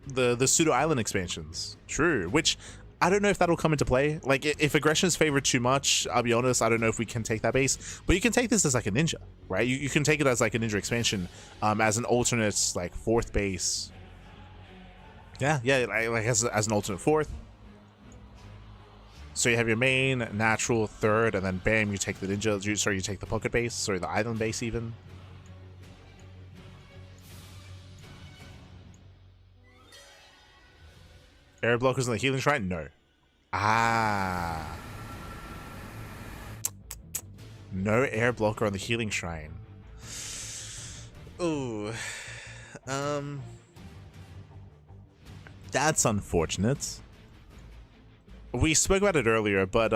The pseudo island expansions. True. Which I don't know if that'll come into play. Like, if aggression is favored too much, I'll be honest, I don't know if we can take that base. But you can take this as like a ninja, right? You can take it as like a ninja expansion, as an alternate like fourth base. Yeah, like as an alternate fourth. So you have your main, natural, third, and then bam, you take the ninja. You take the pocket base, sorry, the island base even. Air blockers on the healing shrine? No. Ah. No air blocker on the healing shrine. Ooh. That's unfortunate. We spoke about it earlier, but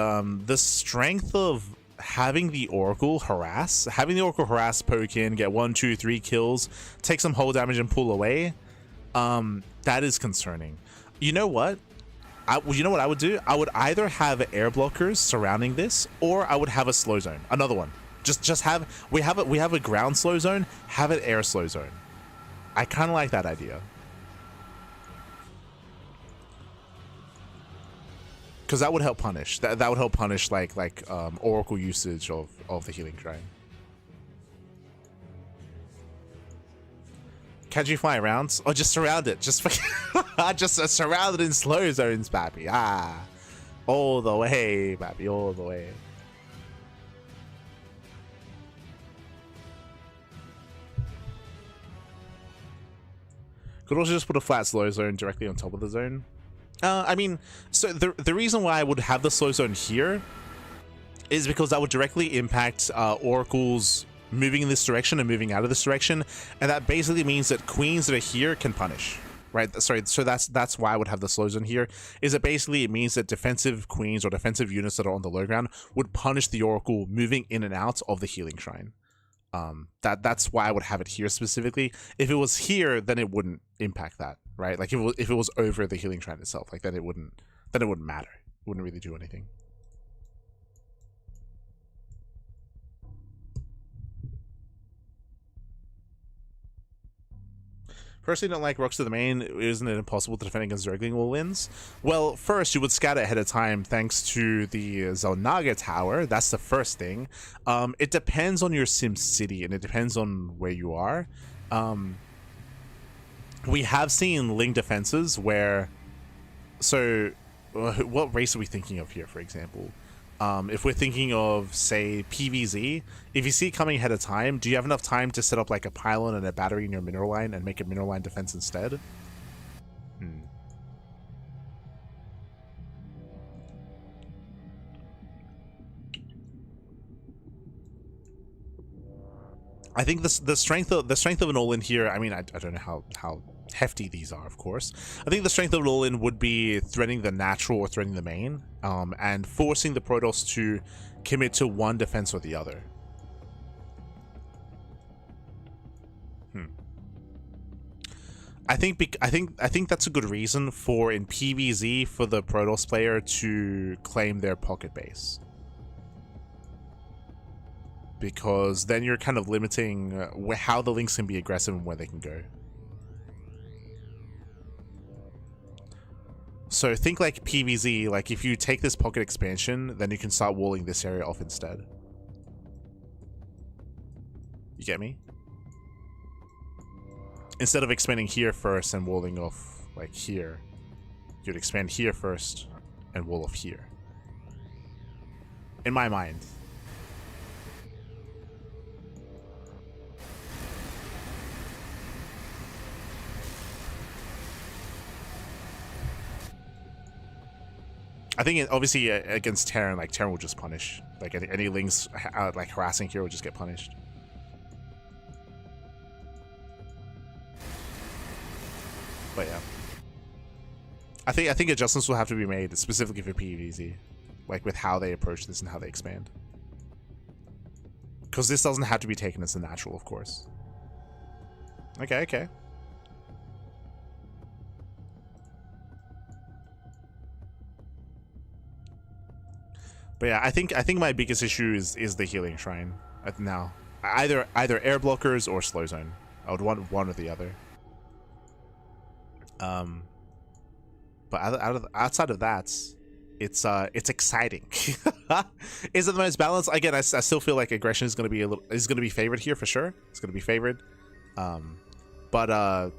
the strength of having the Oracle harass, poke in, get 1, 2, 3 kills, take some hull damage and pull away, that is concerning. You know what? You know what I would do? I would either have air blockers surrounding this, or I would have a slow zone. Another one. Just have we have a ground slow zone. Have an air slow zone. I kind of like that idea. Because that would help punish. That would help punish like Oracle usage of the healing shrine. Can you fly around? Or just surround it? Just surround it in slow zones, baby. Ah, all the way, baby, all the way. Could also just put a flat slow zone directly on top of the zone. I mean, so the reason why I would have the slow zone here is because that would directly impact Oracle's moving in this direction and moving out of this direction, and that basically means that queens that are here can punish, right? Sorry, so that's why I would have the slow zone here, is that basically it means that defensive queens or defensive units that are on the low ground would punish the Oracle moving in and out of the healing shrine. That's why I would have it here specifically. If it was here, then it wouldn't impact that, right? Like if it was over the healing shrine itself, like then it wouldn't matter. It wouldn't really do anything. Personally, don't like rocks to the main. Isn't it impossible to defend against Zergling all-ins? Well, first, you would scatter ahead of time thanks to the Zelnaga Tower. That's the first thing. It depends on your Sim City, and it depends on where you are. We have seen Ling defenses where... So, what race are we thinking of here, for example? If we're thinking of, say, PVZ, if you see it coming ahead of time, do you have enough time to set up like a pylon and a battery in your mineral line and make a mineral line defense instead? I think the strength of an all-in here, I mean, I don't know how hefty these are, of course. I think the strength of an all-in would be threatening the natural or threatening the main, and forcing the Protoss to commit to one defense or the other. I think that's a good reason for, in PvZ, for the Protoss player to claim their pocket base. Because then you're kind of limiting how the links can be aggressive and where they can go. So think like PvZ, like if you take this pocket expansion, then you can start walling this area off instead. You get me? Instead of expanding here first and walling off like here, you'd expand here first and wall off here. In my mind. I think obviously against Terran, like Terran will just punish. Like any Lings like harassing here will just get punished. But yeah, I think adjustments will have to be made specifically for PvZ, like with how they approach this and how they expand. Because this doesn't have to be taken as a natural, of course. Okay, okay. But yeah, I think my biggest issue is the healing shrine now. Either air blockers or slow zone. I would want one or the other. But outside of that, it's exciting. Is it the most balanced? Again, I still feel like aggression is going to be favored here for sure. It's going to be favored. But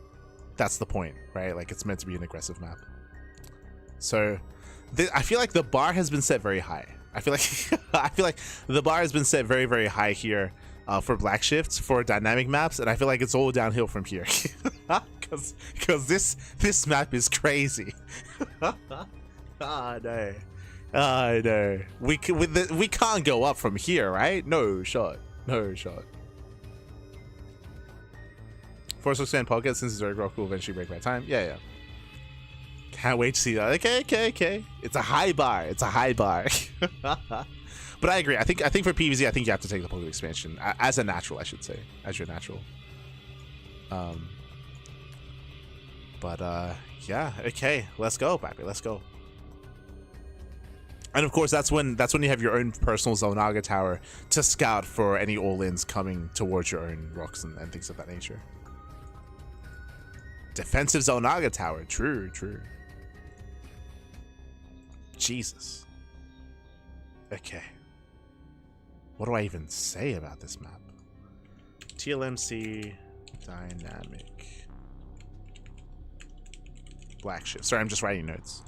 that's the point, right? Like it's meant to be an aggressive map. So I feel like the bar has been set very high. I feel like the bar has been set very, very high here for black shifts for dynamic maps, and I feel like it's all downhill from here. Because this map is crazy. No. No. We can't go up from here, right? No shot. No shot. Force will stand pocket since Zerg Rock will eventually break by time. Yeah. Can't wait to see that. Okay. It's a high bar. It's a high bar. But I agree. I think for PvZ, I think you have to take the pocket expansion as a natural, I should say, as your natural. Yeah. Okay. Let's go, baby. Let's go. And of course, that's when you have your own personal Zonaga tower to scout for any all-ins coming towards your own rocks and things of that nature. Defensive Zonaga tower. True. Jesus. Okay. What do I even say about this map? TLMC dynamic black shift. Sorry, I'm just writing notes.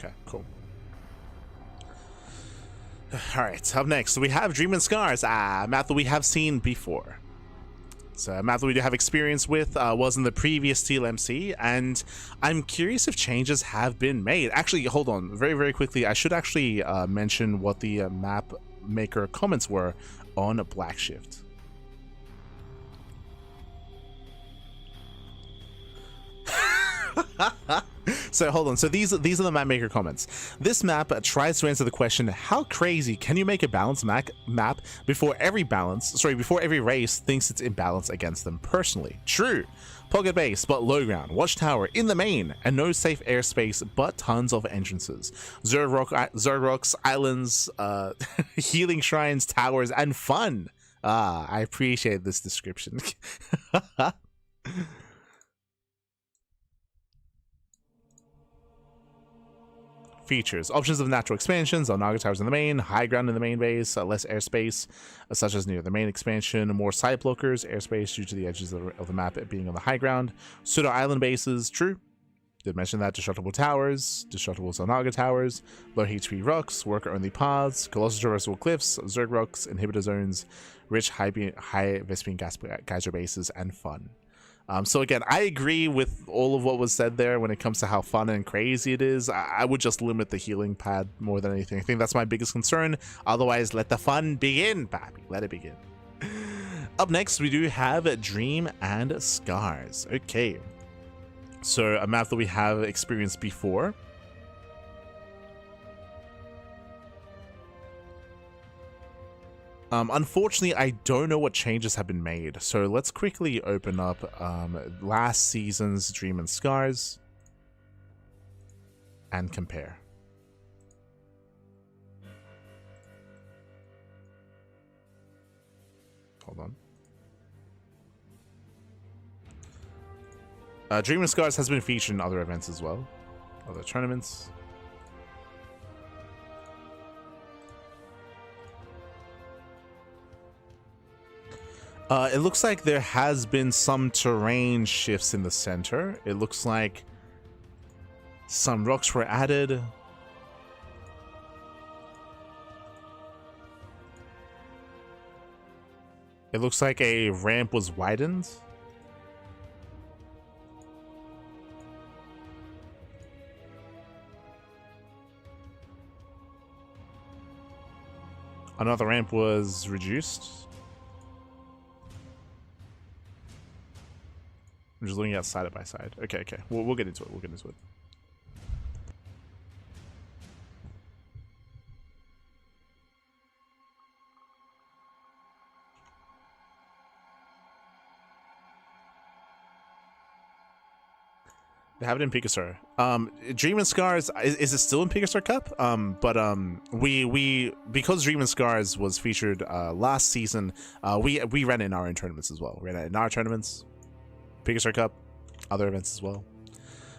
Okay, cool. Alright, up next, we have Dream and Scars, a map that we have seen before. So a map that we do have experience with, was in the previous TLMC, and I'm curious if changes have been made. Actually, hold on, very, very quickly, I should actually mention what the map maker comments were on Black Shift. So hold on. So these are the map maker comments. This map tries to answer the question: how crazy can you make a balanced map before every race thinks it's imbalanced against them personally? True. Pocket base, but low ground. Watchtower in the main, and no safe airspace, but tons of entrances. Zerg rocks, islands, healing shrines, towers, and fun. I appreciate this description. Features: options of natural expansions, Zonaga towers in the main, high ground in the main base, less airspace, such as near the main expansion, more side blockers, airspace due to the edges of the map being on the high ground, pseudo island bases. True. Did mention that. Destructible towers, destructible Zonaga towers, low HP rocks, worker only paths, colossal traversable cliffs, Zerg rocks, inhibitor zones, rich high Vespene geyser bases, and fun. So again, I agree with all of what was said there when it comes to how fun and crazy it is. I would just limit the healing pad more than anything. I think that's my biggest concern. Otherwise, let the fun begin, Pappy. Let it begin. Up next, we do have Dream and Scars. Okay. So a map that we have experienced before. Unfortunately, I don't know what changes have been made, so let's quickly open up last season's Dream and Scars and compare. Hold on. Dream and Scars has been featured in other events as well, other tournaments. It looks like there has been some terrain shifts in the center. It looks like some rocks were added. It looks like a ramp was widened. Another ramp was reduced. I'm just looking at side by side. Okay, okay. We'll get into it. We'll get into it. They have it in Picasar. Dream and Scars is it still in Picasar Cup? We because Dream and Scars was featured last season, we ran it in our own tournaments as well. We ran it in our tournaments. Picasar Cup, other events as well.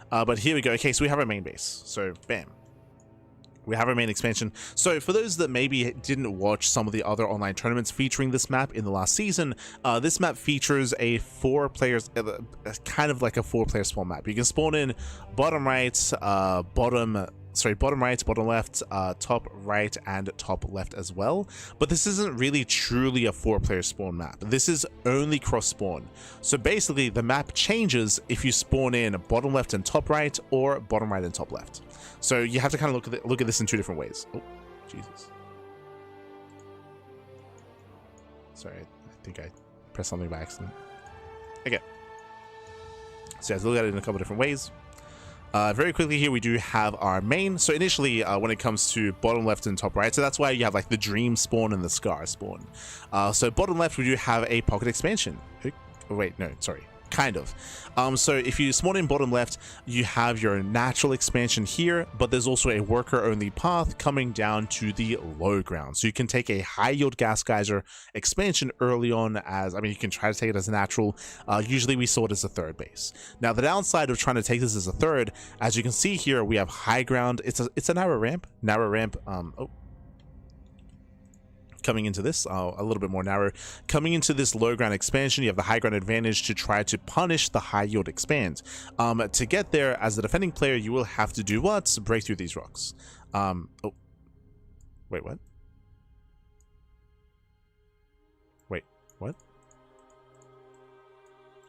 But here we go. Okay, so we have our main base. So, bam. We have our main expansion. So, for those that maybe didn't watch some of the other online tournaments featuring this map in the last season, this map features a kind of like a 4-player spawn map. You can spawn in bottom right, bottom right, bottom left, top right, and top left as well. But this isn't really truly a 4-player spawn map. This is only cross spawn. So basically, the map changes if you spawn in bottom left and top right, or bottom right and top left. So you have to kind of look at this in 2 different ways. Oh, Jesus. Sorry, I think I pressed something by accident. Okay. So yeah, let's look at it in a couple different ways. Very quickly here, we do have our main. So initially, when it comes to bottom left and top right, so that's why you have like the Dream spawn and the Scar spawn. So bottom left, we do have a pocket expansion. Oh, wait, no, sorry. Kind of. So if you spawn in bottom left, you have your natural expansion here, but there's also a worker only path coming down to the low ground. So you can take a high yield gas geyser expansion early on as, I mean, you can try to take it as a natural. Usually we saw it as a third base. Now the downside of trying to take this as a third, as you can see here, we have high ground. It's a narrow ramp. Coming into this, a little bit more narrow. Coming into this low ground expansion, you have the high ground advantage to try to punish the high yield expand. To get there, as a defending player, you will have to do what? Break through these rocks. Oh, wait, what? Wait, what?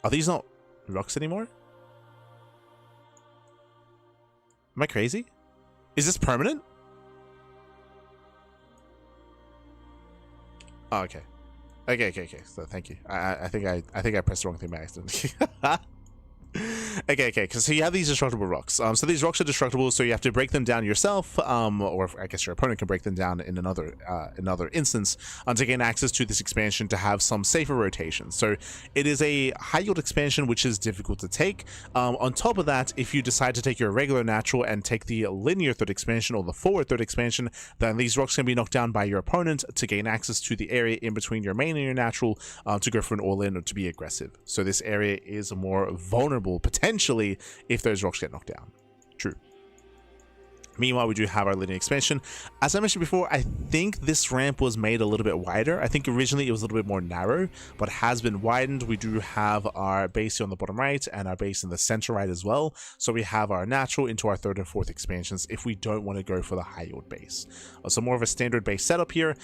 Are these not rocks anymore? Am I crazy? Is this permanent? Oh, okay. Okay. So thank you. I think I pressed the wrong thing by accident. Okay, because so you have these destructible rocks. So these rocks are destructible, so you have to break them down yourself, or I guess your opponent can break them down in another instance to gain access to this expansion to have some safer rotation. So it is a high yield expansion, which is difficult to take. On top of that, if you decide to take your regular natural and take the linear third expansion or the forward third expansion, then these rocks can be knocked down by your opponent to gain access to the area in between your main and your natural to go for an all-in or to be aggressive. So this area is more vulnerable potentially if those rocks get knocked down. True. Meanwhile, we do have our linear expansion. As I mentioned before, I think this ramp was made a little bit wider. I think originally it was a little bit more narrow, but has been widened. We do have our base here on the bottom right and our base in the center right as well. So we have our natural into our third and fourth expansions if we don't want to go for the high yield base. So more of a standard base setup here.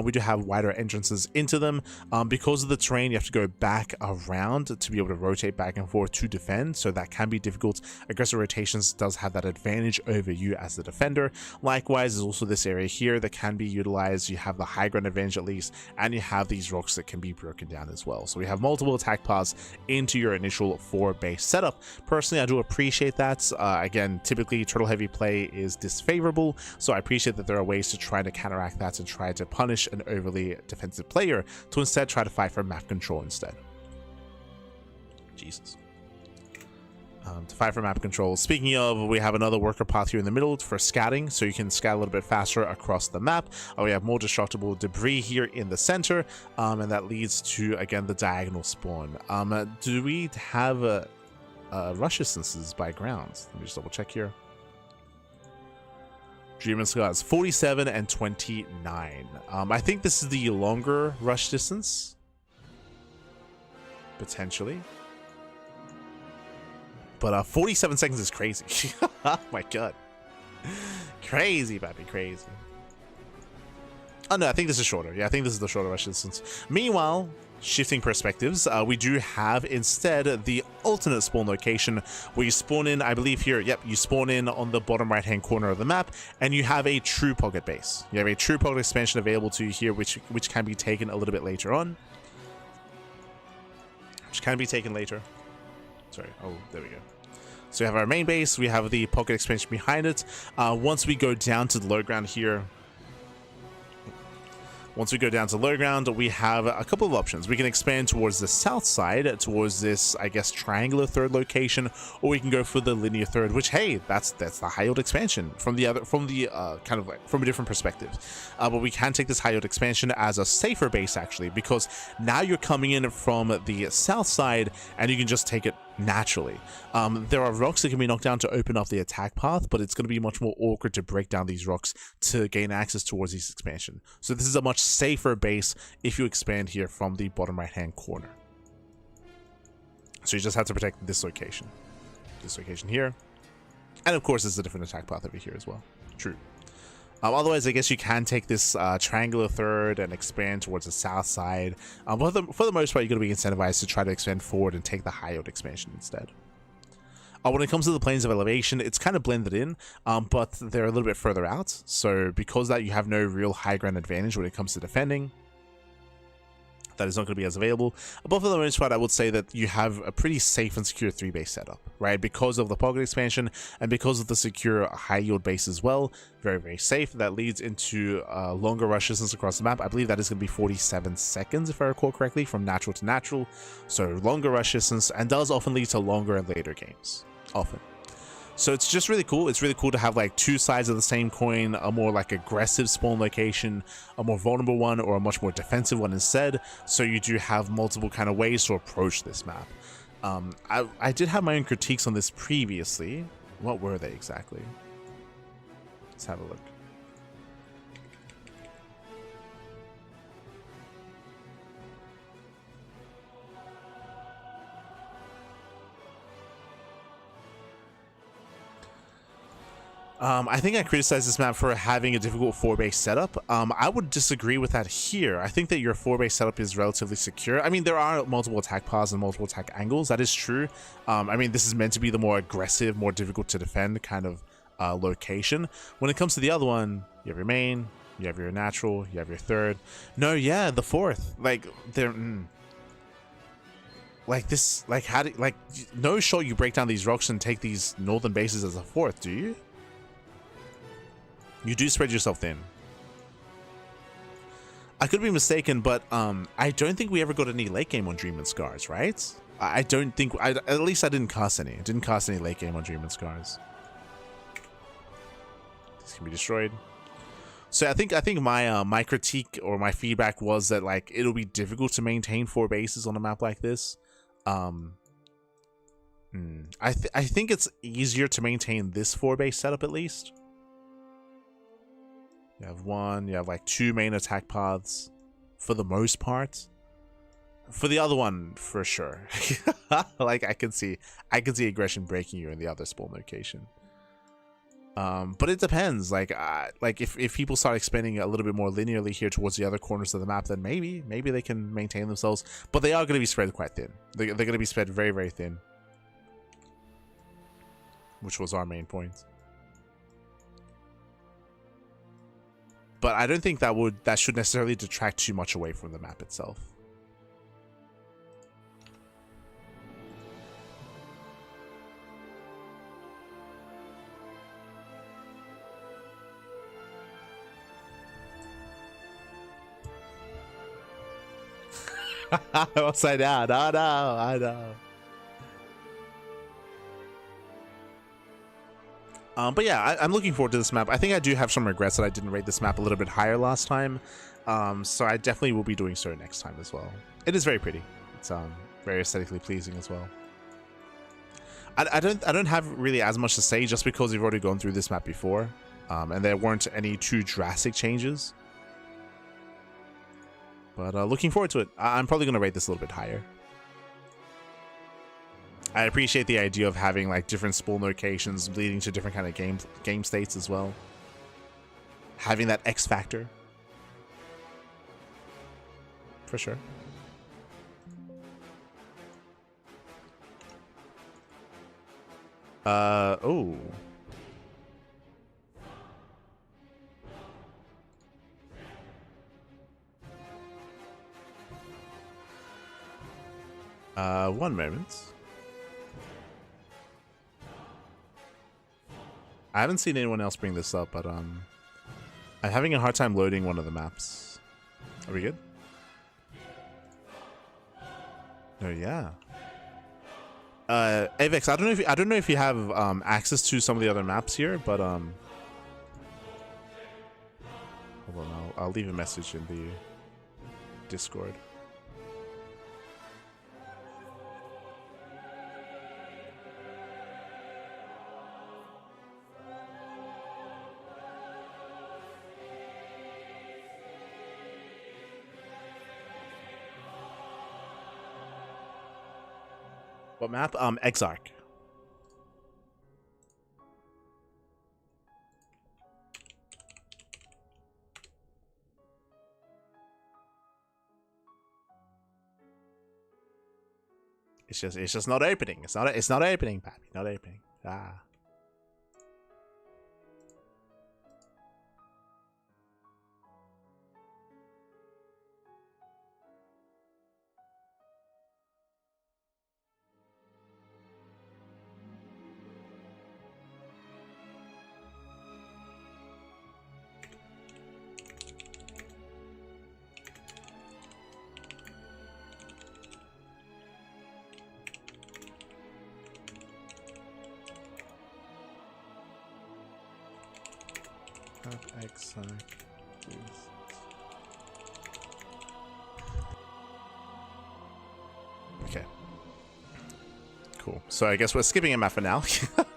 We do have wider entrances into them. Because of the terrain, you have to go back around to be able to rotate back and forth to defend. So that can be difficult. Aggressive rotations does have that advantage over you as the defender. Likewise, there's also this area here that can be utilized. You have the high ground advantage at least, and you have these rocks that can be broken down as well. So we have multiple attack paths into your initial 4 base setup. Personally, I do appreciate that. Again, typically turtle heavy play is disfavorable, so I appreciate that there are ways to try to counteract that and try to punish an overly defensive player to instead try to fight for map control instead. Jesus. To fight for map control. Speaking of, we have another worker path here in the middle for scouting, so you can scout a little bit faster across the map. We have more destructible debris here in the center, and that leads to, again, the diagonal spawn. Do we have rush distances by ground? Let me just double check here. Dream and Scars 47 and 29. I think this is the longer rush distance, potentially. But 47 seconds is crazy. Oh my god. Crazy, baby, crazy. Oh no, I think this is shorter. Yeah, I think this is the shorter rush distance. Meanwhile, shifting perspectives, we do have instead the alternate spawn location where you spawn in, I believe here, yep, you spawn in on the bottom right hand corner of the map, and you have a true pocket base. You have a true pocket expansion available to you here, which can be taken a little bit later on. Which can be taken later. Sorry, oh, there we go. So we have our main base, we have the pocket expansion behind it. Once we go down to the low ground here, we have a couple of options. We can expand towards the south side, towards this, I guess, triangular third location, or we can go for the linear third, which, hey, that's the high yield expansion from the kind of like from a different perspective. But we can take this high yield expansion as a safer base actually, because now you're coming in from the south side and you can just take it naturally. There are rocks that can be knocked down to open up the attack path, but it's going to be much more awkward to break down these rocks to gain access towards this expansion. So this is a much safer base if you expand here from the bottom right hand corner. So you just have to protect this location here, and of course there's a different attack path over here as well. True. Otherwise, I guess you can take this triangular third and expand towards the south side. But for the most part, you're going to be incentivized to try to expand forward and take the high yield expansion instead. When it comes to the planes of elevation, it's kind of blended in, but they're a little bit further out. So because that, you have no real high ground advantage when it comes to defending. That is not going to be as available. But for the most part, I would say that you have a pretty safe and secure 3-base setup, right? Because of the pocket expansion and because of the secure high yield base as well. Very, very safe. That leads into longer rush distance across the map. I believe that is going to be 47 seconds, if I recall correctly, from natural to natural. So longer rush distance, and does often lead to longer and later games. Often. So it's just really cool. It's really cool to have like two sides of the same coin, a more like aggressive spawn location, a more vulnerable one, or a much more defensive one instead. So you do have multiple kind of ways to approach this map. I did have my own critiques on this previously. What were they exactly? Let's have a look. I think I criticized this map for having a difficult 4-base setup. I would disagree with that here. I think that your 4-base setup is relatively secure. I mean, there are multiple attack paths and multiple attack angles. That is true. I mean, this is meant to be the more aggressive, more difficult to defend kind of location. When it comes to the other one, you have your main, you have your natural, you have your third. No, yeah, the fourth. Like, they're... Like this, like, how do... Like, no shot you break down these rocks and take these northern bases as a fourth, do you? You do spread yourself thin. I could be mistaken, but I don't think we ever got any late game on Dream and Scars, right? I don't think, at least I didn't cast any. I didn't cast any late game on Dream and Scars. This can be destroyed. So I think my my critique or my feedback was that like it'll be difficult to maintain 4 bases on a map like this. I think it's easier to maintain this 4-base setup at least. You have one, you have like 2 main attack paths for the most part. For the other one, for sure. Like I can see aggression breaking you in the other spawn location. But it depends. Like if people start expanding a little bit more linearly here towards the other corners of the map, then maybe they can maintain themselves. But they are going to be spread quite thin. They're going to be spread very, very thin, which was our main point. But I don't think that should necessarily detract too much away from the map itself. Upside down. I know. But yeah, I'm looking forward to this map. I think I do have some regrets that I didn't rate this map a little bit higher last time. So I definitely will be doing so next time as well. It is very pretty. It's very aesthetically pleasing as well. I don't have really as much to say just because we've already gone through this map before, and there weren't any too drastic changes. But looking forward to it. I'm probably going to rate this a little bit higher. I appreciate the idea of having like different spawn locations leading to different kind of game states as well. Having that X factor. For sure. Oh. One moment. I haven't seen anyone else bring this up, but I'm having a hard time loading one of the maps. Are we good? Oh yeah. Avex, I don't know if you have access to some of the other maps here, but hold on, I'll leave a message in the Discord. What map? Exarch. It's just not opening. It's not opening, Pappy. Not opening. Ah. Okay. Cool. So I guess we're skipping a map for now.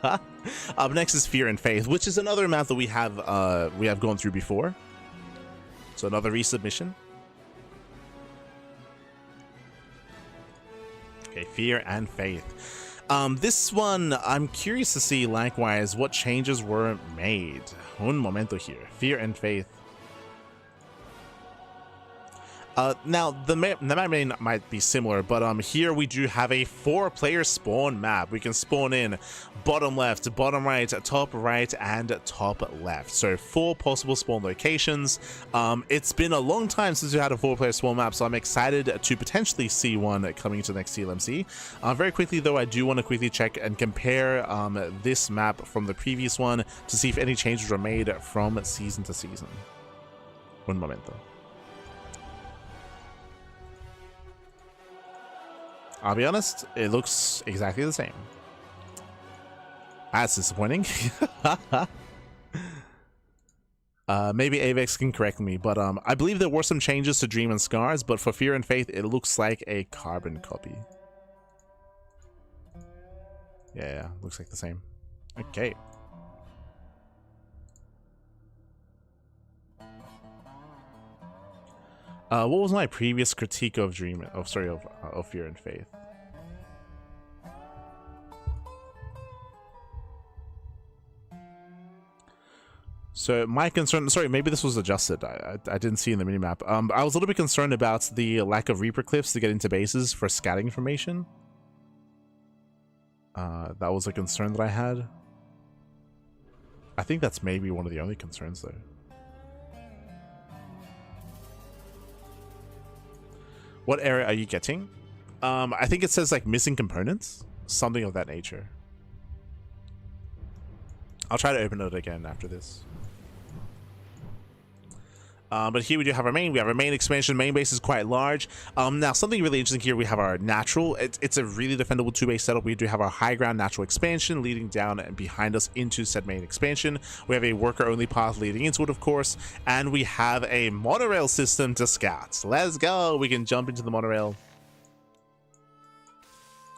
Up next is Fear and Faith, which is another map that we have gone through before. So another resubmission. Okay, Fear and Faith. This one, I'm curious to see, likewise, what changes were made. Un momento here. Fear and Faith. Now, the map might be similar, but here we do have a 4-player spawn map. We can spawn in bottom left, bottom right, top right, and top left. So 4 possible spawn locations. It's been a long time since we had a 4-player spawn map, so I'm excited to potentially see one coming to the next TLMC. Very quickly, though, I do want to quickly check and compare this map from the previous one to see if any changes were made from season to season. Un momento. I'll be honest, it looks exactly the same. That's disappointing. Maybe Avex can correct me, but I believe there were some changes to Dream and Scars, but for Fear and Faith, it looks like a carbon copy. Yeah, looks like the same. Okay. What was my previous critique of of Fear and Faith? So my concern, sorry, maybe this was adjusted. I didn't see in the minimap. I was a little bit concerned about the lack of Reaper cliffs to get into bases for scouting information. That was a concern that I had. I think that's maybe one of the only concerns though. What area are you getting? I think it says like missing components, something of that nature. I'll try to open it again after this. But here we do have our main. We have our main expansion. Main base is quite large. Now, something really interesting here, we have our natural. It's a really defendable 2-base setup. We do have our high ground natural expansion leading down and behind us into said main expansion. We have a worker-only path leading into it, of course. And we have a monorail system to scout. Let's go. We can jump into the monorail.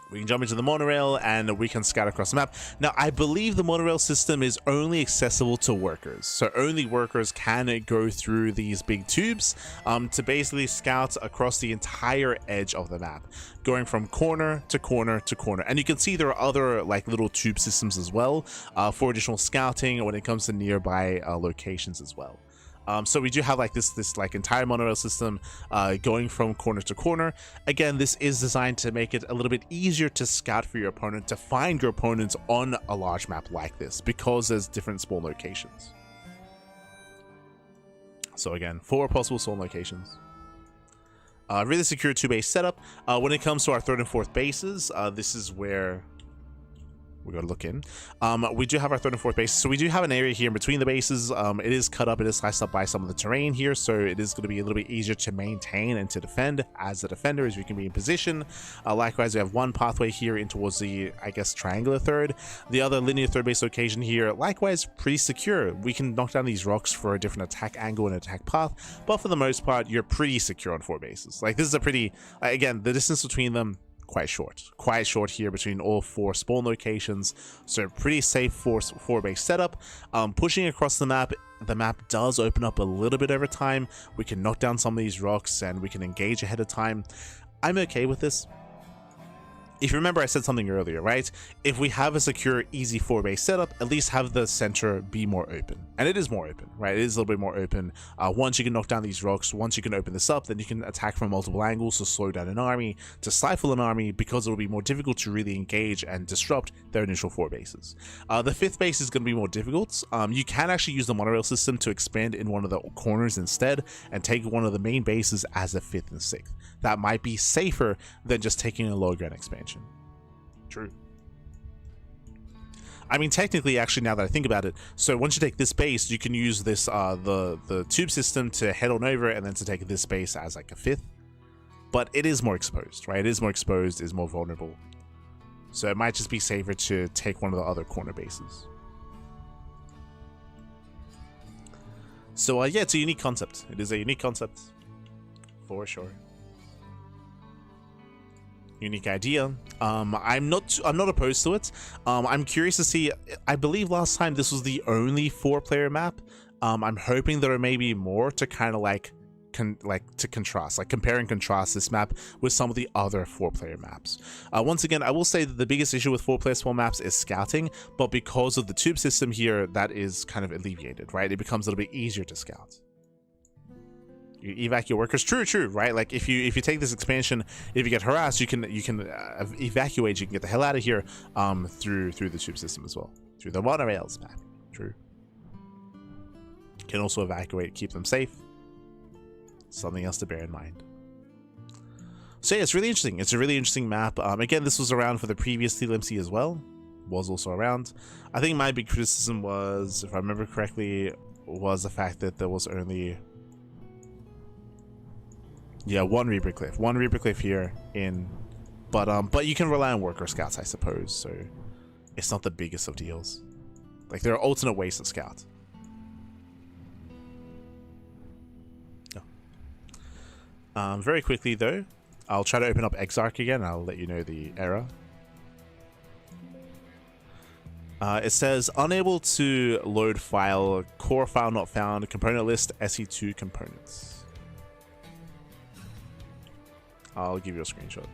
We can jump into the monorail and we can scout across the map. Now, I believe the monorail system is only accessible to workers. So only workers can go through these big tubes to basically scout across the entire edge of the map, going from corner to corner to corner. And you can see there are other like little tube systems as well for additional scouting when it comes to nearby locations as well. So we do have like this like entire monorail system going from corner to corner. Again, this is designed to make it a little bit easier to scout for your opponent, to find your opponents on a large map like this, because there's different spawn locations. So again, 4 possible spawn locations. Really secure 2-base setup. When it comes to our 3rd and 4th bases, this is where we gotta look in. We do have our 3rd and 4th base, so we do have an area here in between the bases. It is cut up, it is sliced up by some of the terrain here, so it is going to be a little bit easier to maintain and to defend as a defender, as we can be in position. Likewise, we have one pathway here in towards the, I guess, triangular 3rd. The other linear 3rd base location here, likewise, pretty secure. We can knock down these rocks for a different attack angle and attack path, but for the most part, you're pretty secure on 4 bases. Like, this is a pretty, again, the distance between them, quite short here between all 4 spawn locations, so pretty safe 4-base setup. Pushing across the map does open up a little bit over time. We can knock down some of these rocks and we can engage ahead of time. I'm okay with this. If you remember, I said something earlier, right? If we have a secure, easy 4-base setup, at least have the center be more open. And it is more open, right? It is a little bit more open. Once you can knock down these rocks, once you can open this up, then you can attack from multiple angles to slow down an army, to stifle an army, because it will be more difficult to really engage and disrupt their initial 4 bases. The 5th base is going to be more difficult. You can actually use the monorail system to expand in one of the corners instead, and take one of the main bases as a 5th and 6th. That might be safer than just taking a low ground expansion. True. I mean, technically, actually, now that I think about it, so once you take this base, you can use this the tube system to head on over, and then to take this base as like a 5th. But it is more exposed, right? It is more exposed, is more vulnerable. So it might just be safer to take one of the other corner bases. So yeah, it's a unique concept. It is a unique concept, for sure. Unique idea. I'm not opposed to it. I'm curious to see. I believe last time this was the only 4-player map. I'm hoping there may be more to kind of like contrast, like compare and contrast this map with some of the other 4-player maps. Once again, I will say that the biggest issue with 4-player spawn maps is scouting, but because of the tube system here, that is kind of alleviated, right? It becomes a little bit easier to scout. You evac your workers. True, right? Like if you take this expansion, if you get harassed, you can evacuate. You can get the hell out of here through the tube system as well, through the monorails map. True. Can also evacuate, keep them safe. Something else to bear in mind. So yeah, it's really interesting. It's a really interesting map. Again, this was around for the previous TLMC as well. Was also around. I think my big criticism was, if I remember correctly, was the fact that there was only, yeah, one Reaper Cliff here in, but you can rely on worker scouts, I suppose, so it's not the biggest of deals. Like, there are alternate ways to scout. No. Very quickly though, I'll try to open up Exarch again, and I'll let you know the error. It says unable to load file, core file not found, component list SE2 components. I'll give you a screenshot.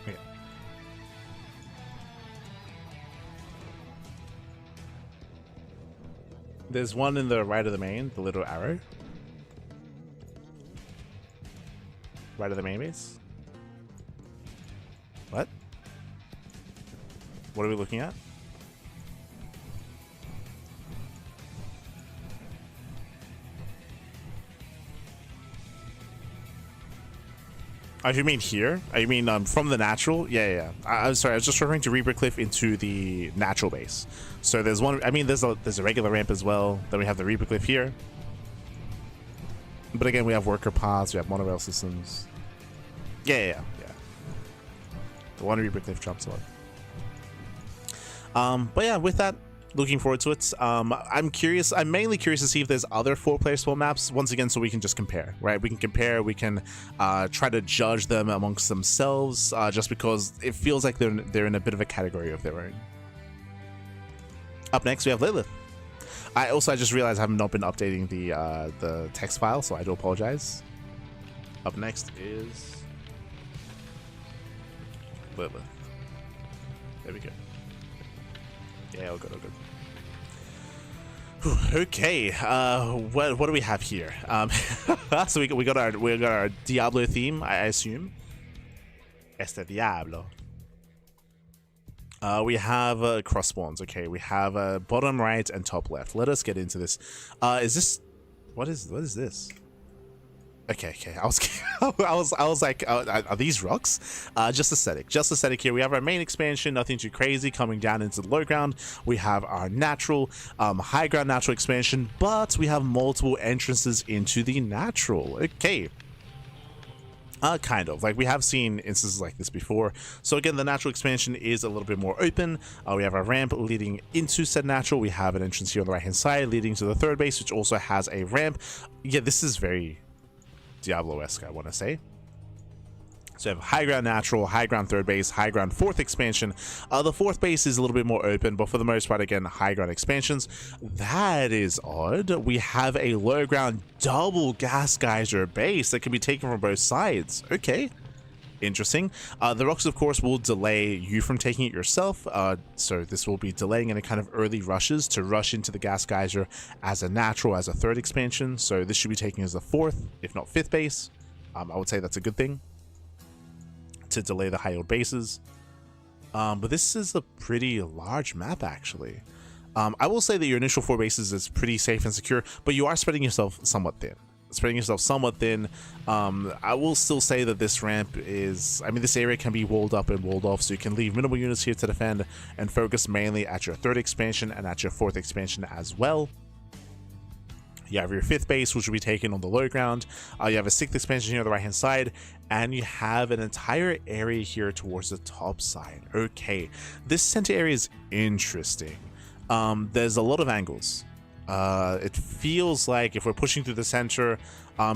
Okay. There's one in the right of the main, the little arrow. Right of the main base. What? What are we looking at? Oh, you mean here? Oh, you mean from the natural? Yeah. I'm sorry, I was just referring to Reaper Cliff into the natural base. So there's one. I mean, there's a regular ramp as well. Then we have the Reaper Cliff here. But again, we have worker paths. We have monorail systems. Yeah. The one Reaper Cliff jumps on. But yeah, with that, looking forward to it. I'm curious. I'm mainly curious to see if there's other 4-player spawn maps. Once again, so we can just compare, right? We can compare. We can try to judge them amongst themselves, just because it feels like they're in a bit of a category of their own. Up next, we have Lilith. I just realized I have not been updating the text file, so I do apologize. Up next is Lilith. There we go. Yeah, all good. Whew, okay, what do we have here? So we got our Diablo theme, I assume. Este Diablo. We have cross spawns. Okay, we have bottom right and top left. Let us get into this. Is this what is this? Okay. I was like, are these rocks? Just aesthetic here. We have our main expansion, nothing too crazy, coming down into the low ground. We have our natural, high ground natural expansion, but we have multiple entrances into the natural. Okay. Kind of. Like, we have seen instances like this before. So again, the natural expansion is a little bit more open. We have a ramp leading into said natural. We have an entrance here on the right hand side leading to the third base, which also has a ramp. Yeah, this is very Diablo-esque, I want to say. So you have high ground natural, high ground third base, high ground fourth expansion. The fourth base is a little bit more open, but for the most part, again, high ground expansions. That is odd. We have a low ground double gas geyser base that can be taken from both sides. Okay, interesting. The rocks, of course, will delay you from taking it yourself. So this will be delaying any kind of early rushes to rush into the gas geyser as a natural, as a third expansion. So this should be taken as the fourth, if not fifth base. I would say that's a good thing to delay the high yield bases. But this is a pretty large map, actually. I will say that your initial 4 bases is pretty safe and secure, but you are spreading yourself somewhat thin. I will still say that this ramp is, I mean, this area can be walled up and walled off, so you can leave minimal units here to defend and focus mainly at your third expansion and at your fourth expansion as well. You have your fifth base, which will be taken on the low ground. You have a sixth expansion here on the right hand side, and you have an entire area here towards the top side. Okay, this center area is interesting. There's a lot of angles. It feels like if we're pushing through the center,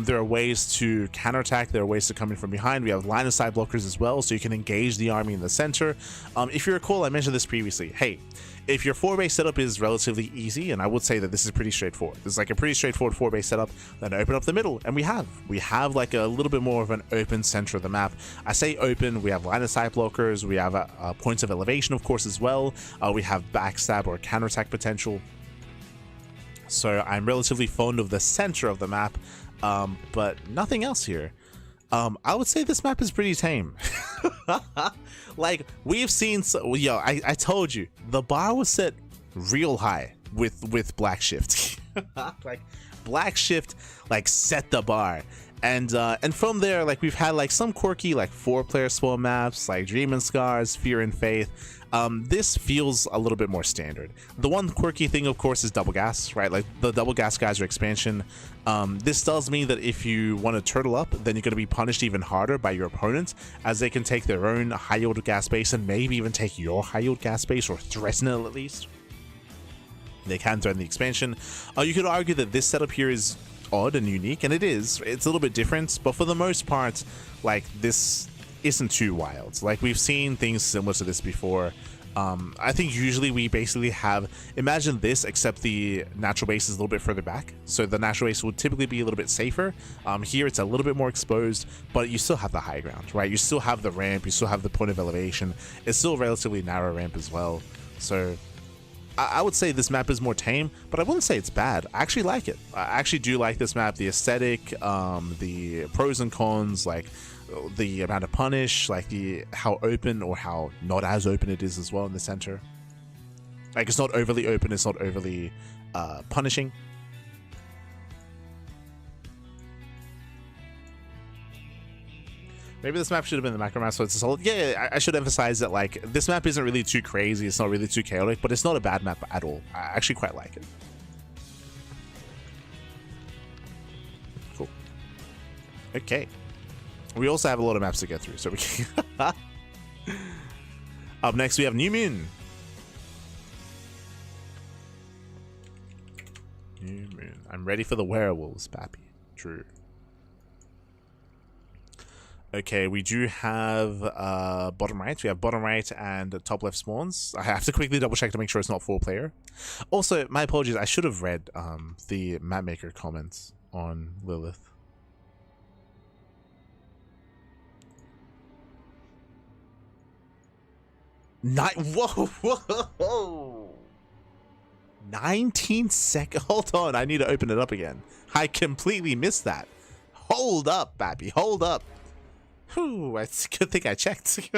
there are ways to counterattack, there are ways to come in from behind. We have line of sight blockers as well, so you can engage the army in the center. If you recall, I mentioned this previously. Hey, if your 4-base setup is relatively easy, and I would say that this is pretty straightforward. This is like a pretty straightforward 4-base setup, then open up the middle, and we have like a little bit more of an open center of the map. I say open, we have line of sight blockers, we have points of elevation, of course, as well. We have backstab or counterattack potential. So I'm relatively fond of the center of the map, but nothing else here. I would say this map is pretty tame. Like, we've seen, I told you, the bar was set real high with Black Shift. Like, Black Shift, like, set the bar. And from there, like, we've had like some quirky like 4-player spawn maps like Dream and Scars, Fear and Faith. This feels a little bit more standard. The one quirky thing, of course, is Double Gas, right? Like the Double Gas Geyser expansion. This does mean that if you want to turtle up, then you're going to be punished even harder by your opponents, as they can take their own high yield gas base and maybe even take your high yield gas base, or threaten it at least. They can threaten the expansion. You could argue that this setup here is odd and unique, and it is. It's a little bit different, but for the most part, like, this isn't too wild. Like, we've seen things similar to this before. I think usually we basically have, imagine this, except the natural base is a little bit further back, so the natural base would typically be a little bit safer. Here it's a little bit more exposed, but you still have the high ground, right? You still have the ramp, you still have the point of elevation. It's still a relatively narrow ramp as well, so I would say this map is more tame, but I wouldn't say it's bad. I actually like it. I actually do like this map. The aesthetic, the pros and cons, like the amount of punish, like how open or how not as open it is as well in the center. Like, it's not overly open, it's not overly punishing. Maybe this map should have been the macro map, so it's a solid. Yeah, I should emphasize that, like, this map isn't really too crazy, it's not really too chaotic, but it's not a bad map at all. I actually quite like it. Cool. Okay. We also have a lot of maps to get through, so we can... Up next, we have New Moon. New Moon. I'm ready for the werewolves, Pappy. True. Okay, we do have bottom right. We have bottom right and top left spawns. I have to quickly double check to make sure it's not 4-player. Also, my apologies. I should have read the mapmaker comments on Lilith. Whoa! 19 seconds. Hold on, I need to open it up again. I completely missed that. Hold up, Bappy. Hold up. Whew, it's a good thing I checked.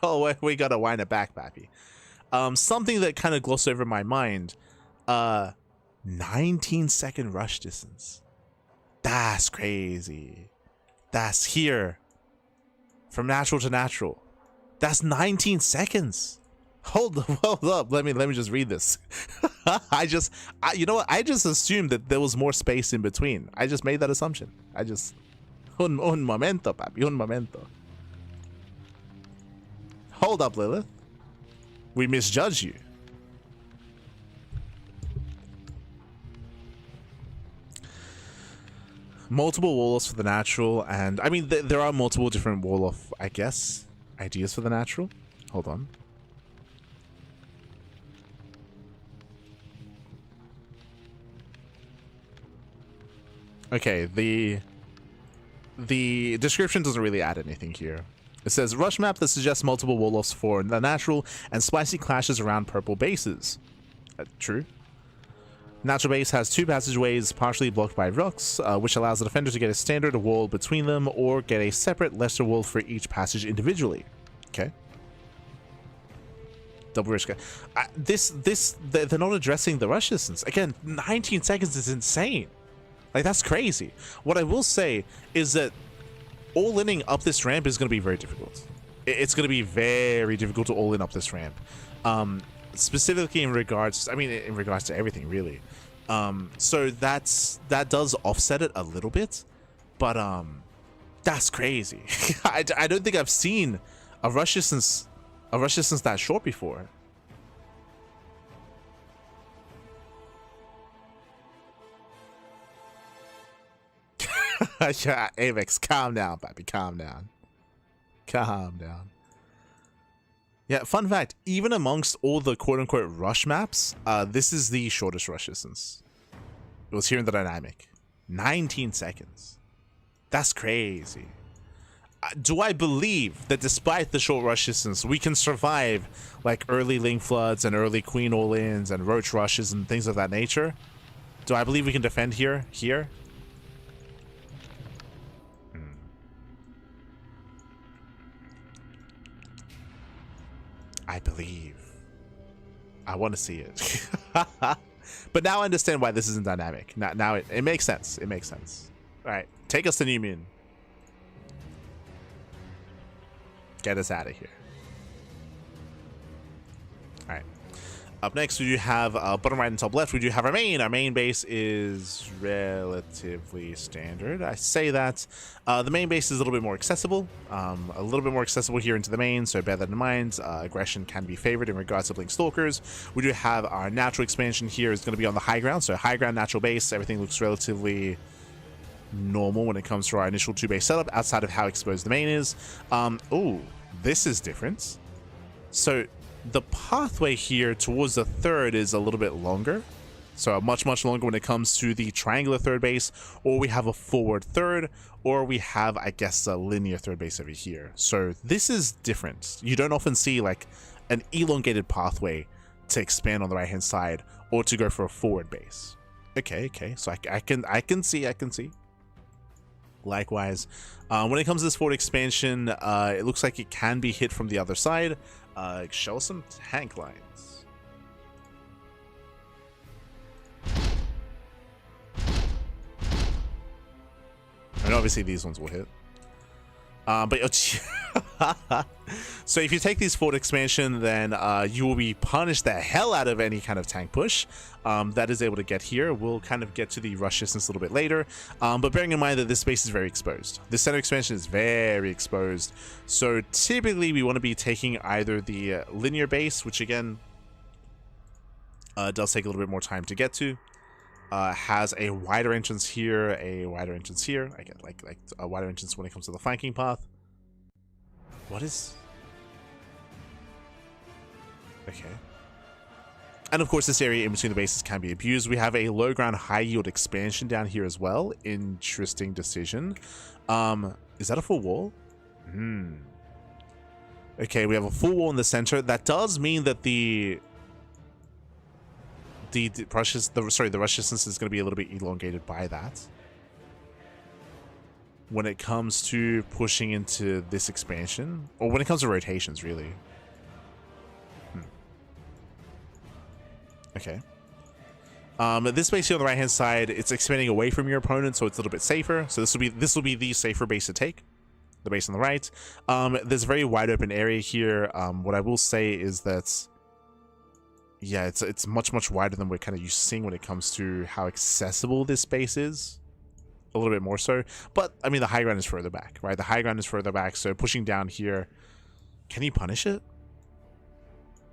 Oh, we gotta wind it back, Bappy. Something that kind of glossed over my mind. 19-second rush distance. That's crazy. That's here. From natural to natural. That's 19 seconds. Hold up. Let me just read this. You know what? I just assumed that there was more space in between. I just made that assumption. Un momento, papi, un momento. Hold up, Lilith. We misjudged you. Multiple wall-offs for the natural, and I mean, there are multiple different wall-off, I guess, ideas for the natural. Hold on. Okay, the description doesn't really add anything here. It says, rush map that suggests multiple wall-offs for the natural and spicy clashes around purple bases. True. Natural base has 2 passageways partially blocked by rocks, which allows the defender to get a standard wall between them or get a separate lesser wall for each passage individually. Okay. Double risk. They're not addressing the rush distance. Again, 19 seconds is insane. Like, that's crazy. What I will say is that all-inning up this ramp is going to be very difficult. It's going to be very difficult to all-in up this ramp. Specifically in regards, I mean, in regards to everything, really. So that does offset it a little bit, but that's crazy. I don't think I've seen a rush distance that short before. Yeah, Avex, calm down, baby, calm down. Calm down. Yeah, fun fact, even amongst all the quote-unquote rush maps, this is the shortest rush distance. It was here in the dynamic. 19 seconds. That's crazy. Do I believe that despite the short rush distance, we can survive like early Ling Floods and early Queen all-ins and Roach rushes and things of that nature? Do I believe we can defend here? I believe. I want to see it. But now I understand why this isn't dynamic. Now it makes sense. It makes sense. All right. take us to New Moon. Get us out of here. All right. Up next, we do have bottom right and top left. We do have our main. Our main base is relatively standard. I say that the main base is a little bit more accessible. Here into the main, so bear that in mind. Aggression can be favored in regards to Blink Stalkers. We do have our natural expansion here is going to be on the high ground. So high ground, natural base. Everything looks relatively normal when it comes to our initial 2 base setup, outside of how exposed the main is. Oh, this is different. So the pathway here towards the third is a little bit longer, so much longer when it comes to the triangular third base, or we have a forward third, or we have, I guess, a linear third base over here. So this is different. You don't often see like an elongated pathway to expand on the right hand side or to go for a forward base. Okay, so I can see. Likewise, when it comes to this forward expansion, it looks like it can be hit from the other side. Show some tank lines. And obviously these ones will hit. So if you take these forward expansion, then you will be punished the hell out of any kind of tank push that is able to get here. We'll kind of get to the rush distance a little bit later, but bearing in mind that this space is very exposed. This center expansion is very exposed, so typically we want to be taking either the linear base, which again does take a little bit more time to get to. Has a wider entrance here, a wider entrance here. I get like a wider entrance when it comes to the flanking path. What is... Okay. And of course, this area in between the bases can be abused. We have a low ground, high yield expansion down here as well. Interesting decision. Is that a full wall? Okay, we have a full wall in the center. That does mean that the rush distance is going to be a little bit elongated by that. When it comes to pushing into this expansion, or when it comes to rotations, really. Okay. This base here on the right hand side, it's expanding away from your opponent, so it's a little bit safer. So this will be the safer base to take. The base on the right. There's a very wide open area here. What I will say is that, yeah, it's much wider than we're kind of used to seeing when it comes to how accessible this space is. A little bit more so, but I mean the high ground is further back, right? The high ground is further back, so pushing down here, can he punish it?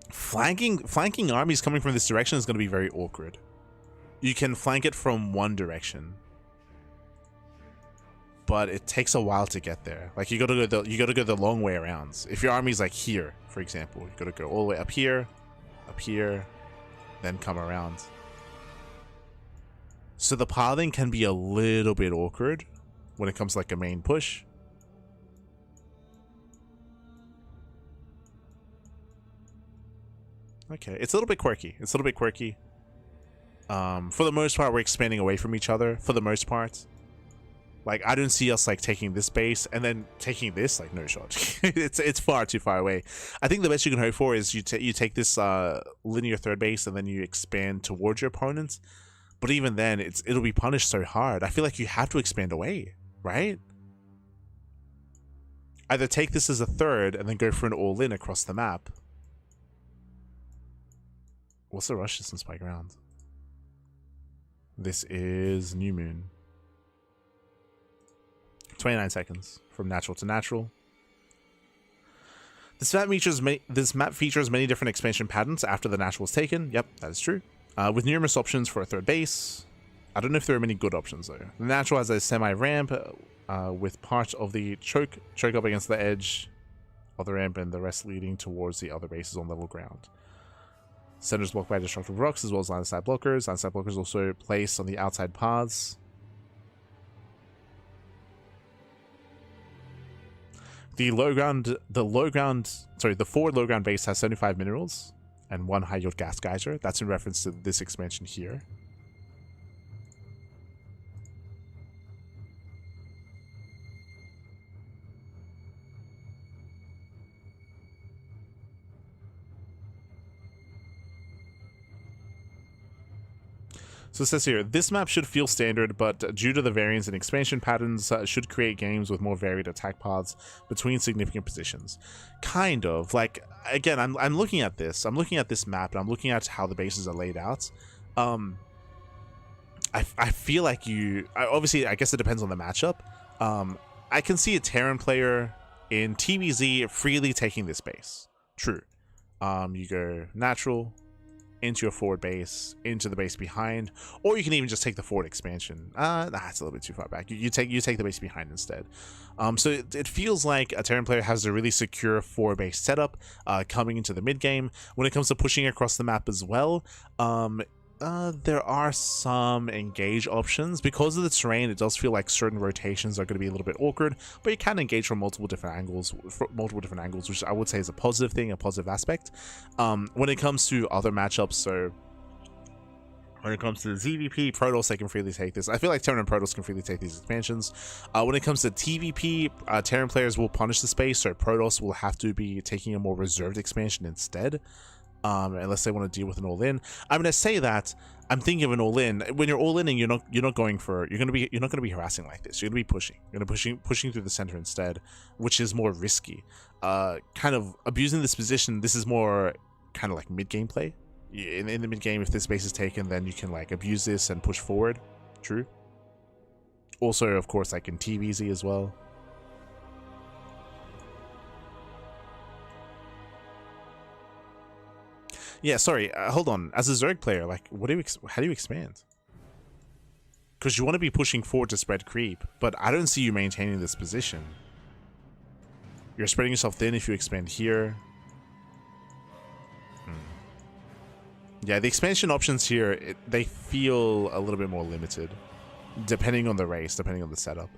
Flanking armies coming from this direction is going to be very awkward. You can flank it from one direction, but it takes a while to get there. Like you got to go the long way around. If your army's like here, for example, you got to go all the way up here, then come around. So the pathing can be a little bit awkward when it comes to like a main push. Okay, it's a little bit quirky. For the most part, we're expanding away from each other. For the most part, like I don't see us like taking this base and then taking this. Like no shot. it's far too far away. I think the best you can hope for is you take this linear third base and then you expand towards your opponent. But even then, it'll be punished so hard. I feel like you have to expand away, right? Either take this as a third and then go for an all-in across the map. What's the rush distance by ground? This is New Moon. 29 seconds from natural to natural. This map features many different expansion patterns after the natural is taken. Yep, that is true. With numerous options for a third base. I don't know if there are many good options though. The natural has a semi-ramp with part of the choke up against the edge of the ramp and the rest leading towards the other bases on level ground. Center is blocked by destructive rocks as well as line of sight blockers. Line of sight blockers also placed on the outside paths. The forward low ground base has 75 minerals and 1 high yield gas geyser. That's in reference to this expansion here. So it says here, this map should feel standard, but due to the variance in expansion patterns, should create games with more varied attack paths between significant positions. Kind of. Like, again, I'm looking at this. I'm looking at this map, and I'm looking at how the bases are laid out. I feel like obviously, I guess it depends on the matchup. I can see a Terran player in TVZ freely taking this base. True. You go natural, into your forward base, into the base behind, or you can even just take the forward expansion. It's a little bit too far back. You take the base behind instead. So it feels like a Terran player has a really secure forward base setup coming into the mid game. When it comes to pushing across the map as well, there are some engage options. Because of the terrain, it does feel like certain rotations are going to be a little bit awkward, but you can engage from multiple different angles, which I would say is a positive thing, a positive aspect. When it comes to other matchups, so when it comes to the ZVP, Protoss, they can freely take this. I feel like Terran and Protoss can freely take these expansions. When it comes to TVP, Terran players will punish the space, so Protoss will have to be taking a more reserved expansion instead. Unless they want to deal with an all-in. I'm gonna say that I'm thinking of an all-in. When you're all-inning, you're not gonna be harassing like this. You're gonna be pushing. You're gonna pushing through the center instead, which is more risky. Kind of abusing this position. This is more kind of like mid-game play. In the mid-game, if this base is taken, then you can like abuse this and push forward. True. Also, of course, like in TVZ as well. Yeah, sorry. Hold on. As a Zerg player, like, how do you expand? Because you want to be pushing forward to spread creep, but I don't see you maintaining this position. You're spreading yourself thin if you expand here. Yeah, the expansion options here, they feel a little bit more limited, depending on the race, depending on the setup.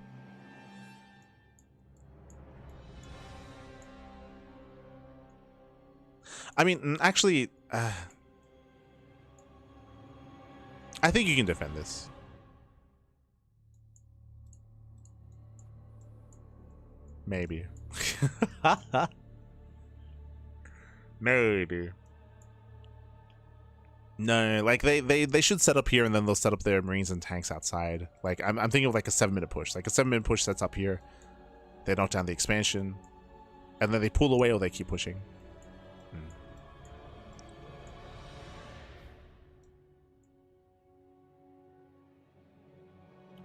I mean, actually, I think you can defend this. Maybe. Maybe. No, like they should set up here and then they'll set up their Marines and tanks outside. Like I'm thinking of like a 7-minute push. Like a 7-minute push sets up here. They knock down the expansion, and then they pull away or they keep pushing.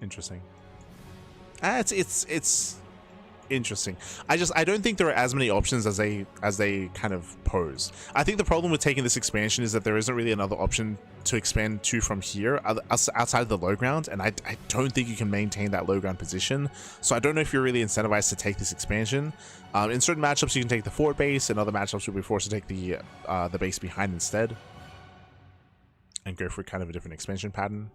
Interesting. It's interesting. I don't think there are as many options as they kind of pose. I think the problem with taking this expansion is that there isn't really another option to expand to from here outside of the low ground, and I don't think you can maintain that low ground position. So I don't know if you're really incentivized to take this expansion. In certain matchups you can take the forward base, and other matchups you'll be forced to take the base behind instead and go for kind of a different expansion pattern.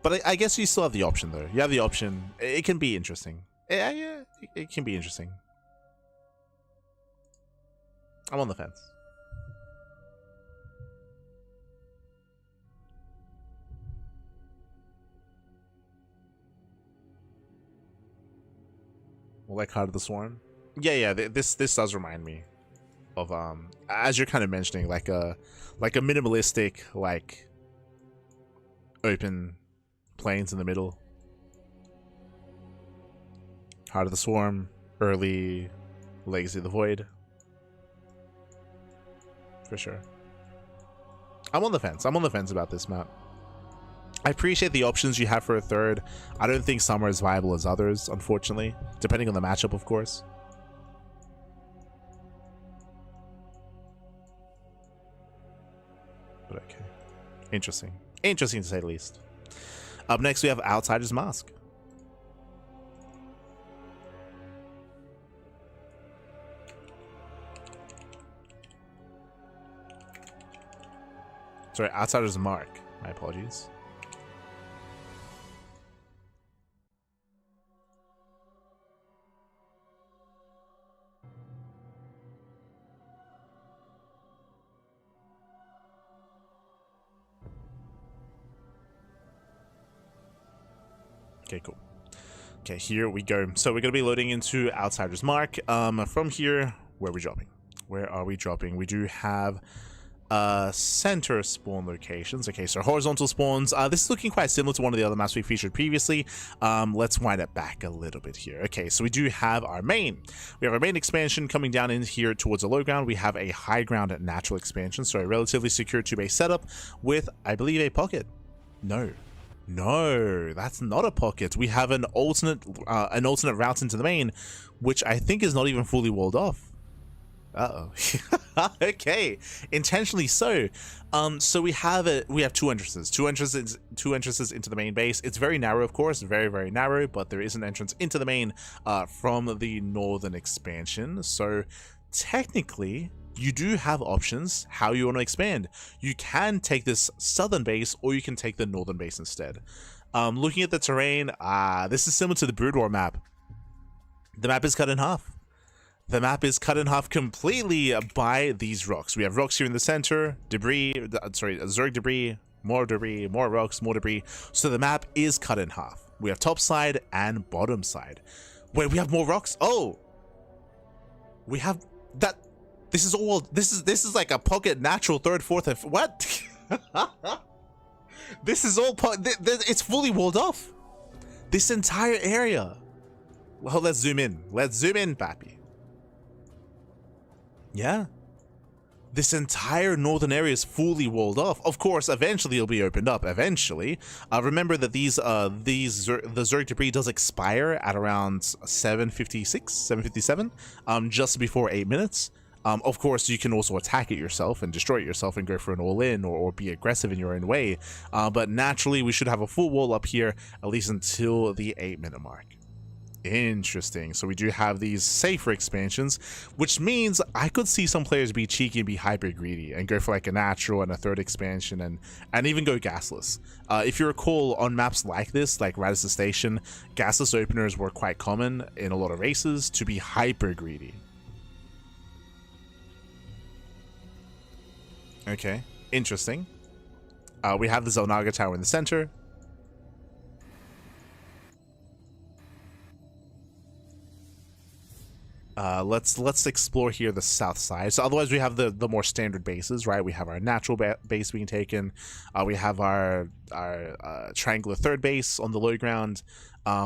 But I guess you still have the option, though. You have the option. It can be interesting. Yeah, it can be interesting. I'm on the fence. Well, like Heart of the Swarm? Yeah, this does remind me of, as you're kind of mentioning, like a minimalistic, like, open plains in the middle. Heart of the Swarm, early Legacy of the Void. For sure. I'm on the fence. I'm on the fence about this map. I appreciate the options you have for a third. I don't think some are as viable as others, unfortunately. Depending on the matchup, of course. But okay. Interesting. Interesting to say the least. Up next, we have Outsider's Mask. Sorry, Outsider's Mark. My apologies. Okay, cool. Okay, here we go. So we're going to be loading into Outsider's Mark. From here, where are we dropping? Where are we dropping? We do have center spawn locations. Okay, so horizontal spawns. This is looking quite similar to one of the other maps we featured previously. Let's wind it back a little bit here. Okay, so we do have our main. We have our main expansion coming down in here towards the low ground. We have a high ground natural expansion, so a relatively secure 2-base setup with, I believe, a pocket. No, that's not a pocket. We have an alternate route into the main, which I think is not even fully walled off. Uh-oh. Okay, intentionally so. So we have two entrances into the main base. It's very narrow, of course, very narrow, but there is an entrance into the main from the northern expansion. So technically you do have options how you want to expand. You can take this southern base, or you can take the northern base instead. Looking at the terrain, this is similar to the Brood War map. The map is cut in half. The map is cut in half completely by these rocks. We have rocks here in the center, Zerg debris, more rocks, more debris. So the map is cut in half. We have top side and bottom side. Wait, we have more rocks? Oh! We have that. This is like a pocket natural third, fourth, and what? This is all it's fully walled off. This entire area. Well, let's zoom in. Let's zoom in, Pappy. Yeah. This entire northern area is fully walled off. Of course, eventually it'll be opened up. Eventually, remember that the Zerg debris does expire at around 7:56, 7:57, just before 8 minutes. Of course, you can also attack it yourself and destroy it yourself and go for an all-in or be aggressive in your own way. But naturally, we should have a full wall up here at least until the 8-minute mark. Interesting. So we do have these safer expansions, which means I could see some players be cheeky and be hyper greedy and go for like a natural and a third expansion and even go gasless. If you recall, on maps like this, like Radisson Station, gasless openers were quite common in a lot of races to be hyper greedy. Okay, interesting. We have the Zelnaga Tower in the center. Let's explore here the south side. So otherwise we have the more standard bases, right? We have our natural base being taken. We have our triangular third base on the low ground,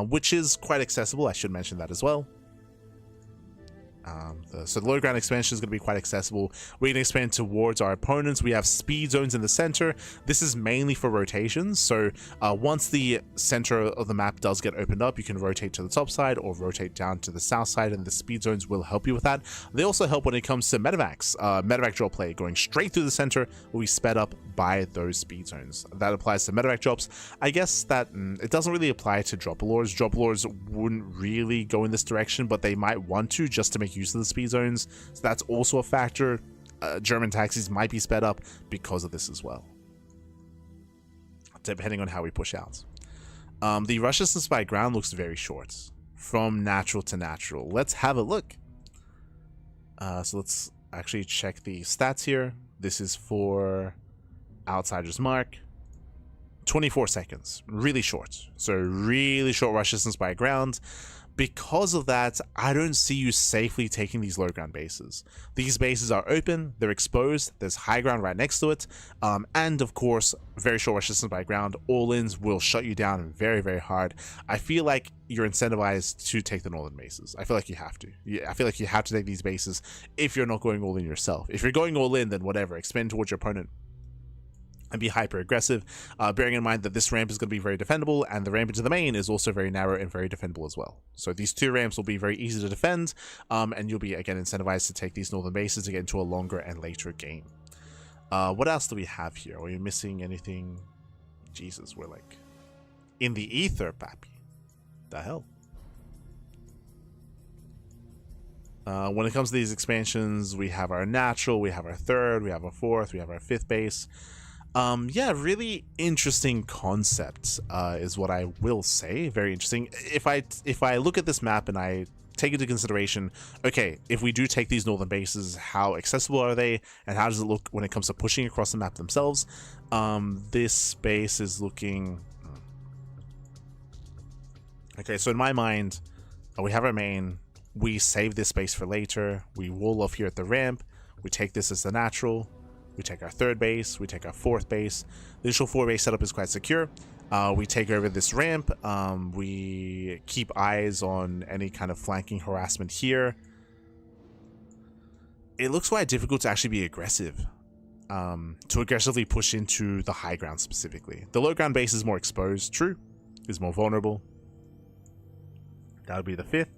which is quite accessible. I should mention that as well. So the low ground expansion is going to be quite accessible. We can expand towards our opponents. We have speed zones in the center. This is mainly for rotations. So once the center of the map does get opened up, you can rotate to the top side or rotate down to the south side, and the speed zones will help you with that. They also help when it comes to medevacs. Medevac drop play going straight through the center will be sped up by those speed zones. That applies to medevac drops. I guess that it doesn't really apply to drop lords. Drop lords wouldn't really go in this direction, but they might want to just to make use of the speed zones, so that's also a factor. German taxis might be sped up because of this as well, depending on how we push out. The rush distance by ground looks very short from natural to natural. Let's have a look. So let's actually check the stats here. This is for Outsider's Mark. 24 seconds, really short. So really short rush distance by ground. Because of that, I don't see you safely taking these low ground bases. These bases are open, they're exposed, there's high ground right next to it, and of course, very short rush distance by ground. All-ins will shut you down very hard. I feel like you're incentivized to take the northern bases. I feel like you have to. I feel like you have to take these bases if you're not going all in yourself. If you're going all in, then whatever, expand towards your opponent and be hyper aggressive, bearing in mind that this ramp is going to be very defendable, and the ramp into the main is also very narrow and very defendable as well. So these two ramps will be very easy to defend, and you'll be again incentivized to take these northern bases to get into a longer and later game. What else do we have here? Are we missing anything? Jesus, we're like in the ether, pappy. The hell? When it comes to these expansions, we have our natural, we have our third, we have our fourth, we have our fifth base. Yeah, really interesting concept is what I will say. Very interesting. If I look at this map and I take into consideration, okay, if we do take these northern bases, how accessible are they, and how does it look when it comes to pushing across the map themselves? This base is looking... Okay, so in my mind, we have our main, we save this space for later, we wall off here at the ramp, we take this as the natural, We take our third base, we take our fourth base. The initial 4-base setup is quite secure. We take over this ramp. We keep eyes on any kind of flanking harassment here. It looks quite difficult to actually be aggressive. To aggressively push into the high ground specifically. The low ground base is more exposed, true, is more vulnerable. That'll be the 5th.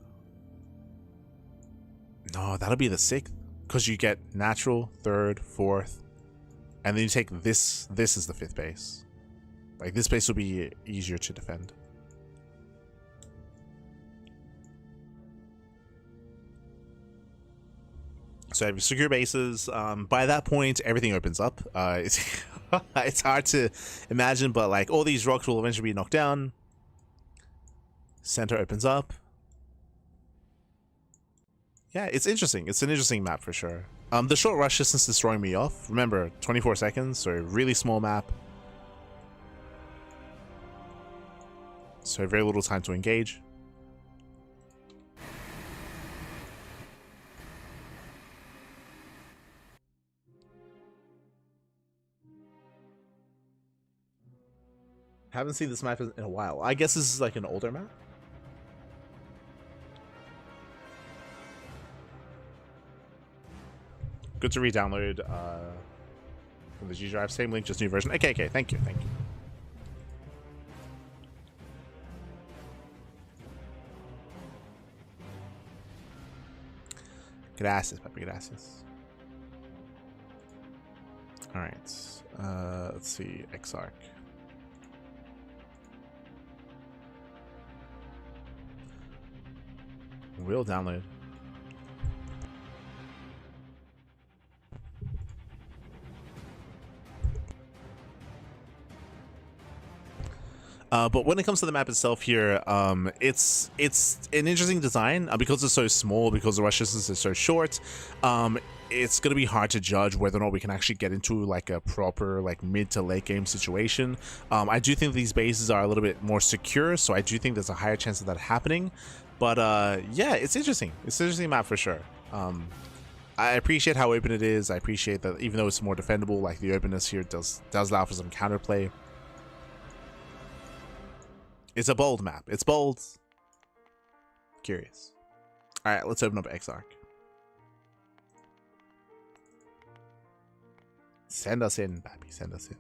No, that'll be the 6th, because you get natural, 3rd, 4th, and then you take this. This is the 5th base. Like, this base will be easier to defend. So I have secure bases. By that point, everything opens up. It's hard to imagine, but like all these rocks will eventually be knocked down. Center opens up. Yeah, it's interesting. It's an interesting map for sure. The short rush distance is throwing me off. Remember, 24 seconds, so a really small map. So very little time to engage. Haven't seen this map in a while. I guess this is like an older map. Good to re-download from the G Drive. Same link, just new version. Okay, okay. Thank you, thank you. Gracias, papi, gracias. All right. Let's see. Xarc. Will download. But when it comes to the map itself here, it's an interesting design because it's so small, because the rush distance is so short. It's going to be hard to judge whether or not we can actually get into like a proper like mid to late game situation. I do think these bases are a little bit more secure, so I do think there's a higher chance of that happening. But yeah, it's interesting. It's an interesting map for sure. I appreciate how open it is. I appreciate that even though it's more defendable, like the openness here does allow for some counterplay. It's a bold map. It's bold. Curious. All right, let's open up Xarc. Send us in, baby. Send us in.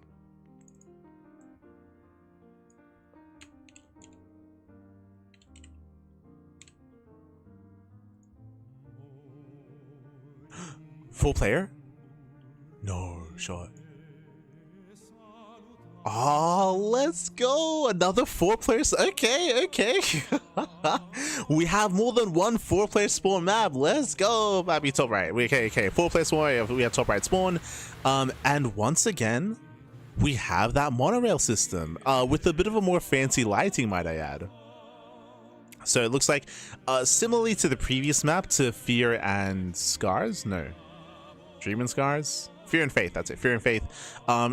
Full player? No shot. Oh, let's go. Another 4 players. Okay, okay. We have more than one 4-player spawn map. Let's go, baby. Top right. Okay. 4-player spawn. We have top right spawn. And once again, we have that monorail system with a bit of a more fancy lighting, might I add. So it looks like similarly to the previous map, to Fear and Scars. No. Dream and Scars. Fear and Faith, that's it. Fear and Faith.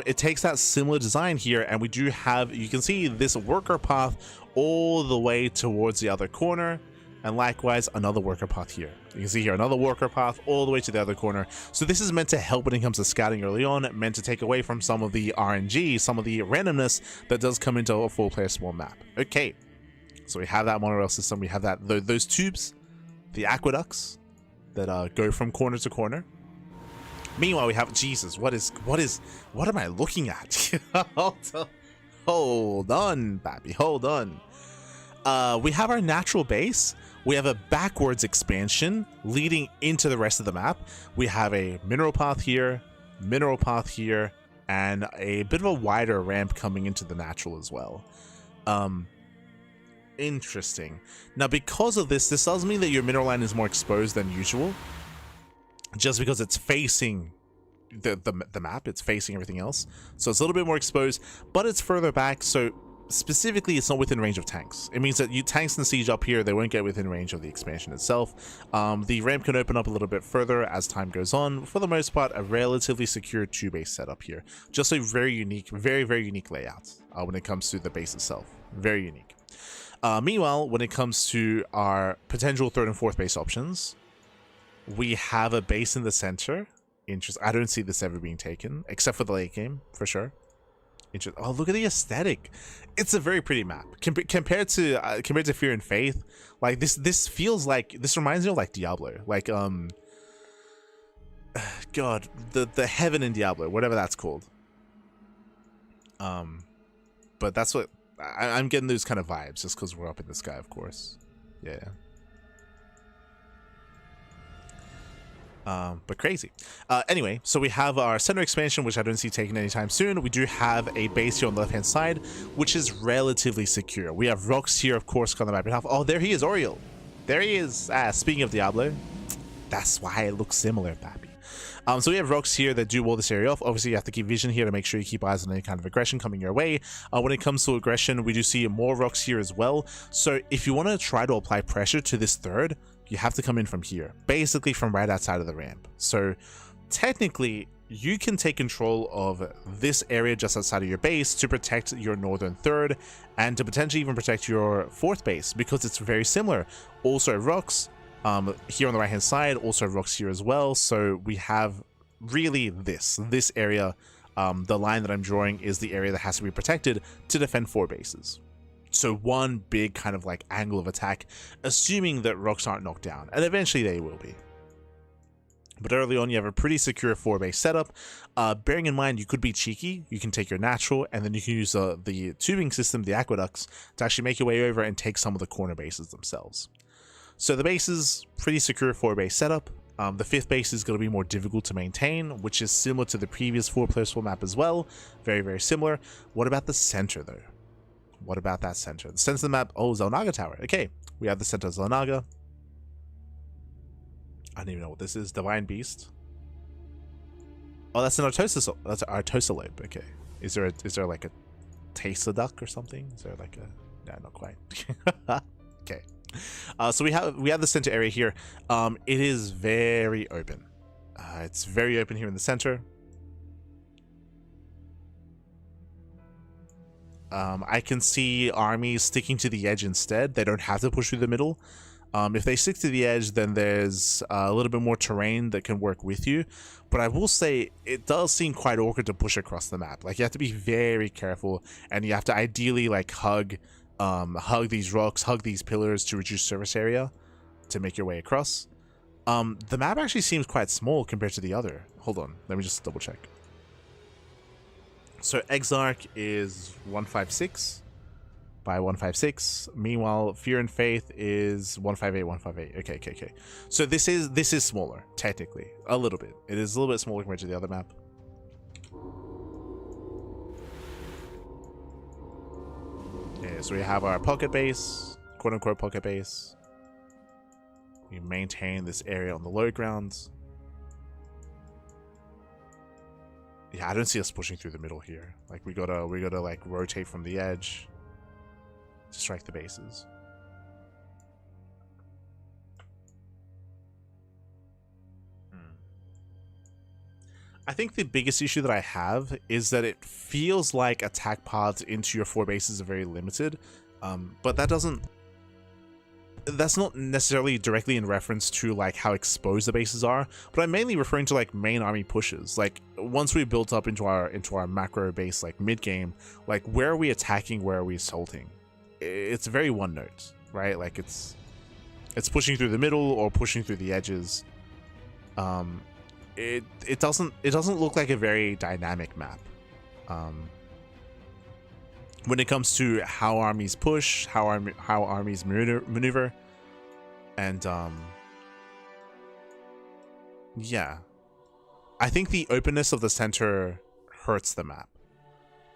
It takes that similar design here, and we do have, you can see this worker path all the way towards the other corner, and likewise another worker path here. You can see here another worker path all the way to the other corner. So this is meant to help when it comes to scouting early on, meant to take away from some of the RNG, some of the randomness that does come into a 4-player spawn map. Okay, so we have that monorail system. We have that those tubes, the aqueducts that go from corner to corner. Meanwhile, we have Jesus. What am I looking at? Hold on, baby. Hold on. We have our natural base. We have a backwards expansion leading into the rest of the map. We have a mineral path here, and a bit of a wider ramp coming into the natural as well. Interesting. Now, because of this does mean that your mineral line is more exposed than usual. Just because it's facing the map, it's facing everything else, so it's a little bit more exposed, but it's further back, so specifically it's not within range of tanks. It means that you tanks and siege up here, they won't get within range of the expansion itself. The ramp can open up a little bit further as time goes on. For the most part, a relatively secure 2-base setup here. Just a very unique, very unique layout when it comes to the base itself. Very unique. Meanwhile, when it comes to our potential 3rd and 4th base options, we have a base in the center Interesting. I don't see this ever being taken, except for the late game, for sure. Interesting. Oh, look at the aesthetic. It's a very pretty map. Compared to Fear and Faith, like this feels like, this reminds me of like Diablo. Like God, the heaven in Diablo, whatever that's called. But that's what I'm getting, those kind of vibes just because we're up in the sky, of course. Yeah. But crazy. Anyway, so we have our center expansion, which I don't see taken anytime soon. We do have a base here on the left-hand side, which is relatively secure. We have rocks here, of course, on the map. Oh, there he is, Oriel. There he is. Speaking of Diablo, that's why it looks similar, Pappy. So we have rocks here that do wall this area off. Obviously, you have to keep vision here to make sure you keep eyes on any kind of aggression coming your way. When it comes to aggression, we do see more rocks here as well. So if you want to try to apply pressure to this third, you have to come in from here, basically from right outside of the ramp. So technically, you can take control of this area just outside of your base to protect your northern third and to potentially even protect your fourth base, because it's very similar. Also rocks here on the right hand side, also rocks here as well. So we have really this area. The line that I'm drawing is the area that has to be protected to defend 4 bases. So one big kind of like angle of attack, assuming that rocks aren't knocked down, and eventually they will be. But early on, you have a pretty secure 4-base setup. Bearing in mind, you could be cheeky. You can take your natural, and then you can use the tubing system, the aqueducts, to actually make your way over and take some of the corner bases themselves. So the base is pretty secure 4-base setup. The 5th base is going to be more difficult to maintain, which is similar to the previous 4+4 map as well. Very, very similar. What about the center, though? What about that center? The center of the map, oh, Xel'Naga Tower. Okay, we have the center of Xel'Naga. I don't even know what this is. Divine Beast. Oh, that's an Artosa. That's an Artosalope. Okay. Is there like a Tesa duck or something? Is there like a? No, not quite. Okay. So we have the center area here. It is very open. It's very open here in the center. I can see armies sticking to the edge instead. They don't have to push through the middle. If they stick to the edge, then there's a little bit more terrain that can work with you. But I will say, it does seem quite awkward to push across the map. Like, you have to be very careful, and you have to ideally, like, hug these rocks, hug these pillars to reduce surface area to make your way across. The map actually seems quite small compared to the other. Hold on, let me just double check. So Exarch is 156 by 156. Meanwhile, Fear and Faith is 158, 158. Okay. So this is smaller, technically. A little bit. It is a little bit smaller compared to the other map. Okay, so we have our pocket base, quote-unquote pocket base. We maintain this area on the low grounds. Yeah, I don't see us pushing through the middle here. Like, we gotta like rotate from the edge to strike the bases. I think the biggest issue that I have is that it feels like attack paths into your 4 bases are very limited, but that's not necessarily directly in reference to like how exposed the bases are, but I'm mainly referring to like main army pushes. Like, once we built up into our macro base, like mid game, like where are we attacking, where are we assaulting? It's very one note, right? Like it's pushing through the middle or pushing through the edges. It doesn't look like a very dynamic map. When it comes to how armies push, how armies maneuver, and yeah, I think the openness of the center hurts the map.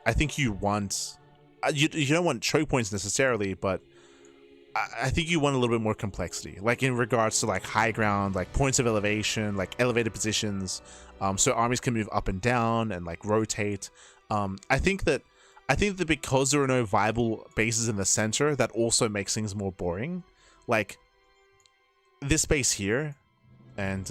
I think you want you don't want choke points necessarily, but I think you want a little bit more complexity, like in regards to like high ground, like points of elevation, like elevated positions, so armies can move up and down and like rotate. I think that because there are no viable bases in the center, that also makes things more boring. Like this base here, and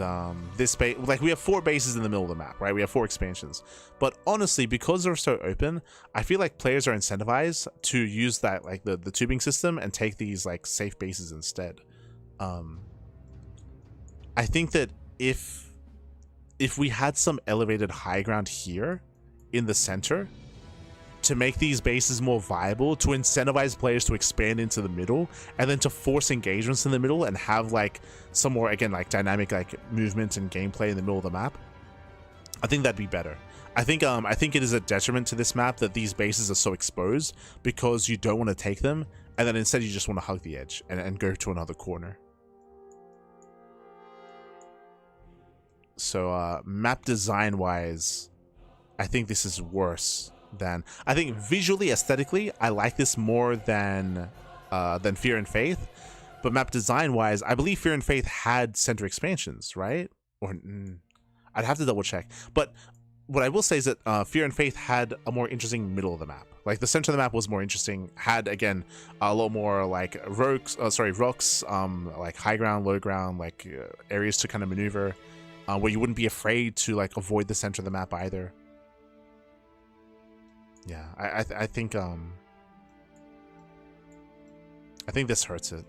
this base, like we have 4 bases in the middle of the map, right? We have 4 expansions. But honestly, because they're so open, I feel like players are incentivized to use that, like the tubing system, and take these like safe bases instead. I think that if if we had some elevated high ground here in the center to make these bases more viable, to incentivize players to expand into the middle, and then to force engagements in the middle and have like some more, again, like dynamic like movement and gameplay in the middle of the map, I think that'd be better. I think it is a detriment to this map that these bases are so exposed because you don't want to take them, and then instead you just want to hug the edge and go to another corner. So map design wise, I think this is worse than, I think visually, aesthetically, I like this more than Fear and Faith. But map design wise, I believe Fear and Faith had center expansions, right? Or I'd have to double check. But what I will say is that Fear and Faith had a more interesting middle of the map. Like the center of the map was more interesting, had again a lot more like rocks, like high ground, low ground, like areas to kind of maneuver, where you wouldn't be afraid to like avoid the center of the map either. Yeah, I think this hurts it.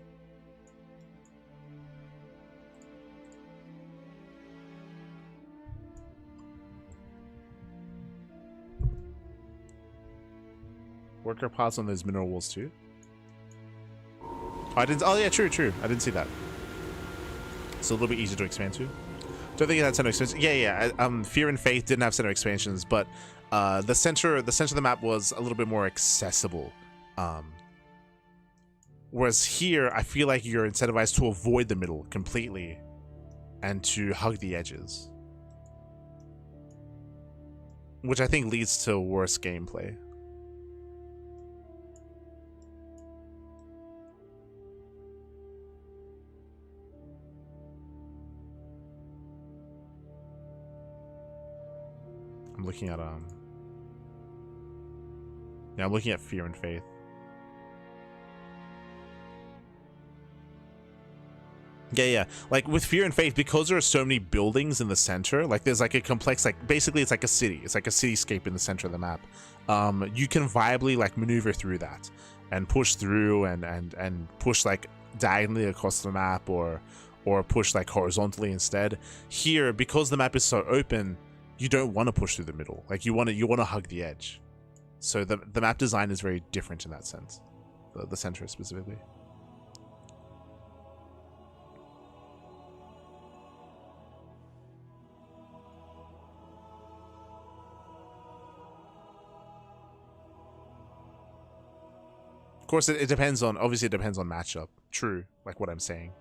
Worker pods on those mineral walls too. Oh, I didn't. Oh yeah, true. I didn't see that. It's a little bit easier to expand to. Don't think it had center expansions. Yeah. Fear and Faith didn't have center expansions, but the center of the map was a little bit more accessible. Whereas here, I feel like you're incentivized to avoid the middle completely and to hug the edges, which I think leads to worse gameplay. I'm looking at yeah, I'm looking at Fear and Faith. Yeah. Like with Fear and Faith, because there are so many buildings in the center, like there's like a complex, like basically it's like a city. It's like a cityscape in the center of the map. You can viably like maneuver through that and push through and push like diagonally across the map or push like horizontally instead. Here, because the map is so open, you don't want to push through the middle. Like you want to hug the edge. So the map design is very different in that sense. The center specifically. Of course, it depends on, obviously it depends on matchup. True, like what I'm saying.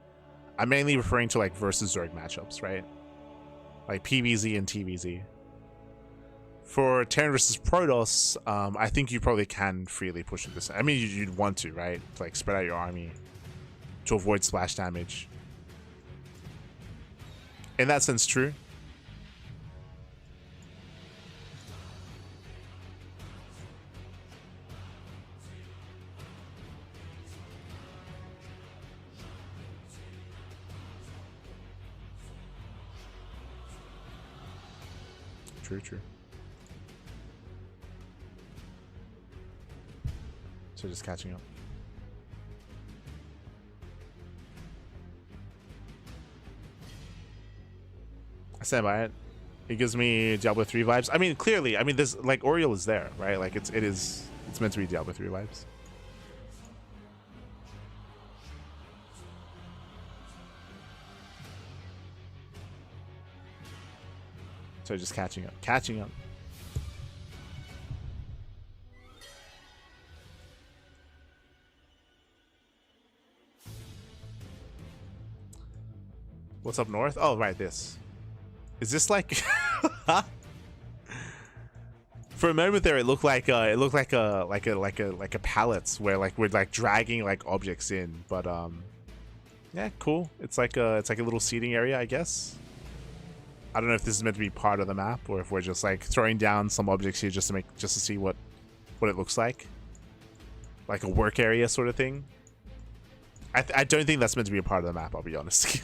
I'm mainly referring to like versus Zerg matchups, right? Like PvZ and TvZ. For Terran versus Protoss, I think you probably can freely push through this. I mean, you'd want to, right? To like spread out your army to avoid splash damage. In that sense, true. True. So just catching up. I stand by it. It gives me Diablo 3 vibes. I mean, clearly, I mean, there's like Oriole is there, right? Like it's meant to be Diablo 3 vibes. So just catching up. What's up north? Oh, right, this. Is this like for a moment there it looked like a pallets where like we're like dragging like objects in, but yeah, cool. It's like a little seating area, I guess. I don't know if this is meant to be part of the map or if we're just like throwing down some objects here just to see what it looks like a work area sort of thing. I don't think that's meant to be a part of the map, I'll be honest.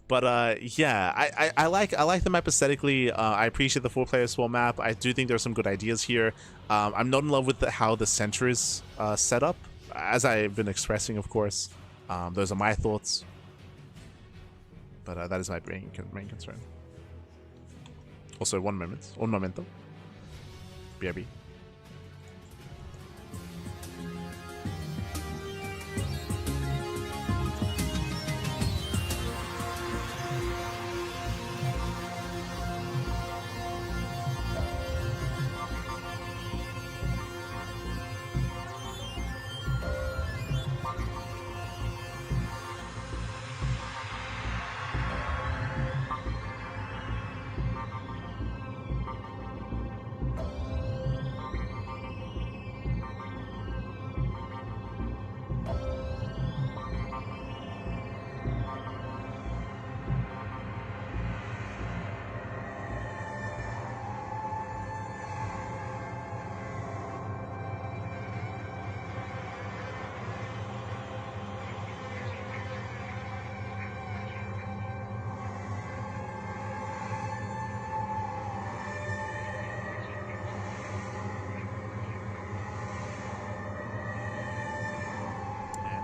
But yeah, I like the map aesthetically. I appreciate the 4-player small map. I do think there's some good ideas here. I'm not in love with how the center is set up, as I've been expressing, of course. Those are my thoughts. But that is my main concern. Also, un momento. BRB.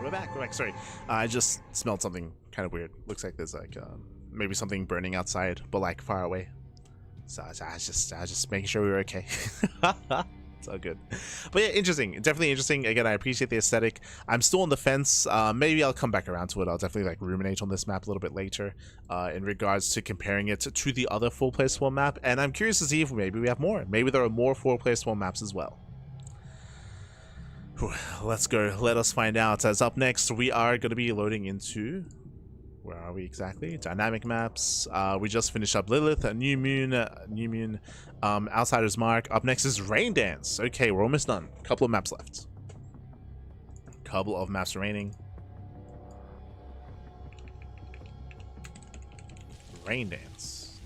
We're back. Sorry, I just smelled something kind of weird. Looks like there's like maybe something burning outside, but like far away. So I was just making sure we were okay. It's all good. But yeah, interesting. Definitely interesting. Again, I appreciate the aesthetic. I'm still on the fence. Maybe I'll come back around to it. I'll definitely like ruminate on this map a little bit later in regards to comparing it to the other full-player swarm map. And I'm curious to see if maybe we have more. Maybe there are more full-player swarm maps as well. Let's go. Let us find out. As up next, we are going to be loading into... Where are we exactly? Dynamic maps. We just finished up Lilith, New Moon, Outsider's Mark. Up next is Rain Dance. Okay, we're almost done. Couple of maps left. Couple of maps remaining. Rain Dance.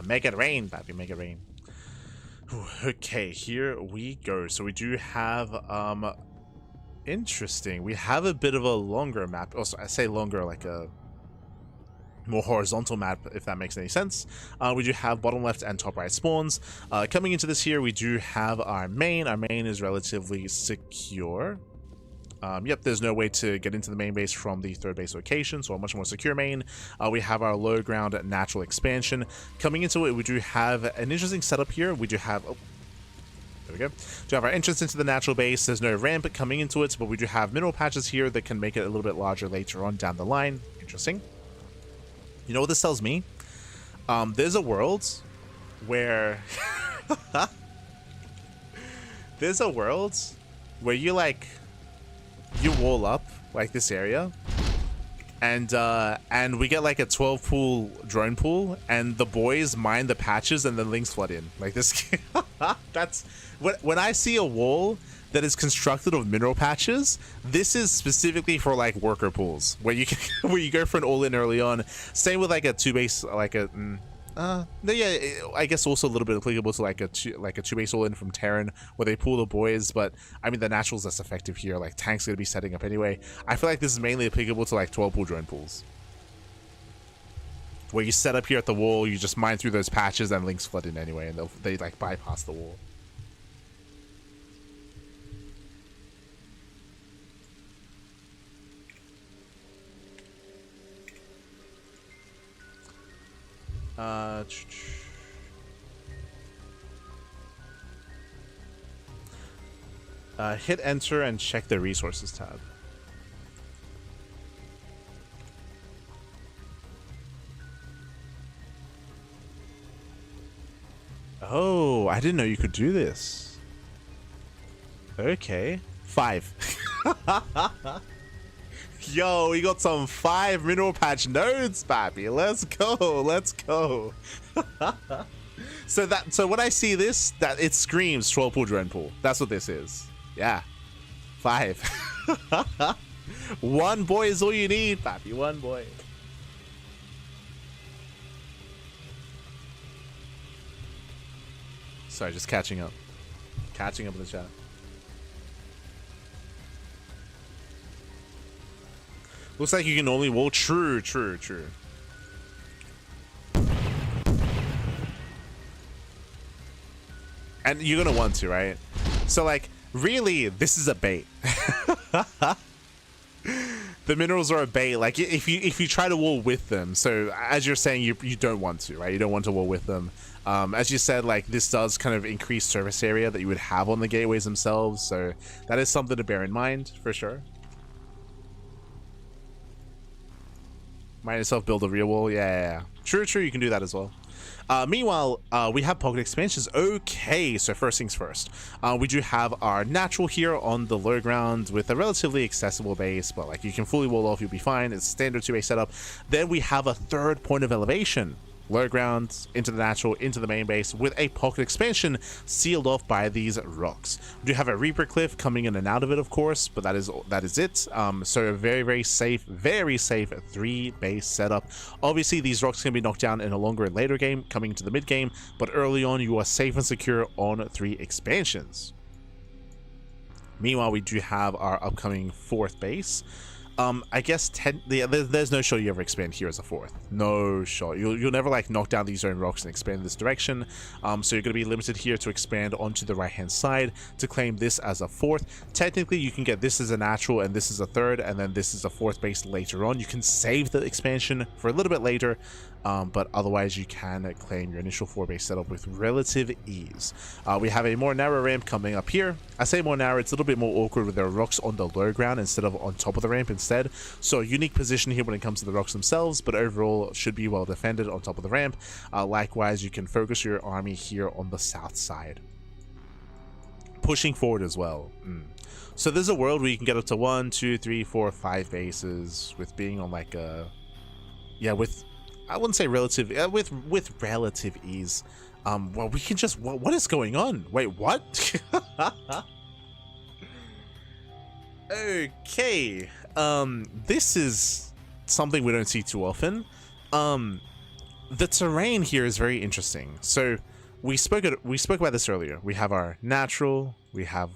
Make it rain, baby. Make it rain. Okay, here we go. So we do have interesting. We have a bit of a longer map. Also, I say longer, like a more horizontal map, if that makes any sense. We do have bottom left and top right spawns. Coming into this here, we do have our main. Our main is relatively secure. Yep, there's no way to get into the main base from the third base location, so a much more secure main. We have our low ground natural expansion. Coming into it, we do have an interesting setup here. We do have... Oh, there we go. To have our entrance into the natural base. There's no ramp coming into it, but we do have mineral patches here that can make it a little bit larger later on down the line. Interesting. You know what this tells me? There's a world where... There's a world where you, like... You wall up like this area, and we get like a 12 pool drone pool, and the boys mine the patches, and the links flood in like this. That's when I see a wall that is constructed of mineral patches. This is specifically for like worker pools where you can where you go for an all in early on. Same with like a two base, like a. Yeah, I guess also a little bit applicable to like a two base all in from Terran where they pull the boys, but I mean the natural's less effective here. Like tanks gonna be setting up anyway. I feel like this is mainly applicable to like 12 pool drone pools where you set up here at the wall, you just mine through those patches and links flood in anyway, and they like bypass the wall. Hit enter and check the resources tab. Oh, I didn't know you could do this. Okay. 5. Yo, we got some 5 mineral patch nodes, baby. Let's go. Let's go. So when I see this, that it screams 12 pool drone pool. That's what this is. Yeah. 5. 1 boy is all you need, papi. 1 boy. Sorry, just catching up. Catching up in the chat. Looks like you can only wall. True. And you're gonna want to, right? So like, really, this is a bait. The minerals are a bait. Like if you try to wall with them, so as you're saying, you don't want to, right? You don't want to wall with them. As you said, like this does kind of increase surface area that you would have on the gateways themselves, so that is something to bear in mind for sure. Might yourself build a real wall, yeah. True, you can do that as well. Meanwhile, we have pocket expansions. Okay, so first things first. We do have our natural here on the low ground with a relatively accessible base, but like you can fully wall off, you'll be fine. It's standard 2-base setup. Then we have a third point of elevation. Low ground, into the natural, into the main base with a pocket expansion sealed off by these rocks. We do have a Reaper Cliff coming in and out of it, of course, but that is it. So a very safe 3-base setup. Obviously, these rocks can be knocked down in a longer and later game, coming into the mid game, but early on, you are safe and secure on 3 expansions. Meanwhile, we do have our upcoming 4th base. I guess there's no shot you ever expand here as a 4th. No shot. You'll never like knock down these zone rocks and expand in this direction. So you're going to be limited here to expand onto the right hand side to claim this as a 4th. Technically, you can get this as a natural and this is a 3rd, and then this is a 4th base later on. You can save the expansion for a little bit later, but otherwise you can claim your initial 4-base setup with relative ease. We have a more narrow ramp coming up here. I say more narrow, it's a little bit more awkward with the rocks on the low ground instead of on top of the ramp instead. So a unique position here when it comes to the rocks themselves, but overall should be well defended on top of the ramp. Likewise, you can focus your army here on the south side, pushing forward as well. So there's a world where you can get up to 1, 2, 3, 4, 5 bases with being on like a, with, I wouldn't say relative, with relative ease. Well, we can just, what is going on? Wait, what? Okay, this is something we don't see too often. The terrain here is very interesting. So we spoke about this earlier. We have our natural, we have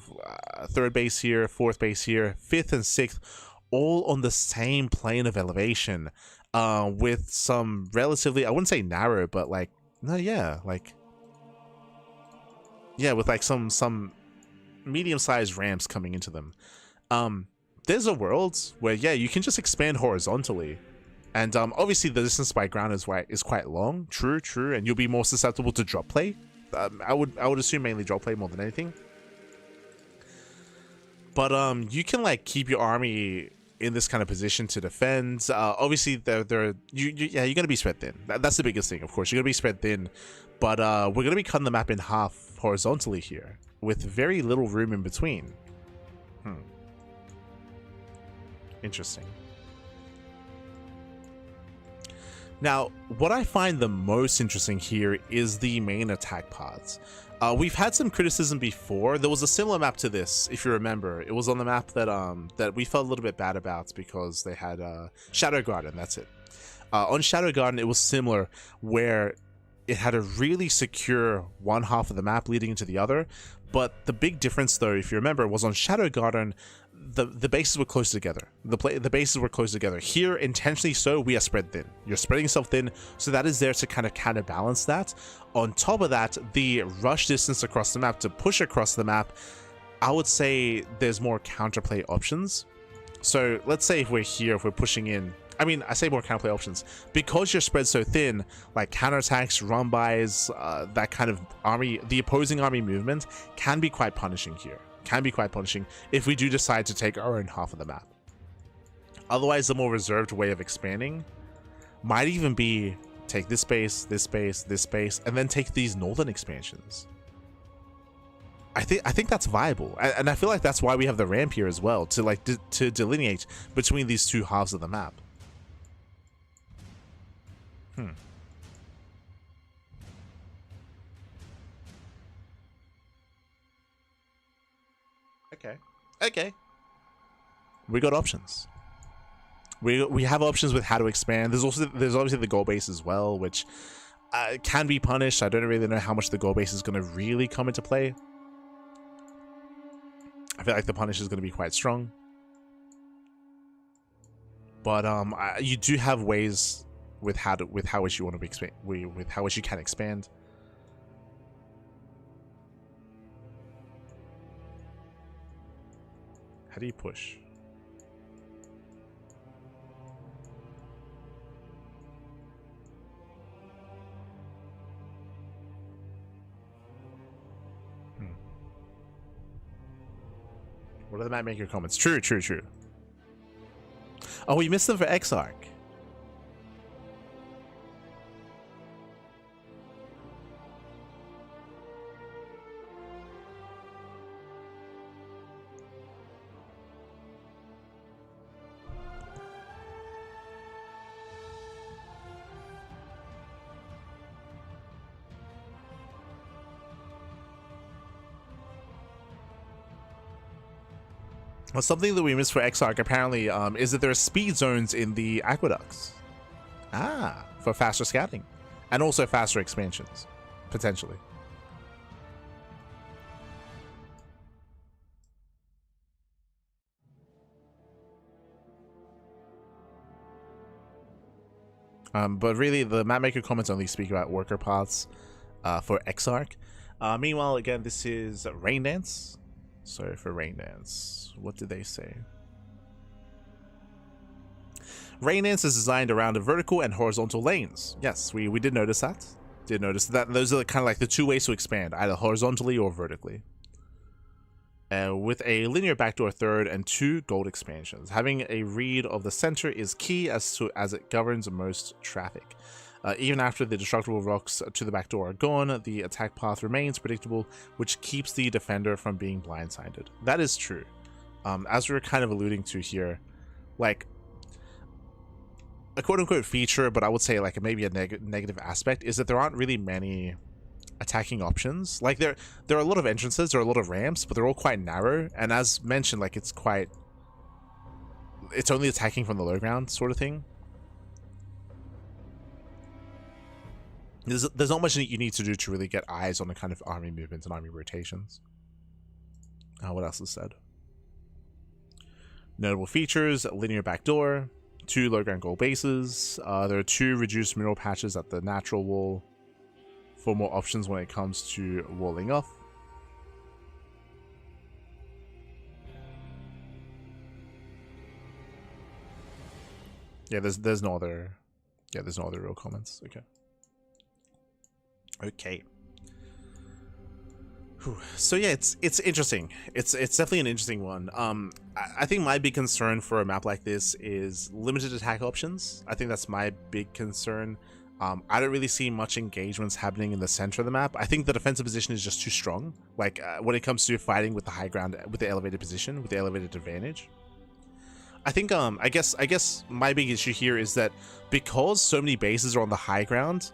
3rd base here, 4th base here, 5th and 6th, all on the same plane of elevation. With some relatively, I wouldn't say narrow, but like, with like some medium-sized ramps coming into them. There's a world where, you can just expand horizontally. And obviously the distance by ground is quite long, true, and you'll be more susceptible to drop play. I would assume mainly drop play more than anything. But you can like keep your army in this kind of position to defend. Obviously, you're gonna be spread thin. That's the biggest thing, of course. You're gonna be spread thin, but we're gonna be cutting the map in half horizontally here, with very little room in between. Interesting. Now, what I find the most interesting here is the main attack paths. We've had some criticism before. There was a similar map to this, if you remember. It was on the map that we felt a little bit bad about because they had Shadow Garden, that's it. On Shadow Garden, it was similar, where it had a really secure one half of the map leading into the other. But the big difference, though, if you remember, was on Shadow Garden, the bases were close together. The bases were close together. Here, intentionally so, we are spread thin. You're spreading yourself thin, so that is there to kind of counterbalance that. On top of that, the rush distance across the map to push across the map, I would say there's more counterplay options. So let's say if we're here, if we're pushing in, I mean, I say more counterplay options because you're spread so thin, like counterattacks, run-bys, that kind of army, the opposing army movement can be quite punishing here. Can be quite punishing if we do decide to take our own half of the map. Otherwise, the more reserved way of expanding might even be take this base, this base, this base, and then take these northern expansions. I think that's viable, and I feel like that's why we have the ramp here as well, to like to delineate between these two halves of the map. Okay. We got options. We have options with how to expand. There's obviously the goal base as well, which can be punished. I don't really know how much the goal base is going to really come into play. I feel like the punish is going to be quite strong. But you do have ways with how much you want to expand, with how much you can expand. How do you push? What are the map maker comments? True, true, true. Oh, we missed them for Exarch. Well, something that we missed for Exarch apparently is that there are speed zones in the aqueducts. Ah, for faster scouting. And also faster expansions, potentially. But really, the mapmaker comments only speak about worker paths for Exarch. Meanwhile, again, this is Rain Dance. So for Rain Dance, what did they say? Rain Dance is designed around the vertical and horizontal lanes. Yes, we did notice that. Did notice that those are kind of like the two ways to expand, either horizontally or vertically. With a linear backdoor third and 2 gold expansions. Having a read of the center is key as it governs most traffic. Even after the destructible rocks to the back door are gone, the attack path remains predictable, which keeps the defender from being blindsided. That is true. As we were kind of alluding to here, like a quote-unquote feature, but I would say like maybe a negative aspect, is that there aren't really many attacking options. Like there are a lot of entrances, there are a lot of ramps, but they're all quite narrow, and as mentioned, like it's only attacking from the low ground sort of thing. There's not much that you need to do to really get eyes on the kind of army movements and army rotations. What else is said? Notable features: linear backdoor, 2 low ground gold bases. There are 2 reduced mineral patches at the natural wall for more options when it comes to walling off. Yeah, there's no other real comments. Okay. Okay. Whew. So yeah, it's interesting. It's definitely an interesting one. I think my big concern for a map like this is limited attack options. I think that's my big concern. I don't really see much engagements happening in the center of the map. I think the defensive position is just too strong. Like when it comes to fighting with the high ground, with the elevated position, with the elevated advantage. I think I guess my big issue here is that because so many bases are on the high ground,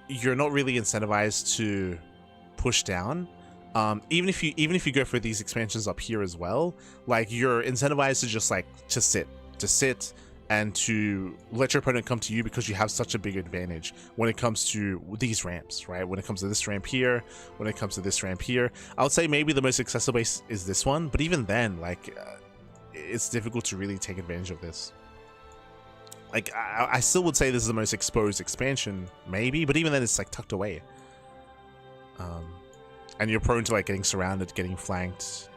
you're not really incentivized to push down. Even if you go for these expansions up here as well, like you're incentivized to just like to sit and to let your opponent come to you because you have such a big advantage when it comes to these ramps, right? When it comes to this ramp here, when it comes to this ramp here, I would say maybe the most accessible base is this one, but even then, like it's difficult to really take advantage of this. Like I still would say this is the most exposed expansion, maybe, but even then it's like tucked away. And you're prone to like getting surrounded, getting flanked.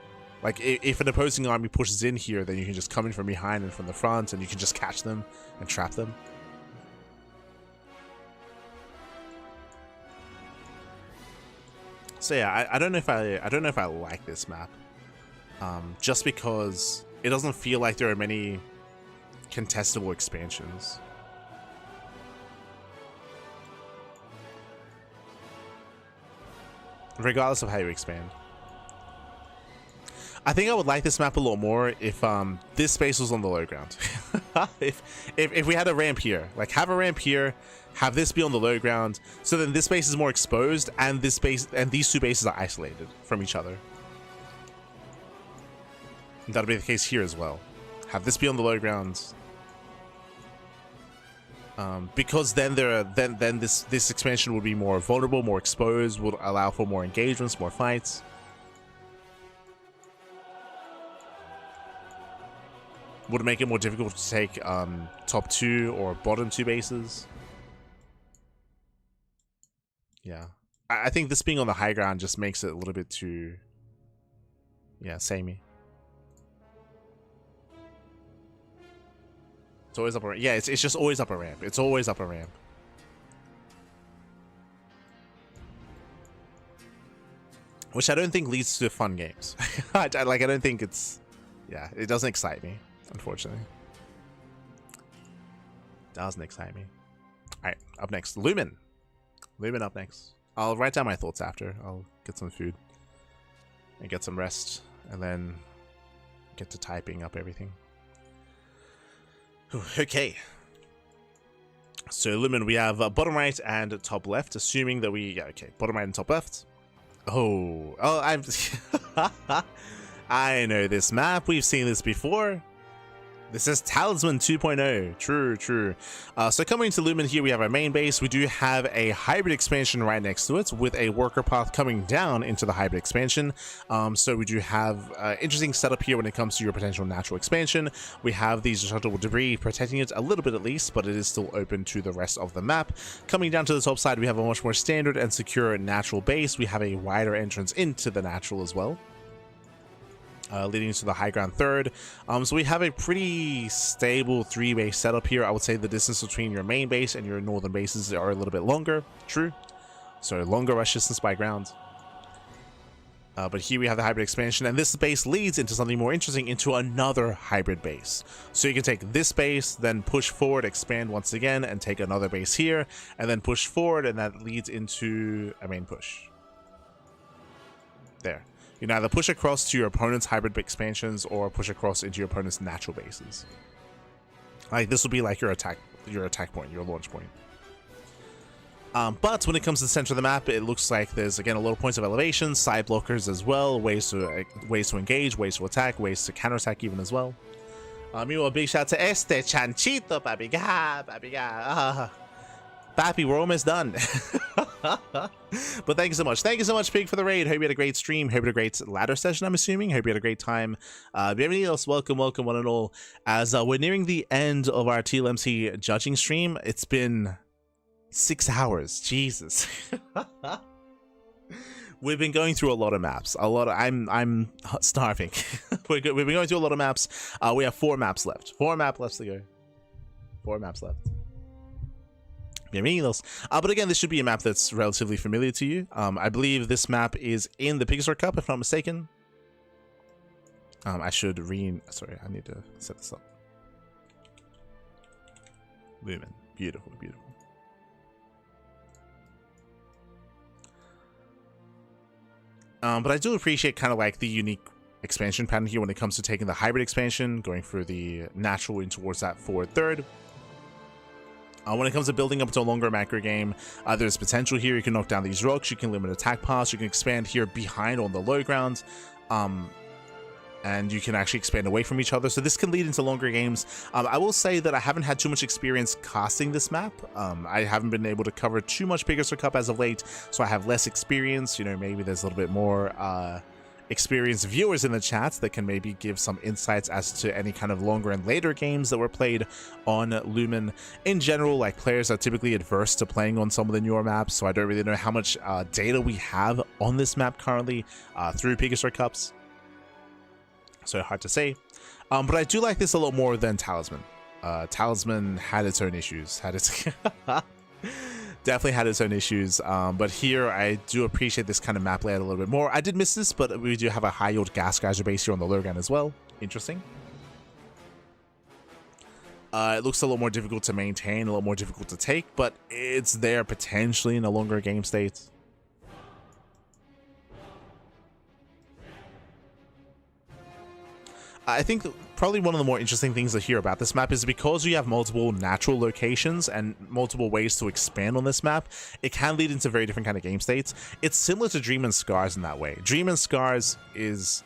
Like if an opposing army pushes in here, then you can just come in from behind and from the front, and you can just catch them and trap them. So yeah, I don't know if I like this map. Just because it doesn't feel like there are many contestable expansions. Regardless of how you expand. I think I would like this map a lot more if this space was on the low ground. if we had a ramp here, like have a ramp here, have this be on the low ground, so then this space is more exposed and this space and these 2 bases are isolated from each other. And that'll be the case here as well. Have this be on the low ground. Because then this expansion would be more vulnerable, more exposed, would allow for more engagements, more fights. Would make it more difficult to take top 2 or bottom 2 bases. Yeah, I think this being on the high ground just makes it a little bit too, yeah, samey. It's always up a ramp. Yeah, it's just always up a ramp. It's always up a ramp. which I don't think leads to fun games. I don't think it's, yeah, it doesn't excite me, unfortunately. Doesn't excite me. All right, up next, Lumen. Lumen up next. I'll write down my thoughts after. I'll get some food and get some rest, and then get to typing up everything. Okay. So Lumen, we have bottom right and top left, assuming that we, yeah, okay, bottom right and top left. Oh, I'm, I know this map. We've seen this before. This is Talisman 2.0. True, true. So coming to Lumen here, we have our main base. We do have a hybrid expansion right next to it with a worker path coming down into the hybrid expansion. So we do have interesting setup here when it comes to your potential natural expansion. We have these destructible debris protecting it a little bit at least, but it is still open to the rest of the map. Coming down to the top side, we have a much more standard and secure natural base. We have a wider entrance into the natural as well. Leading to the high ground third. So we have a pretty stable 3-base setup here. I would say the distance between your main base and your northern bases are a little bit longer. True. So longer rush distance by ground. But here we have the hybrid expansion, and this base leads into something more interesting, into another hybrid base. So you can take this base, then push forward, expand once again, and take another base here, and then push forward, and that leads into a main push. There. You can either push across to your opponent's hybrid expansions or push across into your opponent's natural bases. Like, this will be like your attack point, your launch point. But when it comes to the center of the map, it looks like there's, again, a lot of points of elevation, side blockers as well, ways to engage, ways to attack, ways to counterattack even as well. Meanwhile, big shout to Este Chanchito, papi. Papi, we're almost done. But thank you so much. Thank you so much, Pig, for the raid. Hope you had a great stream. Hope you had a great ladder session, I'm assuming. Hope you had a great time. Bienvenidos, welcome, welcome, one and all. As we're nearing the end of our TLMC judging stream, it's been 6 hours. Jesus. We've been going through a lot of maps. I'm starving. We've been going through a lot of maps. We have 4 maps left. 4 maps left to go. 4 maps left. Bienvenidos. But again, this should be a map that's relatively familiar to you. I believe this map is in the Pixar Cup, if not mistaken. I should sorry, I need to set this up. Lumen. Beautiful, beautiful. But I do appreciate kind of like the unique expansion pattern here when it comes to taking the hybrid expansion, going for the natural in towards that forward third. When it comes to building up to a longer macro game, there's potential here. You can knock down these rocks, you can limit attack paths, you can expand here behind on the low ground, and you can actually expand away from each other. So this can lead into longer games. I will say that I haven't had too much experience casting this map. I haven't been able to cover too much Bigger Cup as of late, so I have less experience. You know, maybe there's a little bit more experienced viewers in the chat that can maybe give some insights as to any kind of longer and later games that were played on Lumen. In general, like, players are typically adverse to playing on some of the newer maps, so I don't really know how much data we have on this map currently through Piggy Cups. So hard to say. But I do like this a lot more than Talisman. Talisman had its own issues. Definitely had its own issues, but here I do appreciate this kind of map layout a little bit more. I did miss this, but we do have a high yield gas geyser base here on the low ground as well. Interesting. It looks a lot more difficult to maintain, a lot more difficult to take, but it's there potentially in a longer game state. I think probably one of the more interesting things to hear about this map is because you have multiple natural locations and multiple ways to expand on this map, it can lead into very different kind of game states. It's similar to Dream and Scars in that way. Dream and Scars is...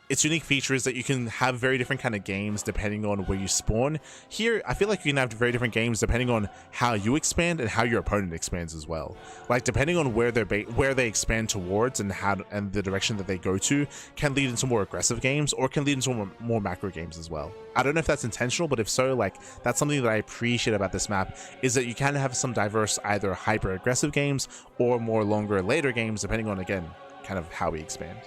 its unique feature is that you can have very different kind of games depending on where you spawn. Here, I feel like you can have very different games depending on how you expand and how your opponent expands as well. Like, depending on where they expand towards and the direction that they go to can lead into more aggressive games or can lead into more macro games as well. I don't know if that's intentional, but if so, like, that's something that I appreciate about this map, is that you can have some diverse either hyper aggressive games or more longer later games depending on, again, kind of how we expand.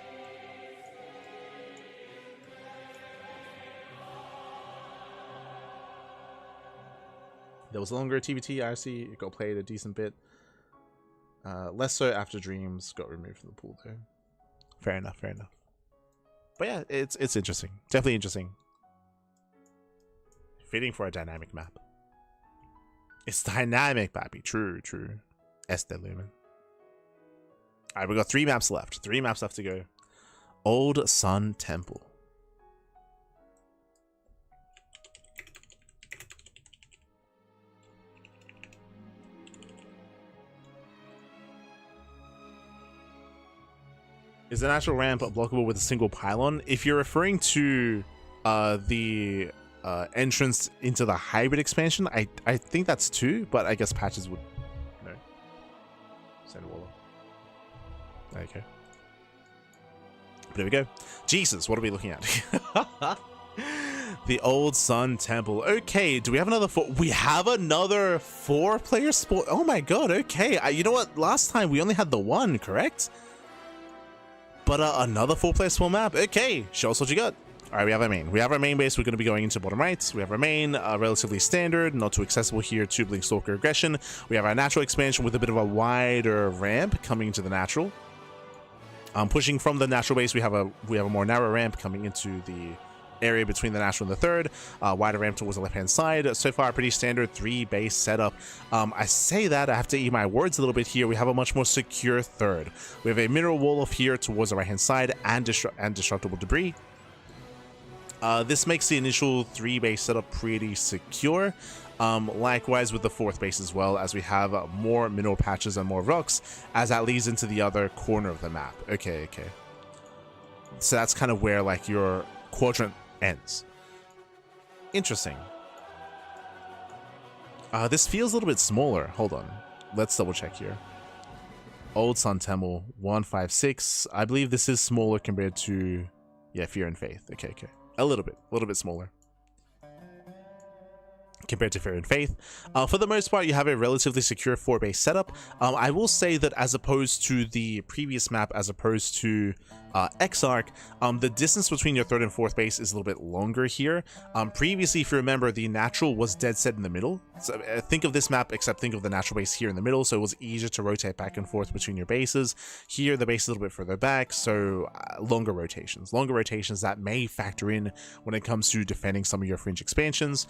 There was a longer TBT, I see. It got played a decent bit. Less so after Dreams got removed from the pool, though. Fair enough. Fair enough. But yeah, it's interesting. Definitely interesting. Fitting for a dynamic map. It's dynamic, baby. True, true. Este Lumen. Alright, we got 3 maps left. 3 maps left to go. Old Sun Temple. Is the natural ramp blockable with a single pylon? If you're referring to the entrance into the hybrid expansion, I think that's 2, but I guess patches would no. Send wall. Okay. But there we go. Jesus, what are we looking at? The Old Sun Temple. Okay, do we have another 4? We have another 4-player sport. Oh my god, okay. You know what? Last time we only had the 1, correct? But another 4-player sport map. Okay, show us what you got. All right, we have our main. We have our main base. We're going to be going into bottom right. We have our main, relatively standard, not too accessible here. Tubeling Stalker Aggression. We have our natural expansion with a bit of a wider ramp coming into the natural. Pushing from the natural base, we have a more narrow ramp coming into the area between the natural and the third. Wider ramp towards the left-hand side. So far, pretty standard 3-base setup. I say that, I have to eat my words a little bit here. We have a much more secure third. We have a mineral wall off here towards the right-hand side and destructible debris. This makes the initial 3-base setup pretty secure. Likewise with the 4th base as well, as we have more mineral patches and more rocks, as that leads into the other corner of the map. Okay. So that's kind of where like your quadrant ends. Interesting. This feels a little bit smaller. Hold on. Let's double check here. Old Sun Temple 156. I believe this is smaller compared to, yeah, Fear and Faith. Okay. A little bit smaller compared to Fear and Faith. For the most part, you have a relatively secure 4-base setup. I will say that as opposed to the previous map, as opposed to Exarch, the distance between your 3rd and 4th base is a little bit longer here. Previously, if you remember, the natural was dead set in the middle. So think of this map, except think of the natural base here in the middle, so it was easier to rotate back and forth between your bases. Here, the base is a little bit further back, so longer rotations. Longer rotations that may factor in when it comes to defending some of your fringe expansions.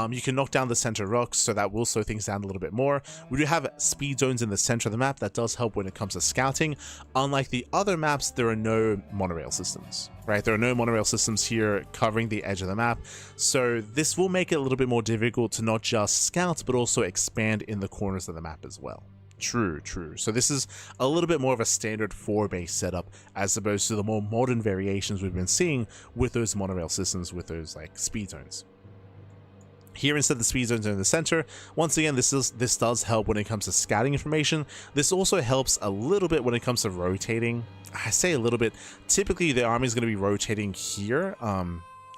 You can knock down the center rocks, so that will slow things down a little bit more. We do have speed zones in the center of the map. That does help when it comes to scouting. Unlike the other maps, there are no monorail systems, right? There are no monorail systems here covering the edge of the map, so this will make it a little bit more difficult to not just scout but also expand in the corners of the map as well. True. So this is a little bit more of a standard 4-base setup as opposed to the more modern variations we've been seeing with those monorail systems, with those like speed zones. Here, instead, the speed zones are in the center. Once again, this does help when it comes to scouting information. This also helps a little bit when it comes to rotating. I say a little bit. Typically, the army is going to be rotating here, a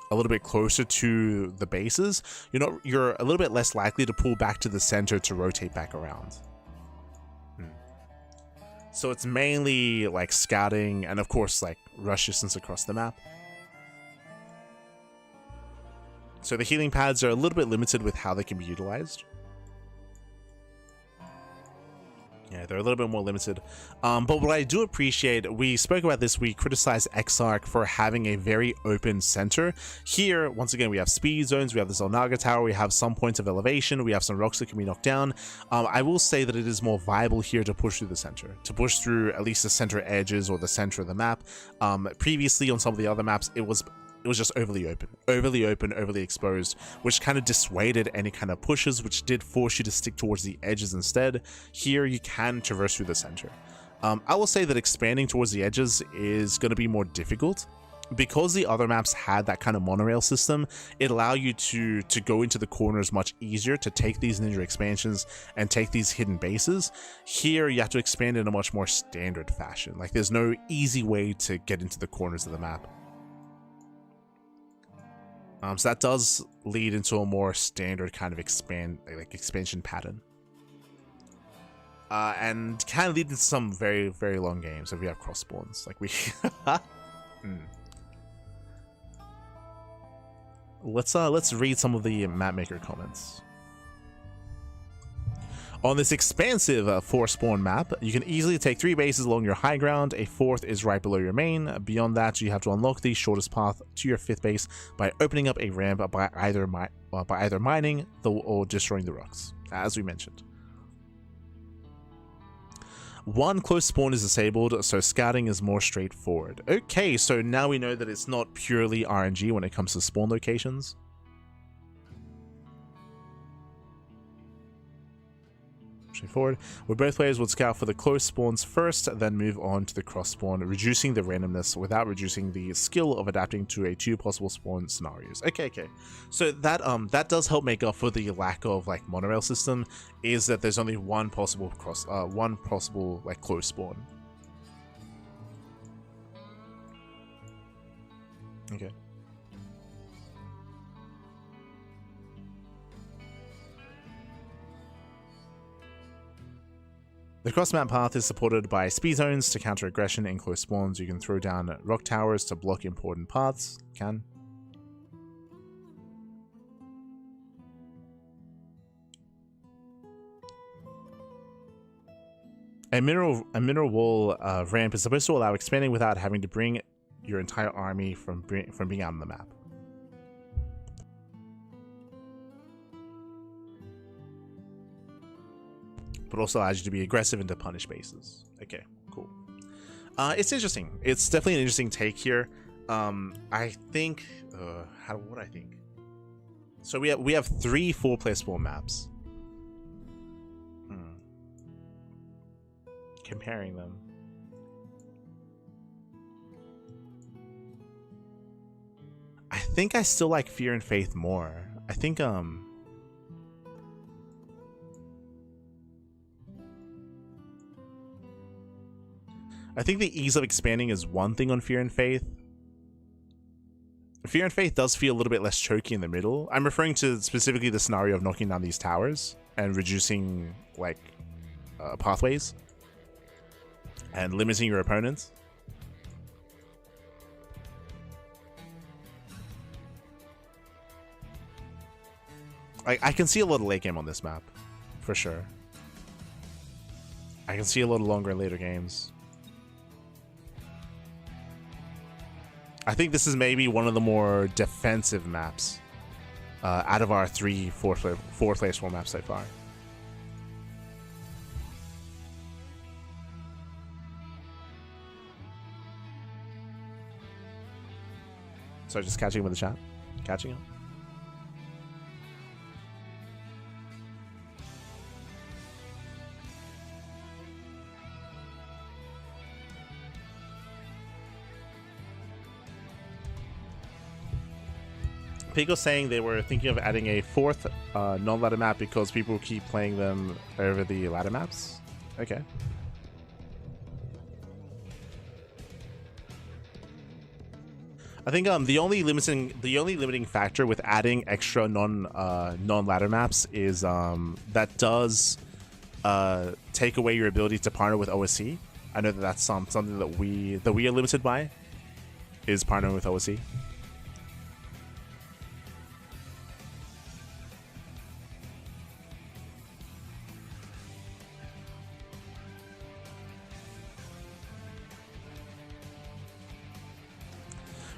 little bit closer to the bases. You're a little bit less likely to pull back to the center to rotate back around. So it's mainly like scouting and, of course, like rush distance across the map. So the healing pads are a little bit limited with how they can be utilized. Yeah, they're a little bit more limited. But what I do appreciate, we spoke about this, we criticized Exarch for having a very open center. Here, once again, we have speed zones, we have the Zelnaga Tower, we have some points of elevation, we have some rocks that can be knocked down. I will say that it is more viable here to push through the center, to push through at least the center edges or the center of the map. Previously, on some of the other maps, it was just overly open, overly exposed, which kind of dissuaded any kind of pushes, which did force you to stick towards the edges instead. Here, you can traverse through the center. I will say that expanding towards the edges is going to be more difficult. Because the other maps had that kind of monorail system, it allowed you to go into the corners much easier, to take these ninja expansions and take these hidden bases. Here, you have to expand in a much more standard fashion. Like, there's no easy way to get into the corners of the map. So that does lead into a more standard kind of expansion pattern. And can lead into some very, very long games if we have cross spawns. Like we Let's read some of the map maker comments. On this expansive 4-spawn map, you can easily take 3 bases along your high ground, a 4th is right below your main. Beyond that, you have to unlock the shortest path to your 5th base by opening up a ramp by either mining or destroying the rocks, as we mentioned. 1 close spawn is disabled, so scouting is more straightforward. Okay, so now we know that it's not purely RNG when it comes to spawn locations. Straightforward, where both players would scout for the close spawns first, then move on to the cross spawn, reducing the randomness without reducing the skill of adapting to 2 possible spawn scenarios. Okay, so that does help make up for the lack of like monorail system, is that there's only one possible like close spawn. Okay. The cross-map path is supported by speed zones to counter aggression in close spawns. You can throw down rock towers to block important paths. A mineral wall ramp is supposed to allow expanding without having to bring your entire army from being out on the map. But also allows you to be aggressive and to punish bases. Okay, cool. It's interesting. It's definitely an interesting take here. I think, what I think. So we have 3 4-player spawn maps. Comparing them. I think I still like Fear and Faith more. I think the ease of expanding is one thing on Fear and Faith. Fear and Faith does feel a little bit less choky in the middle. I'm referring to specifically the scenario of knocking down these towers and reducing like pathways and limiting your opponents. I can see a lot of late game on this map, for sure. I can see a little longer in later games. I think this is maybe one of the more defensive maps out of our 3 4-player spawn maps so far. So just catching him with the chat? Catching him? Pico saying they were thinking of adding a 4th non-ladder map because people keep playing them over the ladder maps. Okay. I think the only limiting factor with adding extra non-ladder maps is that does take away your ability to partner with OSC. I know that that's something that we are limited by, is partnering with OSC.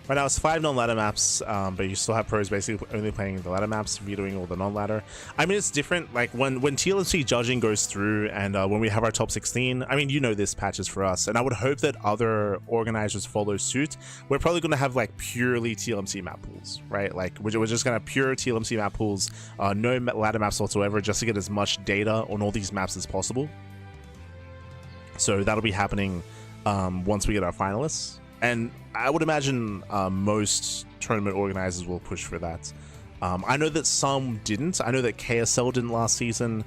Right now it's 5 non-ladder maps, but you still have pros basically only playing the ladder maps, vetoing all the non-ladder. I mean, it's different. Like when TLMC judging goes through and when we have our top 16, I mean, you know this patch is for us, and I would hope that other organizers follow suit. We're probably going to have like purely TLMC map pools, right? Like we're just going to have pure TLMC map pools, no ladder maps whatsoever, just to get as much data on all these maps as possible. So that'll be happening once we get our finalists. And I would imagine most tournament organizers will push for that. I know that some didn't. I know that KSL didn't last season.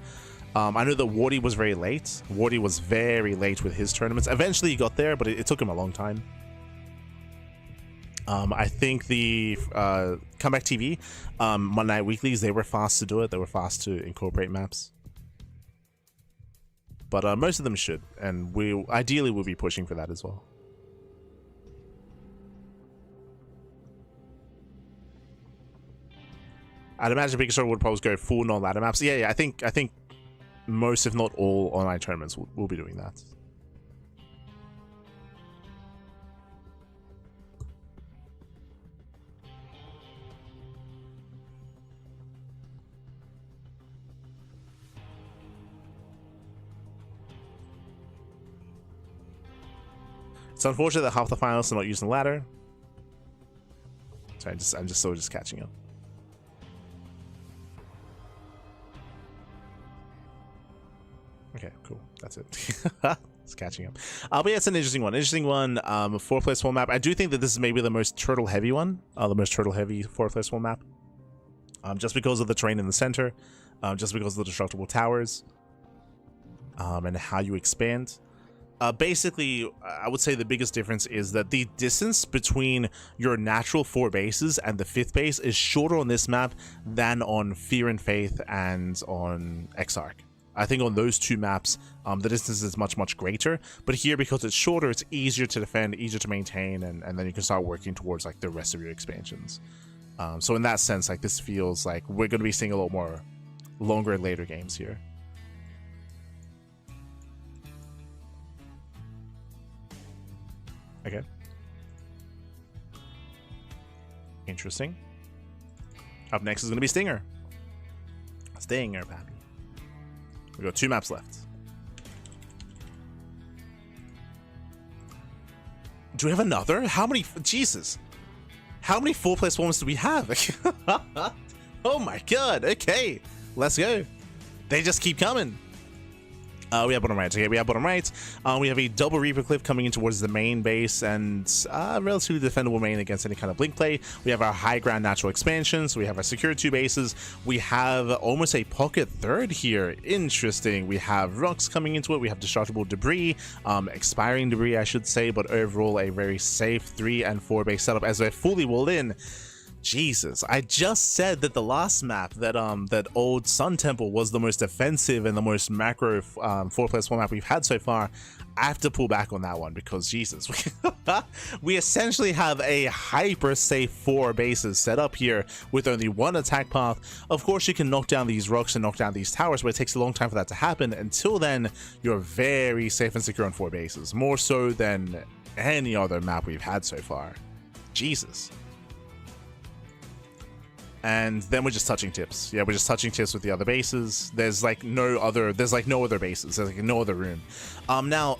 I know that Wardy was very late. Wardy was very late with his tournaments. Eventually he got there, but it took him a long time. I think the Comeback TV, Monday Night Weeklies, they were fast to do it. They were fast to incorporate maps. But most of them should, and we ideally will be pushing for that as well. I'd imagine Pikachu would probably go full non-ladder maps. Yeah, I think most, if not all, online tournaments will be doing that. It's unfortunate that half the finalists are not using the ladder. So I'm just still catching up. Okay, cool. That's it. It's catching up. But yeah, it's an interesting one. Interesting one. 4+4 map. I do think that this is maybe the most turtle heavy one. The most turtle heavy 4+4 map. Just because of the terrain in the center. Just because of the destructible towers. And how you expand. Basically, I would say the biggest difference is that the distance between your natural 4 bases and the 5th base is shorter on this map than on Fear and Faith and on Exarch. I think on those 2 maps, the distance is much greater. But here, because it's shorter, it's easier to defend, easier to maintain, and then you can start working towards like the rest of your expansions. So in that sense, like this feels like we're going to be seeing a lot more longer and later games here. Okay. Interesting. Up next is going to be Stinger. Stinger, pappy. We got 2 maps left. Do we have another? How many? Jesus. How many 4+4 ones do we have? Oh my god. Okay. Let's go. They just keep coming. We have bottom right. Okay, we have bottom right. We have a double Reaper Cliff coming in towards the main base and relatively defendable main against any kind of blink play. We have our high ground natural expansion. So we have our secure 2 bases. We have almost a pocket third here. Interesting. We have rocks coming into it. We have destructible debris, expiring debris, I should say, but overall a very safe 3 and 4 base setup as we're fully walled in. Jesus, I just said that the last map, that that old Sun Temple, was the most defensive and the most macro 4+4 map we've had so far. I have to pull back on that one because Jesus, we essentially have a hyper safe 4 bases set up here with only 1 attack path. Of course, you can knock down these rocks and knock down these towers, but it takes a long time for that to happen. Until then, you're very safe and secure on 4 bases, more so than any other map we've had so far. Jesus. And then we're just touching tips. Yeah, we're just touching tips with the other bases. There's like no other bases. There's like no other room. Now,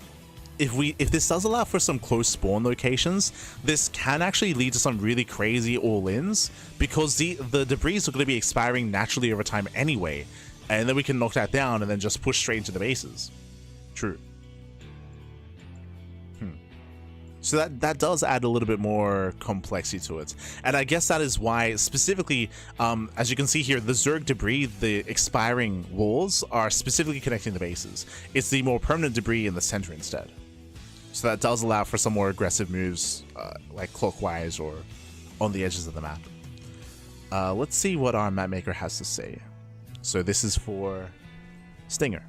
if this does allow for some close spawn locations, this can actually lead to some really crazy all-ins because the debris are going to be expiring naturally over time anyway, and then we can knock that down and then just push straight into the bases. True. So that does add a little bit more complexity to it. And I guess that is why, specifically, as you can see here, the Zerg debris, the expiring walls, are specifically connecting the bases. It's the more permanent debris in the center instead. So that does allow for some more aggressive moves, like clockwise or on the edges of the map. Let's see what our map maker has to say. So this is for Stinger.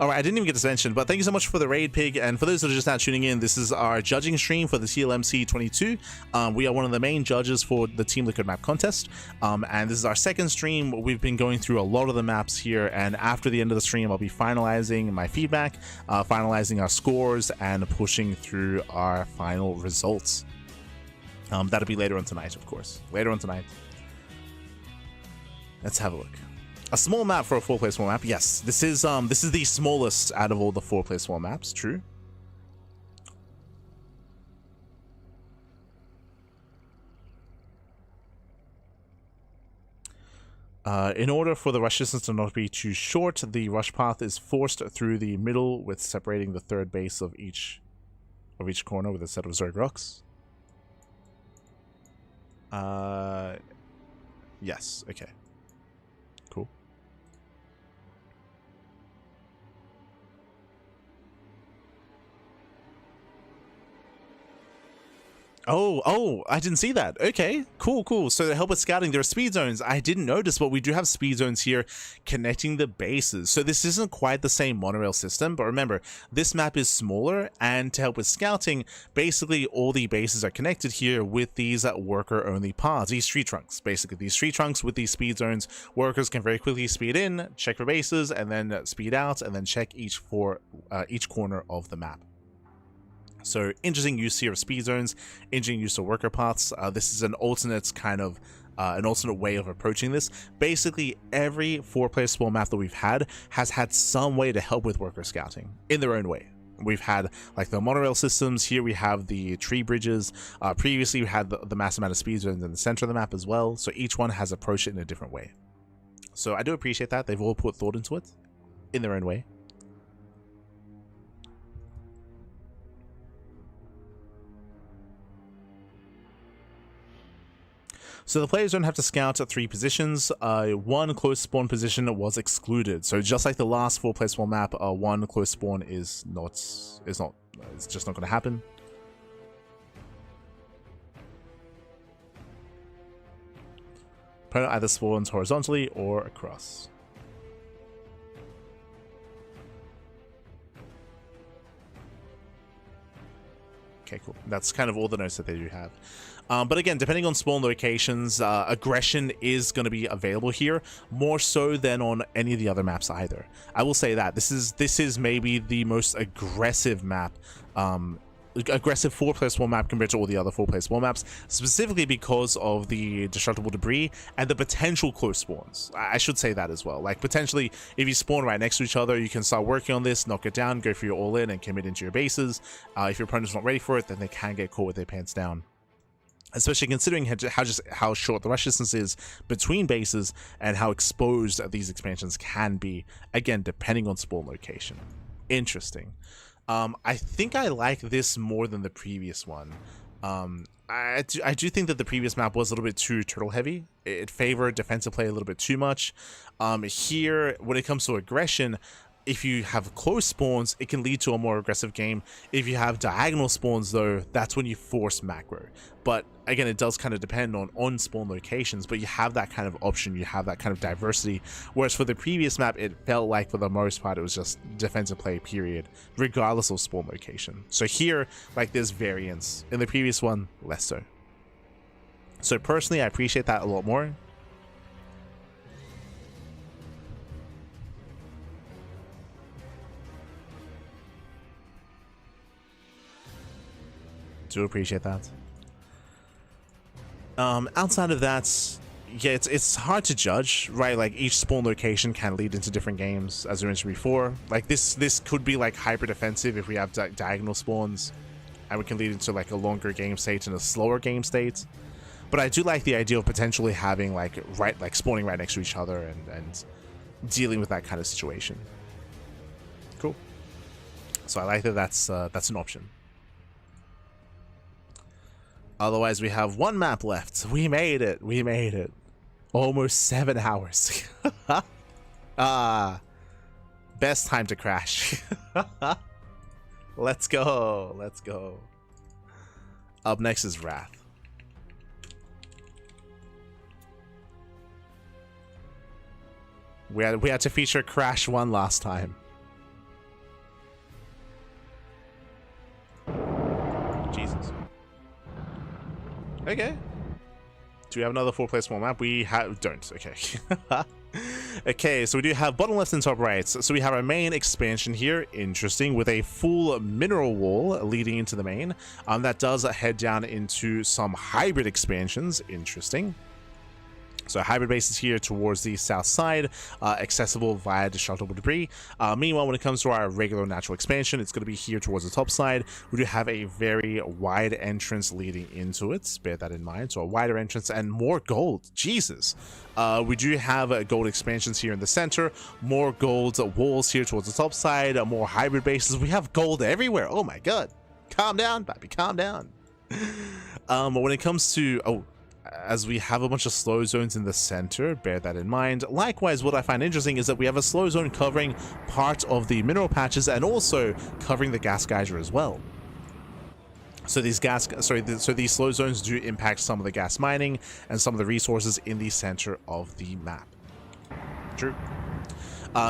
Alright, I didn't even get to mention, but thank you so much for the raid, Pig, and for those that are just now tuning in, this is our judging stream for the TLMC 22. We are one of the main judges for the Team Liquid map contest, and this is our second stream. We've been going through a lot of the maps here, and after the end of the stream, I'll be finalizing my feedback, finalizing our scores, and pushing through our final results. That'll be later on tonight, of course. Later on tonight. Let's have a look. A small map for a 4+4 map. Yes, this is the smallest out of all the 4+4 maps. True. In order for the rush distance to not be too short, the rush path is forced through the middle, with separating the third base of each corner with a set of Zerg rocks. Yes. Okay. Cool. Oh, I didn't see that. Okay, cool. So to help with scouting, there are speed zones. I didn't notice, but we do have speed zones here connecting the bases. So this isn't quite the same monorail system, but remember, this map is smaller, and to help with scouting, basically all the bases are connected here with these worker-only paths, these tree trunks. Basically, these tree trunks with these speed zones, workers can very quickly speed in, check for bases, and then speed out, and then check each corner of the map. So interesting use here of speed zones, interesting use of worker paths. This is an alternate kind of an alternate way of approaching this. Basically, every 4-player spawn map that we've had has had some way to help with worker scouting in their own way. We've had like the monorail systems. Here we have the tree bridges. Previously, we had the massive amount of speed zones in the center of the map as well. So each one has approached it in a different way. So I do appreciate that. They've all put thought into it in their own way. So the players don't have to scout at 3 positions. 1 close spawn position was excluded. So just like the last 4-player spawn map, 1 close spawn it's just not going to happen. Opponent either spawns horizontally or across. Okay, cool. That's kind of all the notes that they do have. But again, depending on spawn locations, aggression is going to be available here, more so than on any of the other maps either. I will say that this is maybe the most aggressive map, aggressive 4-player spawn map compared to all the other 4-player spawn maps, specifically because of the destructible debris and the potential close spawns. I should say that as well. Like, potentially, if you spawn right next to each other, you can start working on this, knock it down, go for your all-in, and commit into your bases. If your opponent's not ready for it, then they can get caught with their pants down. Especially considering how short the rush distance is between bases and how exposed these expansions can be, again, depending on spawn location. Interesting. I think I like this more than the previous one. I do think that the previous map was a little bit too turtle heavy. It favored defensive play a little bit too much. Here, when it comes to aggression, if you have close spawns, it can lead to a more aggressive game. If you have diagonal spawns, though, that's when you force macro. But again, it does kind of depend on spawn locations, but you have that kind of option, you have that kind of diversity. Whereas for the previous map, it felt like for the most part, it was just defensive play, period, regardless of spawn location. So here, like, there's variance. In the previous one, less so. So personally, I appreciate that a lot more. Do appreciate that. Outside of that, yeah, it's hard to judge, right? Like, each spawn location can lead into different games, as we mentioned before. Like, this could be like hyper defensive if we have diagonal spawns, and we can lead into like a longer game state and a slower game state. But I do like the idea of potentially having like spawning right next to each other and dealing with that kind of situation. Cool. So I like that that's an option. Otherwise, we have 1 map left. We made it. We made it. Almost 7 hours. Best time to crash. Let's go. Let's go. Up next is Wrath. We had to feature Crash 1 last time. Jesus. Okay. Do we have another 4-player small map? We don't. Okay. Okay, so we do have bottom left and top right. So we have our main expansion here, interesting, with a full mineral wall leading into the main. That does head down into some hybrid expansions, interesting. So hybrid bases here towards the south side, accessible via destructible debris. Meanwhile, when it comes to our regular natural expansion, it's going to be here towards the top side. We do have a very wide entrance leading into it. Bear that in mind. So a wider entrance and more gold. Jesus. We do have gold expansions here in the center, more gold walls here towards the top side, more hybrid bases. We have gold everywhere. Oh my god. Calm down, baby, calm down. When it comes to... as we have a bunch of slow zones in the center, bear that in mind. Likewise, what I find interesting is that we have a slow zone covering part of the mineral patches and also covering the gas geyser as well. So these so these slow zones do impact some of the gas mining and some of the resources in the center of the map. True.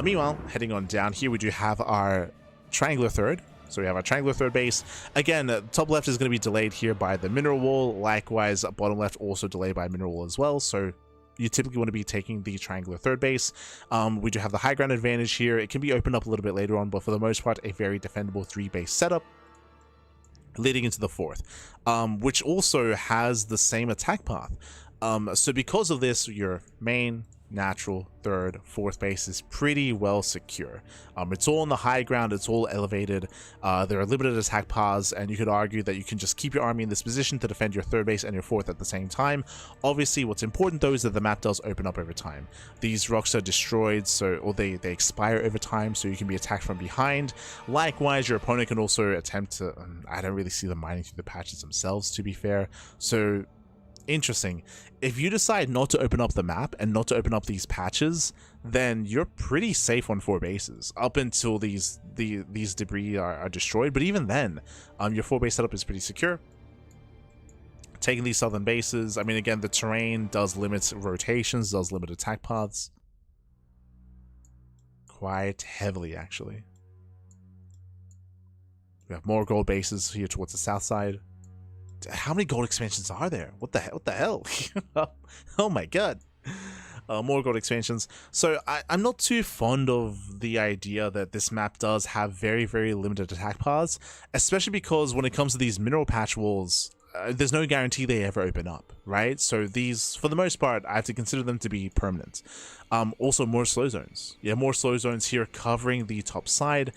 Meanwhile, heading on down here, we do have our triangular third. So we have our triangular third base. Again, top left is going to be delayed here by the mineral wall. Likewise, bottom left also delayed by mineral wall as well. So you typically want to be taking the triangular third base. We do have the high ground advantage here. It can be opened up a little bit later on, but for the most part, a very defendable 3-base setup leading into the fourth, which also has the same attack path. So because of this, your main, natural, third, fourth base is pretty well secure. It's all on the high ground, it's all elevated, there are limited attack paths, and you could argue that you can just keep your army in this position to defend your third base and your fourth at the same time. Obviously, what's important though is that the map does open up over time. These rocks are destroyed, or they expire over time, so you can be attacked from behind. Likewise, your opponent can also attempt to, I don't really see them mining through the patches themselves, to be fair. So interesting. If you decide not to open up the map and not to open up these patches, then you're pretty safe on 4 bases up until these debris are destroyed. But even then, your 4-base setup is pretty secure. Taking these southern bases, I mean, again, the terrain does limit rotations, does limit attack paths quite heavily, actually. We have more gold bases here towards the south side. How many gold expansions are there? What the hell? Oh my god. More gold expansions. So I'm not too fond of the idea that this map does have very, very limited attack paths, especially because when it comes to these mineral patch walls, there's no guarantee they ever open up, right? So these, for the most part, I have to consider them to be permanent. Also, more slow zones. Yeah, more slow zones here covering the top side.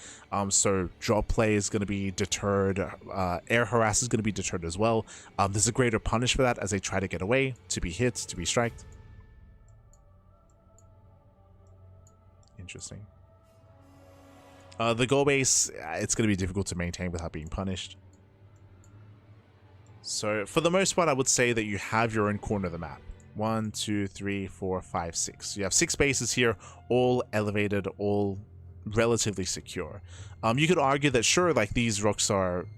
So drop play is going to be deterred. Air harass is going to be deterred as well. There's a greater punish for that as they try to get away, to be hit, to be striked. Interesting. The goal base, it's going to be difficult to maintain without being punished. So for the most part, I would say that you have your own corner of the map. 1, 2, 3, 4, 5, 6. You have 6 bases here, all elevated, all relatively secure. You could argue that sure, like these rocks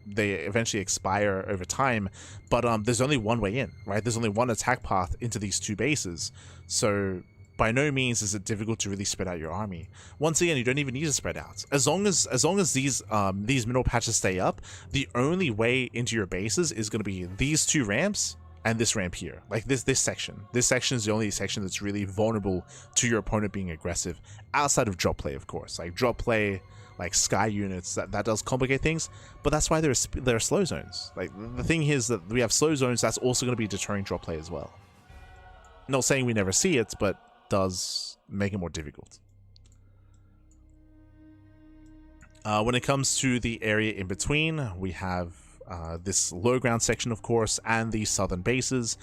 they eventually expire over time, but there's only one way in, right? There's only one attack path into these 2 bases. So by no means is it difficult to really spread out your army. Once again, you don't even need to spread out. As long as these mineral patches stay up, the only way into your bases is going to be these 2 ramps and this ramp here. Like this section. This section is the only section that's really vulnerable to your opponent being aggressive, outside of drop play, of course. Like drop play, like sky units, that does complicate things, but that's why there are slow zones. Like the thing is that we have slow zones, that's also going to be deterring drop play as well. Not saying we never see it, but does make it more difficult. When it comes to the area in between, we have this low ground section, of course, and the southern bases.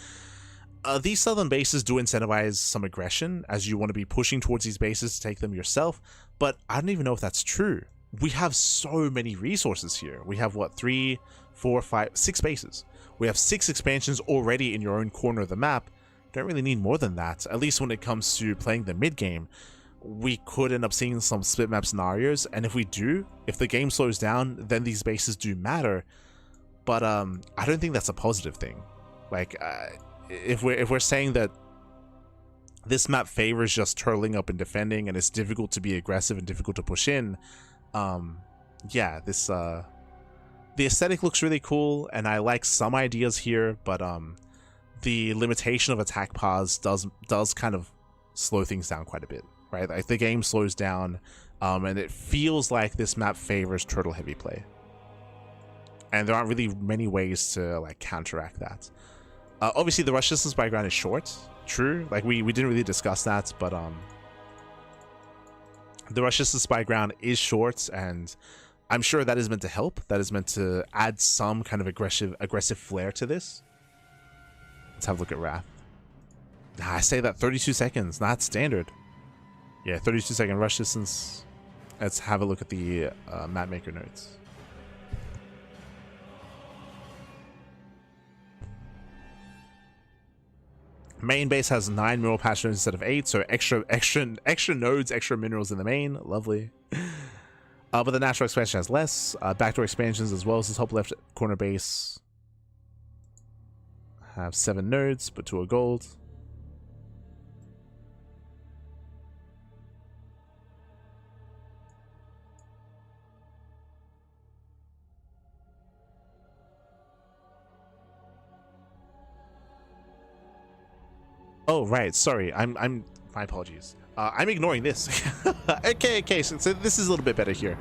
These southern bases do incentivize some aggression, as you want to be pushing towards these bases to take them yourself, but I don't even know if that's true. We have so many resources here. We have, what, 3, 4, 5, 6 bases. We have 6 expansions already in your own corner of the map. Don't really need more than that, at least when it comes to playing the mid game. We could end up seeing some split map scenarios, and if we do, if the game slows down, then these bases do matter. But I don't think that's a positive thing. Like if we're saying that this map favors just turtling up and defending, and it's difficult to be aggressive and difficult to push in, yeah, this the aesthetic looks really cool, and I like some ideas here, but the limitation of attack paths does kind of slow things down quite a bit, right? Like the game slows down, and it feels like this map favors turtle heavy play, and there aren't really many ways to like counteract that. Obviously, the rush distance by ground is short. True, like we didn't really discuss that, but the rush distance by ground is short, and I'm sure that is meant to help. That is meant to add some kind of aggressive flair to this. Let's have a look at Wrath. I say that 32 seconds, not standard. Yeah, 32-second rush distance. Let's have a look at the map maker notes. Main base has 9 mineral patch nodes instead of 8, so extra nodes, extra minerals in the main. Lovely. But the natural expansion has less. Backdoor expansions as well as the top left corner base. have 7 nodes, but 2 are gold. Oh, right. Sorry. My apologies. I'm ignoring this. okay. So this is a little bit better here.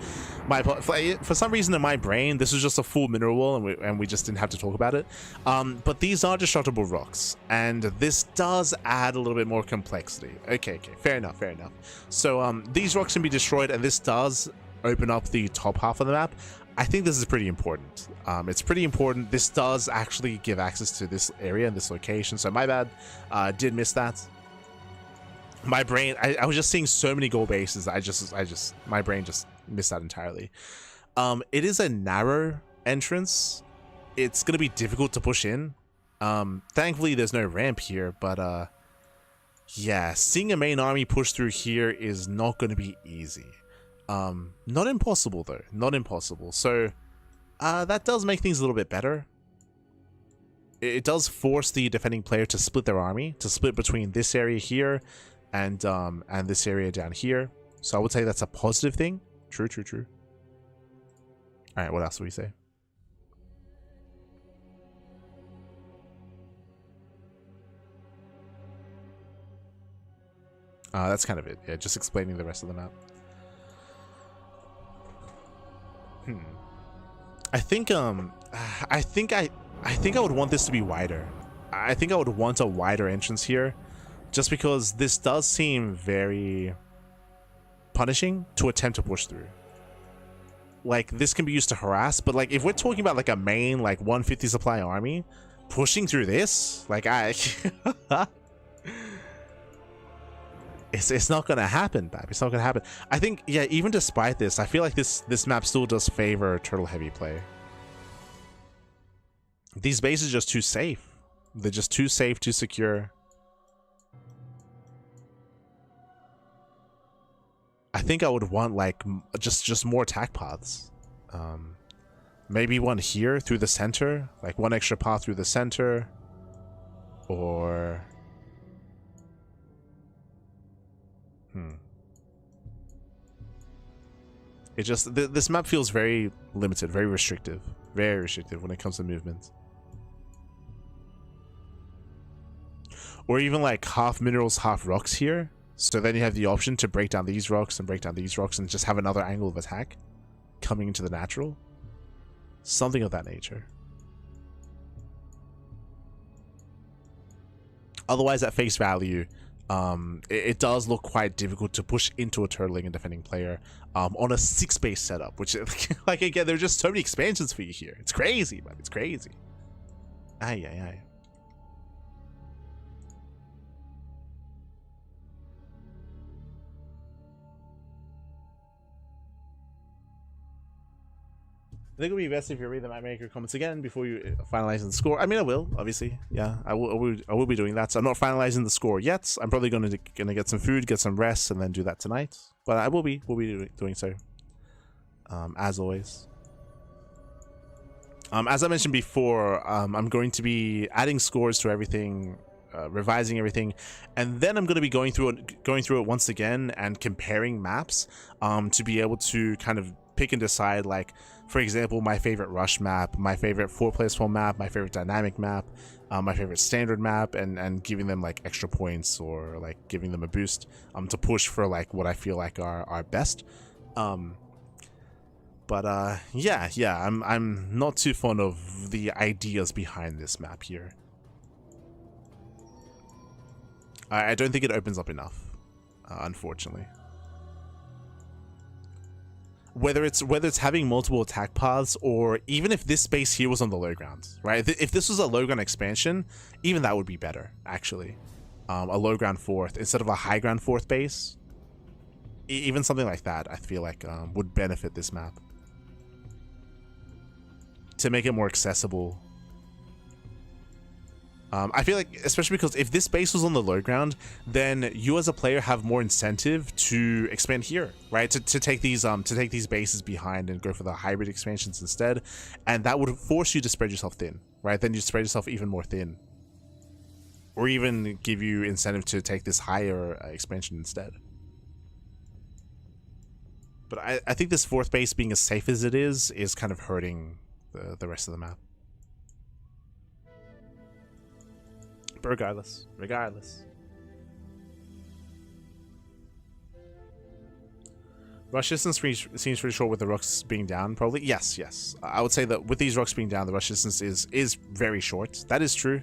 For some reason in my brain, this was just a full mineral wall, and we just didn't have to talk about it. But these are destructible rocks, and this does add a little bit more complexity. Okay. Fair enough. So these rocks can be destroyed, and this does open up the top half of the map. I think this is pretty important. It's pretty important. This does actually give access to this area and this location. So my bad. Did miss that. My brain, I was just seeing so many gold bases. My brain just missed that entirely. It is a narrow entrance. It's going to be difficult to push in. Thankfully, there's no ramp here, but yeah, seeing a main army push through here is not going to be easy. Not impossible though, not impossible. So that does make things a little bit better. It does force the defending player to split their army, to split between this area here and this area down here. So I would say that's a positive thing. True. All right, what else do we say? That's kind of it. Yeah, just explaining the rest of the map. I think I would want this to be wider. I think I would want a wider entrance here, just because this does seem very punishing to attempt to push through. Like, this can be used to harass, but like if we're talking about like a main like 150 supply army pushing through this, like it's not gonna happen, Bab. It's not gonna happen. I think, yeah, even despite this, I feel like this map still does favor turtle heavy play. These bases are just too safe. They're just too safe, too secure. I think I would want like just more attack paths. Maybe one here through the center, like one extra path through the center, or it just this map feels very limited, very restrictive when it comes to movement. Or even like half minerals, half rocks here. So then you have the option to break down these rocks and break down these rocks and just have another angle of attack coming into the natural. Something of that nature. Otherwise, at face value, it does look quite difficult to push into a turtling and defending player on a 6-base setup, which, like, again, there are just so many expansions for you here. It's crazy, man. It's crazy. Aye. I think it would be best if you read the mapmaker comments again before you finalize the score. I mean, I will, obviously. Yeah, I will be doing that. So I'm not finalizing the score yet. I'm probably gonna get some food, get some rest, and then do that tonight. But I will be doing so. As always. As I mentioned before, I'm going to be adding scores to everything, revising everything, and then I'm going to be going through it once again and comparing maps to be able to kind of pick and decide, like, for example, my favorite rush map, my favorite 4+4 map, my favorite dynamic map, my favorite standard map, and giving them like extra points or like giving them a boost to push for like what I feel like are best. But yeah, I'm not too fond of the ideas behind this map here. I don't think it opens up enough, unfortunately. Whether it's having multiple attack paths, or even if this base here was on the low ground, right? If this was a low ground expansion, even that would be better, actually. A low ground 4th instead of a high ground 4th base. Even something like that, I feel like would benefit this map. To make it more accessible. I feel like, especially because if this base was on the low ground, then you as a player have more incentive to expand here, right? To take these bases behind and go for the hybrid expansions instead, and that would force you to spread yourself thin, right? Then you spread yourself even more thin or even give you incentive to take this higher expansion instead. But I think this fourth base being as safe as it is kind of hurting the rest of the map. But regardless. Rush distance seems pretty short with the rocks being down, probably. Yes. I would say that with these rocks being down, the rush distance is very short. That is true.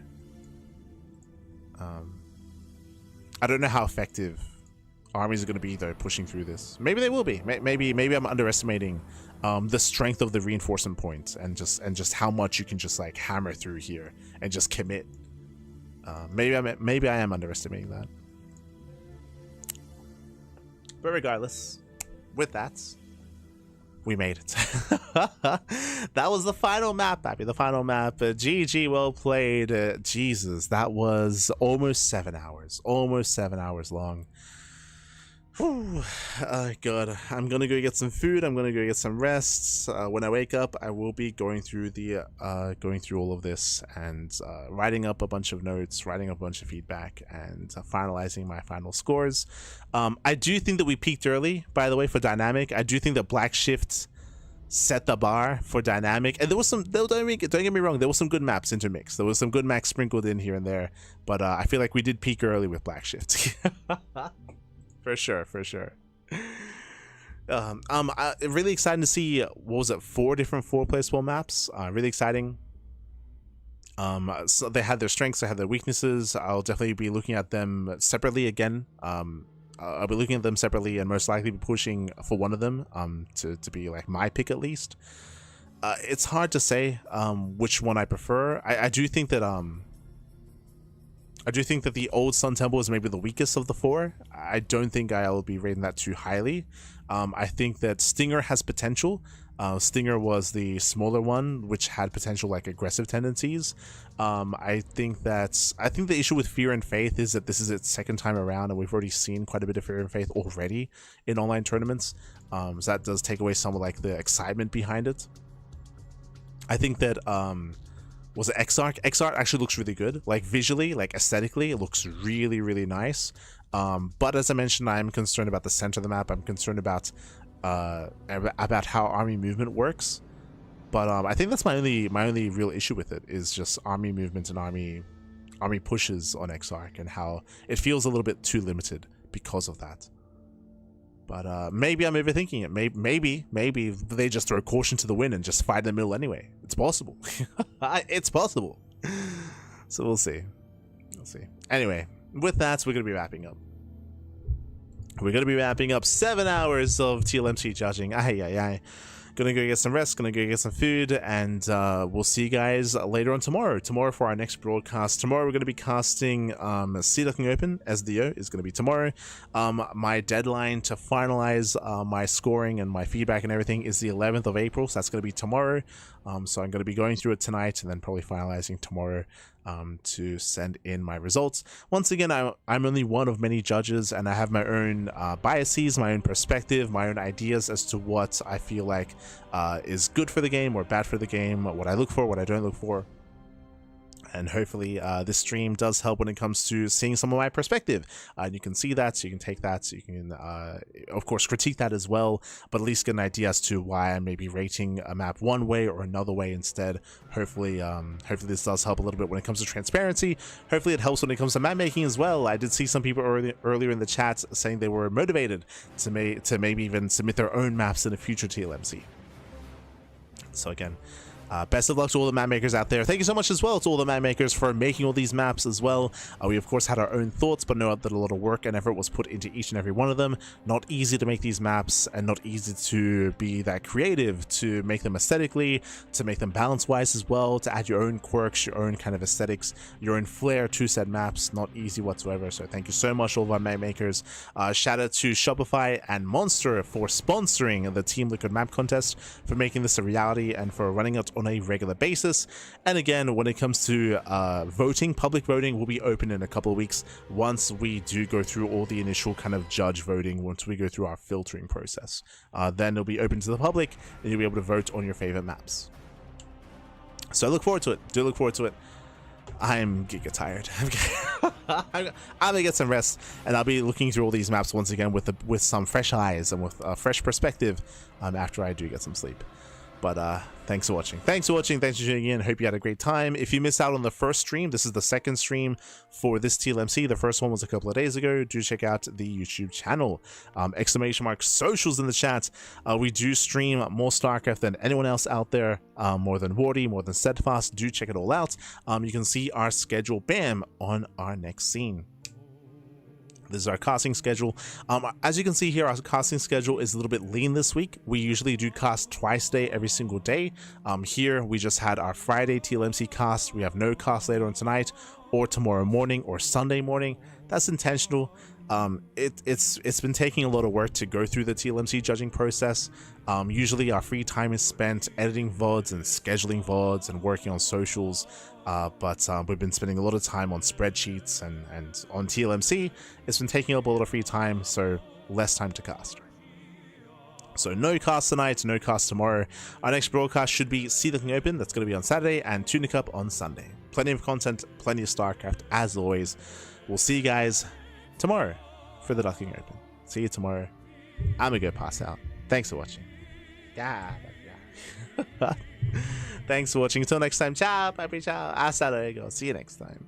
I don't know how effective armies are going to be, though, pushing through this. Maybe they will be. Maybe I'm underestimating the strength of the reinforcement point and just how much you can just like hammer through here and just commit. Maybe I am underestimating that. But regardless, with that, we made it. That was the final map, Pappy. The final map. GG, well played. Jesus, that was almost 7 hours. Almost 7 hours long. Whew. God, I'm gonna go get some food. I'm gonna go get some rest. When I wake up, I will be going through all of this and writing up a bunch of notes, writing up a bunch of feedback, and finalizing my final scores. I do think that we peaked early, by the way, for dynamic. I do think that Black Shift set the bar for dynamic, and there was some. Don't get me wrong. There was some good maps intermixed. There was some good maps sprinkled in here and there, but I feel like we did peak early with Black Shift. For sure. Really exciting to see, what was it, 4 different 4-player spawn maps. Really exciting. So they had their strengths, they had their weaknesses. I'll definitely be looking at them separately again. I'll be looking at them separately and most likely be pushing for one of them to be like my pick at least. It's hard to say which one I prefer. I do think that the old Sun Temple is maybe the weakest of the 4. I don't think I'll be rating that too highly. I think that Stinger has potential. Stinger was the smaller one, which had potential like aggressive tendencies. I think the issue with Fear and Faith is that this is its second time around, and we've already seen quite a bit of Fear and Faith already in online tournaments. So that does take away some of like the excitement behind it. I think that was it Exarch? Exarch actually looks really good. Like visually, like aesthetically, it looks really, really nice. But as I mentioned, I'm concerned about the center of the map. I'm concerned about how army movement works. But I think that's my only real issue with it is just army movement and army pushes on Exarch and how it feels a little bit too limited because of that. But maybe I'm overthinking it. Maybe they just throw caution to the wind and just fight in the middle anyway. It's possible. It's possible. So we'll see. Anyway, with that, we're going to be wrapping up. We're going to be wrapping up 7 hours of TLMC judging. Gonna go get some rest, gonna go get some food, and we'll see you guys later on tomorrow. Tomorrow for our next broadcast. Tomorrow we're gonna be casting Sea Ducking Open as the is gonna be tomorrow. My deadline to finalize my scoring and my feedback and everything is the 11th of April, so that's gonna be tomorrow. So I'm gonna be going through it tonight and then probably finalizing tomorrow to send in my results. Once again, I'm only one of many judges, and I have my own biases, my own perspective, my own ideas as to what I feel like is good for the game or bad for the game, what I look for, what I don't look for. And hopefully this stream does help when it comes to seeing some of my perspective. You can see that, so you can take that, so you can of course critique that as well, but at least get an idea as to why I may be rating a map one way or another way instead. Hopefully this does help a little bit when it comes to transparency. Hopefully it helps when it comes to map making as well. I did see some people earlier in the chat saying they were motivated to maybe even submit their own maps in a future TLMC. So again, best of luck to all the map makers out there. Thank you so much as well to all the map makers for making all these maps as well. We of course had our own thoughts, but know that a lot of work and effort was put into each and every one of them. Not easy to make these maps, and not easy to be that creative, to make them aesthetically, to make them balance wise as well, to add your own quirks, your own kind of aesthetics, your own flair to said maps. Not easy whatsoever. So thank you so much all of our map makers. Shout out to Shopify and Monster for sponsoring the Team Liquid map contest, for making this a reality, and for running it on a regular basis. And again, when it comes to voting, public voting will be open in a couple of weeks once we do go through all the initial kind of judge voting, once we go through our filtering process. Then it'll be open to the public and you'll be able to vote on your favorite maps. So I look forward to it. Do look forward to it. I'm giga tired. I'm gonna get some rest, and I'll be looking through all these maps once again with some fresh eyes and with a fresh perspective after I do get some sleep. But thanks for watching. Thanks for tuning in. Hope you had a great time. If you missed out on the first stream, this is the second stream for this TLMC. The first one was a couple of days ago. Do check out the YouTube channel. ! Socials in the chat. We do stream more StarCraft than anyone else out there. More than Wardy, more than Steadfast. Do check it all out. You can see our schedule, bam, on our next scene. This is our casting schedule. As you can see here, our casting schedule is a little bit lean this week. We usually do cast twice a day, every single day. Here we just had our Friday TLMC cast. We have no cast later on tonight or tomorrow morning or Sunday morning. That's intentional. It's been taking a lot of work to go through the TLMC judging process. Usually our free time is spent editing VODs and scheduling VODs and working on socials. But we've been spending a lot of time on spreadsheets and on TLMC. It's been taking up a lot of free time, so less time to cast. So no cast tonight, no cast tomorrow. Our next broadcast should be See the King Open. That's going to be on Saturday, and Tunic Up on Sunday. Plenty of content, plenty of StarCraft, as always. We'll see you guys tomorrow for the Ducking Open. See you tomorrow. I'm going to go pass out. Thanks for watching. Yeah. Thanks for watching. Until next time. Ciao. Bye. Ciao. Hasta luego. See you next time.